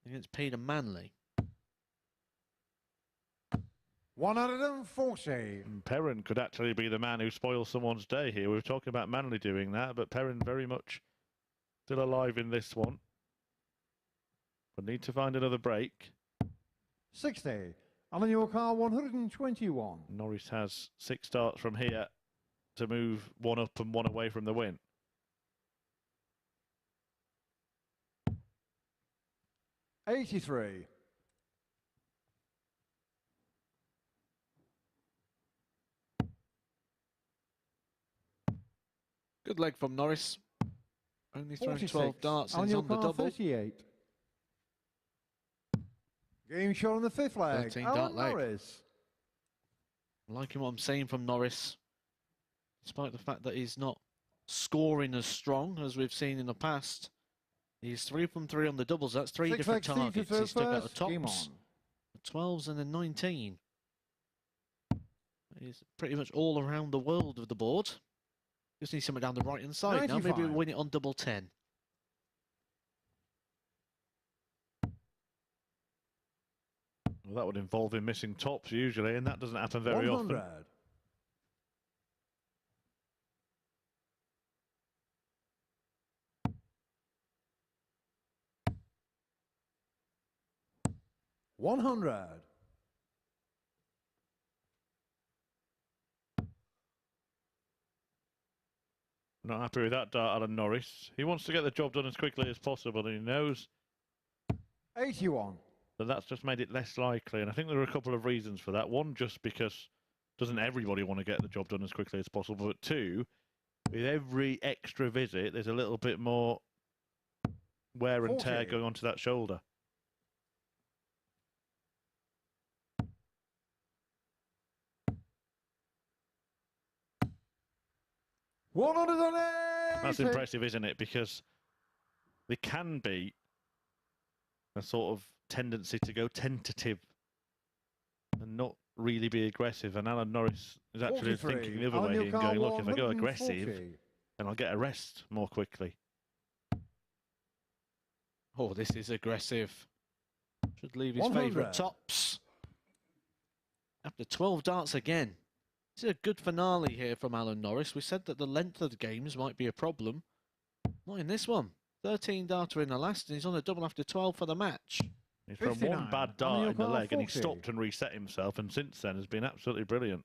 against Peter Manley. 140. And Perrin could actually be the man who spoils someone's day here. We were talking about Manley doing that, but Perrin very much still alive in this one. But need to find another break. 60. Alan your car 121. Norris has 6 starts from here to move 1 up and 1 away from the win. $83. Good leg from Norris. Only thrown 46. 12 darts and Alan he's your on the car double. 38. Game shot on the 5th leg. 13 Alan dart leg. Norris. Liking what I'm saying from Norris, despite the fact that he's not scoring as strong as we've seen in the past. He's 3 from 3 on the doubles. That's 3 6 different leg, Steve to targets. throw He's stuck out the first. Game tops. on. The 12s and the 19. is pretty much all around the world of the board. Just need something down the right-hand side now. Maybe 95. we'll win it on double 10. Well, that would involve him missing tops usually, and that doesn't happen very 100. often. $100. Not happy with that dart, Alan Norris. He wants to get the job done as quickly as possible, and he knows 81. that that's just made it less likely. And I think there are a couple of reasons for that. One, just because doesn't everybody want to get the job done as quickly as possible? But two, with every extra visit, there's a little bit more wear and tear 40. going onto that shoulder. That's impressive, isn't it? Because there can be a sort of tendency to go tentative and not really be aggressive. And Alan Norris is actually 43. thinking the other Alan way here and going, look, if I go 140. aggressive, then I'll get a rest more quickly. Oh, this is aggressive. Should leave his 100. favourite tops. After 12 darts again. This is a good finale here from Alan Norris. We said that the length of the games might be a problem. Not in this one. 13 darter in the last, and he's on a double after 12 for the match. He's from one 59. bad dart in the leg, and he 40. stopped and reset himself, and since then has been absolutely brilliant.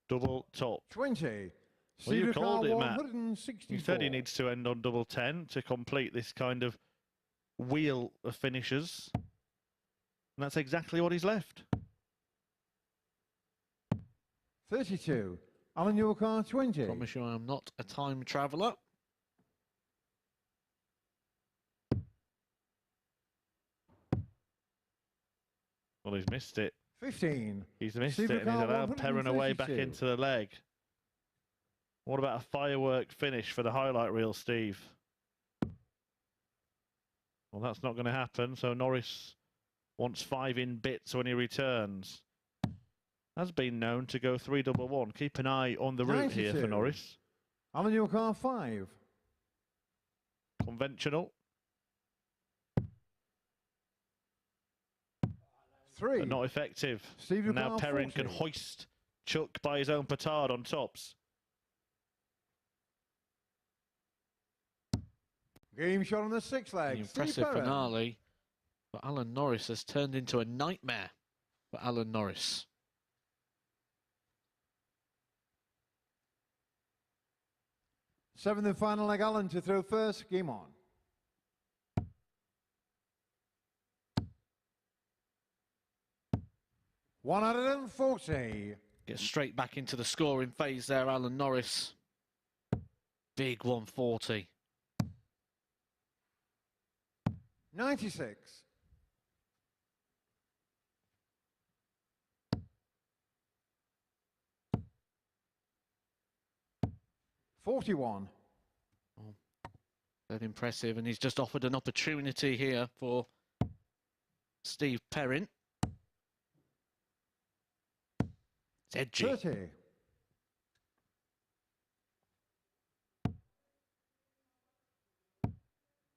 Double top. 20. Well, you Cedar called car it, Matt. 164. He said he needs to end on double 10 to complete this kind of wheel of finishes. And that's exactly what he's left. 32. Alan, your car 20. Promise you I am not a time traveller. Well, he's missed it. 15. He's missed Cedar it, and he's car allowed Perrin away back 132. into the leg. What about a firework finish for the highlight reel, Steve? Well, that's not going to happen, so Norris wants 5 in bits when he returns. Has been known to go 3-1-1. Keep an eye on the route here for 92. Norris. Alan, your car 5. Conventional, 3. but not effective. Steve And now Car Perrin 40. can hoist Chuck by his own petard on tops. Game shot on the 6 The leg. impressive finale. But Alan Norris has turned into a nightmare for Alan Norris. Seventh and final leg, Alan to throw first. Game on. $140. Gets straight back into the scoring phase there, Alan Norris. Big 140. 96. $41. Very impressive, and he's just offered an opportunity here for Steve Perrin. It's edgy. 30.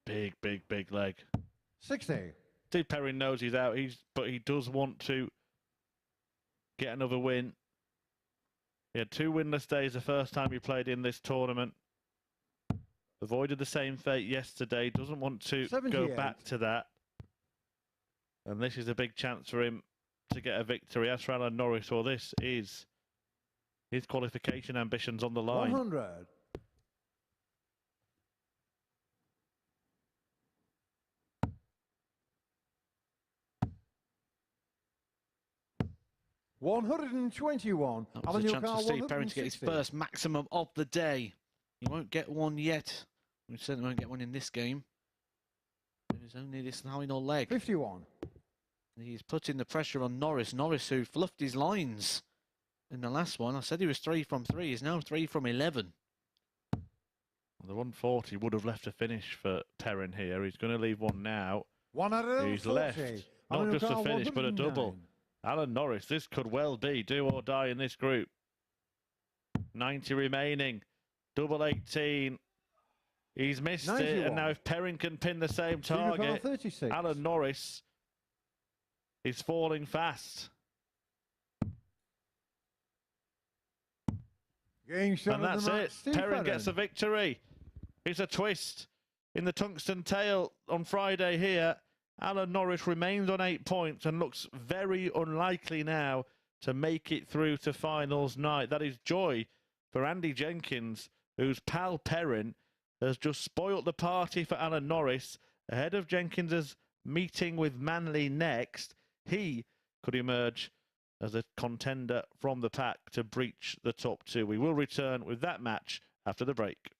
Big, big, big leg. 60. Steve Perrin knows he's out, but he does want to get another win. He had 2 winless days the first time he played in this tournament. Avoided the same fate yesterday, doesn't want to go 78. back to that. And this is a big chance for him to get a victory. As for Alan Norris, well, this is his qualification ambitions on the line. 100. $121. That was Alan, a your chance car for Steve Perrin to get his 160. first maximum of the day. He won't get one yet. We certainly won't get one in this game. There's only this final leg. 51. He's putting the pressure on Norris. Norris, who fluffed his lines in the last one. I said he was 3 from 3. He's now 3 from 11. The 140 would have left a finish for Perrin here. He's going to leave one now. 140. He's left Not just a Carl, finish, but a double. 109. Alan Norris, this could well be do or die in this group. 90 remaining. Double 18. He's missed 91. it, and now if Perrin can pin the same target, 36. Alan Norris is falling fast. Game shot And of that's the match, it. Steve Perrin gets Perrin. a victory. It's a twist in the tungsten tail on Friday here. Alan Norris remains on 8 points and looks very unlikely now to make it through to finals night. That is joy for Andy Jenkins, whose pal Perrin has just spoilt the party for Alan Norris. Ahead of Jenkins's meeting with Manley next, he could emerge as a contender from the pack to breach the top two. We will return with that match after the break.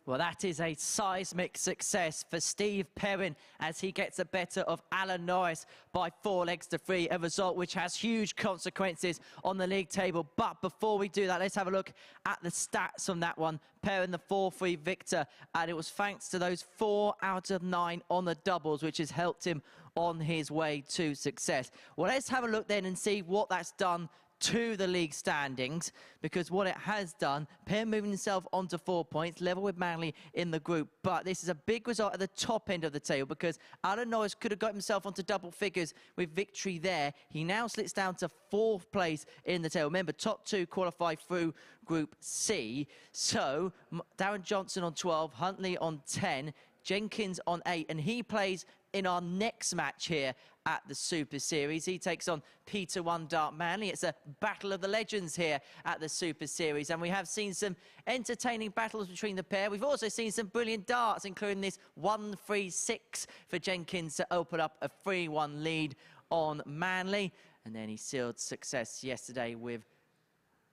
Well, that is a seismic success for Steve Perrin as he gets the better of Alan Norris by 4 legs to 3, a result which has huge consequences on the league table. But before we do that, let's have a look at the stats from that one. Perrin, the 4-3 victor, and it was thanks to those 4 out of 9 on the doubles, which has helped him on his way to success. Well, let's have a look then and see what that's done to the league standings, because what it has done, Perrin moving himself onto 4 points, level with Manley in the group. But this is a big result at the top end of the table, because Norris could have got himself onto double figures with victory there. He now slits down to 4th place in the table. Remember, top 2 qualify through Group C. So Darren Johnson on 12, Huntley on 10, Jenkins on 8, and he plays in our next match here at the Super Series. He takes on Peter One Dart Manley. It's a battle of the legends here at the Super Series, and we have seen some entertaining battles between the pair. We've also seen some brilliant darts, including this 1-3-6 for Jenkins to open up a 3-1 lead on Manley, and then he sealed success yesterday with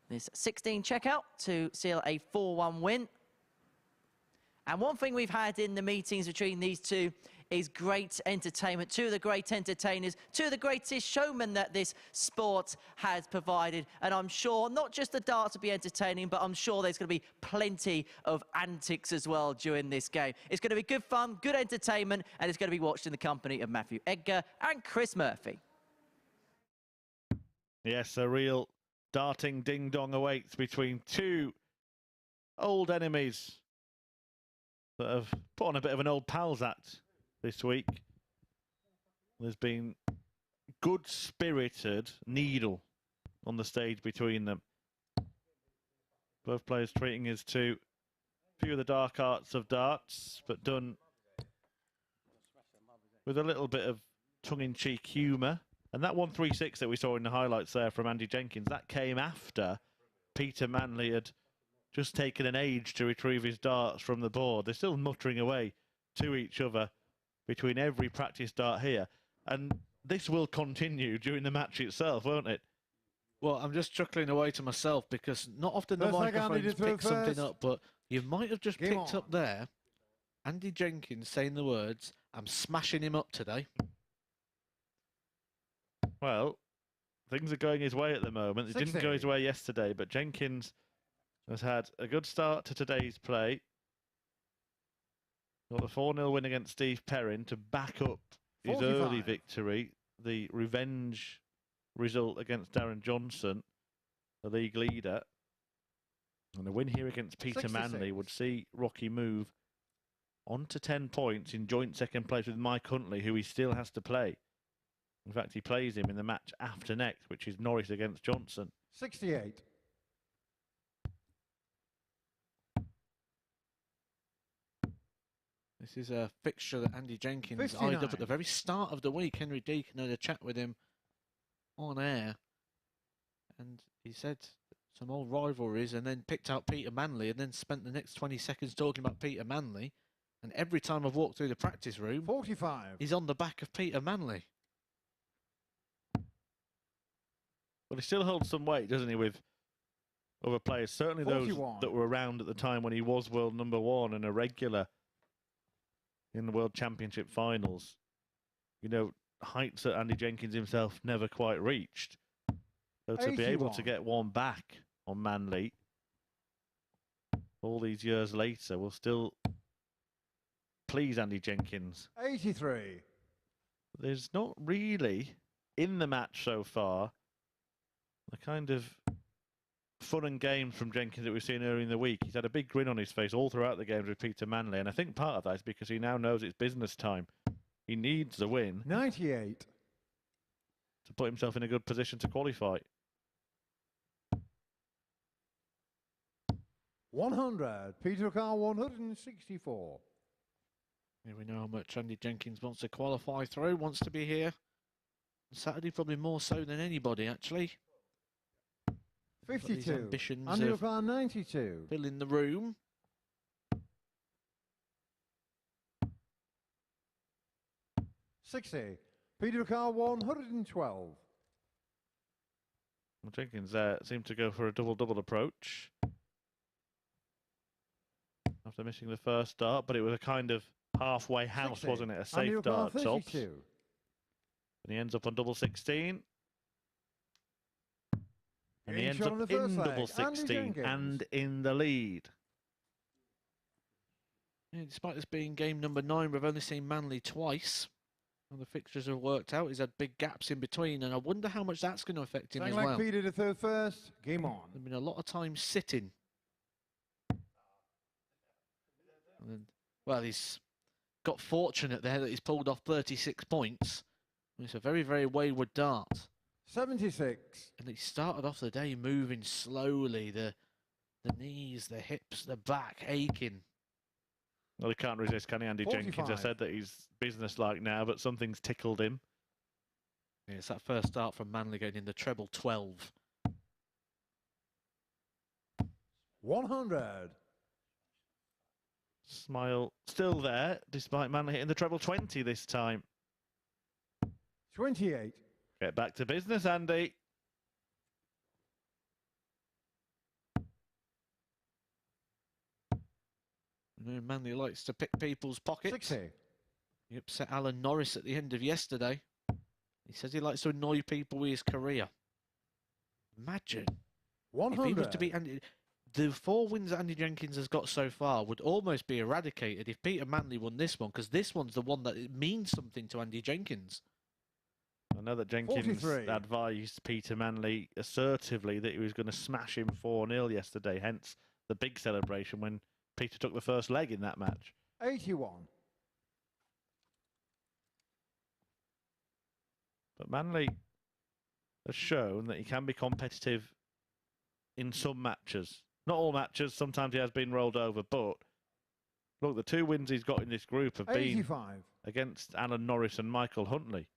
this 16 checkout to seal a 4-1 win. And one thing we've had in the meetings between these two is great entertainment. Two of the great entertainers, two of the greatest showmen that this sport has provided. And I'm sure not just the darts will be entertaining, but I'm sure there's going to be plenty of antics as well during this game. It's going to be good fun, good entertainment, and it's going to be watched in the company of Matthew Edgar and Chris Murphy. Yes, a real darting ding-dong awaits between two old enemies that have put on a bit of an old pals act this week. There's been good-spirited needle on the stage between them. Both players treating as to a few of the dark arts of darts, but done with a little bit of tongue-in-cheek humour. And that 1-3-6 that we saw in the highlights there from Andy Jenkins, that came after Peter Manley had just taken an age to retrieve his darts from the board. They're still muttering away to each other between every practice dart here. And this will continue during the match itself, won't it? Well, I'm just chuckling away to myself because not often the microphones pick something up, but you might have just picked up there Andy Jenkins saying the words, "I'm smashing him up today." Well, things are going his way at the moment. It didn't go his way yesterday, but Jenkins has had a good start to today's play. Got the 4-0 win against Steve Perrin to back up his early victory, the revenge result against Darren Johnson, the league leader. And a win here against Peter Manley would see Rocky move on to 10 points in joint second place with Mike Huntley, who he still has to play. In fact, he plays him in the match after next, which is Norris against Johnson. 68. This is a fixture that Andy Jenkins eyed up at the very start of the week. Henry Deacon had a chat with him on air, and he said some old rivalries, and then picked out Peter Manley, and then spent the next 20 seconds talking about Peter Manley. And every time I've walked through the practice room, 45. He's on the back of Peter Manley. But he still holds some weight, doesn't he, with other players? Certainly 41. Those that were around at the time when he was world #1 and a regular in the World Championship finals. You know, heights that Andy Jenkins himself never quite reached. So to be able to get one back on Manley all these years later will still please Andy Jenkins. 83. There's not really, in the match so far, the kind of fun and games from Jenkins that we've seen earlier in the week. He's had a big grin on his face all throughout the games with Peter Manley, and I think part of that is because he now knows it's business time. He needs the win 98. to put himself in a good position to qualify. 100. Peter Carr 164. Here we know how much Andy Jenkins wants to qualify through, wants to be here on Saturday, probably more so than anybody, actually. 52. Ambitions Andy of Carr 92. filling the room. '60. Peter Carr 112. Well, Jenkins seemed to go for a double-double approach after missing the first dart, but it was a kind of halfway house, 60. wasn't it? A safe dart top. And he ends up on double 16. And he ends up in double 16 and in the lead. Yeah, despite this being game number 9, we've only seen Manley twice. Well, the fixtures have worked out. He's had big gaps in between, and I wonder how much that's going to affect him as Like well. Peter to throw first. Game on. There's been a lot of time sitting. And, well, he's got fortunate there that he's pulled off 36 points. It's a very, very wayward dart. 76. And he started off the day moving slowly. The knees, the hips, the back aching. Well, he can't resist, can he, Andy 45. Jenkins? I said that he's businesslike now, but something's tickled him. Yeah, it's that first start from Manley going in the treble 12. 100. Smile still there, despite Manley hitting the treble 20 this time. 28. Get back to business, Andy. Manley likes to pick people's pockets. 60. He upset Alan Norris at the end of yesterday. He says he likes to annoy people with his career. Imagine 100. if he was to beat Andy. The 4 wins that Andy Jenkins has got so far would almost be eradicated if Peter Manley won this one, because this one's the one that it means something to Andy Jenkins. I know that Jenkins 43. advised Peter Manley assertively that he was going to smash him 4-0 yesterday, hence the big celebration when Peter took the first leg in that match. 81. But Manley has shown that he can be competitive in some matches. Not all matches, sometimes he has been rolled over, but look, the 2 wins he's got in this group have 85. been against Alan Norris and Michael Huntley.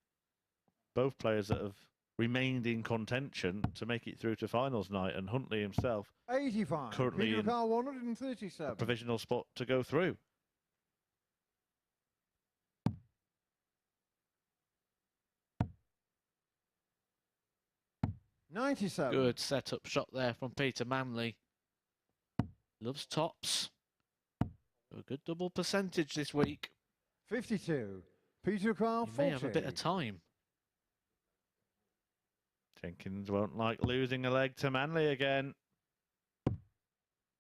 Both players that have remained in contention to make it through to finals night, and Huntley himself 85. currently Peter in Carl, a 137. provisional spot to go through. $97. Good setup shot there from Peter Manley. Loves tops. A good double percentage this week. 52. Peter Carl, He 40. may have a bit of time. Jenkins won't like losing a leg to Manley again.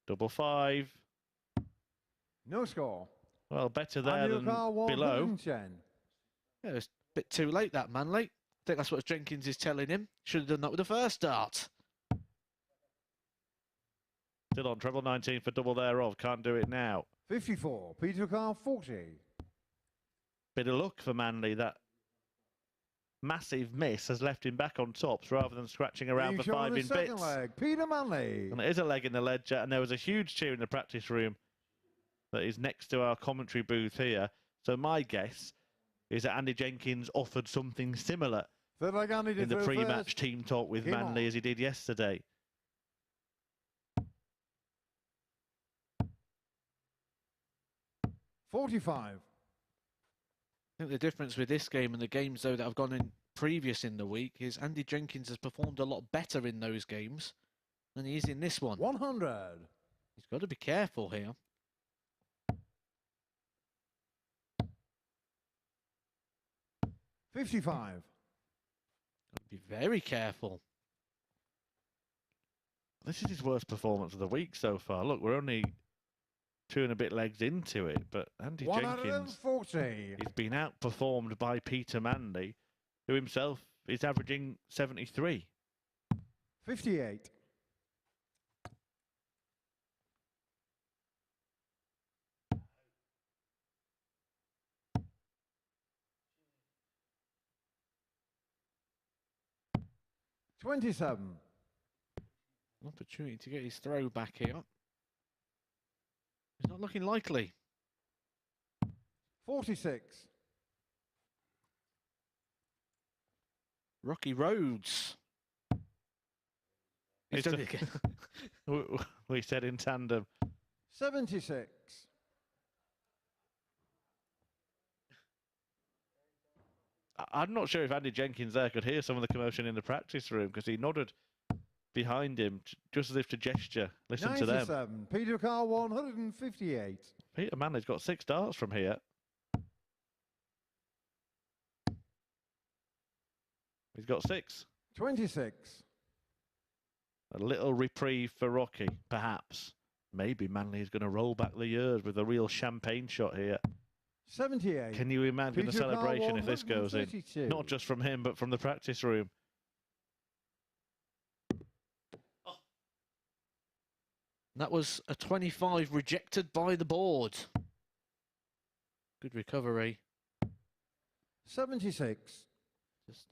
Double 5. No score. Well, better there Andy than Carl, below. 110. Yeah, it's a bit too late, that Manley. I think that's what Jenkins is telling him. Should have done that with the first start. Still on treble 19 for double thereof. Can't do it now. 54. Peter Carl, 40. Bit of luck for Manley. That massive miss has left him back on tops rather than scratching around for 5 in bits. Leg. Peter Manley. And it is a leg in the ledger, and there was a huge cheer in the practice room that is next to our commentary booth here. So my guess is that Andy Jenkins offered something similar Third leg Andy in the pre-match team talk with Game Manley on. as he did yesterday. $45. I think the difference with this game and the games, though, that have gone in previous in the week is Andy Jenkins has performed a lot better in those games than he is in this one. 100. He's got to be careful here. 55. Got to be very careful. This is his worst performance of the week so far. Look, we're only 2 and a bit legs into it, but Andy Jenkins 140. has been outperformed by Peter Manley, who himself is averaging 73. 58. $27. Opportunity to get his throw back here. It's not looking likely. 46. Rocky Roads. He's done it again. We said in tandem. 76. I'm not sure if Andy Jenkins there could hear some of the commotion in the practice room because he nodded behind him just as if to gesture. Listen to them. 97. Peter Carl, 158. Peter Manley's got 6 darts from here. He's got 6. 26. A little reprieve for Rocky, perhaps. Maybe Manley is going to roll back the years with a real champagne shot here. 78. Can you imagine the Peter Carl, celebration if this goes in? 132. Not just from him, but from the practice room. That was a 25 rejected by the board. Good recovery. 76. Just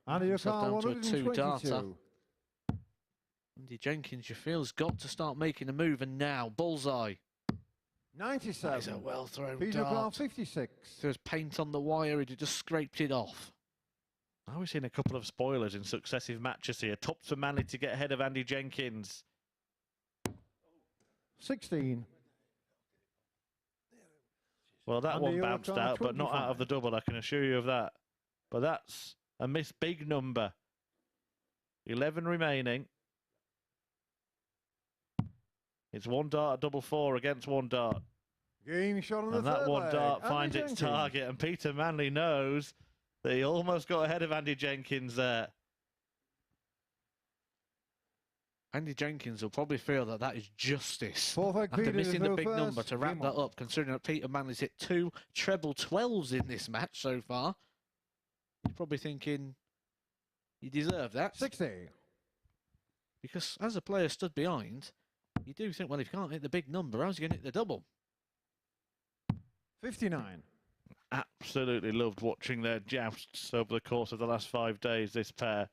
Andy himself Carl, down to a two-darter. 122. Andy Jenkins, you feel, has got to start making a move, and now bullseye. 97. That is a well-thrown Peter Carl, dart. 56. There's paint on the wire, he'd just scraped it off. Now we've seen a couple of spoilers in successive matches here. Tops for Manley to get ahead of Andy Jenkins. 16. Well, that Andy one bounced O'Connor, out, but not out 25. of the double, I can assure you of that. But that's a miss big number. 11 remaining. It's one dart, double four against one dart. Game shot on the And that third one leg. dart Andy finds its Jenkins. target, and Peter Manley knows that he almost got ahead of Andy Jenkins there. Andy Jenkins will probably feel that that is justice. Perfect After Peter to missing the throw big first. number to wrap Game that on. up, considering that Peter Manley's hit 2 treble 12s in this match so far. He's probably thinking, you deserve that. 60. Because as a player stood behind, you do think, well, if you can't hit the big number, how's he going to hit the double? 59. Absolutely loved watching their jousts over the course of the last 5 days, this pair.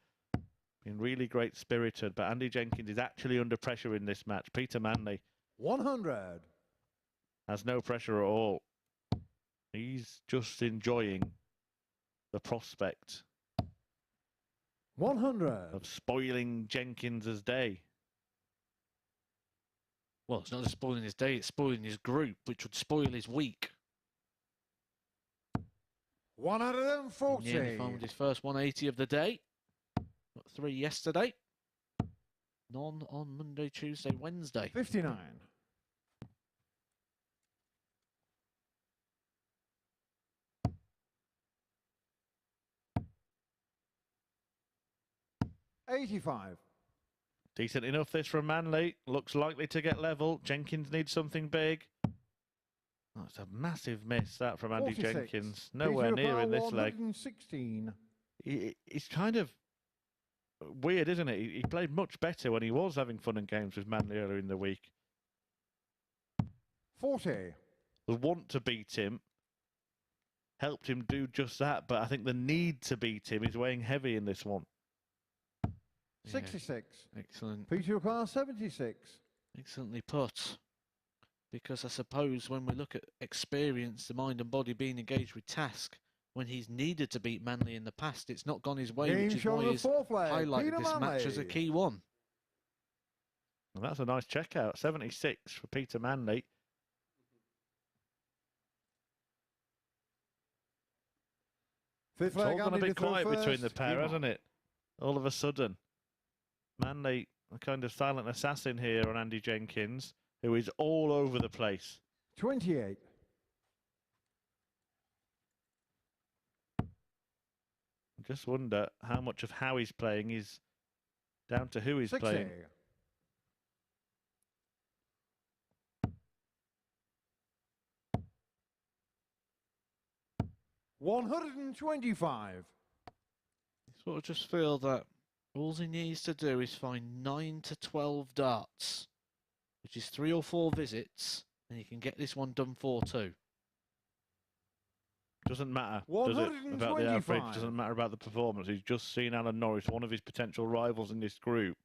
Been really great spirited, but Andy Jenkins is actually under pressure in this match. Peter Manley 100. has no pressure at all. He's just enjoying the prospect 100. of spoiling Jenkins's day. Well, it's not just spoiling his day, it's spoiling his group, which would spoil his week. 140. He nearly found his first 180 of the day. Got 3 yesterday. None on Monday, Tuesday, Wednesday. 59. $85. Decent enough this from Manley. Looks likely to get level. Jenkins needs something big. Oh, it's a massive miss, that from Andy 46. Jenkins. Nowhere Peter near in Carl, this leg. 116. It's kind of weird, isn't it? He played much better when he was having fun and games with Manley earlier in the week. 40. The want to beat him helped him do just that, but I think the need to beat him is weighing heavy in this one. 66. Excellent. Peter Carl, 76. Excellently put. Because I suppose when we look at experience, the mind and body being engaged with task, when he's needed to beat Manley in the past, it's not gone his way, Game which is shot why on the he's fourth leg. highlighted Peter this match as a Manley. key one. And that's a nice checkout. 76 for Peter Manley. Fifth It's all leg, gone a Andy bit to throw quiet between first. the pair, Game on. hasn't it? All of a sudden. Manley, a kind of silent assassin here on Andy Jenkins, who is all over the place. 28. I just wonder how much of how he's playing is down to who he's 60. playing. $125. You sort of just feel that all he needs to do is find 9 to 12 darts, which is 3 or 4 visits, and he can get this one done 4-2. Doesn't matter, does it, about the average? 125. Doesn't matter about the performance. He's just seen Alan Norris, one of his potential rivals in this group,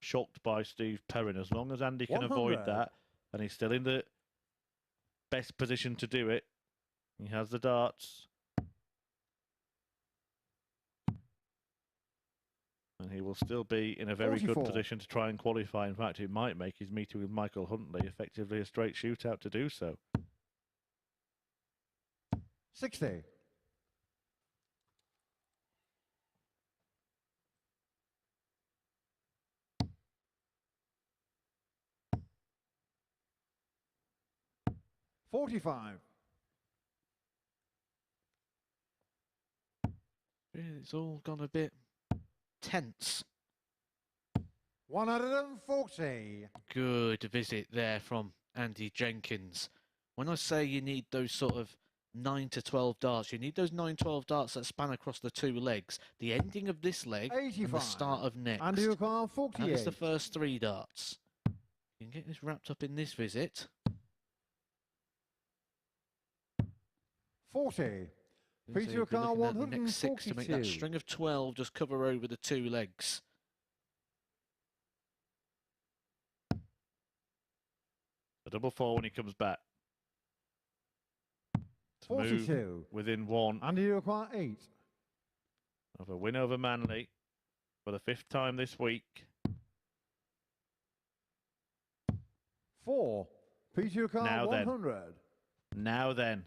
shocked by Steve Perrin. As long as Andy can avoid 100. that, and he's still in the best position to do it, he has the darts. And he will still be in a very 44. good position to try and qualify. In fact, it might make his meeting with Michael Huntley effectively a straight shootout to do so. 60. $45. It's all gone a bit tense. 140. Good visit there from Andy Jenkins. When I say you need those sort of 9 to 12 darts, you need those 9-12 darts that span across the two legs. The ending of this leg and the 85. start of next. Under your car, That is the 48. first 3 darts. You can get this wrapped up in this visit. 40. So Peter you'll be Car, looking at the next 6 to make that 142. string of 12 just cover over the 2 legs. A double 4 when he comes back. To 42. move within 1 Under your car, 8. of a win over Manley for the 5th time this week. 4. Peter Car, Now then. 100. Now then.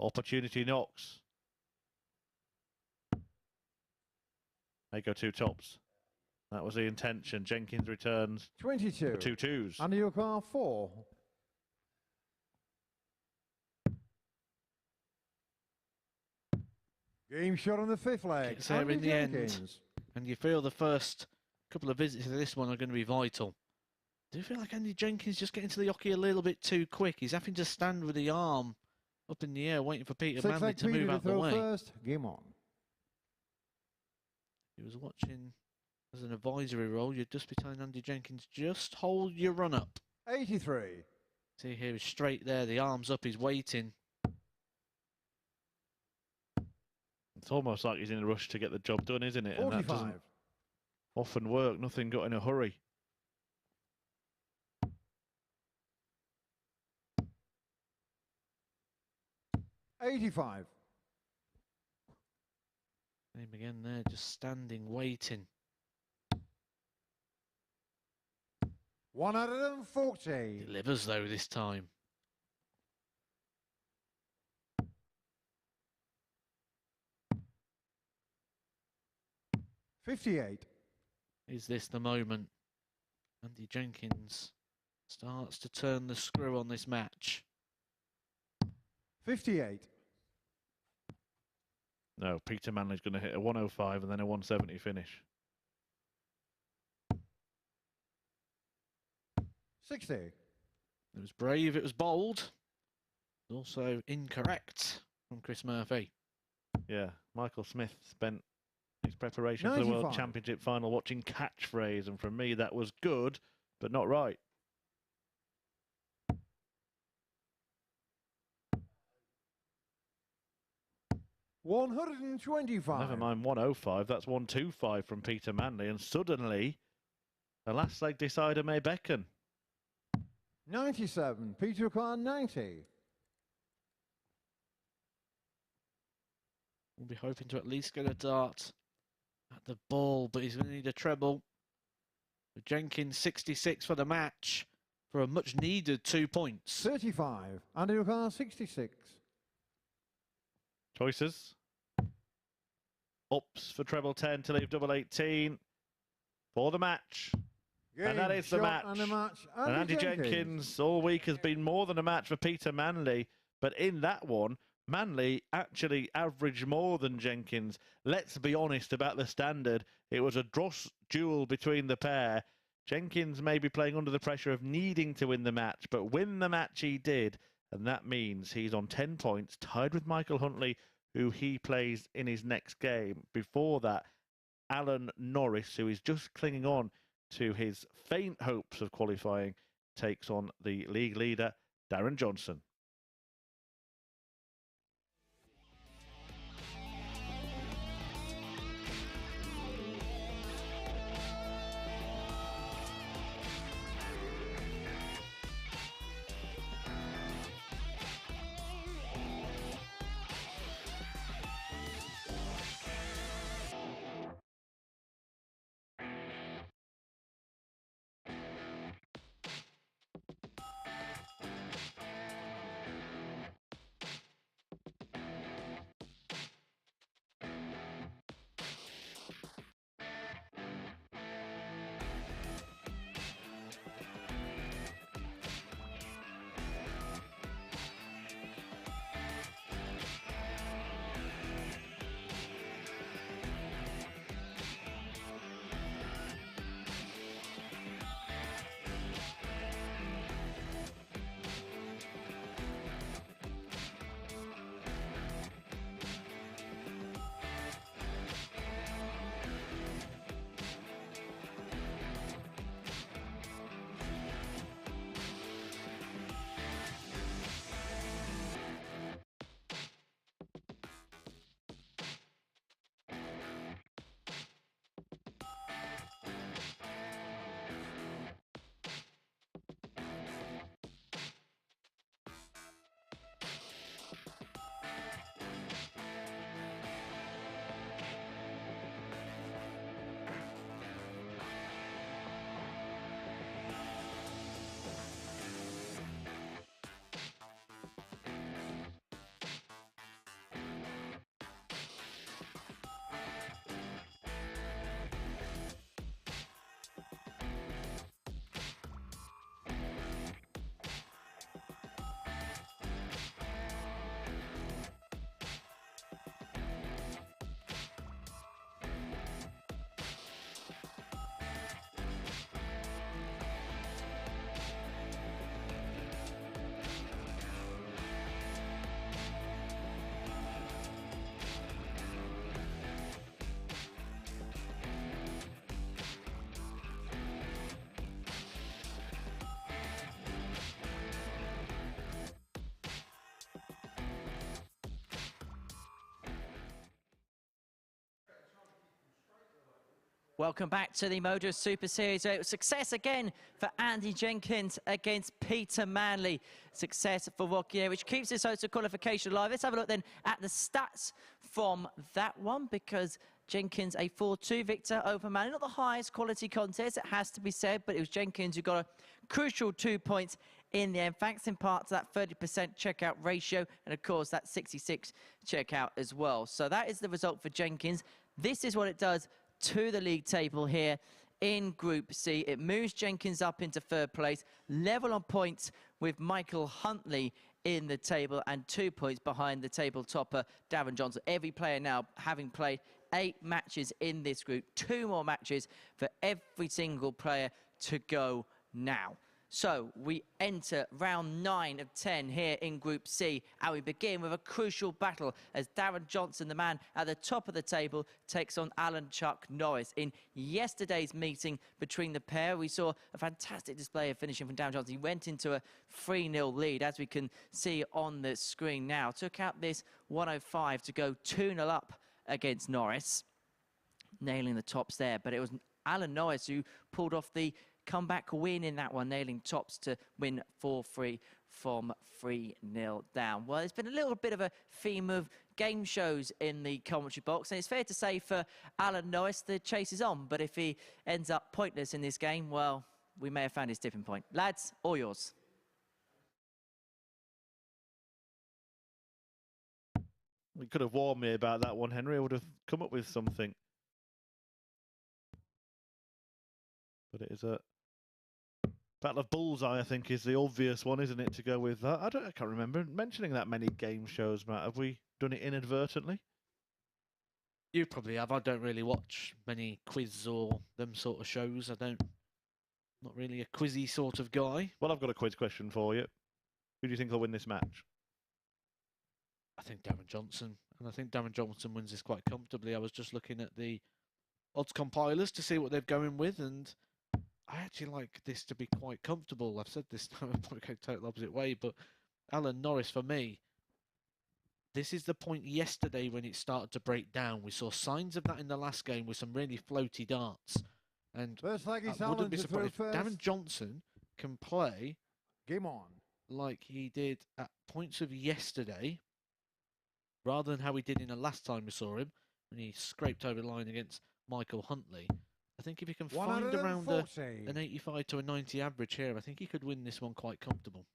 Opportunity knocks. They go 2 tops. That was the intention. Jenkins returns 22. 2 twos. Under your car, 4. Game shot on the 5th leg. Gets there Andy in the end. Jenkins. And you feel the first couple of visits to this one are going to be vital. Do you feel like Andy Jenkins just getting to the hockey a little bit too quick? He's having to stand with the arm up in the air, waiting for Peter 6 Manley leg to Peter move to out the throw way. first. Game on. He was watching as an advisory role. You'd just be telling Andy Jenkins, just hold your run up. 83. See here, he's straight there, the arms up, he's waiting. It's almost like he's in a rush to get the job done, isn't it? And that 45. doesn't often work. Nothing got in a hurry. $85. Same again there, just standing, waiting. 140. Delivers though this time. $58. Is this the moment? Andy Jenkins starts to turn the screw on this match. 58. No, Peter Manley's going to hit a 105 and then a 170 finish. 60. It was brave, it was bold. Also incorrect from Chris Murphy. Yeah, Michael Smith spent his preparation for the 95. World Championship final watching Catchphrase, and for me that was good, but not right. $125. Never mind 105, that's 125 from Peter Manley, and suddenly the last leg decider may beckon. 97. Peter Car, 90. We'll be hoping to at least get a dart at the ball, but he's going to need a treble. Jenkins 66 for the match for a much needed 2 points. 35. Under your car, 66. Choices. Ups for treble 10 to leave double 18 for the match. And that is the shot match. And the match. And Andy Jenkins all week has been more than a match for Peter Manley, but in that one, Manley actually averaged more than Jenkins. Let's be honest about the standard. It was a dross duel between the pair. Jenkins may be playing under the pressure of needing to win the match, but win the match he did, and that means he's on 10 points, tied with Michael Huntley, who he plays in his next game. Before that, Alan Norris, who is just clinging on to his faint hopes of qualifying, takes on the league leader, Darren Johnson. Welcome back to the MODUS Super Series. Success again for Andy Jenkins against Peter Manley. Success for Wokye, which keeps his total qualification alive. Let's have a look then at the stats from that one, because Jenkins a 4-2 victor over Manley. Not the highest quality contest, it has to be said, but it was Jenkins who got a crucial 2 points in the end, thanks in part to that 30% checkout ratio, and of course that 66 checkout as well. So that is the result for Jenkins. This is what it does to the league table here in Group C. It moves Jenkins up into third place, level on points with Michael Huntley in the table, and 2 points behind the table topper, Darren Johnson. Every player now having played 8 matches in this group, 2 more matches for every single player to go now. So we enter round 9 of 10 here in Group C, and we begin with a crucial battle as Darren Johnson, the man at the top of the table, takes on Chuck Norris. In yesterday's meeting between the pair, we saw a fantastic display of finishing from Darren Johnson. He went into a 3-0 lead, as we can see on the screen now. Took out this 105 to go 2-0 up against Norris, nailing the tops there. But it was Norris who pulled off the comeback win in that one, nailing tops to win 4-3 from 3-0 down. Well, there's been a little bit of a theme of game shows in the commentary box, and it's fair to say for Norris, the chase is on. But if he ends up pointless in this game, well, we may have found his tipping point. Lads, all yours. You could have warned me about that one, Henry. I would have come up with something. But it is a Battle of Bullseye, I think, is the obvious one, isn't it, to go with that? I can't remember mentioning that many game shows, Matt. Have we done it inadvertently? You probably have. I don't really watch many quiz or them sort of shows. Not really a quizzy sort of guy. Well, I've got a quiz question for you. Who do you think will win this match? I think Darren Johnson. And I think Darren Johnson wins this quite comfortably. I was just looking at the odds compilers to see what they're going with, and I actually like this to be quite comfortable. I've said this time, I'm probably going total opposite way, but Norris, for me, this is the point yesterday when it started to break down. We saw signs of that in the last game with some really floaty darts. And I wouldn't be surprised if Darren Johnson can play game on like he did at points of yesterday, rather than how he did in the last time we saw him, when he scraped over the line against Michael Huntley. I think if he can find around an 85 to a 90 average here, I think he could win this one quite comfortable.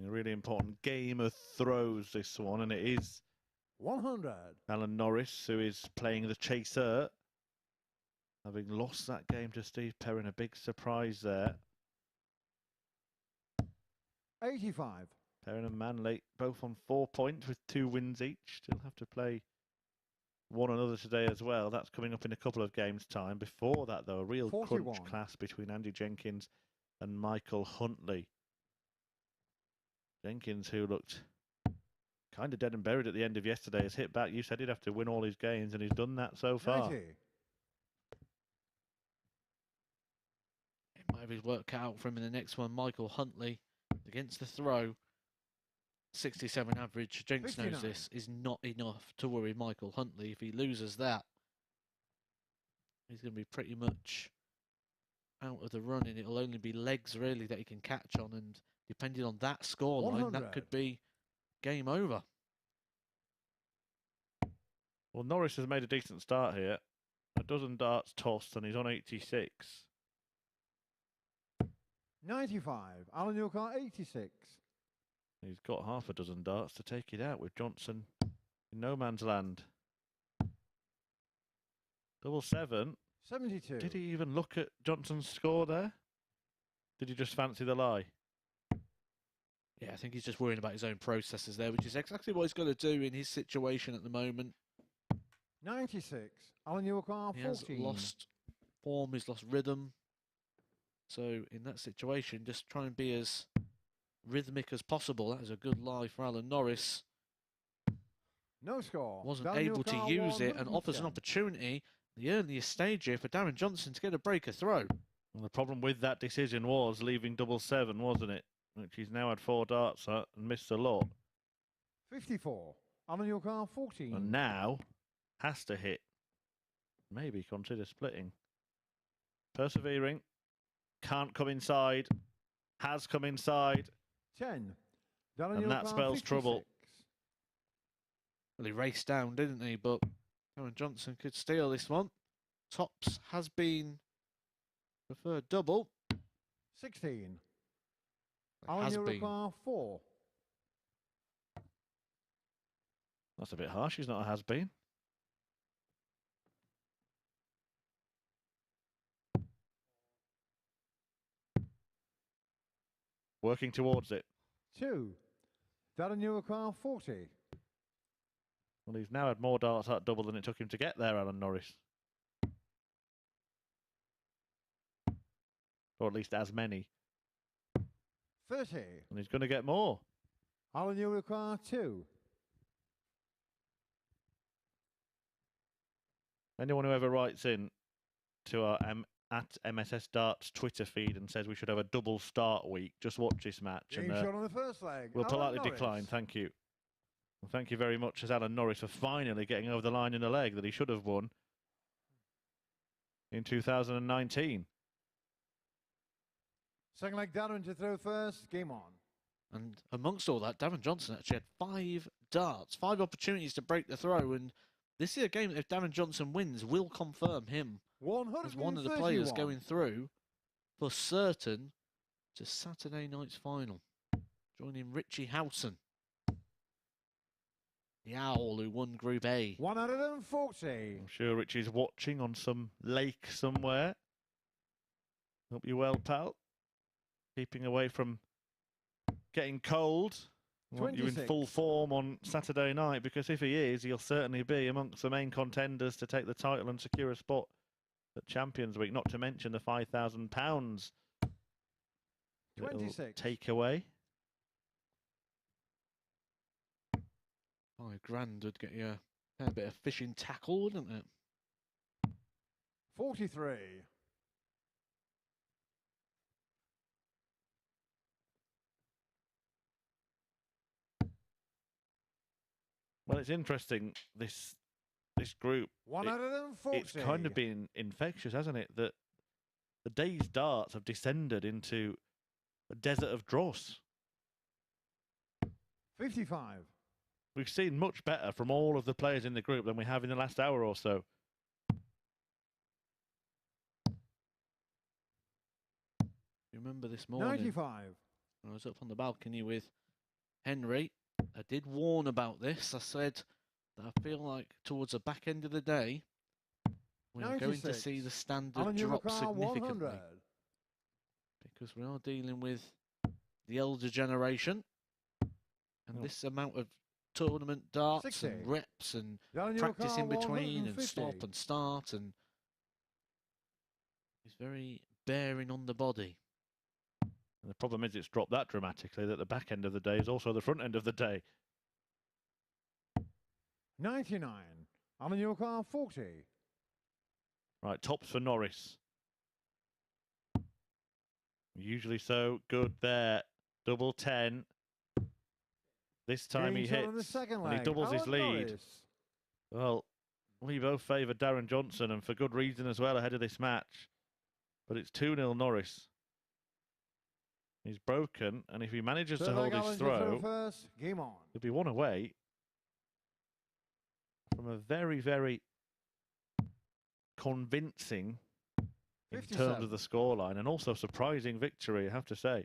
A really important game of throws, this one, and it is 100. Norris, who is playing the chaser, having lost that game to Steve Perrin. A big surprise there. 85. Perrin and Manley both on 4 points with 2 wins each. Still have to play one another today as well. That's coming up in a couple of games' time. Before that, though, a real 41. crunch class between Andy Jenkins and Michael Huntley. Jenkins, who looked kind of dead and buried at the end of yesterday, has hit back. You said he'd have to win all his games, and he's done that so far. 90. It might have his work cut out for him in the next one. Michael Huntley against the throw. 67 average. Jenks knows this is not enough to worry Michael Huntley. If he loses that, he's going to be pretty much out of the running. It'll only be legs, really, that he can catch on, and depending on that scoreline, that could be game over. Well, Norris has made a decent start here. A dozen darts tossed, and he's on 86. 95. Alan Newcar, 86. He's got half a dozen darts to take it out with Johnson in no man's land. 777. 72. Did he even look at Johnson's score there? Did he just fancy the lie? Yeah, I think he's just worrying about his own processes there, which is exactly what he's got to do in his situation at the moment. 96. Alan Newcar, 14. He has lost form, he's lost rhythm. So in that situation, just try and be as rhythmic as possible. That is a good lie for Alan Norris. No score. Wasn't able to use it, and offers an opportunity the earliest stage here for Darren Johnson to get a breaker throw. Well, the problem with that decision was leaving 777, wasn't it? Which he's now had 4 darts at and missed a lot. 54. Alan Newcar, 14. And now has to hit maybe consider splitting. Persevering. Can't come inside. Has come inside. 10. And that spells trouble. Well, he raced down, didn't he? But Darren Johnson could steal this one. Tops has been preferred double. 16. Has been. 4. That's a bit harsh. He's not a has-been. Working towards it. 2. Darren you require 40. Well, he's now had more darts at double than it took him to get there, Alan Norris. Or at least as many. 30. And he's going to get more. Alan you require 2. Anyone who ever writes in to our at MSS Darts Twitter feed and says we should have a double start week, just watch this match. Game and shot on the first leg. we'll Alan politely Norris. decline. Thank you. Well, thank you very much as Alan Norris for finally getting over the line in a leg that he should have won in 2019. Second leg, Darren to throw first. Game on. And amongst all that, Darren Johnson actually had 5 darts, 5 opportunities to break the throw. And this is a game that if Darren Johnson wins, will confirm him as one of the players going through for certain to Saturday night's final. Joining Richie Houghton, the Owl who won Group A. 140. I'm sure Richie's watching on some lake somewhere. Hope you're well, pal. Keeping away from getting cold. Want you in full form on Saturday night, because if he is, he'll certainly be amongst the main contenders to take the title and secure a spot at Champions Week, not to mention the £5,000 takeaway. £5,000 would get you a bit of fishing tackle, wouldn't it? 43. Well, it's interesting, this group. 140. It's kind of been infectious, hasn't it? That the day's darts have descended into a desert of dross. 55. We've seen much better from all of the players in the group than we have in the last hour or so. You remember this morning? 95. I was up on the balcony with Henry. I did warn about this. I said that I feel like towards the back end of the day, we're going to see the standard drop significantly. Because we are dealing with the elder generation. And this amount of tournament darts 60. and reps and practice in between and stop and start, and it's very bearing on the body. And the problem is it's dropped that dramatically that the back end of the day is also the front end of the day. 99. Alan Yorkar 40. Right, tops for Norris. Usually so good there. Double 10. This time he hits and he doubles his lead. Norris. Well, we both favour Darren Johnson, and for good reason as well, ahead of this match. But it's 2-0 Norris. He's broken, and if he manages to hold his throw, game on. he'll be one away from a very, very convincing, in 57. terms of the scoreline, and also surprising victory, I have to say.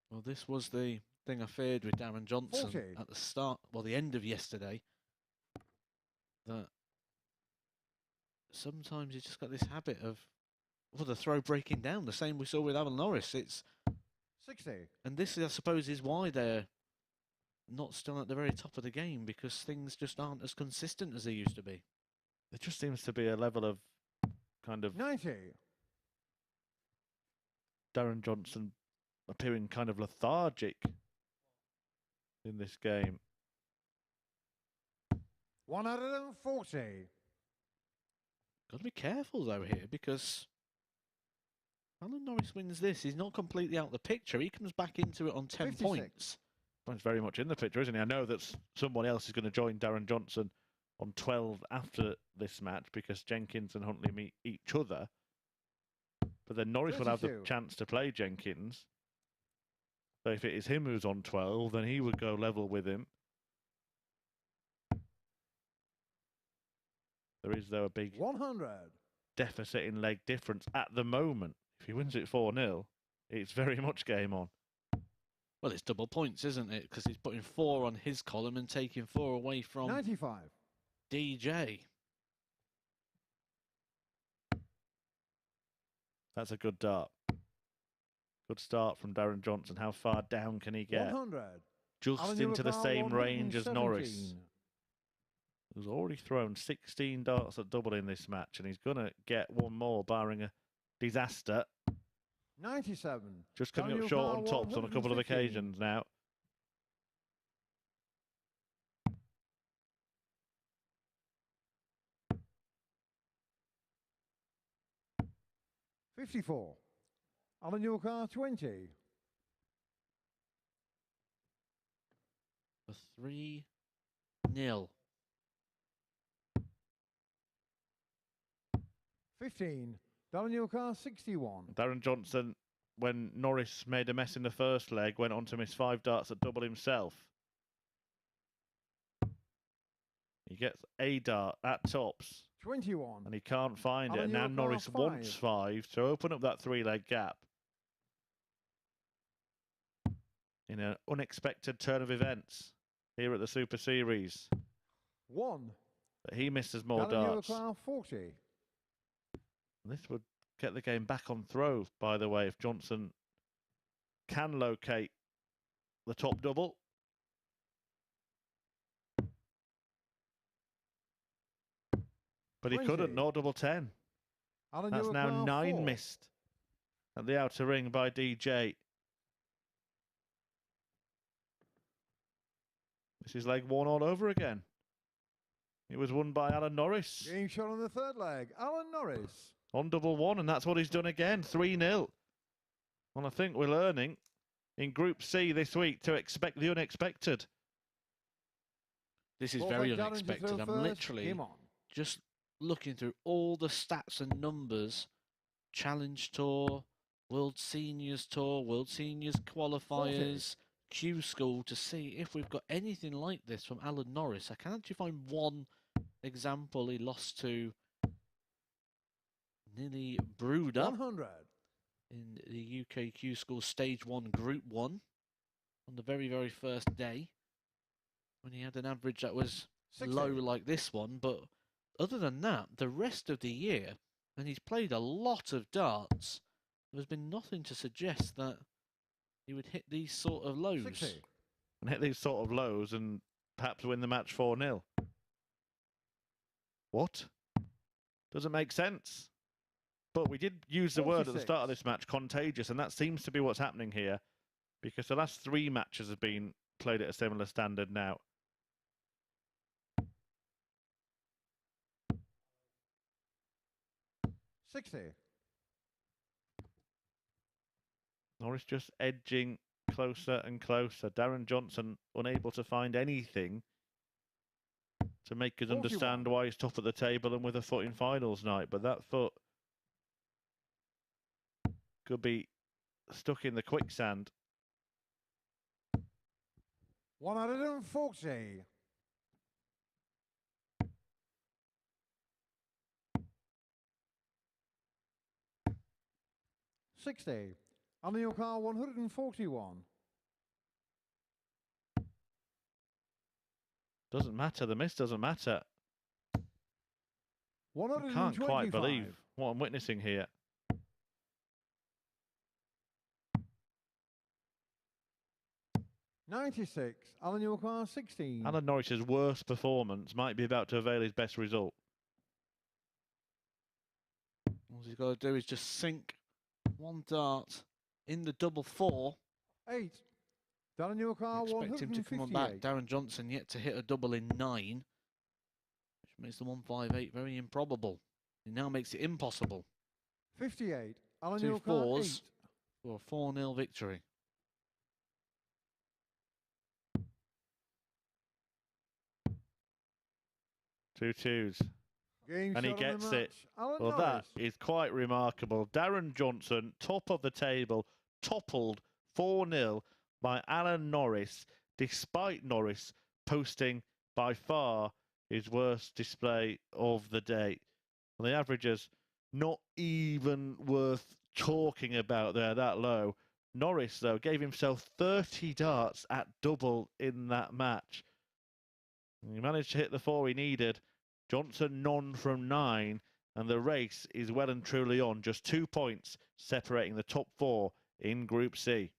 Well, this was the thing I feared with Darren Johnson 40. at the start, well, the end of yesterday, that sometimes he's just got this habit of the throw breaking down, the same we saw with Alan Norris. It's 60. And this, I suppose, is why they're not still at the very top of the game, because things just aren't as consistent as they used to be. There just seems to be a level of kind of 90. Darren Johnson appearing kind of lethargic in this game. 140. Got to be careful though here, because Alan Norris wins this. He's not completely out of the picture. He comes back into it on 10 56. points. Well, he's very much in the picture, isn't he? I know that someone else is going to join Darren Johnson on 12 after this match because Jenkins and Huntley meet each other. But then Norris will have the chance to play Jenkins. So if it is him who's on 12, then he would go level with him. There is, though, a big 100 deficit in leg difference at the moment. If he wins it 4-0, it's very much game on. Well, it's double points, isn't it? Because he's putting 4 on his column and taking 4 away from 95. DJ. That's a good dart. Good start from Darren Johnson. How far down can he get? 100. Just into the same range as Norris, who's already thrown 16 darts at double in this match, and he's going to get one more, barring a disaster. 97. Just coming up short on tops on a couple of occasions now. $54. Alan your car 20. For 3-0. $15. Daniel Carr 61. Darren Johnson, when Norris made a mess in the first leg, went on to miss 5 darts at double himself. He gets a dart at tops. 21. And he can't find it. Alan And now York Norris half wants 5 to open up that 3-leg gap. In an unexpected turn of events here at the Super Series. 1. But he misses more Daniel darts. Carr 40. This would get the game back on throw, by the way, if Johnson can locate the top double. But he 20. couldn't, no double 10. Alan That's York now Carr 9 4. missed at the outer ring by DJ. This is leg 1 all over again. It was won by Alan Norris. Game shot on the third leg. Alan Norris. On double 1, and that's what he's done again, 3-0. Well, I think we're learning in Group C this week to expect the unexpected. This is Ball very back down into unexpected. third I'm first. literally Game on. just looking through all the stats and numbers. Challenge Tour, World Seniors Tour, World Seniors Qualifiers, Q School, to see if we've got anything like this from Alan Norris. I can actually find one example. He lost to nearly brewed up 100. in the UK Q School Stage 1 Group 1 on the very, very first day when he had an average that was 60. low like this one. But other than that, the rest of the year, and he's played a lot of darts, there's been nothing to suggest that he would hit these sort of lows. 60. And hit these sort of lows and perhaps win the match 4-0. What? Doesn't make sense. But we did use the word at the 46. start of this match, contagious, and that seems to be what's happening here, because the last 3 matches have been played at a similar standard now. $60. Norris just edging closer and closer. Darren Johnson unable to find anything to make us 41. understand why he's top at the table and with a foot in finals night. But that foot could be stuck in the quicksand. 140. $60. Alan York Carr 141. Doesn't matter. The miss doesn't matter. I 125. can't quite believe what I'm witnessing here. $96. Alan York Carr 16. Alan Norris's worst performance might be about to avail his best result. All he's got to do is just sink one dart in the double 4. 8. Darren York Carr Expect him to come on back. Darren Johnson yet to hit a double in 9, which makes the 158 very improbable. It now makes it impossible. 58. Alan 2 York 4s Carr 8. for a 4-0 victory. 2 twos. Game And he shot of the gets it. match, Alan Well, Norris. that is quite remarkable. Darren Johnson, top of the table, toppled 4-0 by Alan Norris, despite Norris posting by far his worst display of the day. Well, the averages not even worth talking about there, that low. Norris, though, gave himself 30 darts at double in that match. He managed to hit the 4 he needed. Johnson none from 9, and the race is well and truly on. Just 2 points separating the top 4 in Group C.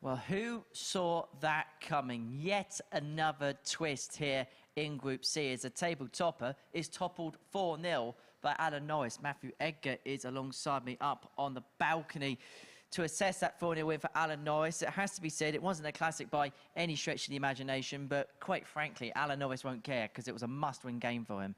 Well, who saw that coming? Yet another twist here in Group C as the table topper is toppled 4-0 by Alan Norris. Matthew Edgar is alongside me up on the balcony to assess that 4-0 win for Alan Norris. It has to be said, it wasn't a classic by any stretch of the imagination, but quite frankly, Alan Norris won't care because it was a must-win game for him.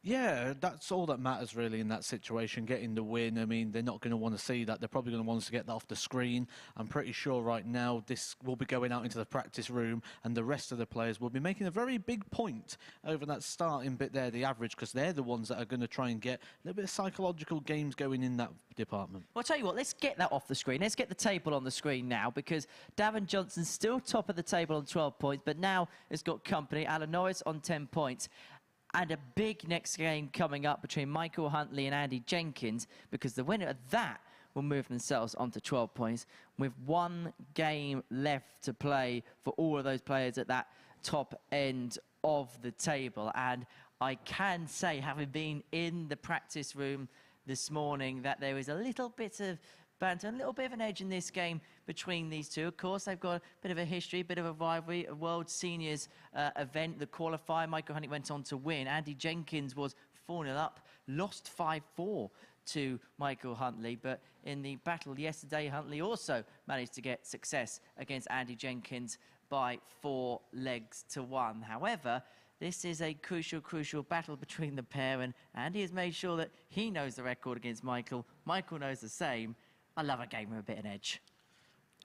Yeah, that's all that matters really in that situation, getting the win. I mean, they're not going to want to see that. They're probably going to want us to get that off the screen. I'm pretty sure right now this will be going out into the practice room and the rest of the players will be making a very big point over that starting bit there, the average, because they're the ones that are going to try and get a little bit of psychological games going in that department. Well, I'll tell you what, let's get that off the screen. Let's get the table on the screen now because Darren Johnson's still top of the table on 12 points, but now has got company. Alan Norris on 10 points. And a big next game coming up between Michael Huntley and Andy Jenkins because the winner of that will move themselves onto 12 points with one game left to play for all of those players at that top end of the table. And I can say, having been in the practice room this morning, that there is a little bit of banter, a little bit of an edge in this game between these two. Of course, they've got a bit of a history, a bit of a rivalry, a World Seniors event, the qualifier. Michael Huntley went on to win. Andy Jenkins was 4-0 up, lost 5-4 to Michael Huntley, but in the battle yesterday, Huntley also managed to get success against Andy Jenkins by 4 legs to 1. However, this is a crucial battle between the pair, and Andy has made sure that he knows the record against Michael. Michael knows the same. I love a game with a bit of an edge.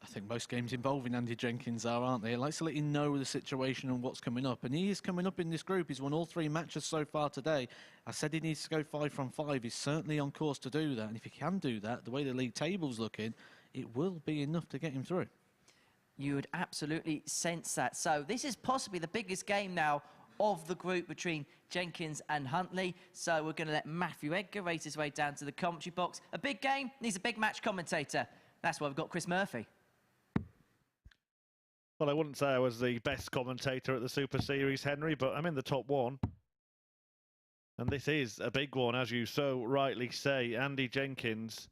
I think most games involving Andy Jenkins are, aren't they? He likes to let you know the situation and what's coming up. And he is coming up in this group. He's won all 3 matches so far today. I said he needs to go 5 from 5. He's certainly on course to do that. And if he can do that, the way the league table's looking, it will be enough to get him through. You would absolutely sense that. So this is possibly the biggest game now of the group between Jenkins and Huntley. So we're going to let Matthew Edgar race his way down to the commentary box. A big game needs a big match commentator. That's why we've got Chris Murphy. Well, I wouldn't say I was the best commentator at the Super Series, Henry, but I'm in the top 1. And this is a big one, as you so rightly say. Andy Jenkins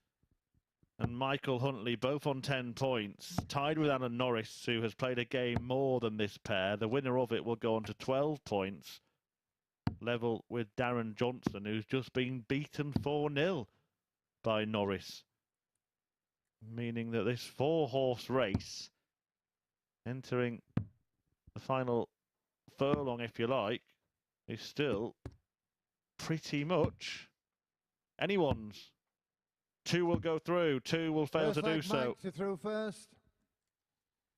and Michael Huntley both on 10 points, tied with Alan Norris, who has played a game more than this pair. The winner of it will go on to 12 points, level with Darren Johnson, who's just been beaten 4-0 by Norris. Meaning that this 4-horse race, entering the final furlong, if you like, is still pretty much anyone's. 2 will go through, 2 will fail to do so. To through first.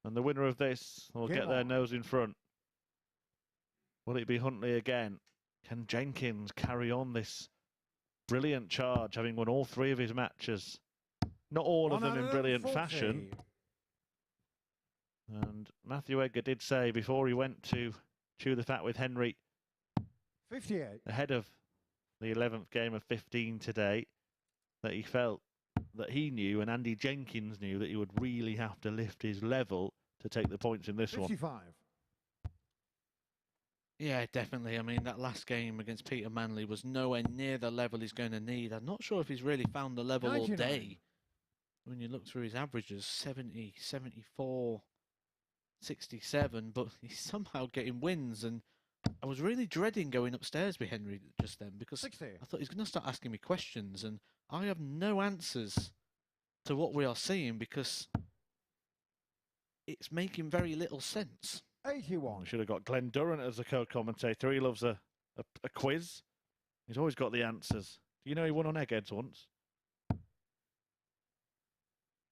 And the winner of this will get their nose in front. Will it be Huntley again? Can Jenkins carry on this brilliant charge, having won all 3 of his matches? Not all of them in brilliant fashion. And Matthew Edgar did say before he went to chew the fat with Henry, 58. ahead of the 11th game of 15 today, that he felt that he knew and Andy Jenkins knew that he would really have to lift his level to take the points in this 55. one. Yeah, definitely. I mean, that last game against Peter Manley was nowhere near the level he's going to need. I'm not sure if he's really found the level 99. all day. When you look through his averages, 70, 74, 67, but he's somehow getting wins. And I was really dreading going upstairs with Henry just then because 60. I thought he's going to start asking me questions and I have no answers to what we are seeing because it's making very little sense. 81. We should have got Glenn Durrant as a co-commentator. He loves a quiz. He's always got the answers. Do you know he won on Eggheads once?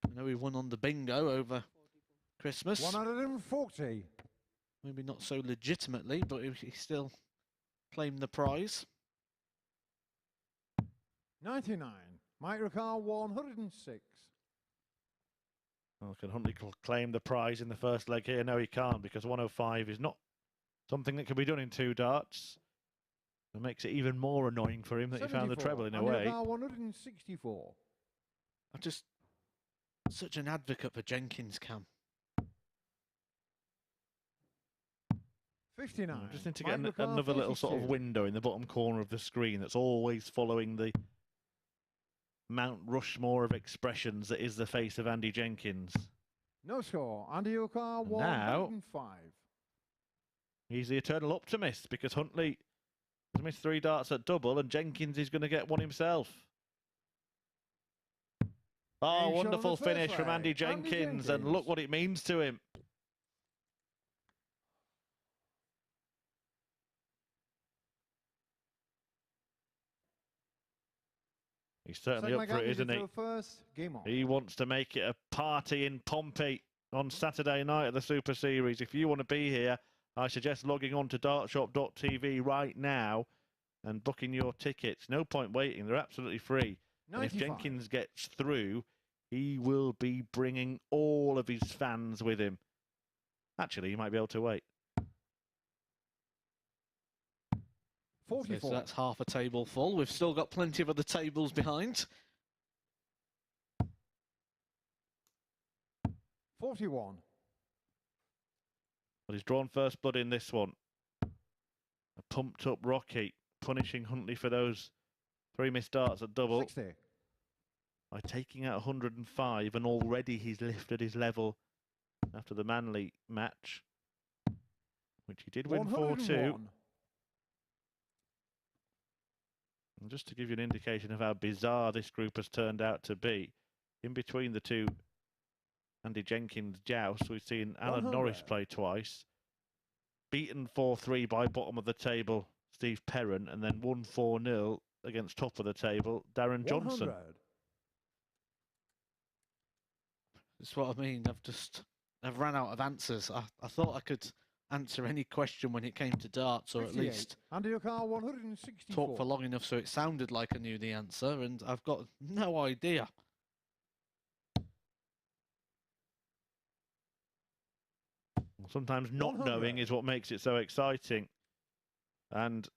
I know he won on the bingo over Christmas. 140. Maybe not so legitimately, but he still claimed the prize. 99. Mike Ricard, 106. Well, can Huntley claim the prize in the first leg here? No, he can't, because 105 is not something that can be done in 2 darts. It makes it even more annoying for him that he found the treble in a way. Ricard, 164. I'm just such an advocate for Jenkins, Cam. 59. Just need to get another little sort of window in the bottom corner of the screen that's always following the Mount Rushmore of expressions that is the face of Andy Jenkins. No score. Andy Ricard, 105. He's the eternal optimist because Huntley has missed 3 darts at double and Jenkins is going to get one himself. Oh, wonderful finish from Andy Jenkins, and look what it means to him. He's certainly up for it, isn't he? He wants to make it a party in Pompey on Saturday night at the Super Series. If you want to be here, I suggest logging on to dartshop.tv right now and booking your tickets. No point waiting. They're absolutely free. And if Jenkins gets through, he will be bringing all of his fans with him. Actually, he might be able to wait. 44. So that's half a table full. We've still got plenty of other tables behind. 41. But he's drawn first blood in this one. A pumped up Rocky, punishing Huntley for those 3 missed darts at double. 60. By taking out 105, and already he's lifted his level after the Manley match, which he did win 4-2. And just to give you an indication of how bizarre this group has turned out to be, in between the 2 Andy Jenkins jousts, we've seen Alan 100. Norris play twice, beaten 4-3 by bottom of the table Steve Perren, and then won 4-0 against top of the table Darren Johnson. 100. That's what I mean. I've ran out of answers. I thought I could answer any question when it came to darts, or at 58. least Under your car, 164. talk for long enough so it sounded like I knew the answer, and I've got no idea. Sometimes not 100. knowing is what makes it so exciting. And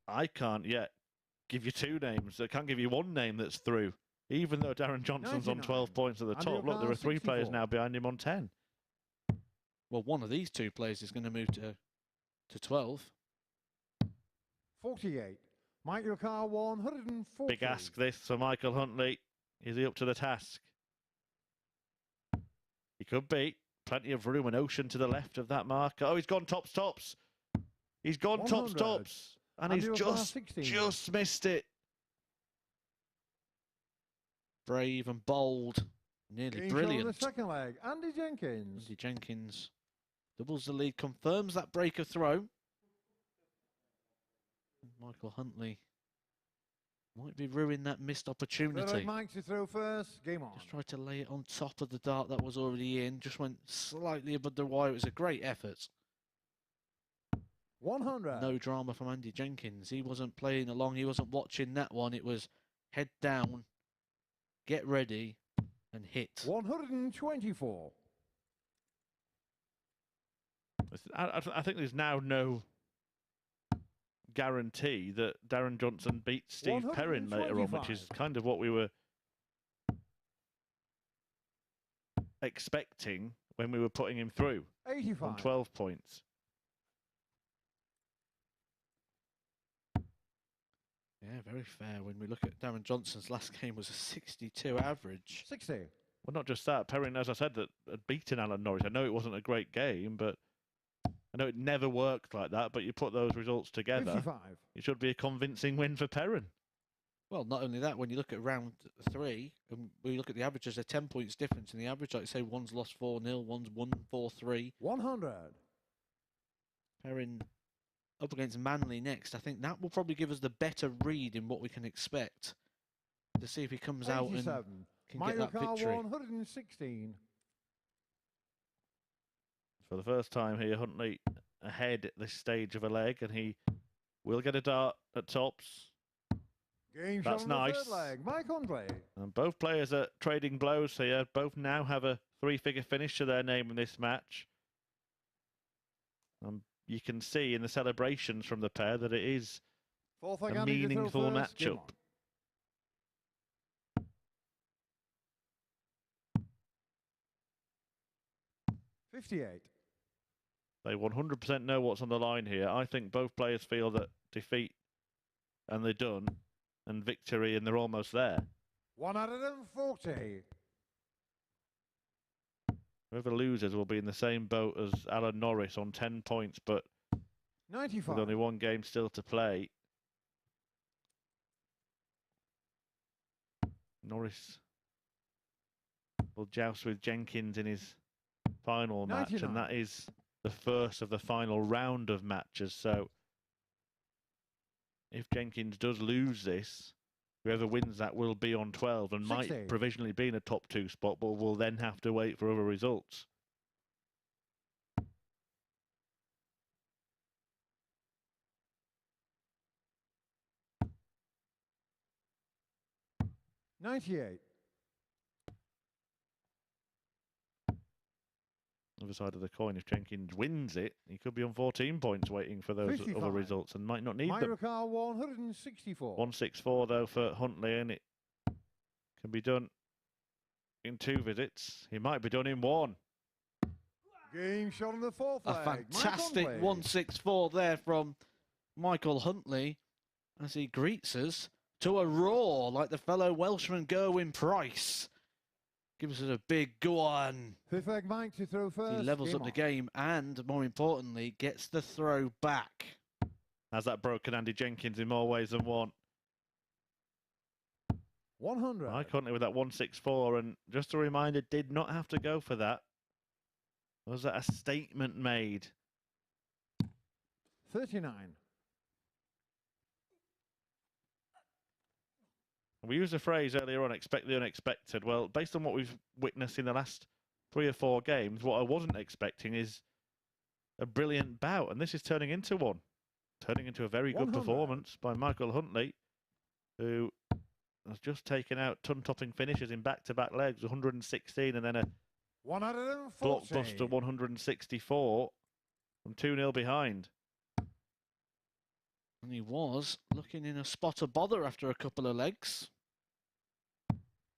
I can't yet give you two names. I can't give you one name that's through. Even though Darren Johnson's 99. on 12 points at the Under top. your Look, there car, are three players 64. now behind him on 10. Well, one of these two players is going to move to 12. 48. Mike, your car, 140. Big ask this for Michael Huntley. Is he up to the task? He could be. Plenty of room and ocean to the left of that marker. Oh, he's gone tops, tops. He's gone tops, 100. tops. And Under he's your car, 16. just missed it. Brave and bold. Nearly Game shot on brilliant. the second leg. Andy Jenkins. Andy Jenkins doubles the lead, confirms that break of throw. Michael Huntley might be ruining that missed opportunity. Mike to throw first. Game on. Just tried to lay it on top of the dart that was already in. Just went slightly above the wire. It was a great effort. 100. No drama from Andy Jenkins. He wasn't playing along. He wasn't watching that one. It was head down, get ready, and hit. 124. I think there's now no guarantee that Darren Johnson beats Steve Perrin later on, which is kind of what we were expecting when we were putting him through 85. on 12 points. Yeah, very fair. When we look at Darren Johnson's last game was a 62 average. 60. Well, not just that. Perrin, as I said, that had beaten Alan Norris. I know it wasn't a great game, but I know it never worked like that. But you put those results together, 55. it should be a convincing win for Perrin. Well, not only that, when you look at round 3, and we look at the averages, there's 10 points difference in the average. Like say, one's lost 4-0, one's won 4-3. 100. Perrin up against Manley next. I think that will probably give us the better read in what we can expect to see if he comes out and can get that victory. 116. For the first time here, Huntley ahead at this stage of a leg, and he will get a dart at tops. Game That's shot on nice. the third leg. Mike Huntley. And both players are trading blows here. Both now have a 3-figure finish to their name in this match. You can see in the celebrations from the pair that it is Fourth leg, a Andy to throw meaningful first. Game matchup. on. 58. They 100% know what's on the line here. I think both players feel that defeat and they're done, and victory and they're almost there. 140. Whoever loses will be in the same boat as Alan Norris on 10 points, but 95. with only one game still to play. Norris will joust with Jenkins in his final match, 99. and that is the first of the final round of matches. So if Jenkins does lose this, whoever wins that will be on 12 and 60. might provisionally be in a top 2 spot, but will then have to wait for other results. $98. Other side of the coin, if Jenkins wins it, he could be on 14 points waiting for those 55. other results and might not need Mike them. Huntley, 164. 164 though for Huntley, and it can be done in 2 visits. He might be done in 1. Game shot on the fourth A leg. fantastic Mike Huntley. 164 there from Michael Huntley as he greets us to a roar like the fellow Welshman Gerwyn Price. Gives us a big go on. Fifth leg, Mike to throw first. He levels Game up the on. game and, more importantly, gets the throw back. Has that broken Andy Jenkins in more ways than one? 100. Mike Huntley with that 164, and just a reminder, did not have to go for that. Was that a statement made? 39. We used a phrase earlier on, expect the unexpected. Well, based on what we've witnessed in the last 3 or 4 games, what I wasn't expecting is a brilliant bout, and this is turning into one. Turning into a very good 100. performance by Michael Huntley, who has just taken out ton-topping finishes in back-to-back legs, 116 and then a 140. blockbuster 164 from 2-0 behind. And he was looking in a spot of bother after a couple of legs.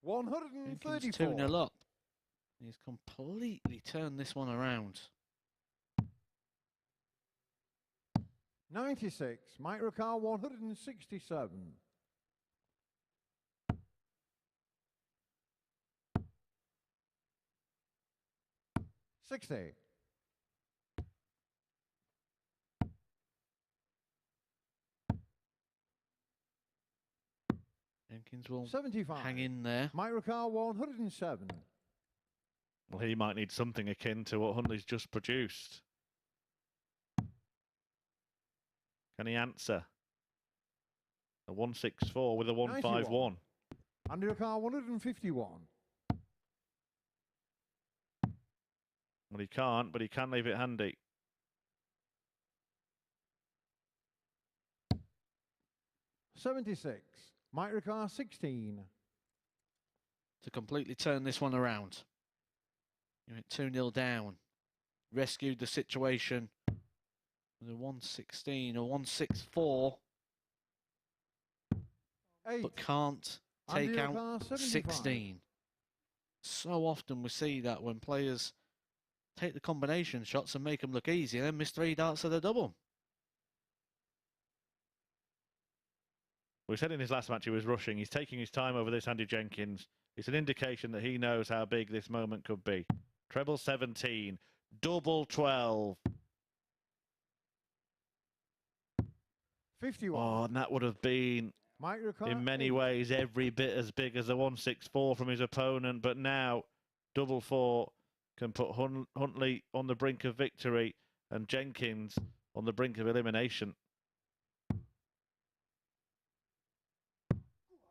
134. 2-0 up. He's completely turned this one around. 96. Mike Ricard, 167. 60. Jenkins will 75. hang in there. Mike Ricard, 107. Well, he might need something akin to what Huntley's just produced. Can he answer? A 164 with a 151. Andy Ricard, 151. Well, he can't, but he can leave it handy. 76. Mike Ricard, 16. To completely turn this one around. You went 2-0 down. Rescued the situation with a 116 or 164. 8. But can't Andy take out Ricard, 75. 16. So often we see that when players take the combination shots and make them look easy and then miss 3 darts of the double. We said in his last match he was rushing. He's taking his time over this, Andy Jenkins. It's an indication that he knows how big this moment could be. Treble 17, double 12. 51. Oh, and that would have been, Mike Ricard, in many 8. ways, every bit as big as the 164 from his opponent. But now, double 4 can put Huntley on the brink of victory and Jenkins on the brink of elimination.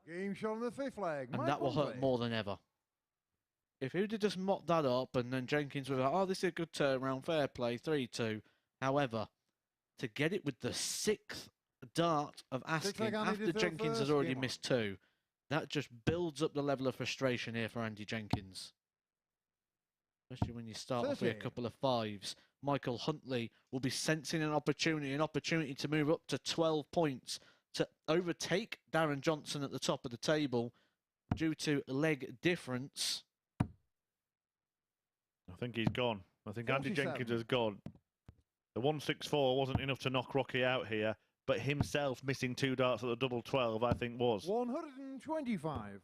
Game shot on the 5th leg. And Mike that will hurt Huntley. more than ever. If he'd have just mopped that up and then Jenkins was like, oh, this is a good turnaround, fair play, 3-2. However, to get it with the 6th dart of asking leg, Andy after did the Jenkins has first already game on. missed 2, that just builds up the level of frustration here for Andy Jenkins. Especially when you start off with a 30. couple of 5s. Michael Huntley will be sensing an opportunity to move up to 12 points to overtake Darren Johnson at the top of the table due to leg difference. I think he's gone. I think Andy 47. Jenkins has gone. The 164 wasn't enough to knock Rocky out here, but himself missing 2 darts at the double 12, I think was. 125.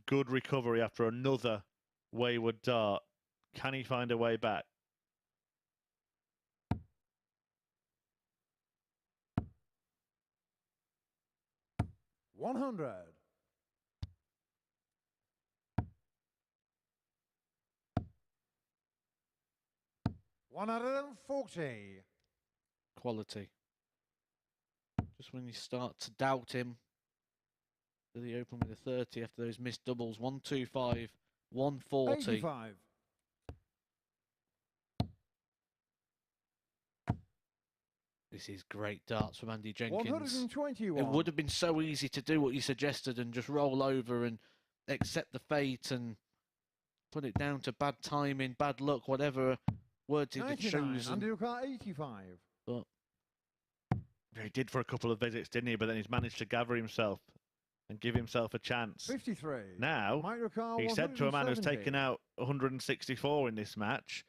Good recovery after another wayward dart. Can he find a way back? 100. 140. Quality. Just when you start to doubt him, did he open with a 30 after those missed doubles? 125, 140. 85. This is great darts from Andy Jenkins. 121. It would have been so easy to do what you suggested and just roll over and accept the fate and put it down to bad timing, bad luck, whatever words he'd have 99. chosen. Andy Ricard, 85. But He did for a couple of visits, didn't he? But then he's managed to gather himself and give himself a chance. 53. Now, Mike Ricard, he said to a man who's 170. taken out 164 in this match,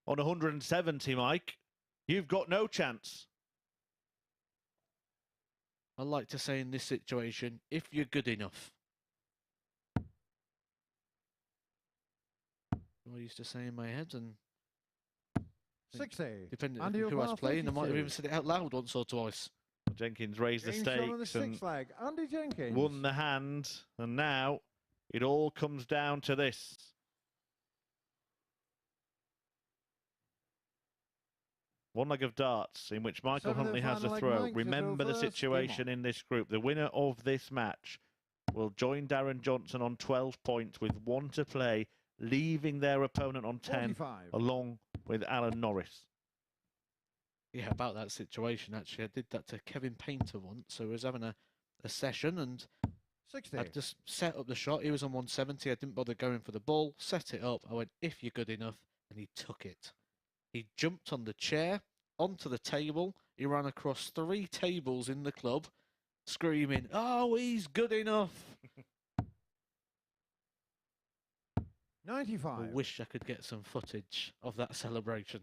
on 170, Mike, you've got no chance. I like to say in this situation, if you're good enough. I used to say in my head, and 60. depending Andy on who I was Ricard, playing, I might have 52. even said it out loud once or twice. Jenkins raised the Game shot on the stakes and 6th leg. Andy Jenkins. won the hand, and now it all comes down to this. One leg of darts in which Michael Seventh Huntley and has a final leg, throw. Mike, to Remember throw the first. Game situation on. in this group. The winner of this match will join Darren Johnson on 12 points with 1 to play leaving their opponent on 10, 45. along with Alan Norris. Yeah, about that situation, actually. I did that to Kevin Painter once, who was having a session, and 60. I just set up the shot. He was on 170. I didn't bother going for the ball, set it up. I went, if you're good enough, and he took it. He jumped on the chair, onto the table. He ran across 3 tables in the club, screaming, oh, he's good enough. 95. I wish I could get some footage of that celebration.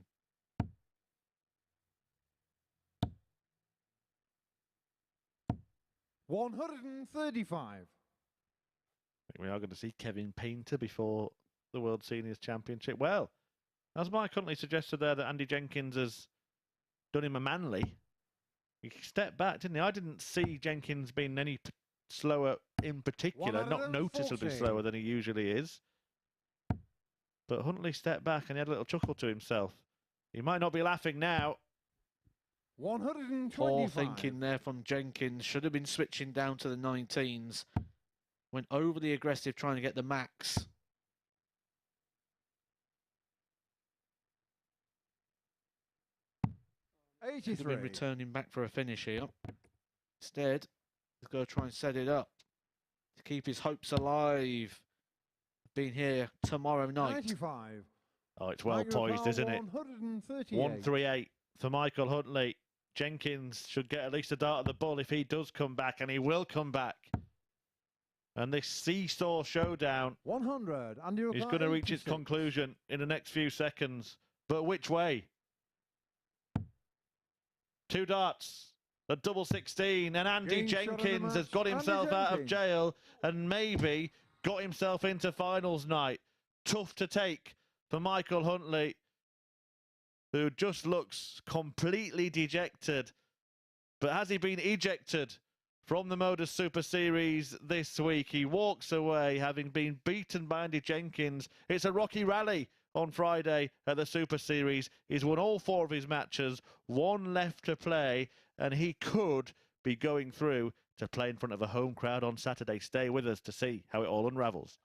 $135. I think we are going to see Kevin Painter before the World Seniors Championship. Well, as Mike Huntley suggested there, that Andy Jenkins has done him a Manley. He stepped back, didn't he? I didn't see Jenkins being any slower in particular, not noticeably slower than he usually is. But Huntley stepped back and he had a little chuckle to himself. He might not be laughing now. 125. Poor thinking there from Jenkins. Should have been switching down to the 19s. Went overly aggressive trying to get the max. Should have 83. been returning back for a finish here. Instead, he's got to try and set it up to keep his hopes alive. Being here tomorrow night. 95. Oh, it's well poised, isn't it? 138. 138 for Michael Huntley. Jenkins should get at least a dart at the ball if he does come back, and he will come back. And this seesaw showdown 100. is going to reach its conclusion in the next few seconds. But which way? 2 darts, a double 16, and Andy Jenkins has got himself out of jail and maybe got himself into finals night. Tough to take for Michael Huntley, who just looks completely dejected. But has he been ejected from the MODUS Super Series this week? He walks away having been beaten by Andy Jenkins. It's a rocky rally on Friday at the Super Series. He's won all 4 of his matches, 1 left to play, and he could be going through to play in front of a home crowd on Saturday. Stay with us to see how it all unravels.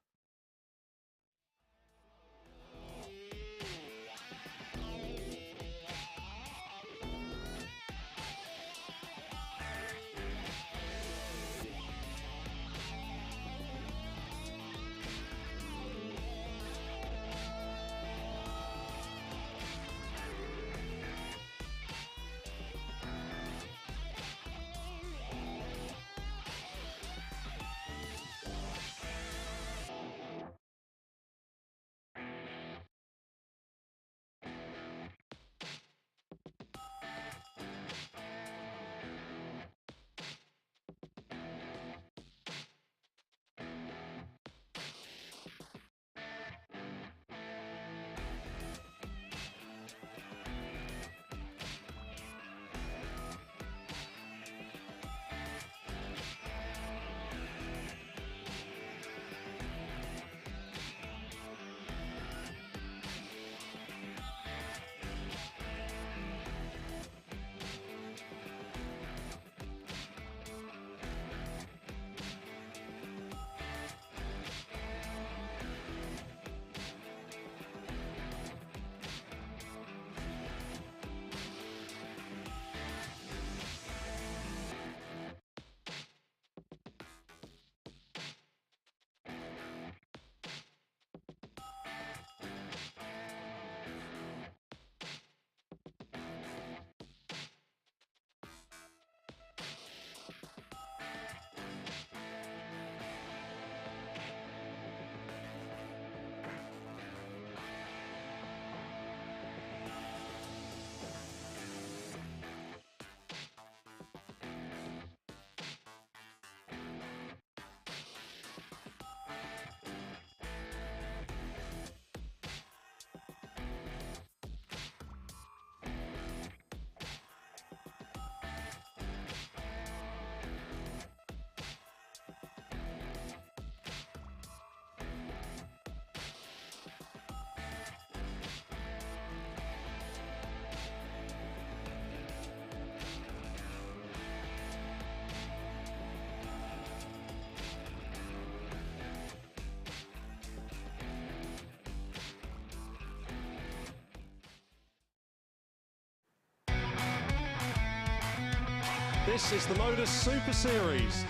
This is the MODUS Super Series.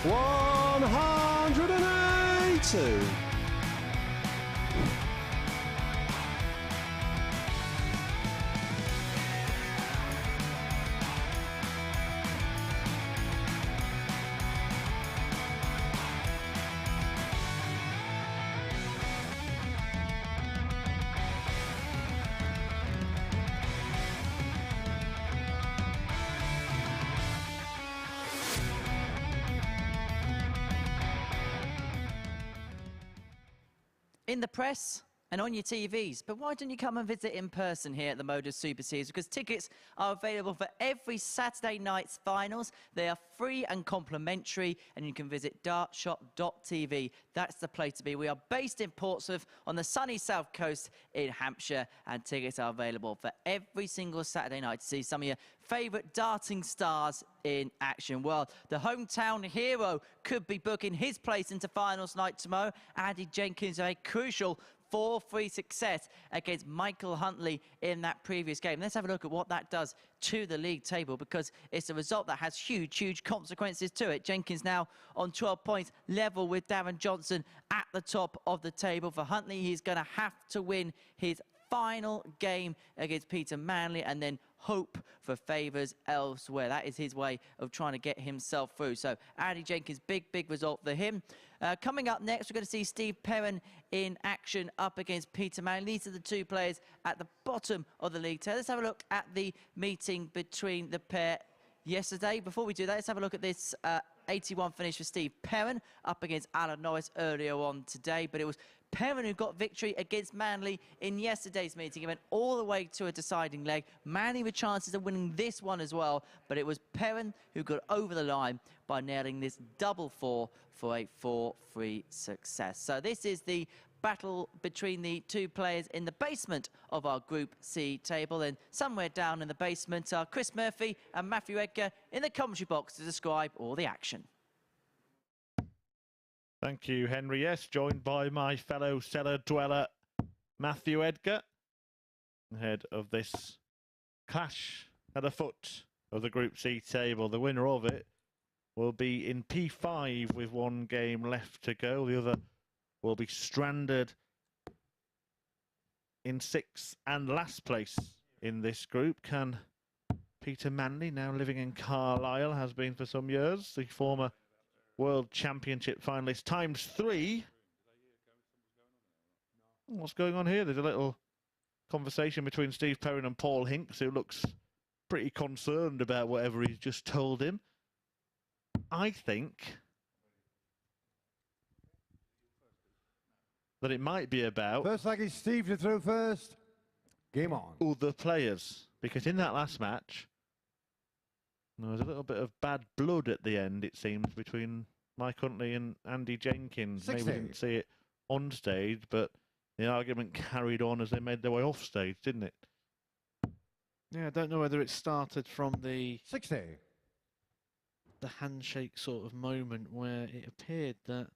$182. In the press and on your TVs, but why don't you come and visit in person here at the MODUS Super Series? Because tickets are available for every Saturday night's finals. They are free and complimentary, and you can visit dartshop.tv. That's the place to be. We are based in Portsmouth on the sunny south coast in Hampshire, and tickets are available for every single Saturday night to see some of your favourite darting stars in action. Well, the hometown hero could be booking his place into finals night tomorrow. Andy Jenkins, a crucial 4-3 success against Michael Huntley in that previous game. Let's have a look at what that does to the league table, because it's a result that has huge consequences to it. Jenkins now on 12 points, level with Darren Johnson at the top of the table. For Huntley, he's going to have to win his final game against Manley and then hope for favours elsewhere. That is his way of trying to get himself through. So Andy Jenkins, big result for him. Coming up next, we're going to see Steve Perrin in action up against Manley. These are the two players at the bottom of the league table. Let's have a look at the meeting between the pair yesterday. Before we do that, let's have a look at this 81 finish for Steve Perrin up against Norris earlier on today. But it was Perrin who got victory against Manley in yesterday's meeting. It went all the way to a deciding leg. Manley with chances of winning this one as well, but it was Perrin who got over the line by nailing this double 4 for a 4-3 success. So this is the battle between the two players in the basement of our Group C table. And somewhere down in the basement are Chris Murphy and Matthew Edgar in the commentary box to describe all the action. Thank you, Henry. Yes, joined by my fellow cellar dweller, Matthew Edgar, ahead of this clash at the foot of the Group C table. The winner of it will be in P5 with one game left to go. The other will be stranded in 6th and last place in this group. Can Manley, now living in Carlisle, has been for some years, the former World Championship finalist ×3. What's going on here? There's a little conversation between Steve Perrin and Paul Hinks, who looks pretty concerned about whatever he's just told him. I think that it might be about First leg is Steve to throw first. Game on. Other players, because in that last match there was a little bit of bad blood at the end, it seems, between Mike Huntley and Andy Jenkins. 60. Maybe we didn't see it on stage, but the argument carried on as they made their way off stage, didn't it? Yeah, I don't know whether it started from the 60. handshake sort of moment where it appeared that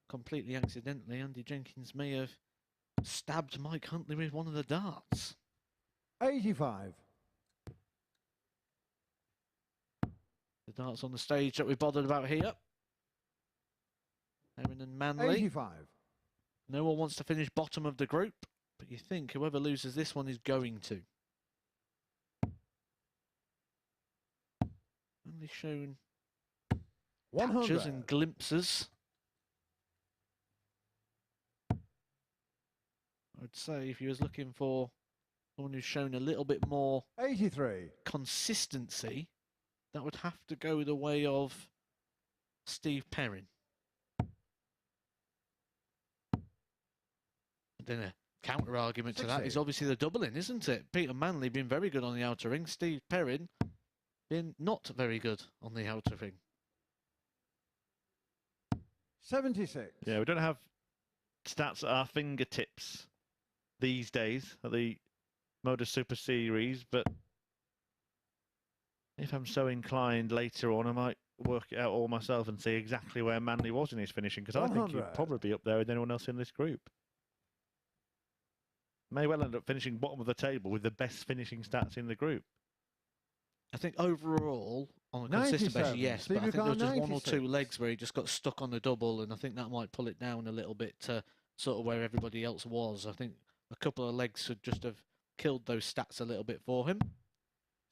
completely accidentally Andy Jenkins may have stabbed Mike Huntley with one of the darts. 85. The darts on the stage that we bothered about here. Perrin and Manley. 85. No one wants to finish bottom of the group, but you think whoever loses this one is going to. Only shown 100. patches and glimpses. I'd say if you was looking for someone who's shown a little bit more 83. consistency, that would have to go the way of Steve Perrin. But then a counter argument to that is obviously the doubling, isn't it? Manley been very good on the outer ring. Steve Perrin been not very good on the outer ring. 76. Yeah, we don't have stats at our fingertips these days at the MODUS Super Series, but if I'm so inclined later on, I might work it out all myself and see exactly where Manley was in his finishing, because I think he'd probably be up there with anyone else in this group. May well end up finishing bottom of the table with the best finishing stats in the group. I think overall, on a consistent basis, 97. yes, but I Steve think there was just one or 96. two legs where he just got stuck on the double, and I think that might pull it down a little bit to sort of where everybody else was. I think a couple of legs should just have killed those stats a little bit for him.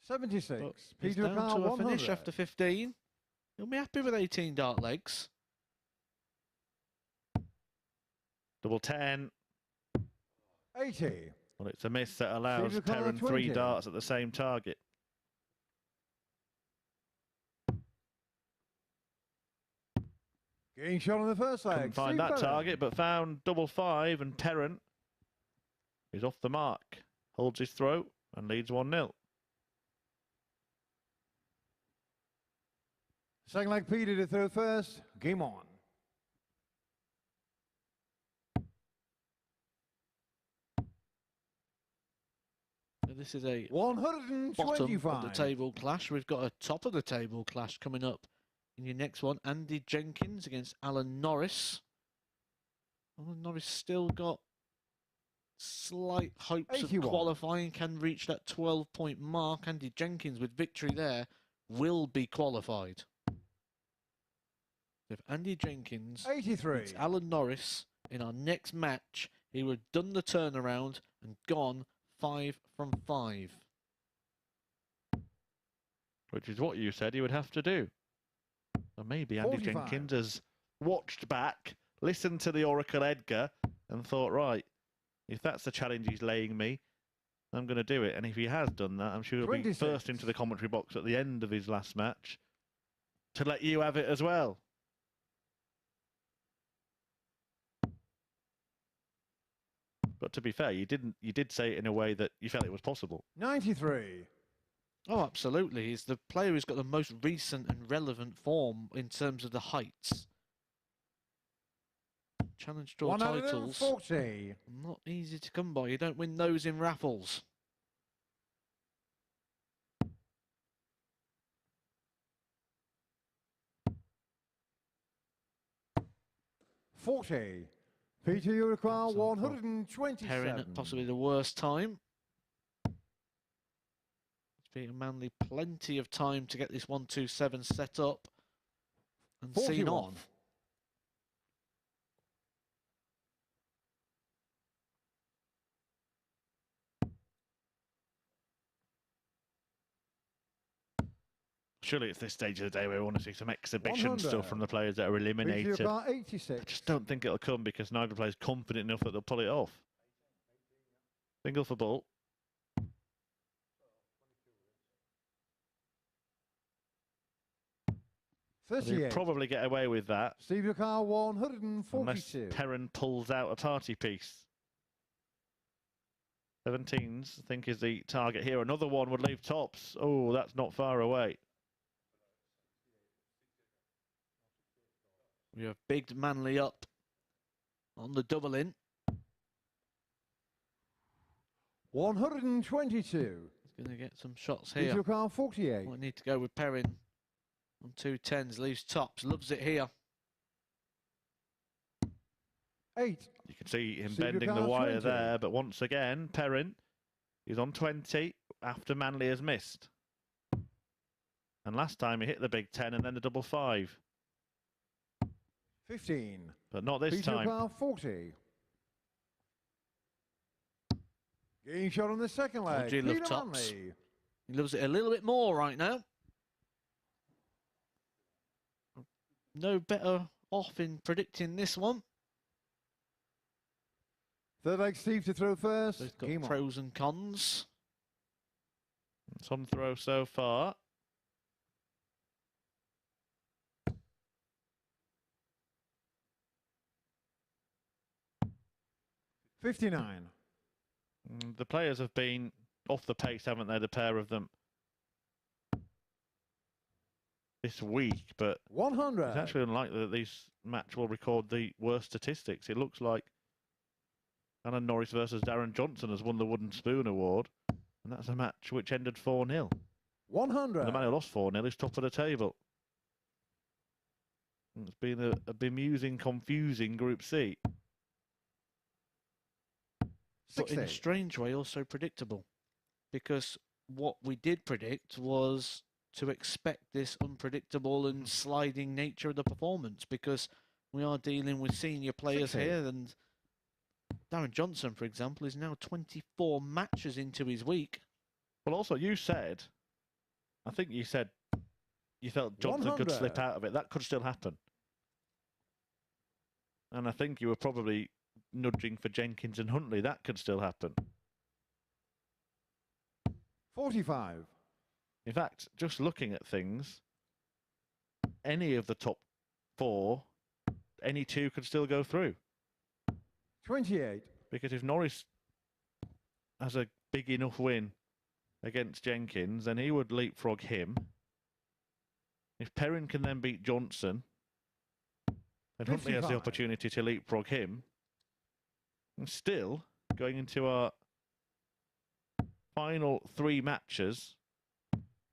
76. But he's Peter down Carl, to a 100. finish after 15. He'll be happy with 18 dart legs. Double 10. 80. Well, it's a miss that allows Steve Carl, Perrin 3 20. darts at the same target. Getting shot on the first leg. Couldn't find Steve that Perrin. target, but found double 5, and Perrin is off the mark. Holds his throat and leads 1-0. Second leg, Peter to throw first. Game on. So this is a 125. bottom of the table clash. We've got a top of the table clash coming up in your next one. Andy Jenkins against Alan Norris. Alan Norris still got slight hopes 81. of qualifying, can reach that 12-point mark. Andy Jenkins with victory there will be qualified. If Andy Jenkins 83. beats Alan Norris in our next match, he would have done the turnaround and gone 5 from 5. Which is what you said he would have to do. So maybe Andy 45. Jenkins has watched back, listened to the Oracle Edgar, and thought, right, if that's the challenge he's laying me, I'm going to do it. And if he has done that, I'm sure he'll 26. be first into the commentary box at the end of his last match to let you have it as well. But to be fair, you did say it in a way that you felt it was possible. 93. Oh, absolutely. He's the player who's got the most recent and relevant form in terms of the heights. Challenge Draw titles, 140. not easy to come by. You don't win those in raffles. $40. Peter, you require That's on for 127. Perrin at possibly the worst time. It's been Manley plenty of time to get this 127 set up and seen 41. off. Surely it's this stage of the day where we want to see some exhibition 100. stuff from the players that are Peter, you eliminated. require I 86. just don't think it'll come because neither player's confident enough that they'll pull it off. Single for ball. They'll 38. probably get away with that Steve Lucar, unless 142. Perrin pulls out a party piece. 17s, I think, is the target here. Another one would leave tops. Oh, that's not far away. We have big Manley up on the double in. 122. He's going to get some shots Steve here. Lucar, 48. Might need to go with Perrin on 210s. Leaves tops. Loves it here. 8. You can see him Steve bending the Lucar, wire 20. there, but once again, Perrin is on 20 after Manley has missed. And last time he hit the big 10 and then the double 5. 15. But not this Peter time. Lucar, 40. Getting shot on the second leg. do you love Peter tops? Manley. He loves it a little bit more right now. No better off in predicting this one. Third leg, Steve to throw first. Both got Game on. pros and cons. It's on throw so far. $59. The players have been off the pace, haven't they, the pair of them, this week, but 100. it's actually unlikely that this match will record the worst statistics. It looks like Alan Norris versus Darren Johnson has won the Wooden Spoon Award, and that's a match which ended 4-0. 100. And the man who lost 4-0 is top of the table. And it's been a bemusing, confusing Group C. but in a 60. strange way also predictable, because what we did predict was to expect this unpredictable and sliding nature of the performance, because we are dealing with senior players 60. here, and Darren Johnson, for example, is now 24 matches into his week. Well, also, you said, I think you said you felt Johnson could 100. slip out of it. That could still happen. And I think you were probably nudging for Jenkins and Huntley. That could still happen. 45. In fact, just looking at things, any of the top 4, any 2 could still go through. 28. Because if Norris has a big enough win against Jenkins, then he would leapfrog him. If Perrin can then beat Johnson, then Huntley has the 55. opportunity to leapfrog him. And still, going into our final 3 matches,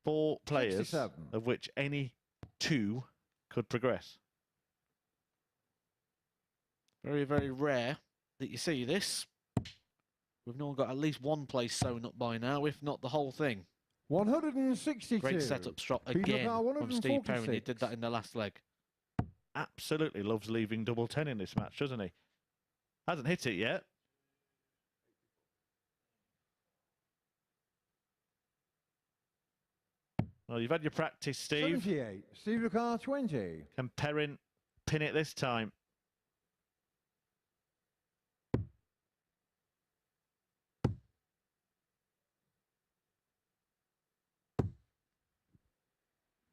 4 players, 67. of which any 2 could progress. Very, very rare that you see this. We've now got at least one place sewn up by now, if not the whole thing. 162. Great setup shot Peter again Carr, from Steve Perrin. He 146. did that in the last leg. Absolutely loves leaving double 10 in this match, doesn't he? Hasn't hit it yet. Well, you've had your practice, Steve. 78. Steve Carr, 20. Can Perrin pin it this time?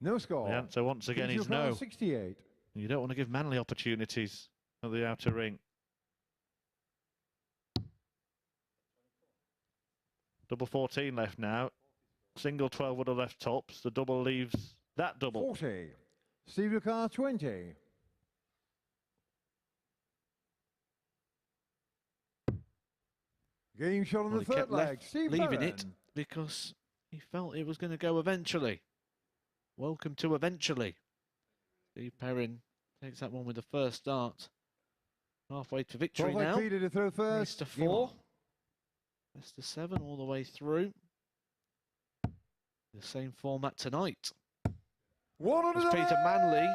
No score. The answer once again Peter is Carr, no. 68. You don't want to give Manley opportunities at the outer ring. Double 14 left now. Single 12 would have left tops. The double leaves that double. 40. Steve Carr, 20. Game shot on Well, the he third kept leg. Steve leaving it Perrin. because he felt it was going to go eventually. Welcome to eventually. Steve Perrin takes that one with the first start. Halfway to victory 12 now. Peter to throw Race first. to Game 4. on. Best of 7 all the way through. The same format tonight. As Peter Manley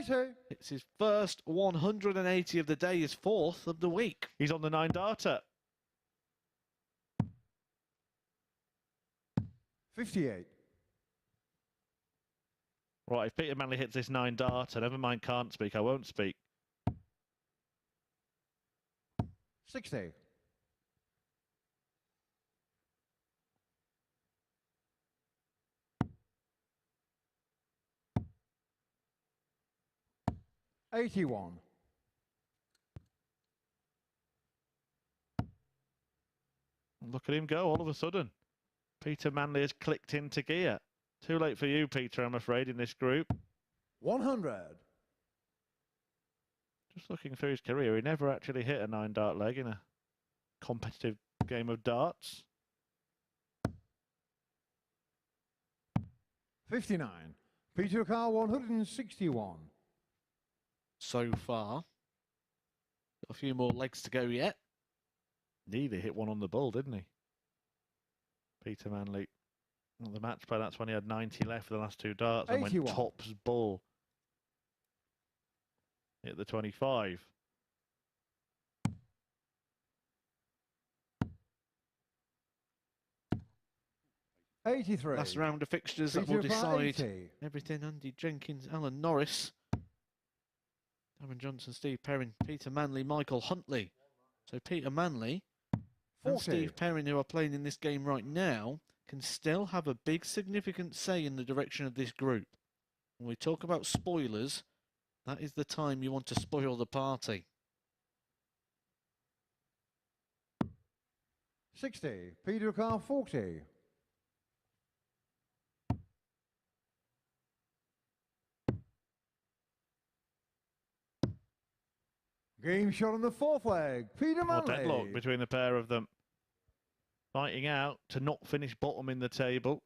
180. hits his first 180 of the day, his 4th of the week. He's on the 9 darter. 58. Right, if Peter Manley hits this 9 darter, never mind can't speak, I won't speak. 60. 81. Look at him go all of a sudden. Peter Manley has clicked into gear. Too late for you, Peter, I'm afraid, in this group. 100. Just looking through his career, he never actually hit a 9 dart leg in a competitive game of darts. 59. Peter Carr, 161. So far. Got a few more legs to go yet. Nearly hit one on the bull, didn't he? Peter Manley. Well, the match play, that's when he had 90 left for the last 2 darts and went 81. tops bull. Hit the 25. '83. Last round of fixtures that Peter will Carr, decide 80. everything. Andy Jenkins, Alan Norris, Darren Johnson, Steve Perrin, Peter Manley, Michael Huntley. So Peter Manley and 40. Steve Perrin, who are playing in this game right now, can still have a big significant say in the direction of this group. When we talk about spoilers, that is the time you want to spoil the party. 60. Peter Carr, 40. Game shot on the 4th leg. Peter Or Manley. deadlock between the pair of them. Fighting out to not finish bottom in the table.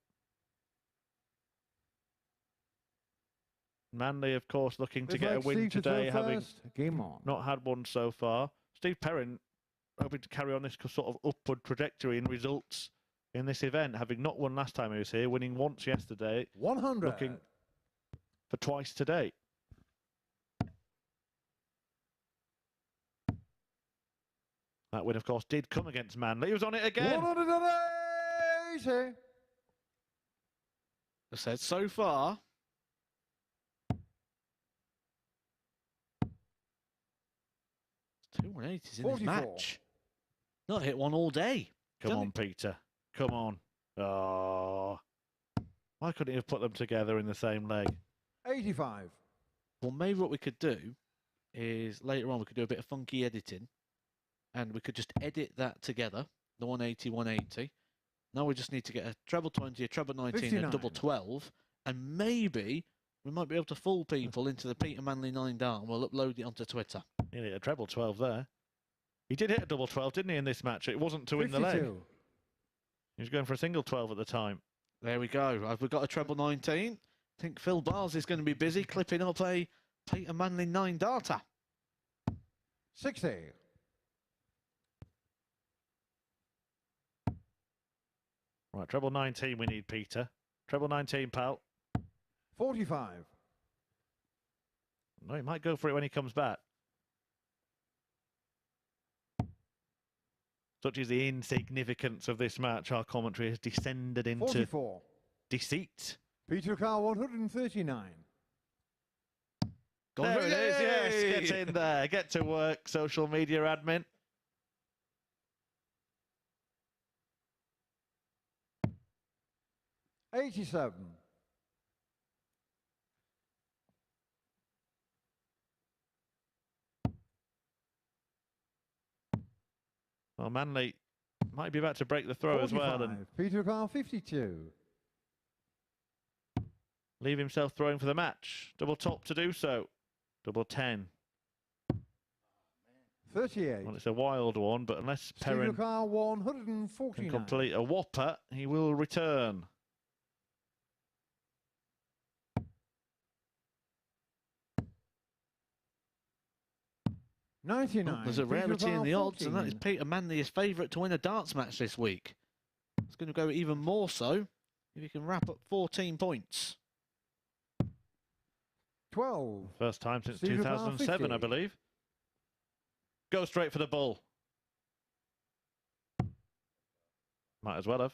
Manley, of course, looking to Fifth get a leg, win Steve to throw today, having first. Game on. not had one so far. Steve Perrin hoping to carry on this sort of upward trajectory in results in this event, having not won last time he was here, winning once yesterday, 100. looking for twice today. That win, of course, did come against Manley. He was on it again. 180. I said so far. Two 180s in this 44. match. Not hit one all day. Come on, Peter. Come on. Oh. Why couldn't he have put them together in the same leg? 85. Well, maybe what we could do is later on we could do a bit of funky editing and we could just edit that together, the 180, 180. Now we just need to get a treble 20, a treble 19, 59. a double 12, and maybe we might be able to fool people into the Peter Manley 9 dart and we'll upload it onto Twitter. He hit a treble 12 there. He did hit a double 12, didn't he, in this match? It wasn't to win the leg. 52. He was going for a single 12 at the time. There we go. We've got a treble 19. I think Phil Bars is going to be busy clipping up a Peter Manley 9 darter. 60. Right, treble 19 we need, Peter. Treble 19, pal. 45. No, he might go for it when he comes back. Such is the insignificance of this match, our commentary has descended into 44. deceit. Peter Carr 139. There it is, yes, get in there, get to work, social media admin. $87. Well, Manley might be about to break the throw as well and Peter Carr 52. leave himself throwing for the match. Double top to do so. Double 10. 38. Well, it's a wild one, but unless Peter Perrin Carr can 149. complete a whopper, he will return. Well, 99. there's a Peter rarity in Carr the odds, and that 14. is Peter Manley, his favourite to win a darts match this week. It's going to go even more so if he can wrap up 14 points. 12. First time since Peter Carr 2007, I 50. believe. Go straight for the bull. Might as well have.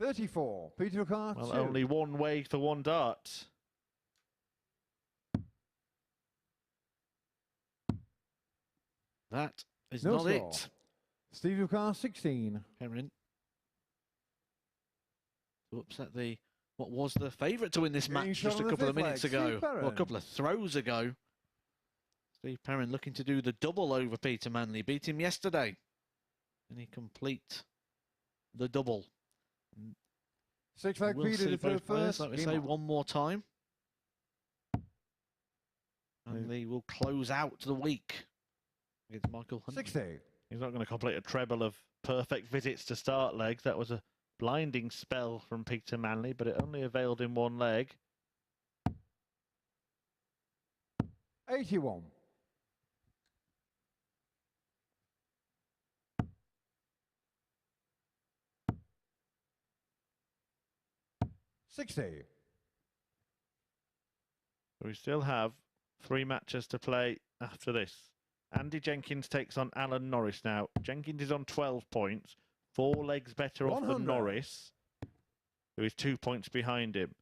$34. Peter Carr Well, 2. only one way for one dart. That is No not score. it. Steve Carr 16. Perrin. To upset the what was the favourite to win this Getting match shot just a on the couple of fifth minutes leg, ago. Steve Perrin. Well, a couple of throws ago. Steve Perrin looking to do the double over Peter Manley. Beat him yesterday. Can he complete the double? 6 leg We'll Peter see to throw both players, first. like we Game say, on. one more time. And they will close out the week against Michael Huntley. 60. He's not going to complete a treble of perfect visits to start legs. That was a blinding spell from Peter Manley, but it only availed in one leg. 81. $60. So we still have 3 matches to play after this. Andy Jenkins takes on Alan Norris now. Jenkins is on 12 points, 4 legs better off 100. than Norris, who is 2 points behind him.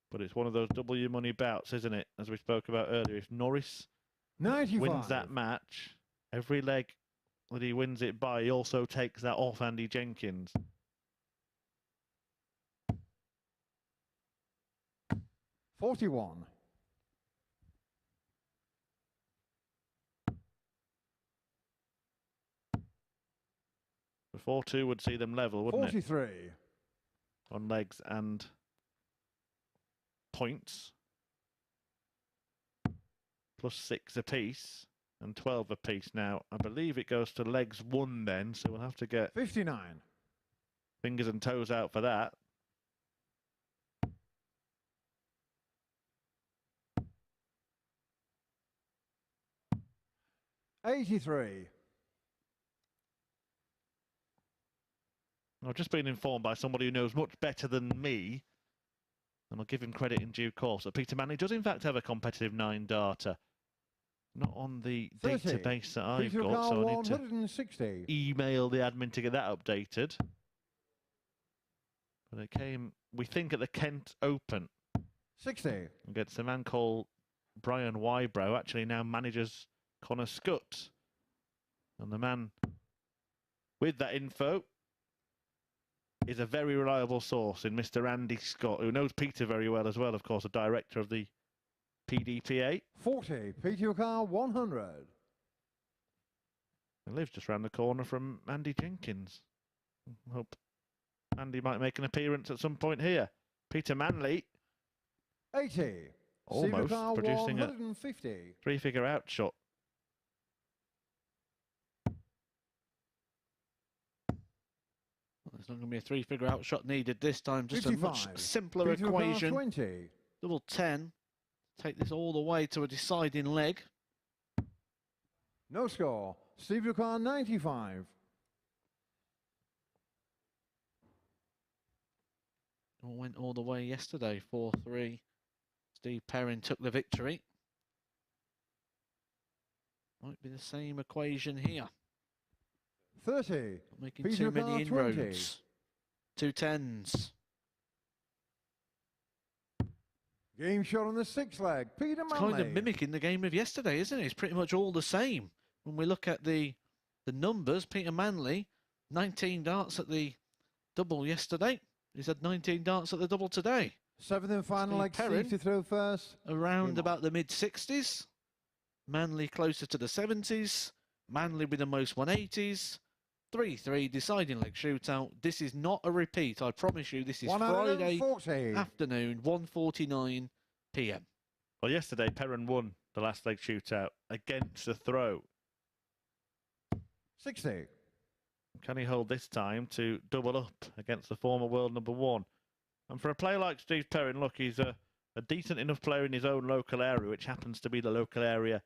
But it's one of those double your money bouts, isn't it? As we spoke about earlier, if Norris 95. wins that match, every leg that he wins it by, he also takes that off Andy Jenkins. $41. The 4-2 would see them level, wouldn't it? 43. On legs and points. Plus 6 apiece and 12 apiece now. I believe it goes to legs 1 then, so we'll have to get 59. fingers and toes out for that. 83. I've just been informed by somebody who knows much better than me, and I'll give him credit in due course, that Peter Manley does in fact have a competitive 9-darter. Not on the 30. database that I've Peter got, Carl, so I need to 160. email the admin to get that updated. But it came, we think, at the Kent Open 60. against a man called Brian Wybrow, actually now manages Connor Scutt. And the man with that info is a very reliable source in Mr. Andy Scott, who knows Peter very well as well, of course, a director of the PDPA. 40. Peter Carl, 100. He lives just round the corner from Andy Jenkins. Hope Andy might make an appearance at some point here. Peter Manley. 80. Almost Carl, producing 150. a three-figure out shot. There's not going to be a three-figure out shot needed this time. Just 55. a much simpler Peter Carl, equation. 20. Double 10. Take this all the way to a deciding leg. No score. Steve Carl, 95. All went all the way yesterday. 4-3. Steve Perrin took the victory. Might be the same equation here. 30. Not making Peter too many Carl, 20. inroads. 2 10s. Game shot on the 6th leg. Peter It's Manley. kind of mimicking the game of yesterday, isn't it? It's pretty much all the same. When we look at the numbers, Peter Manley, 19 darts at the double yesterday. He's had 19 darts at the double today. 7th and final Steve leg. Perrin. Steve to throw first. Around Game about the mid-60s. Manley closer to the 70s. Manley with the most 180s. 3-3 deciding leg shootout. This is not a repeat. I promise you, this is Friday 140. afternoon, 1:49 p.m. Well, yesterday, Perrin won the last leg shootout against the throw. 60. Can he hold this time to double up against the former world number 1? And for a player like Steve Perrin, look, he's a decent enough player in his own local area, which happens to be the local area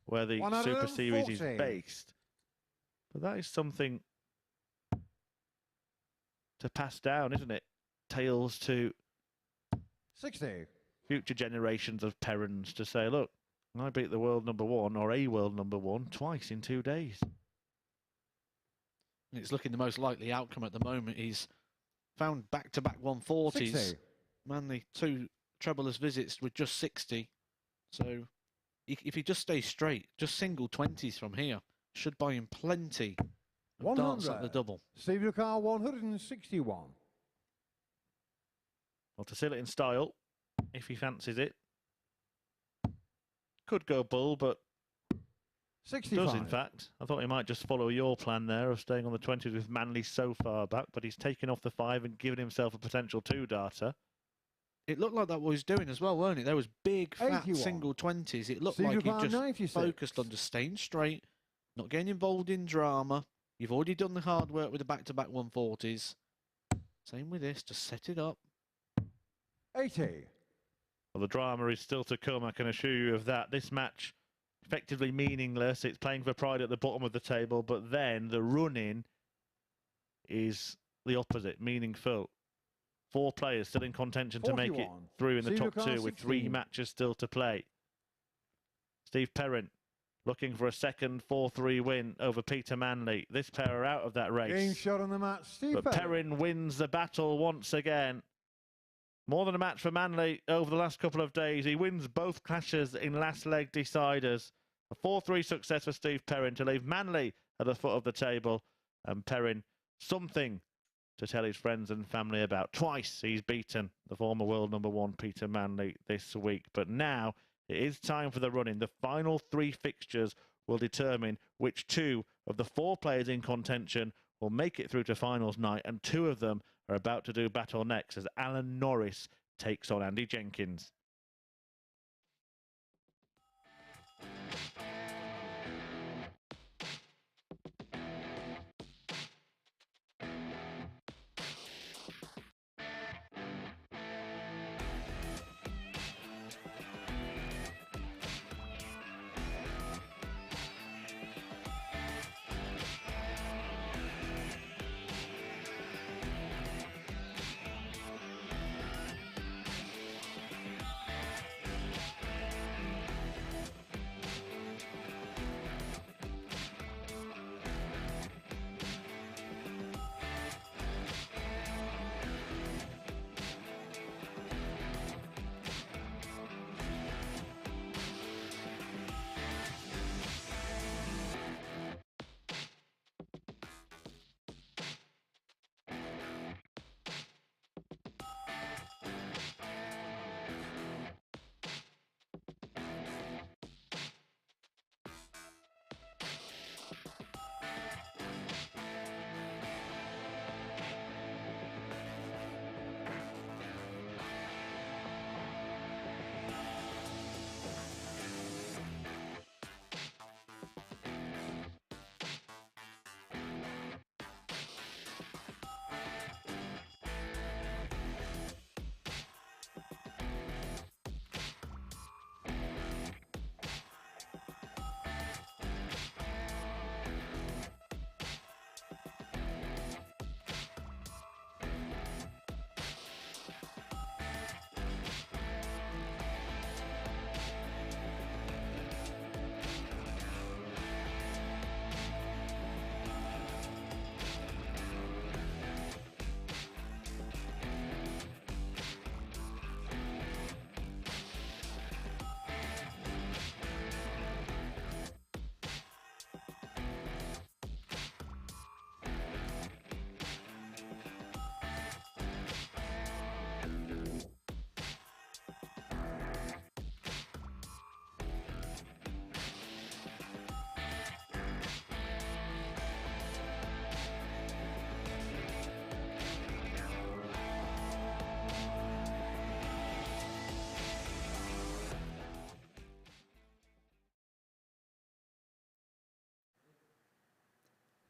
where the Super Series is 140. based. But that is something to pass down, isn't it? Tales to 60. future generations of Perrins to say, look, I beat the world number 1 or a world number 1 twice in 2 days. It's looking the most likely outcome at the moment. He's found back-to-back 140s. 60. Manley 2 trebleless visits with just 60. So if he just stays straight, just single 20s from here, should buy him plenty of darts at the double. Steve Carl, 161. Well, to seal it in style, if he fancies it. Could go bull, but 65. does in fact. I thought he might just follow your plan there of staying on the 20s with Manley so far back, but he's taken off the 5 and given himself a potential 2-darter. It looked like that what he was doing as well, weren't it? There was big, fat 81. single 20s. It looked Steve like he Carl, just 96. focused on just staying straight, not getting involved in drama. You've already done the hard work with the back-to-back 140s. Same with this, just set it up. 80. Well, the drama is still to come, I can assure you of that. This match, effectively meaningless. It's playing for pride at the bottom of the table, but then the run-in is the opposite, meaningful. 4 players still in contention 41. to make it through in the Steve top Carl, 2 with 3 16. matches still to play. Steve Perrin looking for a second 4-3 win over Peter Manley. This pair are out of that race. Game shot on the mat. Steve But Perrin wins the battle once again. More than a match for Manley over the last couple of days. He wins both clashes in last leg deciders. A 4-3 success for Steve Perrin to leave Manley at the foot of the table. And Perrin, something to tell his friends and family about. Twice he's beaten the former world number 1 Peter Manley this week. But now it is time for the run-in. The final 3 fixtures will determine which 2 of the 4 players in contention will make it through to finals night, and 2 of them are about to do battle next as Alan Norris takes on Andy Jenkins.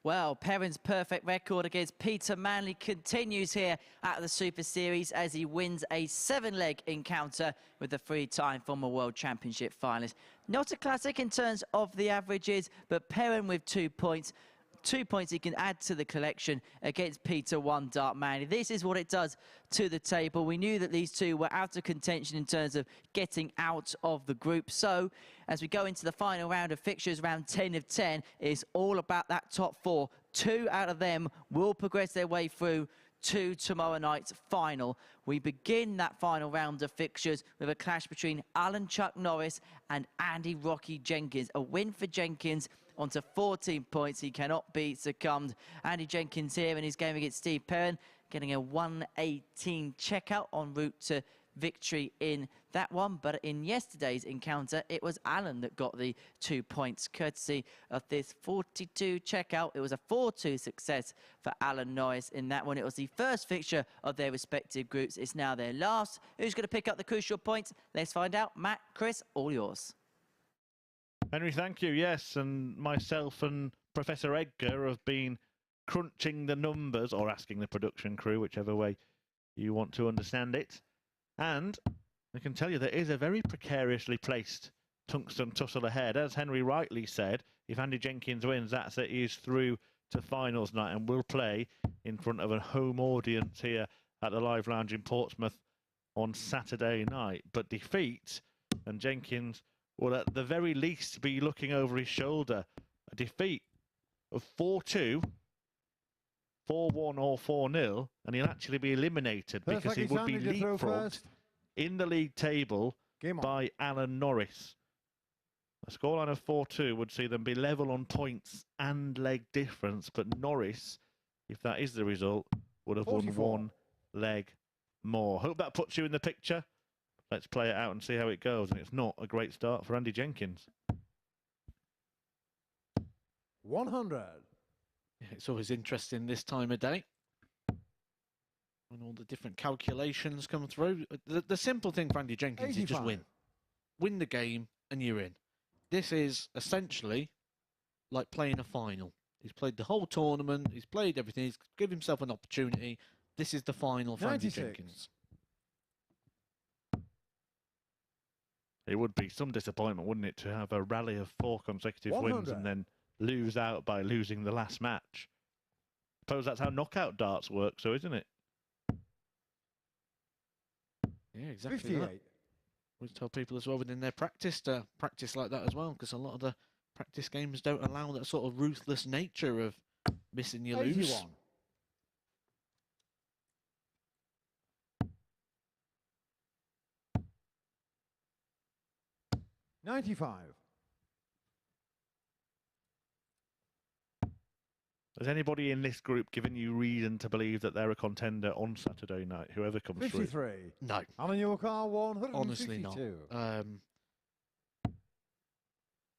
Well, Perrin's perfect record against Peter Manley continues here at the Super Series as he wins a 7-leg encounter with the 3-time former World Championship finalist. Not a classic in terms of the averages, but Perrin with 2 points. 2 points he can add to the collection against Peter One Dart Manley. This is what it does to the table. We knew that these two were out of contention in terms of getting out of the group. So as we go into the final round of fixtures, round 10 of 10, is all about that top 4. 2 out of them will progress their way through to tomorrow night's final. We begin that final round of fixtures with a clash between Alan Chuck Norris and Andy Rocky Jenkins. A win for Jenkins onto 14 points. He cannot be succumbed. Andy Jenkins here in his game against Steve Perren, getting a 118 checkout en route to victory in that one. But in yesterday's encounter, it was Alan that got the 2 points, courtesy of this 42 checkout. It was a 4-2 success for Alan Norris in that one. It was the first fixture of their respective groups. It's now their last. Who's going to pick up the crucial points? Let's find out. Matt, Chris, all yours. Henry, thank you. Yes, and myself and Professor Edgar have been crunching the numbers, or asking the production crew, whichever way you want to understand it. And I can tell you there is a very precariously placed tungsten tussle ahead. As Henry rightly said, if Andy Jenkins wins, that's it. He's through to finals night and will play in front of a home audience here at the Live Lounge in Portsmouth on Saturday night. But defeat, and Jenkins will at the very least be looking over his shoulder. A defeat of 4-2, 4-1 or 4-0, and he'll actually be eliminated because he would be leapfrogged in the league table by Alan Norris. A scoreline of 4-2 would see them be level on points and leg difference, but Norris, if that is the result, would have 44. Won 1 leg more. Hope that puts you in the picture. Let's play it out and see how it goes. And it's not a great start for Andy Jenkins. 100. Yeah, it's always interesting this time of day when all the different calculations come through. The simple thing for Andy Jenkins 85. Is just win. Win the game and you're in. This is essentially like playing a final. He's played the whole tournament. He's played everything. He's given himself an opportunity. This is the final for 96. Andy Jenkins. It would be some disappointment, wouldn't it, to have a rally of 4 consecutive 100. Wins and then lose out by losing the last match. I suppose that's how knockout darts work, so isn't it? Yeah, exactly 58. That. We tell people as well within their practice to practice like that as well, because a lot of the practice games don't allow that sort of ruthless nature of missing you 81. Lose. 95. Has anybody in this group given you reason to believe that they're a contender on Saturday night, whoever comes 53. Through? No. Alan your car 152. Honestly not.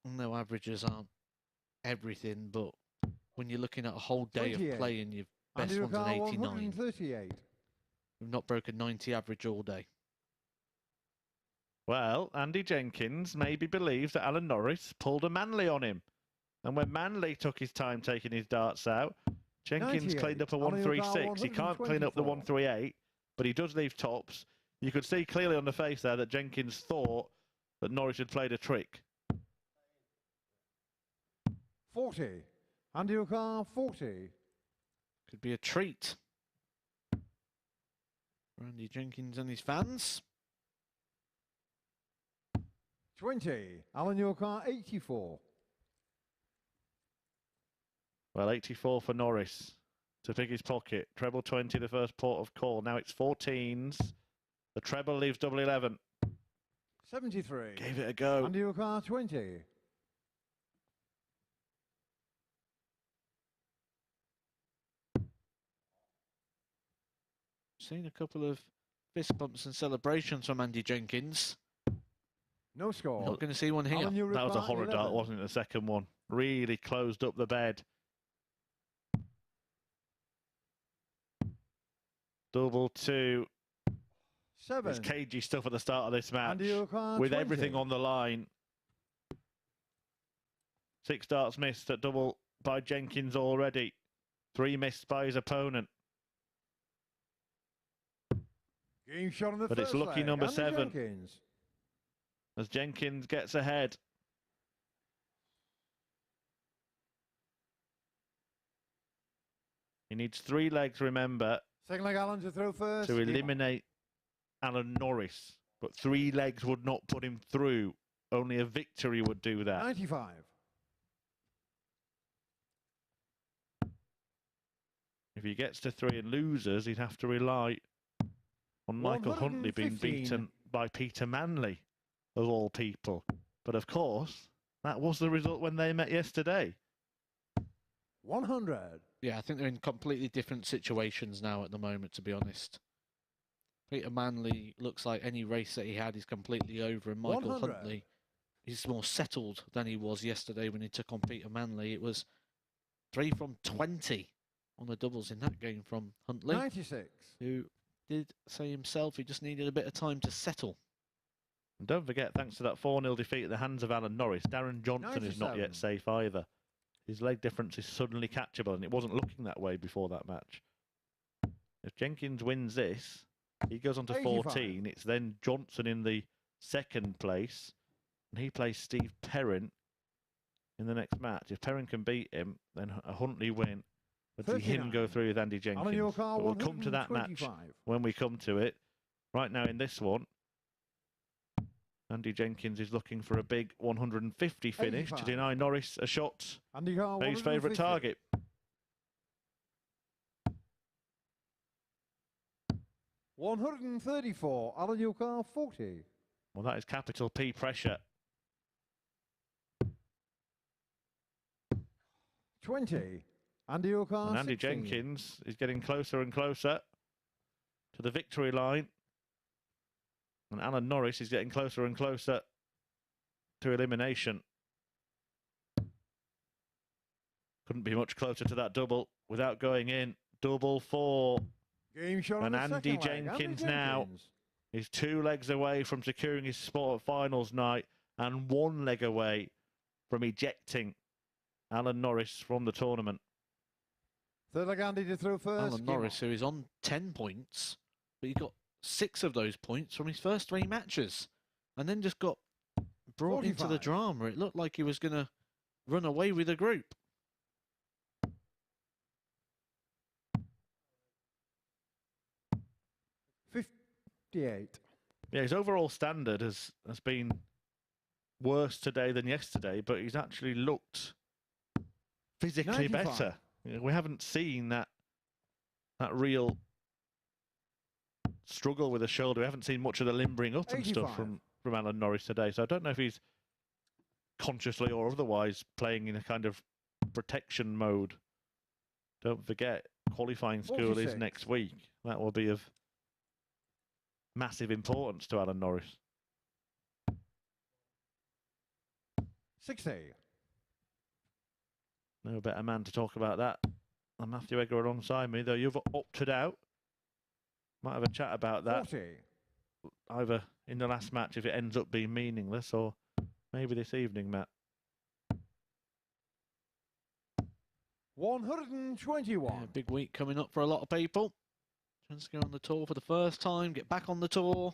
No, averages aren't everything, but when you're looking at a whole day 28. Of play and your best one's an 89. 138. We've not broken 90 average all day. Well, Andy Jenkins maybe believes that Alan Norris pulled a Manley on him. And when Manley took his time taking his darts out, Jenkins cleaned up a 136. He can't clean up the 138, but he does leave tops. You could see clearly on the face there that Jenkins thought that Norris had played a trick. 40. Andy O'Carr, 40. Could be a treat for Andy Jenkins and his fans. 20. Alan your car 84. Well, 84 for Norris to pick his pocket. Treble 20, the first port of call. Now it's 14s. The treble leaves double 11. 73. Gave it a go. Andy your car 20. Seen a couple of fist bumps and celebrations from Andy Jenkins. No score. Not going to see one here. That was a horror dart, wasn't it? The second one. Really closed up the bed. Double 2. 7. It's cagey stuff at the start of this match. With 20. Everything on the line. 6 darts missed at double by Jenkins already. 3 missed by his opponent. Game shot on the But first it's lucky leg. number Andy 7. Jenkins. As Jenkins gets ahead. He needs 3 legs, remember, Second leg, Alan to throw first. to Game on. eliminate Alan Norris. But 3 legs would not put him through. Only a victory would do that. 95. If he gets to 3 and loses, he'd have to rely on Michael Huntley being 115. beaten by Peter Manley, of all people. But of course, that was the result when they met yesterday. 100. Yeah, I think they're in completely different situations now at the moment, to be honest. Peter Manley looks like any race that he had is completely over, and Michael 100. Huntley is more settled than he was yesterday when he took on Peter Manley. It was 3 from 20 on the doubles in that game from Huntley, 96. who did say himself he just needed a bit of time to settle. And don't forget, thanks to that 4-0 defeat at the hands of Alan Norris, Darren Johnson is not 97. yet safe either. His leg difference is suddenly catchable, and it wasn't looking that way before that match. If Jenkins wins this, he goes on to 85. 14. It's then Johnson in the 2nd place, and he plays Steve Perrin in the next match. If Perrin can beat him, then a Huntley win. But see him 39. go through with Andy Jenkins. Alan, your car, But we'll come to that match 125. when we come to it. Right now in this one, Andy Jenkins is looking for a big 150 finish 85. to deny Norris a shot Andy Carr, at his favourite 150. target. 134. Alan, your car, 40. Well, that is capital P pressure. 20. Andy your car, And Andy 16. Jenkins is getting closer and closer to the victory line. And Alan Norris is getting closer and closer to elimination. Couldn't be much closer to that double without going in. Double 4. Game shot And on the Andy second leg. Jenkins Andy now Jenkins. is 2 legs away from securing his spot at finals night and 1 leg away from ejecting Alan Norris from the tournament. Third leg, Andy to throw first. Alan Game Norris, who is on 10 points, but he got 6 of those points from his first 3 matches, and then just got brought into the 45. drama. It looked like he was going to run away with the group. on. 58. Yeah, his overall standard has been worse today than yesterday, but he's actually looked physically 95. better. You know, we haven't seen that real struggle with the shoulder. We haven't seen much of the limbering up and 85. stuff from Alan Norris today. So I don't know if he's consciously or otherwise playing in a kind of protection mode. Don't forget, qualifying school is 46. next week. That will be of massive importance to Alan Norris. 60. No better man to talk about that than Matthew Egger alongside me, though you've opted out. Might have a chat about that 40. either in the last match if it ends up being meaningless, or maybe this evening, Matt. 121. Yeah, big week coming up for a lot of people. Chance to go on the tour for the first time, get back on the tour.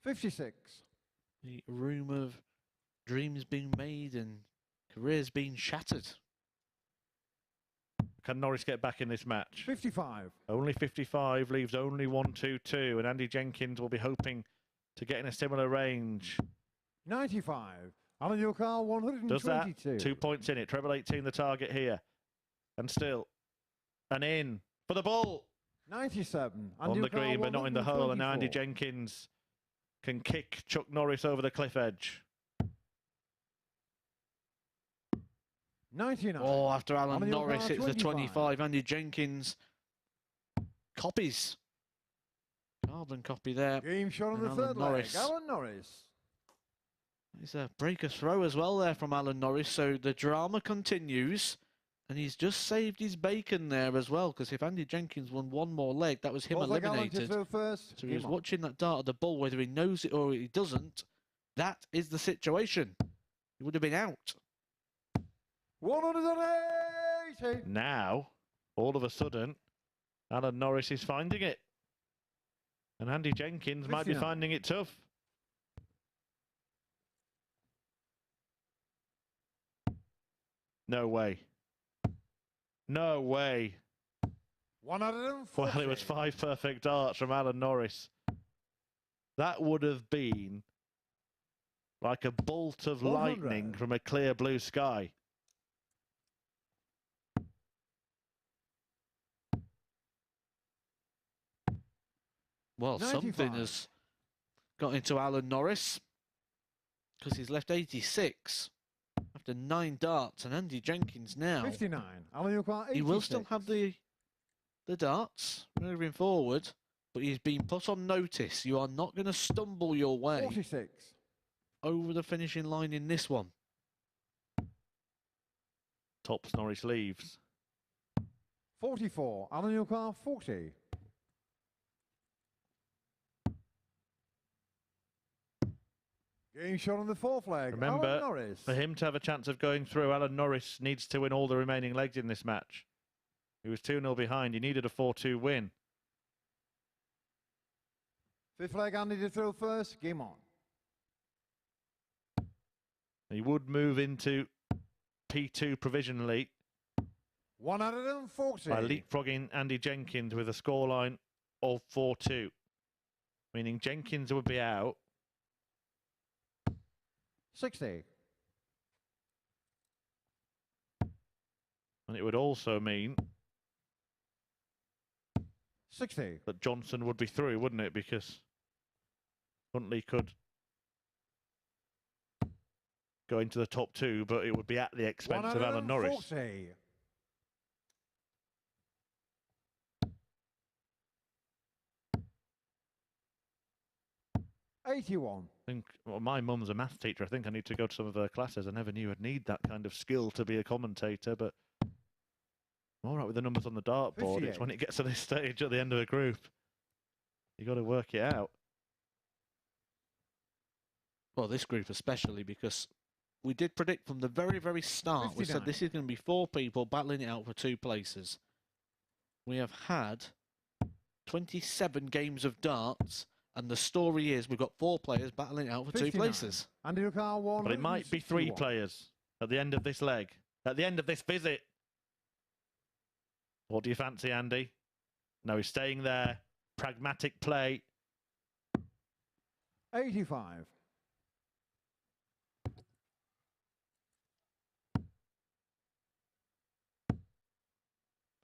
56. The room of dreams being made and careers being shattered. Can Norris get back in this match? 55. Only 55, leaves only 1-2-2, and Andy Jenkins will be hoping to get in a similar range. 95. Alan your car, 122. Does that? 2 points in it. Treble 18 the target here. And still, an in for the ball. 97. On the green, but not in the hole. And now Andy Jenkins can kick Chuck Norris over the cliff edge. 99. Oh, after Alan Alan your Norris car, hits the 25. 25, Andy Jenkins copies. Carbon copy there. Game shot on And the Alan third Norris. leg. Alan Norris. It's a breaker throw as well there from Alan Norris, so the drama continues. And he's just saved his bacon there as well, because if Andy Jenkins won one more leg, that was him Fourth leg, Alan to eliminated. throw first. So he was Game on. watching that dart of the ball, whether he knows it or he doesn't. That is the situation. He would have been out. 180. Now, all of a sudden, Alan Norris is finding it. And Andy Jenkins might be 59. finding it tough. No way. No way. 140. Well, it was 5 perfect darts from Alan Norris. That would have been like a bolt of 100. lightning from a clear blue sky. Well, 95. something has got into Alan Norris because he's left 86 after 9 darts, and Andy Jenkins now. 59. Alan York, He will still have the darts moving forward, but he's been put on notice. You are not going to stumble your way 46. over the finishing line in this one. Tops Norris leaves. 44. Alan York, 40. Game shot on the 4th leg. Remember, Alan Norris. for him to have a chance of going through, Alan Norris needs to win all the remaining legs in this match. He was 2-0 behind. He needed a 4-2 win. 5th leg, Andy to throw first. Game on. He would move into P2 provisionally 140. by leapfrogging Andy Jenkins with a scoreline of 4-2. Meaning Jenkins would be out. 60. And it would also mean 60. that Johnson would be through, wouldn't it? Because Huntley could go into the top 2, but it would be at the expense of Alan Norris. 140. 81. I think, well, my mum's a maths teacher. I think I need to go to some of her classes. I never knew I'd need that kind of skill to be a commentator, but I'm all right with the numbers on the dartboard. 58. It's when it gets to this stage at the end of a group, you got to work it out. Well, this group especially, because we did predict from the very, very start, we said 59. this is going to be 4 people battling it out for 2 places. We have had 27 games of darts, and the story is we've got 4 players battling it out for 2 59. places. Andy Lucar, 1. But it might be 3 players at the end of this leg, at the end of this visit. What do you fancy, Andy? No, he's staying there. Pragmatic play. 85.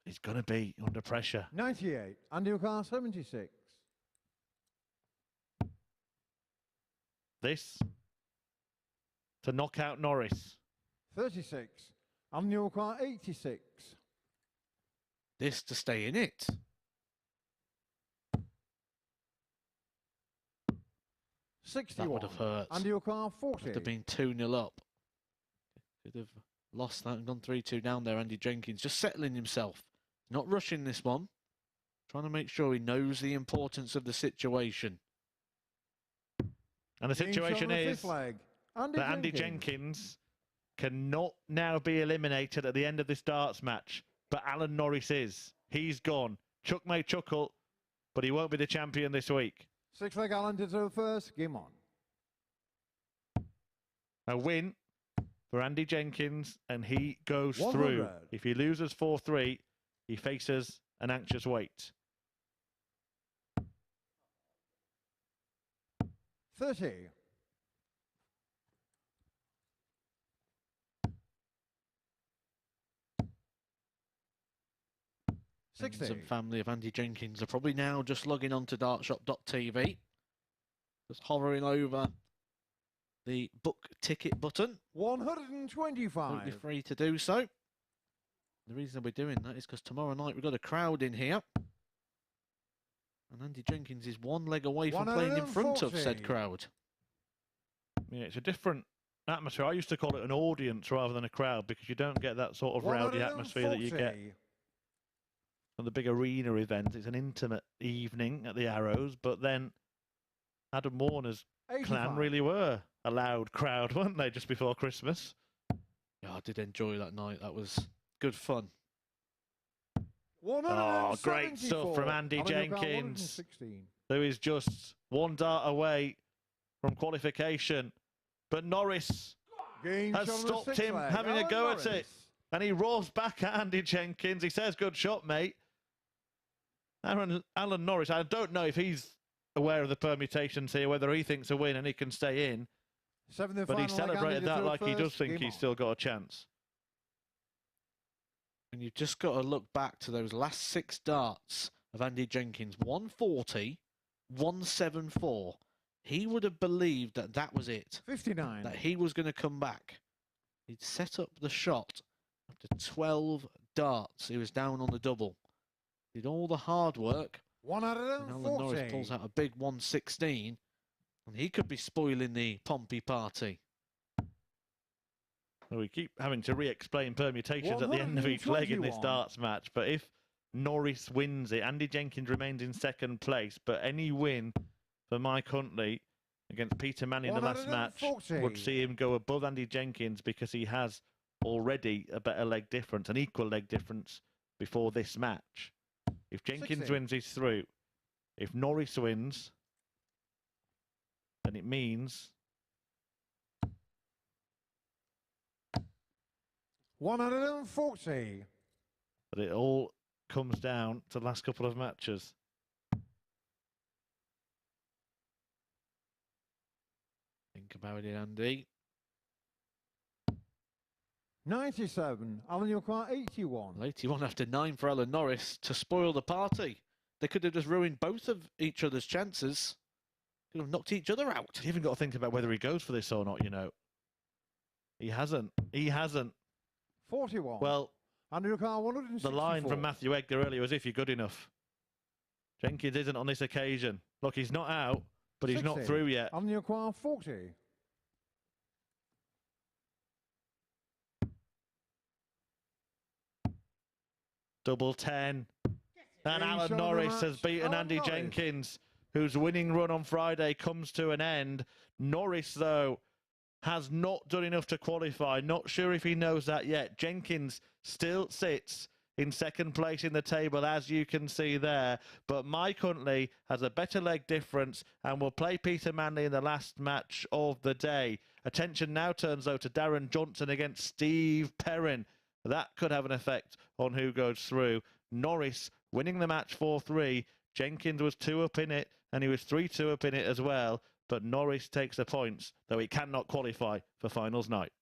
He's going to be under pressure. 98. Andy Lucar, 76. This to knock out Norris. 36. Andy Lucar, 86. This to stay in it. That 61. would have hurt. Andy Lucar, 40. Would have been 2-0 up. Could have lost that and gone 3-2 down there. Andy Jenkins just settling himself. Not rushing this one. Trying to make sure he knows the importance of the situation. And the Game shot situation on the is 5th leg. that Andy Jenkins cannot now be eliminated at the end of this darts match. But Alan Norris is. He's gone. Chuck may chuckle, but he won't be the champion this week. 6th leg, Alan to throw first. Game on. A win for Andy Jenkins, and he goes 100. through. If he loses 4-3, he faces an anxious wait. 30. 60. Friends and family of Andy Jenkins are probably now just logging on to dartshop.tv. Just hovering over the book ticket button. 125. Totally free to do so. The reason we're doing that is because tomorrow night we've got a crowd in here. And Andy Jenkins is 1 leg away from playing in front of said 140. crowd. Yeah, it's a different atmosphere. I used to call it an audience rather than a crowd because you don't get that sort of rowdy atmosphere that you get 140. from the big arena events. It's an intimate evening at the Arrows, but then Adam Warner's clan 85. really were a loud crowd, weren't they, just before Christmas? Yeah, I did enjoy that night. That was good fun. Oh, great stuff from Andy Jenkins, who is just one dart away from qualification. But Norris has stopped him having a go at it. And he roars back at Andy Jenkins. He says, good shot, mate. Alan Norris, I don't know if he's aware of the permutations here, whether he thinks a win and he can stay in. But he celebrated that like he does think he's still got a chance. And you've just got to look back to those last 6 darts of Andy Jenkins. 140, 174. He would have believed that that was it. 59. That he was going to come back. He'd set up the shot after 12 darts. He was down on the double. Did all the hard work. 140. And Alan Norris pulls out a big 116. And he could be spoiling the Pompey party. Well, we keep having to re-explain permutations at the end of each leg in this darts match. But if Norris wins it, Andy Jenkins remains in second place. But any win for Mike Huntley against Peter Manley in the last match would see him go above Andy Jenkins because he has already a better leg difference, an equal leg difference before this match. If Jenkins wins, he's through. If Norris wins, then it means 140. that it all comes down to the last couple of matches. Think about it, Andy. 97. Alan, you're quite 81. Well, 81 after 9 for Alan Norris to spoil the party. They could have just ruined both of each other's chances. Could have knocked each other out. You've even got to think about whether he goes for this or not, you know. He hasn't. He hasn't. 41. Well, the line from Matthew Edgar earlier was if you're good enough. Jenkins isn't on this occasion. Look, he's not out, but he's not through yet. On your quar 40. Double 10. And Alan Norris has beaten Andy Jenkins, whose winning run on Friday comes to an end. Norris, though, has not done enough to qualify. Not sure if he knows that yet. Jenkins still sits in second place in the table, as you can see there. But Mike Huntley has a better leg difference and will play Peter Manley in the last match of the day. Attention now turns, though, to Darren Johnson against Steve Perrin. That could have an effect on who goes through. Norris winning the match 4-3. Jenkins was 2 up in it, and he was 3-2 up in it as well. But Norris takes the points, though he cannot qualify for finals night.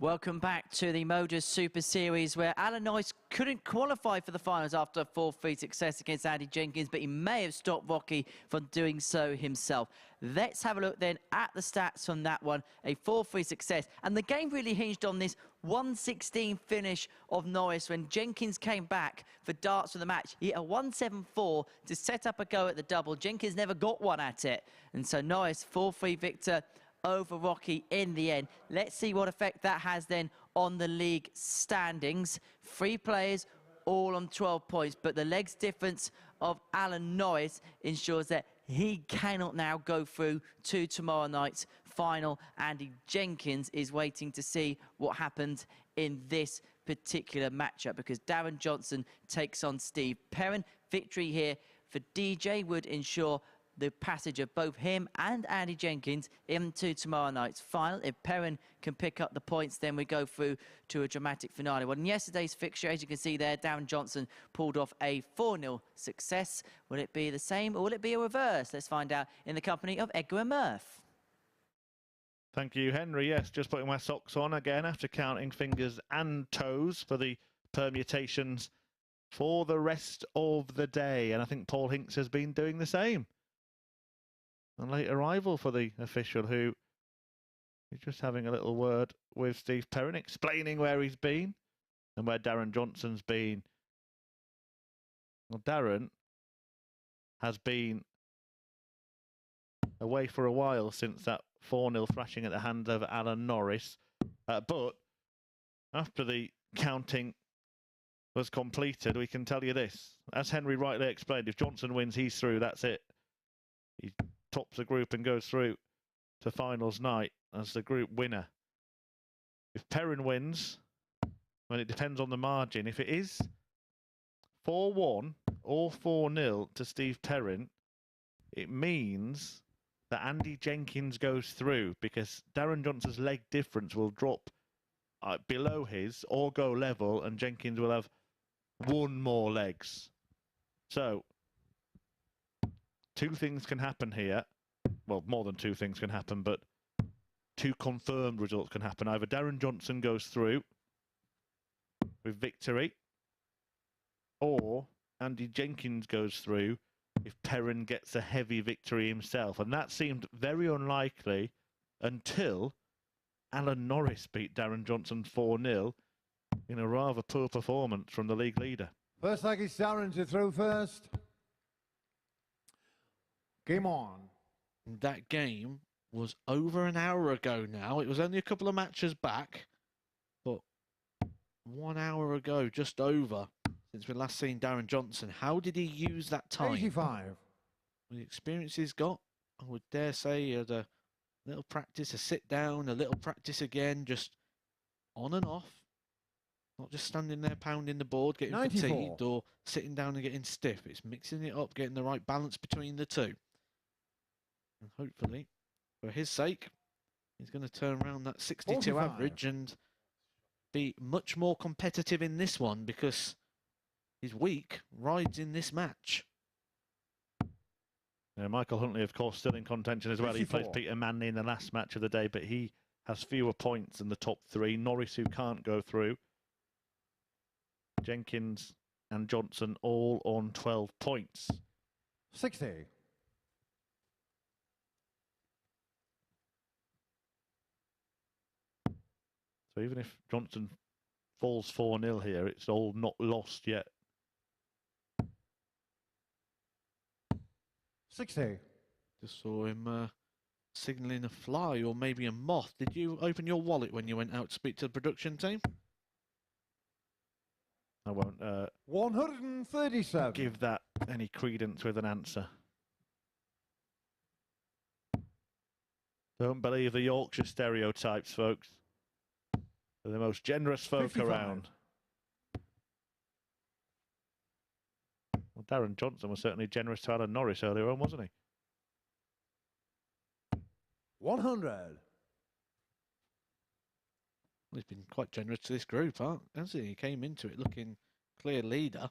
Welcome back to the MODUS Super Series, where Alan Norris couldn't qualify for the finals after a 4-3 success against Andy Jenkins, but he may have stopped Rocky from doing so himself. Let's have a look then at the stats from that one. A 4-3 success. And the game really hinged on this 116 finish of Norris when Jenkins came back for darts for the match. He hit a 174 to set up a go at the double. Jenkins never got one at it. And so Norris, 4-3 victor over Rocky in the end. Let's see what effect that has then on the league standings. 3 players, all on 12 points, but the legs difference of Alan Norris ensures that he cannot now go through to tomorrow night's final. Andy Jenkins is waiting to see what happens in this particular matchup, because Darren Johnson takes on Steve Perrin. Victory here for DJ would ensure the passage of both him and Andy Jenkins into tomorrow night's final. If Perrin can pick up the points, then we go through to a dramatic finale. Well, in yesterday's fixture, as you can see there, Darren Johnson pulled off a 4-0 success. Will it be the same or will it be a reverse? Let's find out in the company of Edgar and Murph. Thank you, Henry. Yes, just putting my socks on again after counting fingers and toes for the permutations for the rest of the day. And I think Paul Hinks has been doing the same. A late arrival for the official, who is just having a little word with Steve Perrin, explaining where he's been and where Darren Johnson's been. Well, Darren has been away for a while since that 4-0 thrashing at the hands of Alan Norris. But after the counting was completed, we can tell you this. As Henry rightly explained, if Johnson wins, he's through, that's it. He tops the group and goes through to finals night as the group winner. If Perrin wins, well, it depends on the margin. If it is 4-1 or 4-0 to Steve Perrin, it means that Andy Jenkins goes through, because Darren Johnson's leg difference will drop below his or go level, and Jenkins will have 1 more legs. So 2 things can happen here. Well, more than 2 things can happen, but 2 confirmed results can happen. Either Darren Johnson goes through with victory, or Andy Jenkins goes through if Perrin gets a heavy victory himself. And that seemed very unlikely until Alan Norris beat Darren Johnson 4-0 in a rather poor performance from the league leader. First leg is Darren to throw first. Game on. That game was over an hour ago now. It was only a couple of matches back, but 1 hour ago, just over, since we last seen Darren Johnson. How did he use that time? 85. With the experience he's got, I would dare say he had a little practice, a sit down, a little practice again, just on and off. Not just standing there pounding the board, getting 94. fatigued, or sitting down and getting stiff. It's mixing it up, getting the right balance between the 2. And hopefully, for his sake, he's going to turn around that 62 45. average and be much more competitive in this one, because his week rides in this match. Michael Huntley, of course, still in contention as well. 54. He plays Peter Manley in the last match of the day, but he has fewer points than the top 3. Norris, who can't go through. Jenkins and Johnson all on 12 points. 60. So even if Johnson falls 4-0 here, it's all not lost yet. 60. Just saw him signalling a fly or maybe a moth. Did you open your wallet when you went out to speak to the production team? I won't 137. give that any credence with an answer. Don't believe the Yorkshire stereotypes, folks. They're the most generous folk 55. around. Well, Darren Johnson was certainly generous to Alan Norris earlier on, wasn't he? 100. He's been quite generous to this group, hasn't he? He came into it looking clear leader.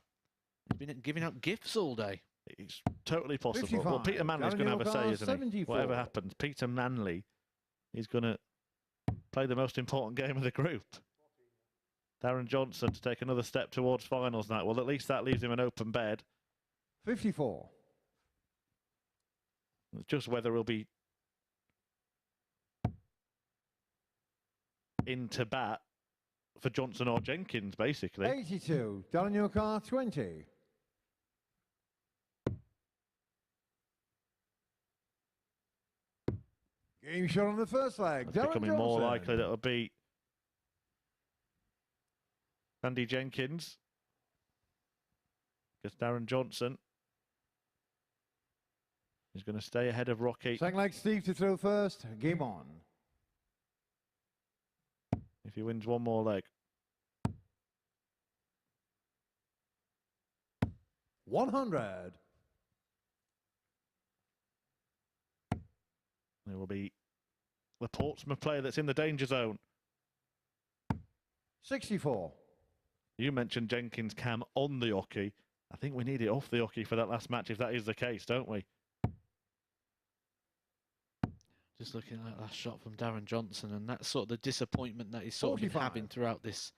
He's been giving out gifts all day. It's totally possible. 55. Well, Peter Manley's going to have a say, isn't he? 74. Whatever happens, Peter Manley is going to play the most important game of the group. Darren Johnson to take another step towards finals night. Well, at least that leaves him an open bed. 54. It's just whether he'll be into bat for Johnson or Jenkins, basically. 82. Darren your car 20. Game shot on the first leg. It's Darren becoming Johnson. more likely that it'll be Andy Jenkins. Because Darren Johnson is going to stay ahead of Rocky. Second leg, Steve to throw first. Game on. If he wins one more leg. 100. It will be the Portsmouth player that's in the danger zone. 64. You mentioned Jenkins' cam on the hockey. I think we need it off the hockey for that last match if that is the case, don't we? Just looking at that last shot from Darren Johnson, and that's sort of the disappointment that he's sort of been 45. having throughout this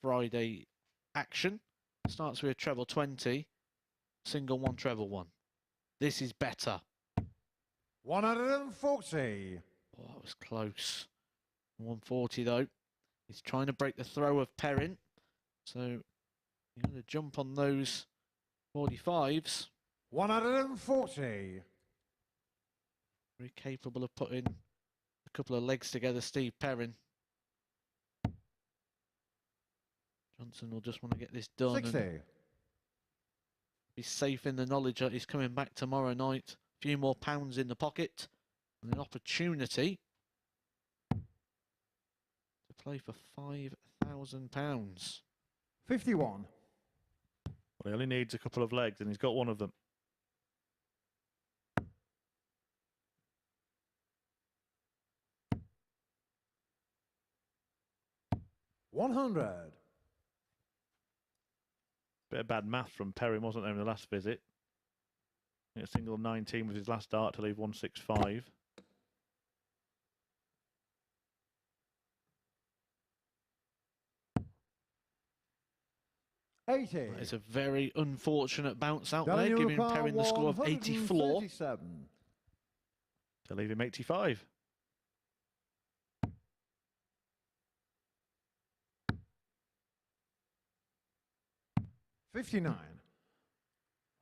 Friday action. Starts with a treble 20, single 1, treble 1. This is better. 140. Oh, that was close. 140 though. He's trying to break the throw of Perrin. So you're going to jump on those 45s. 140. Very capable of putting a couple of legs together, Steve Perrin. Johnson will just want to get this done. 60. And be safe in the knowledge that he's coming back tomorrow night. A few more pounds in the pocket and an opportunity to play for £5,000. 51. Well, he only needs a couple of legs and he's got one of them. 100. Bit of bad math from Perrin, wasn't there, in the last visit? I think a single 19 was his last start to leave 165. It's a very unfortunate bounce out there, Daniel giving Carr Perrin the score of 84. 137. To leave him 85.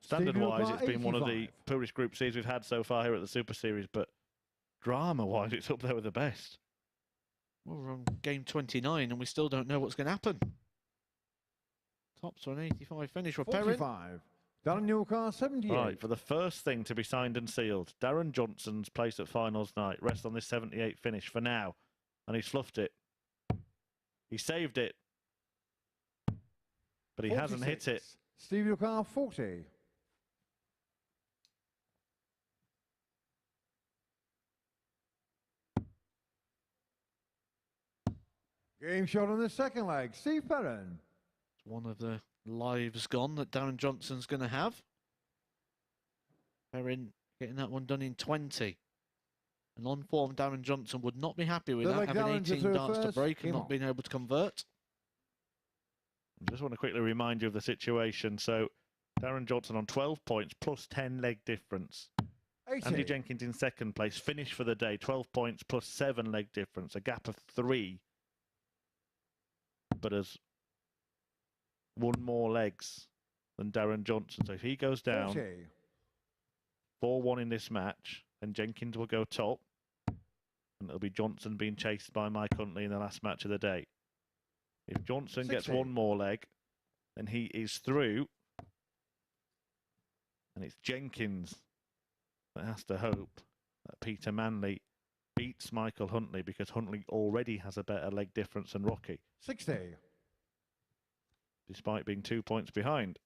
Standard-wise, it's been one of the poorest Group Cs we've had so far here at the Super Series, but drama-wise, it's up there with the best. Well, we're on game 29 and we still don't know what's going to happen. Tops for an 85 finish for Perrin. 45. Daniel Carr 78. Right, for the first thing to be signed and sealed, Darren Johnson's place at finals night rests on this 78 finish for now, and he's fluffed it. He saved it, but he hasn't hit it. Steve Carr 40. Game shot on the second leg. Steve Perrin. One of the lives gone that Darren Johnson's going to have. Perrin getting that one done in 20. An on-form Darren Johnson would not be happy with that, having 18 darts to break and not being able to convert. I just want to quickly remind you of the situation. So, Darren Johnson on 12 points plus 10 leg difference. 80. Andy Jenkins in second place, finish for the day, 12 points plus 7 leg difference, a gap of 3. But has one more legs than Darren Johnson. So if he goes down 4-1 in this match, then Jenkins will go top. And it'll be Johnson being chased by Mike Huntley in the last match of the day. If Johnson gets one more leg, then he is through. And it's Jenkins that has to hope that Peter Manley beats Michael Huntley, because Huntley already has a better leg difference than Rocky. 60. Despite being 2 points behind.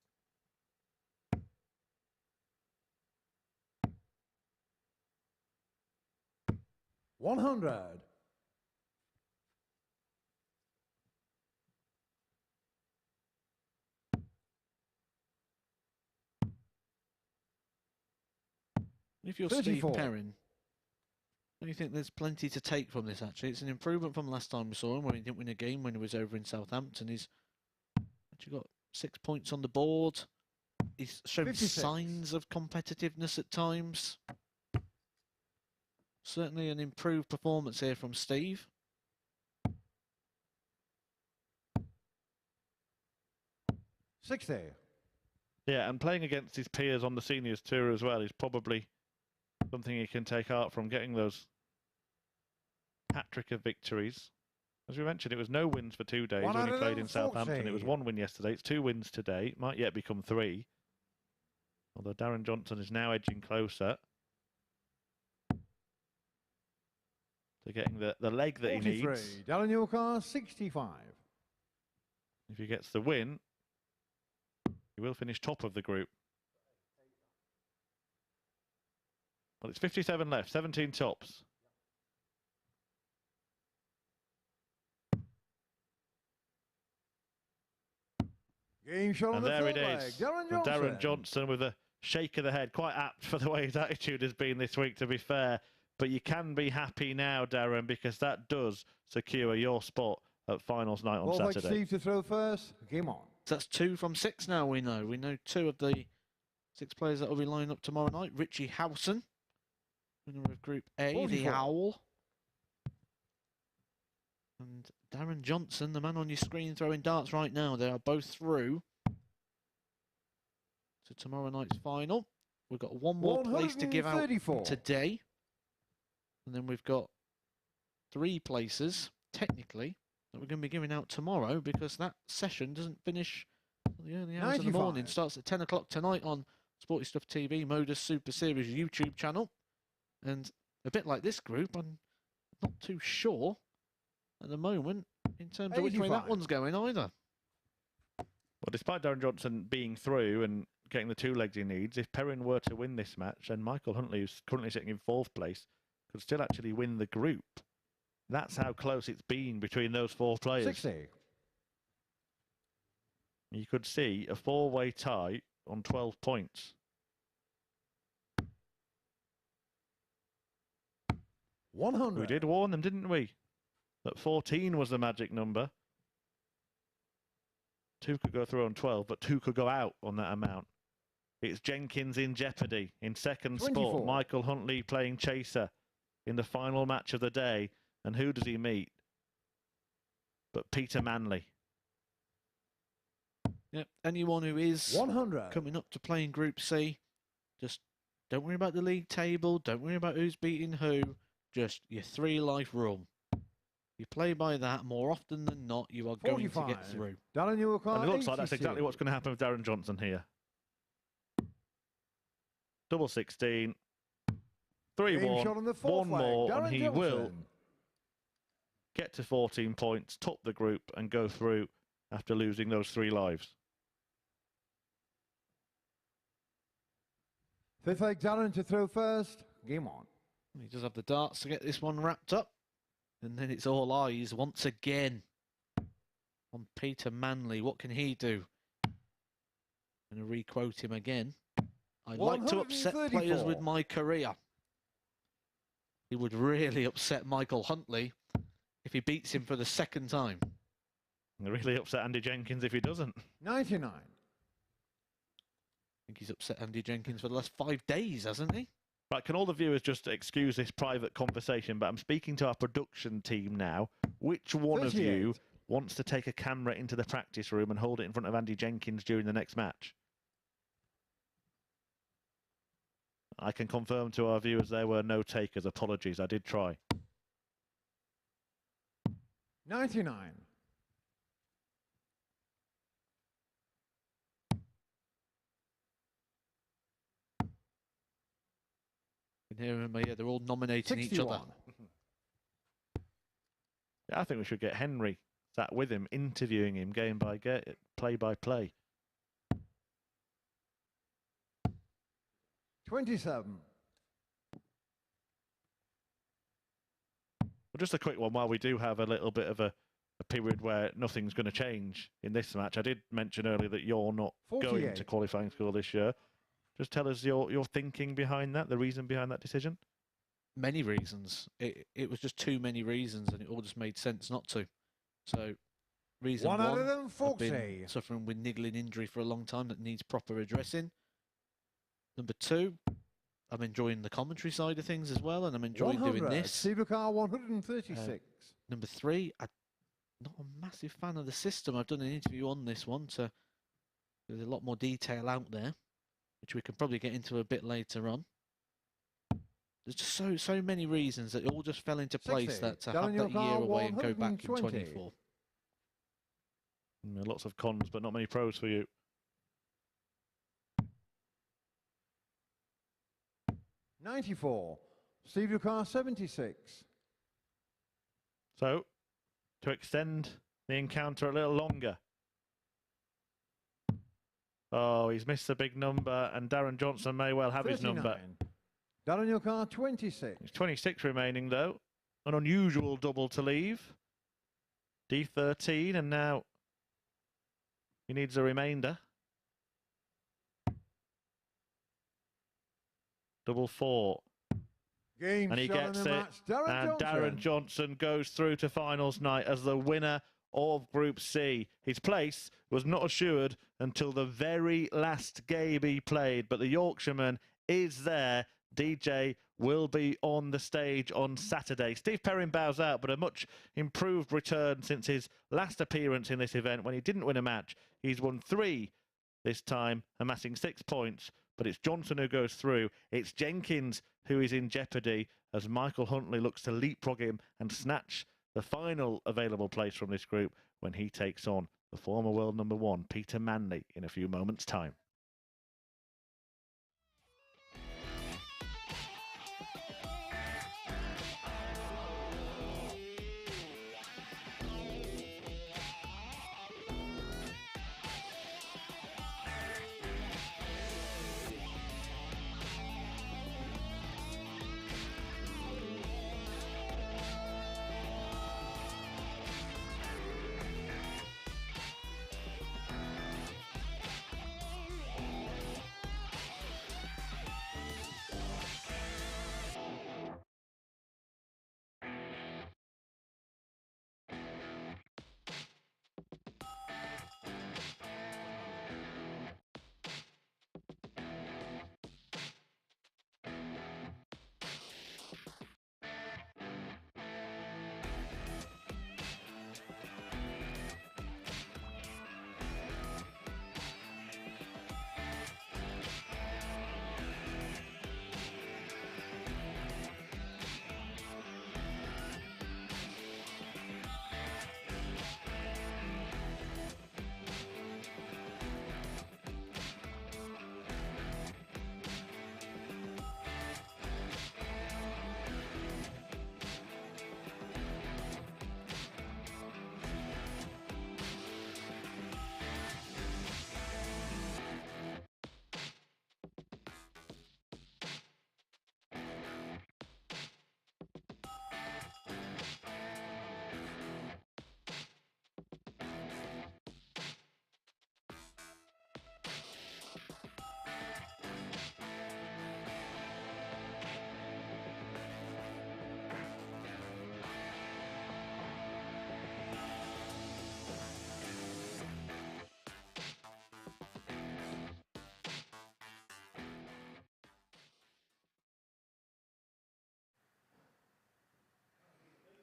$100. If you're Steve Perrin, I think there's plenty to take from this, actually. It's an improvement from last time we saw him, when he didn't win a game when he was over in Southampton. He's actually got 6 points on the board. He's shown 56. signs of competitiveness at times. Certainly an improved performance here from Steve. Yeah, and playing against his peers on the seniors tour as well is probably something he can take out from, getting those hat-trick of victories. As we mentioned, it was no wins for 2 days when he played in Southampton. It was 1 win yesterday. It's 2 wins today. It might yet become 3. Although Darren Johnson is now edging closer to getting the leg that he needs. Darren Johnson, 65. If he gets the win, he will finish top of the group. Well, it's 57 left, 17 tops. Game shot on And the there third it leg. is. Darren Johnson with a shake of the head. Quite apt for the way his attitude has been this week, to be fair. But you can be happy now, Darren, because that does secure your spot at finals night on Saturday. Steve to throw first. Game on. So that's 2 from 6 now, we know. We know 2 of the 6 players that will be lined up tomorrow night. Richie Howson, winner of Group A, 44. the Owl. And Darren Johnson, the man on your screen throwing darts right now. They are both through to tomorrow night's final. We've got 1 more place to give out today. And then we've got 3 places, technically, that we're going to be giving out tomorrow, because that session doesn't finish until the early hours of the morning. Starts at 10 o'clock tonight on Sporty Stuff TV, MODUS Super Series YouTube channel. And a bit like this group, I'm not too sure at the moment in terms of which way that one's going either. Well, despite Darren Johnson being through and getting the 2 legs he needs, if Perrin were to win this match, then Michael Huntley, who's currently sitting in 4th place, could still actually win the group. That's how close it's been between those 4 players. 60. You could see a 4-way tie on 12 points. 100. We did warn them, didn't we? That 14 was the magic number. 2 could go through on 12, but 2 could go out on that amount. It's Jenkins in jeopardy in second 24. spot. Michael Huntley playing chaser in the final match of the day. And who does he meet? But Peter Manley. Yep, anyone who is 100. coming up to play in Group C, just don't worry about the league table, don't worry about who's beating who, just your 3-life rule. You play by that, more often than not, you are 45. going to get through. Darren Johnson, And it looks like that's exactly what's going to happen with Darren Johnson here. Double 16. 3-1. 1 more, and he will get to 14 points, top the group, and go through after losing those 3 lives. 5th leg, Darren to throw first. Game on. He does have the darts to get this one wrapped up. And then it's all eyes once again on Peter Manley. What can he do? I'm going to re-quote him again. I like to upset players with my career. He would really upset Michael Huntley if he beats him for the 2nd time. He'll really upset Andy Jenkins if he doesn't. 99. I think he's upset Andy Jenkins for the last 5 days, hasn't he? Right, can all the viewers just excuse this private conversation, but I'm speaking to our production team now. Which one 38. of you wants to take a camera into the practice room and hold it in front of Andy Jenkins during the next match? I can confirm to our viewers there were no takers. Apologies, I did try. 99. You can hear him, yeah, they're all nominating 61. each other. Yeah, I think we should get Henry sat with him, interviewing him game by game, play by play. 27. Well, just a quick one while we do have a little bit of a period where nothing's going to change in this match. I did mention earlier that you're not 48. going to qualifying school this year. Just tell us your thinking behind that, the reason behind that decision. Many reasons. It was just too many reasons, and it all just made sense not to. So, reason One out of them, I've been Foxy. suffering with niggling injury for a long time that needs proper addressing. Number 2, I'm enjoying the commentary side of things as well, and I'm enjoying doing 100. this. Steve Car 136. Number 3, I'm not a massive fan of the system. I've done an interview on this one, so there's a lot more detail out there, which we can probably get into a bit later on. There's just so many reasons that it all just fell into place 60. that to Down have your that car, year away and go back in 120. 24. Lots of cons, but not many pros for you. $94. Steve Car 76. So, to extend the encounter a little longer. Oh, he's missed the big number, and Darren Johnson may well have his number. 39. Darren Car 26. There's 26 remaining, though. An unusual double to leave. D13, and now he needs a remainder. Double 4. Game And he shot in gets the it. match. Darren And Johnson. Darren Johnson goes through to finals night as the winner of Group C. His place was not assured until the very last game he played, but the Yorkshireman is there. DJ will be on the stage on Saturday. Steve Perrin bows out, but a much improved return since his last appearance in this event when he didn't win a match. He's won 3 this time, amassing 6 points, but it's Johnson who goes through. It's Jenkins who is in jeopardy as Michael Huntley looks to leapfrog him and snatch the final available place from this group when he takes on the former world number 1, Peter Manley, in a few moments' time.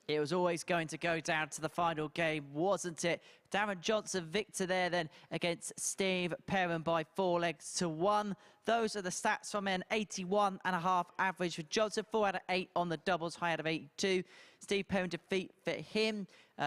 It was always going to go down to the final game, wasn't it? Darren Johnson victor there then against Steve Perrin by 4 legs to 1. Those are the stats for men. 81.5 average for Johnson, 4 out of 8 on the doubles, high out of 82. Steve Perrin defeat for him.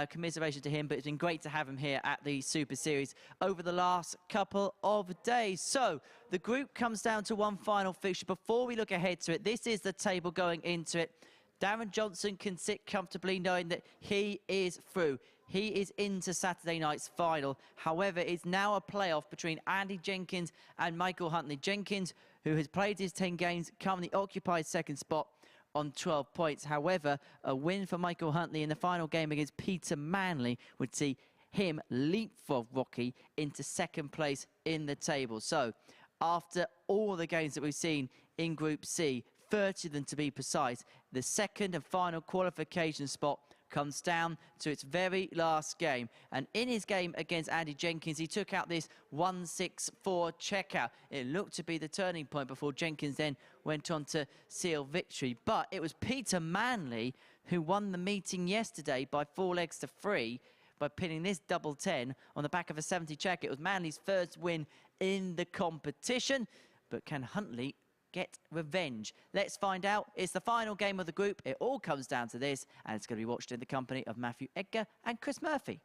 Commiseration to him, but it's been great to have him here at the Super Series over the last couple of days. So the group comes down to one final fixture. Before we look ahead to it, this is the table going into it. Darren Johnson can sit comfortably knowing that he is through. He is into Saturday night's final. However, it's now a playoff between Andy Jenkins and Michael Huntley. Jenkins, who has played his 10 games, currently occupies second spot on 12 points. However, a win for Michael Huntley in the final game against Peter Manley would see him leapfrog Rocky into second place in the table. So, after all the games that we've seen in Group C, 30 of them to be precise. The second and final qualification spot comes down to its very last game. And in his game against Andy Jenkins, he took out this 1-6-4 checkout. It looked to be the turning point before Jenkins then went on to seal victory. But it was Peter Manley who won the meeting yesterday by 4 legs to 3 by pinning this double 10 on the back of a 70 check. It was Manley's first win in the competition. But can Huntley get revenge? Let's find out. It's the final game of the group. It all comes down to this, and it's going to be watched in the company of Matthew Edgar and Chris Murphy.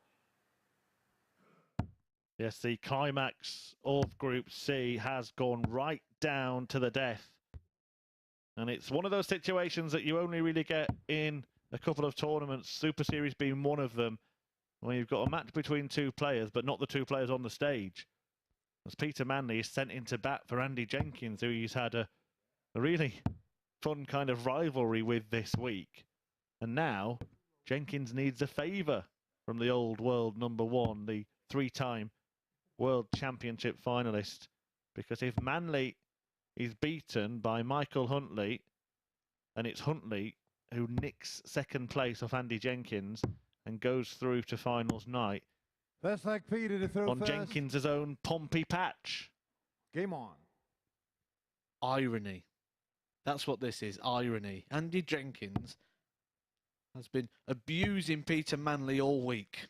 Yes, the climax of Group C has gone right down to the death. And it's one of those situations that you only really get in a couple of tournaments, Super Series being one of them, where you've got a match between two players, but not the two players on the stage. As Peter Manley is sent into bat for Andy Jenkins, who he's had a really fun kind of rivalry with this week. And now Jenkins needs a favour from the old world number one, the 3-time World Championship finalist. Because if Manley is beaten by Michael Huntley, and it's Huntley who nicks second place off Andy Jenkins and goes through to finals night, First leg, Peter to throw on first. Jenkins' own Pompey patch. Game on. Irony. That's what this is, irony. Andy Jenkins has been abusing Peter Manley all week.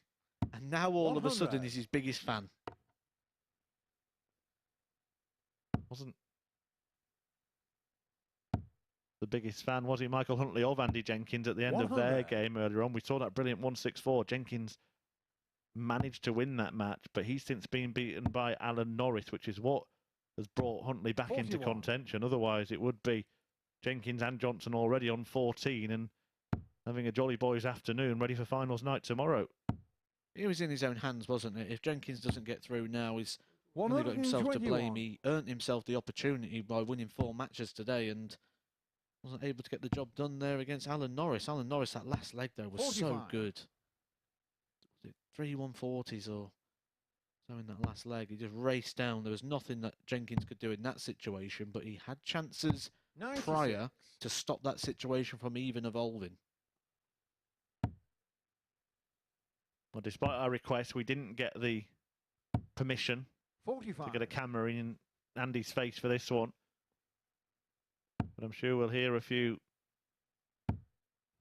And now all of a sudden 100. he's his biggest fan. Wasn't the biggest fan, was he, Michael Huntley, of Andy Jenkins at the end of their 100. game earlier on? We saw that brilliant 1-6-4. Jenkins managed to win that match, but he's since been beaten by Alan Norris, which is what has brought Huntley back into 41. contention. Otherwise, it would be Jenkins and Johnson already on 14 and having a jolly boys afternoon ready for finals night tomorrow. It was in his own hands, wasn't it? If Jenkins doesn't get through now, he's only got himself to blame. 121. He earned himself the opportunity by winning 4 matches today and wasn't able to get the job done there against Alan Norris. Alan Norris, that last leg, though, was so 45. good. Was it 3 140s or so in that last leg? He just raced down. There was nothing that Jenkins could do in that situation, but he had chances 96. prior to stop that situation from even evolving. Well, despite our request, we didn't get the permission 45. to get a camera in Andy's face for this one. But I'm sure we'll hear a few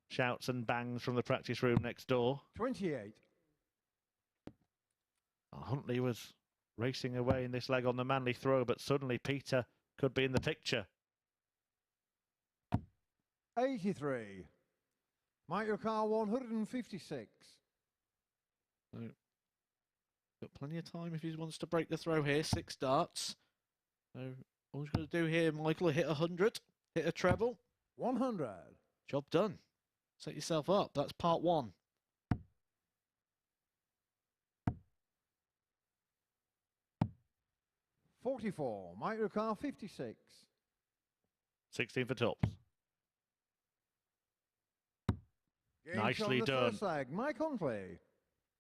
shouts and bangs from the practice room next door. 28. Huntley was racing away in this leg on the Manley throw, but suddenly Peter could be in the picture. 83. Mike your car 156. So, got plenty of time if he wants to break the throw here. 6 darts. So all he's got to do here, Michael, hit 100, hit a treble. 100. Job done. Set yourself up. That's part 1. $44. Mike your car 56. 16 for tops. Game Nicely on the done. First leg, Mike Huntley.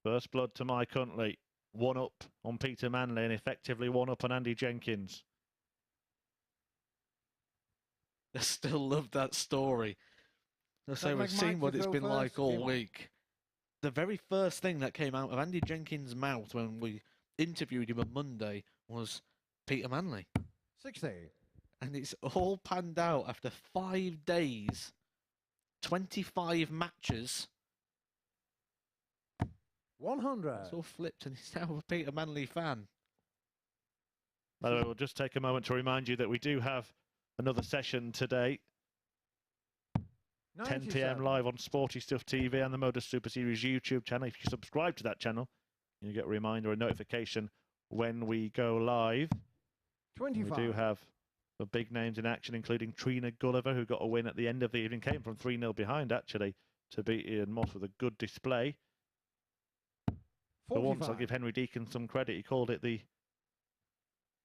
First blood to Mike Huntley. 1 up on Peter Manley and effectively 1 up on Andy Jenkins. I still love that story. So That we've make seen Mike what to it's go been first? like all Game on. week. The very first thing that came out of Andy Jenkins' mouth when we interviewed him on Monday was Peter Manley. 60. And it's all panned out after 5 days, 25 matches. 100. It's all flipped and he's now a Peter Manley fan. By the way, we'll just take a moment to remind you that we do have another session today. 10 p.m. 97. live on Sporty Stuff TV and the MODUS Super Series YouTube channel. If you subscribe to that channel, you get a reminder, a notification when we go live. 25. We do have the big names in action, including Trina Gulliver, who got a win at the end of the evening, came from 3-0 behind, actually, to beat Ian Moss with a good display. For once, I'll 45. give Henry Deacon some credit. He called it the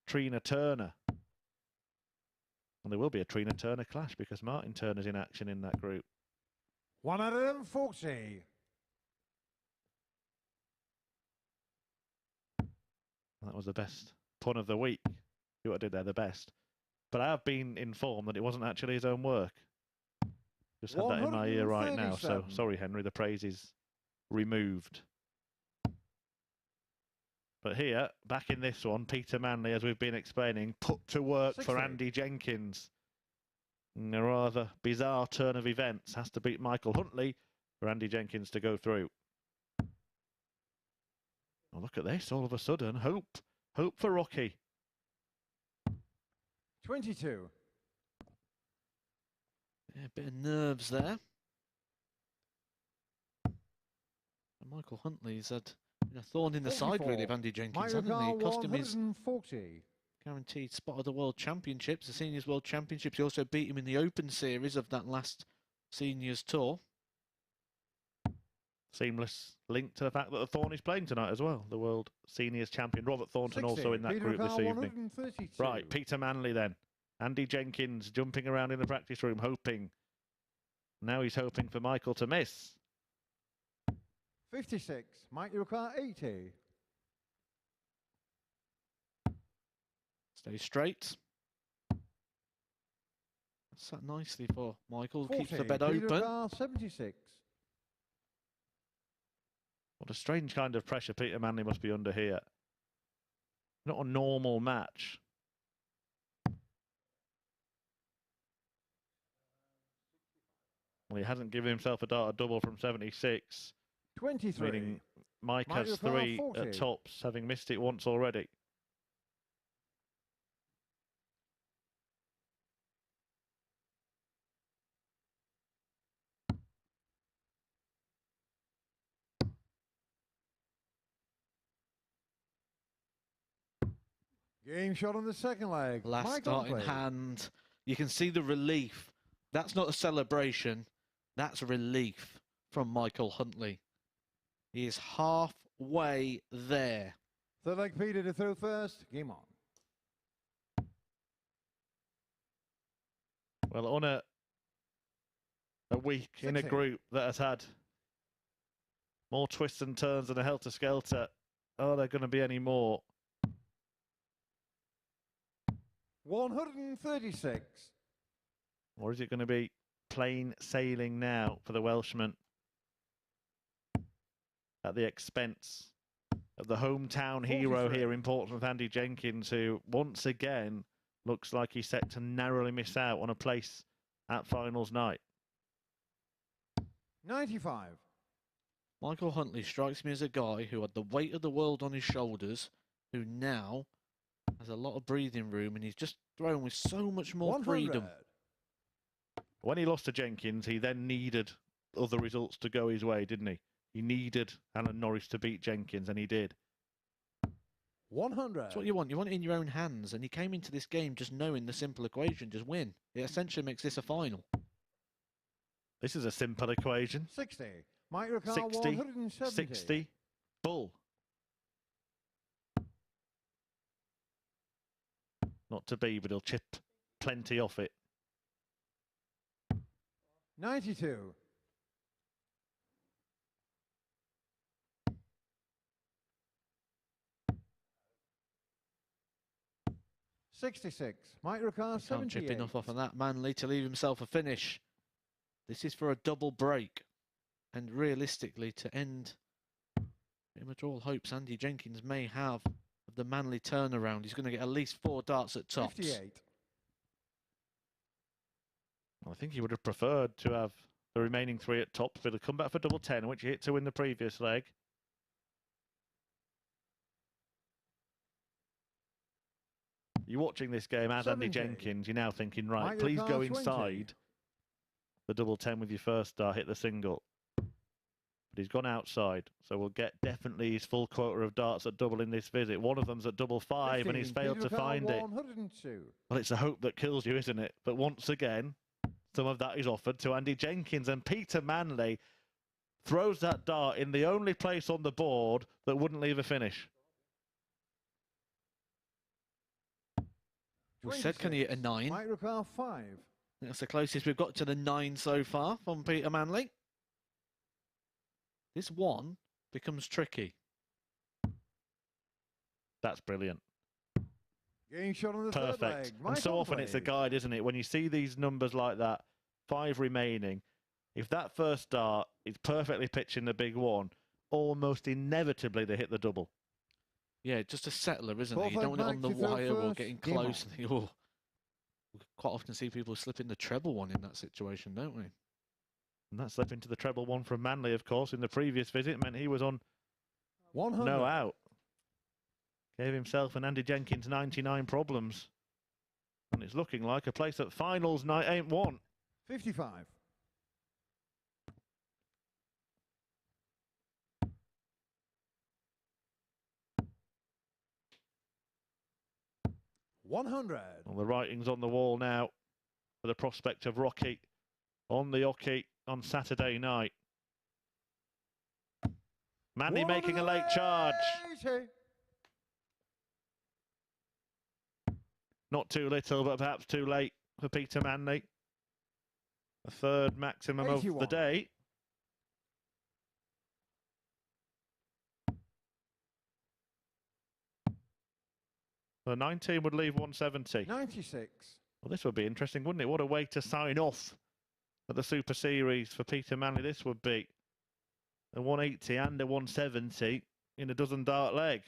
Trina Turner. And there will be a Trina Turner clash because Martin Turner's in action in that group. 140. That was the best pun of the week. See what I did there, the best. But I have been informed that it wasn't actually his own work. Just had that in my ear right now. So, 137. sorry, Henry, the praise is removed. But here, back in this one, Peter Manley, as we've been explaining, put to work 60. for Andy Jenkins. In a rather bizarre turn of events, has to beat Michael Huntley for Andy Jenkins to go through. Oh, look at this, all of a sudden, hope for Rocky. 22. Yeah, a bit of nerves there. And Michael Huntley's had a thorn in the side, really, of Andy Jenkins, hasn't he? It cost him his 140. guaranteed spot of the World Championships, the Seniors World Championships. He also beat him in the Open Series of that last Seniors Tour. Seamless link to the fact that the Thorn is playing tonight as well. The World Seniors Champion Robert Thornton 60. also in that Peter group this Carl, evening. 132. Right, Peter Manley then. Andy Jenkins jumping around in the practice room, hoping. Now he's hoping for Michael to miss. 56. Mike Urquhart, 80. Stay straight. Sat nicely for Michael. 40. Keeps the bed Peter open. Carl, 76. What a strange kind of pressure Peter Manley must be under here. Not a normal match. Well, he hasn't given himself a dart double from 76. 23. Meaning Mike has Michael 3 40. at tops, having missed it once already. Game shot on the second leg. Last Mike start in Huntley. hand. You can see the relief. That's not a celebration. That's relief from Michael Huntley. He is halfway there. Third leg, Peter to throw first. Game on. Well, on a week in a 60. group that has had more twists and turns than a helter-skelter, are there going to be any more? 136. Or is it going to be plain sailing now for the Welshman at the expense of the hometown hero 43. here in Portsmouth, Andy Jenkins, who once again looks like he's set to narrowly miss out on a place at finals night? 95. Michael Huntley strikes me as a guy who had the weight of the world on his shoulders, who now has a lot of breathing room, and he's just thrown with so much more 100. freedom. When he lost to Jenkins, he then needed other results to go his way, didn't he? He needed Alan Norris to beat Jenkins, and he did. 100. That's what you want. You want it in your own hands, and he came into this game just knowing the simple equation, just win. It essentially makes this a final. This is a simple equation. 60. Mike Urquhart, 60, 170. 60, full. Not to be, but he'll chip plenty off it. 92. 66. Mike Urquhart, He can't chip 78. enough off of that Manley to leave himself a finish. This is for a double break. And realistically, to end pretty much all hopes Andy Jenkins may have of the Manley turnaround, he's going to get at least 4 darts at tops. 58. I think he would have preferred to have the remaining 3 at tops, but he'll come back for double 10, which he hit 2 in the previous leg. You're watching this game as 70. Andy Jenkins, you're now thinking, right, Mike please go Urquhart, 20. inside the double 10 with your first star, hit the single. But he's gone outside, so we'll get definitely his full quota of darts at double in this visit. One of them's at double 5, and he's 15. failed Peter to Carl, find it. 102. Well, it's a hope that kills you, isn't it? But once again, some of that is offered to Andy Jenkins, and Peter Manley throws that dart in the only place on the board that wouldn't leave a finish. We said, can he hit a 9? Mike Urquhart, 5. That's the closest we've got to the 9 so far from Peter Manley. This 1 becomes tricky. That's brilliant. Getting shot on the third leg. Perfect. And so often it's a guide, isn't it? When you see these numbers like that, 5 remaining, if that first dart is perfectly pitching the big one, almost inevitably they hit the double. Yeah, just a settler, isn't it? You don't want it on the wire or getting close. We quite often see people slipping the treble one in that situation, don't we? And that slip into the treble one from Manley, of course, in the previous visit meant he was on 100. no out. Gave himself and Andy Jenkins 99 problems. And it's looking like a place at finals night ain't won. 55. $100. Well, the writing's on the wall now for the prospect of Rocky on the hockey on Saturday night. Manley making a late charge. Not too little, but perhaps too late for Peter Manley. The third maximum 81. of the day. The 19 would leave 170. 96. Well, this would be interesting, wouldn't it? What a way to sign off at the Super Series for Peter Manley. This would be a 180 and a 170 in a dozen dart leg.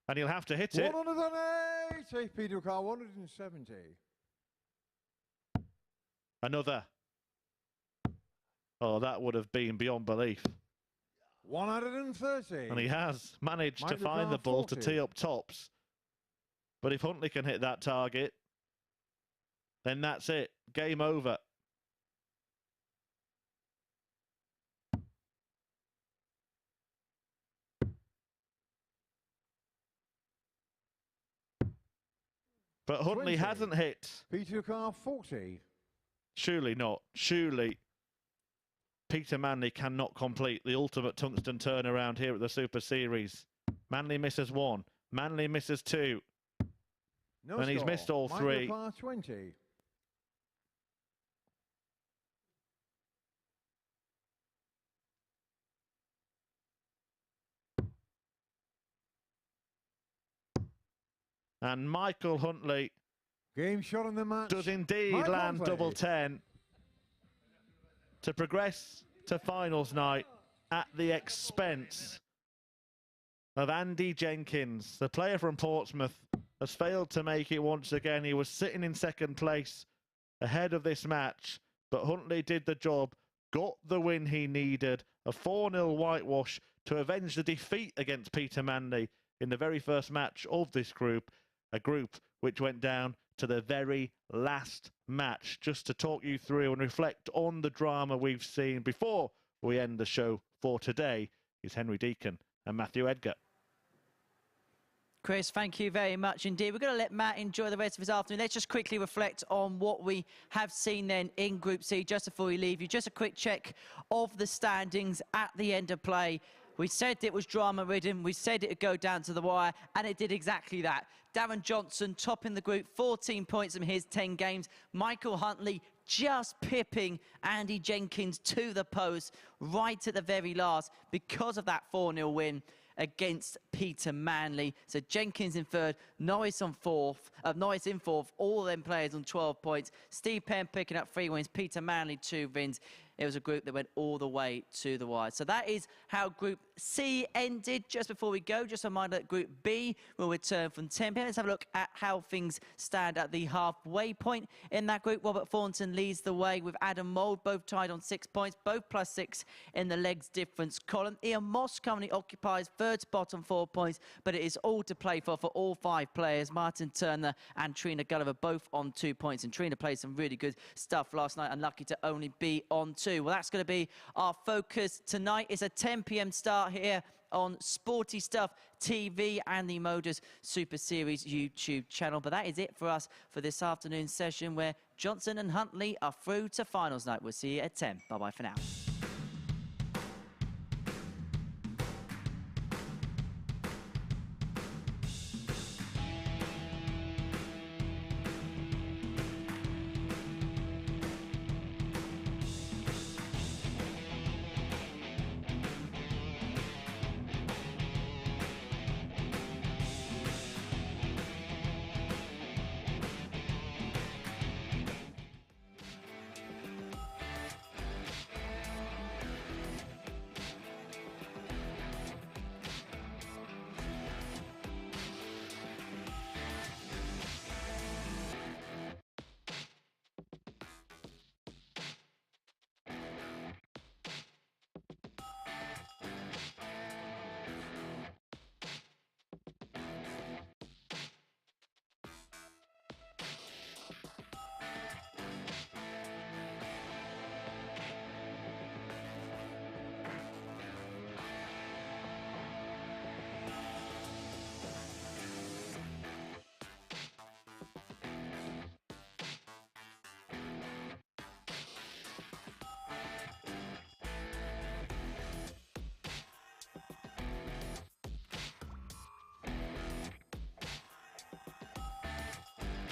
And he'll have to hit it. 180. Peter Carr, 170. Another. Oh, that would have been beyond belief. 130. And he has managed to find the ball to tee up tops. But if Huntley can hit that target, then that's it. Game over. But Huntley 20. hasn't hit. Peter Carr, 40. Surely not. Surely Peter Manley cannot complete the ultimate tungsten turnaround here at the Super Series. Manley misses 1. Manley misses 2. No and he's missed all 3. Carr, 20. And Michael Huntley Game shot in the match. does indeed Michael land Huntley. double 10 to progress to finals night at the expense of Andy Jenkins. The player from Portsmouth has failed to make it once again. He was sitting in second place ahead of this match, but Huntley did the job, got the win he needed, a 4-0 whitewash to avenge the defeat against Peter Manley in the very first match of this group, a group which went down to the very last match. Just to talk you through and reflect on the drama we've seen before we end the show for today is Henry Deacon and Matthew Edgar. Chris, thank you very much indeed. We're going to let Matt enjoy the rest of his afternoon. Let's just quickly reflect on what we have seen then in Group C just before we leave you. Just a quick check of the standings at the end of play. We said it was drama-ridden. We said it would go down to the wire, and it did exactly that. Darren Johnson topping the group, 14 points from his 10 games. Michael Huntley just pipping Andy Jenkins to the post right at the very last because of that 4-0 win against Peter Manley. So Jenkins in third, Norris in fourth, all them players on 12 points. Steve Perrin picking up 3 wins, Peter Manley 2 wins. It was a group that went all the way to the wire. So that is how Group C ended. Just before we go, just a reminder that Group B will return from 10 p.m. Let's have a look at how things stand at the halfway point in that group. Robert Thornton leads the way with Adam Mould, both tied on 6 points, both +6 in the legs difference column. Ian Moss currently occupies third spot on 4 points, but it is all to play for all 5 players. Martin Turner and Trina Gulliver both on 2 points, and Trina played some really good stuff last night, unlucky to only be on 2. Well, that's going to be our focus tonight. It's a 10 p.m. start here on Sporty Stuff TV and the MODUS Super Series YouTube channel. But that is it for us for this afternoon session, where Johnson and Huntley are through to finals night. We'll see you at 10. Bye-bye for now.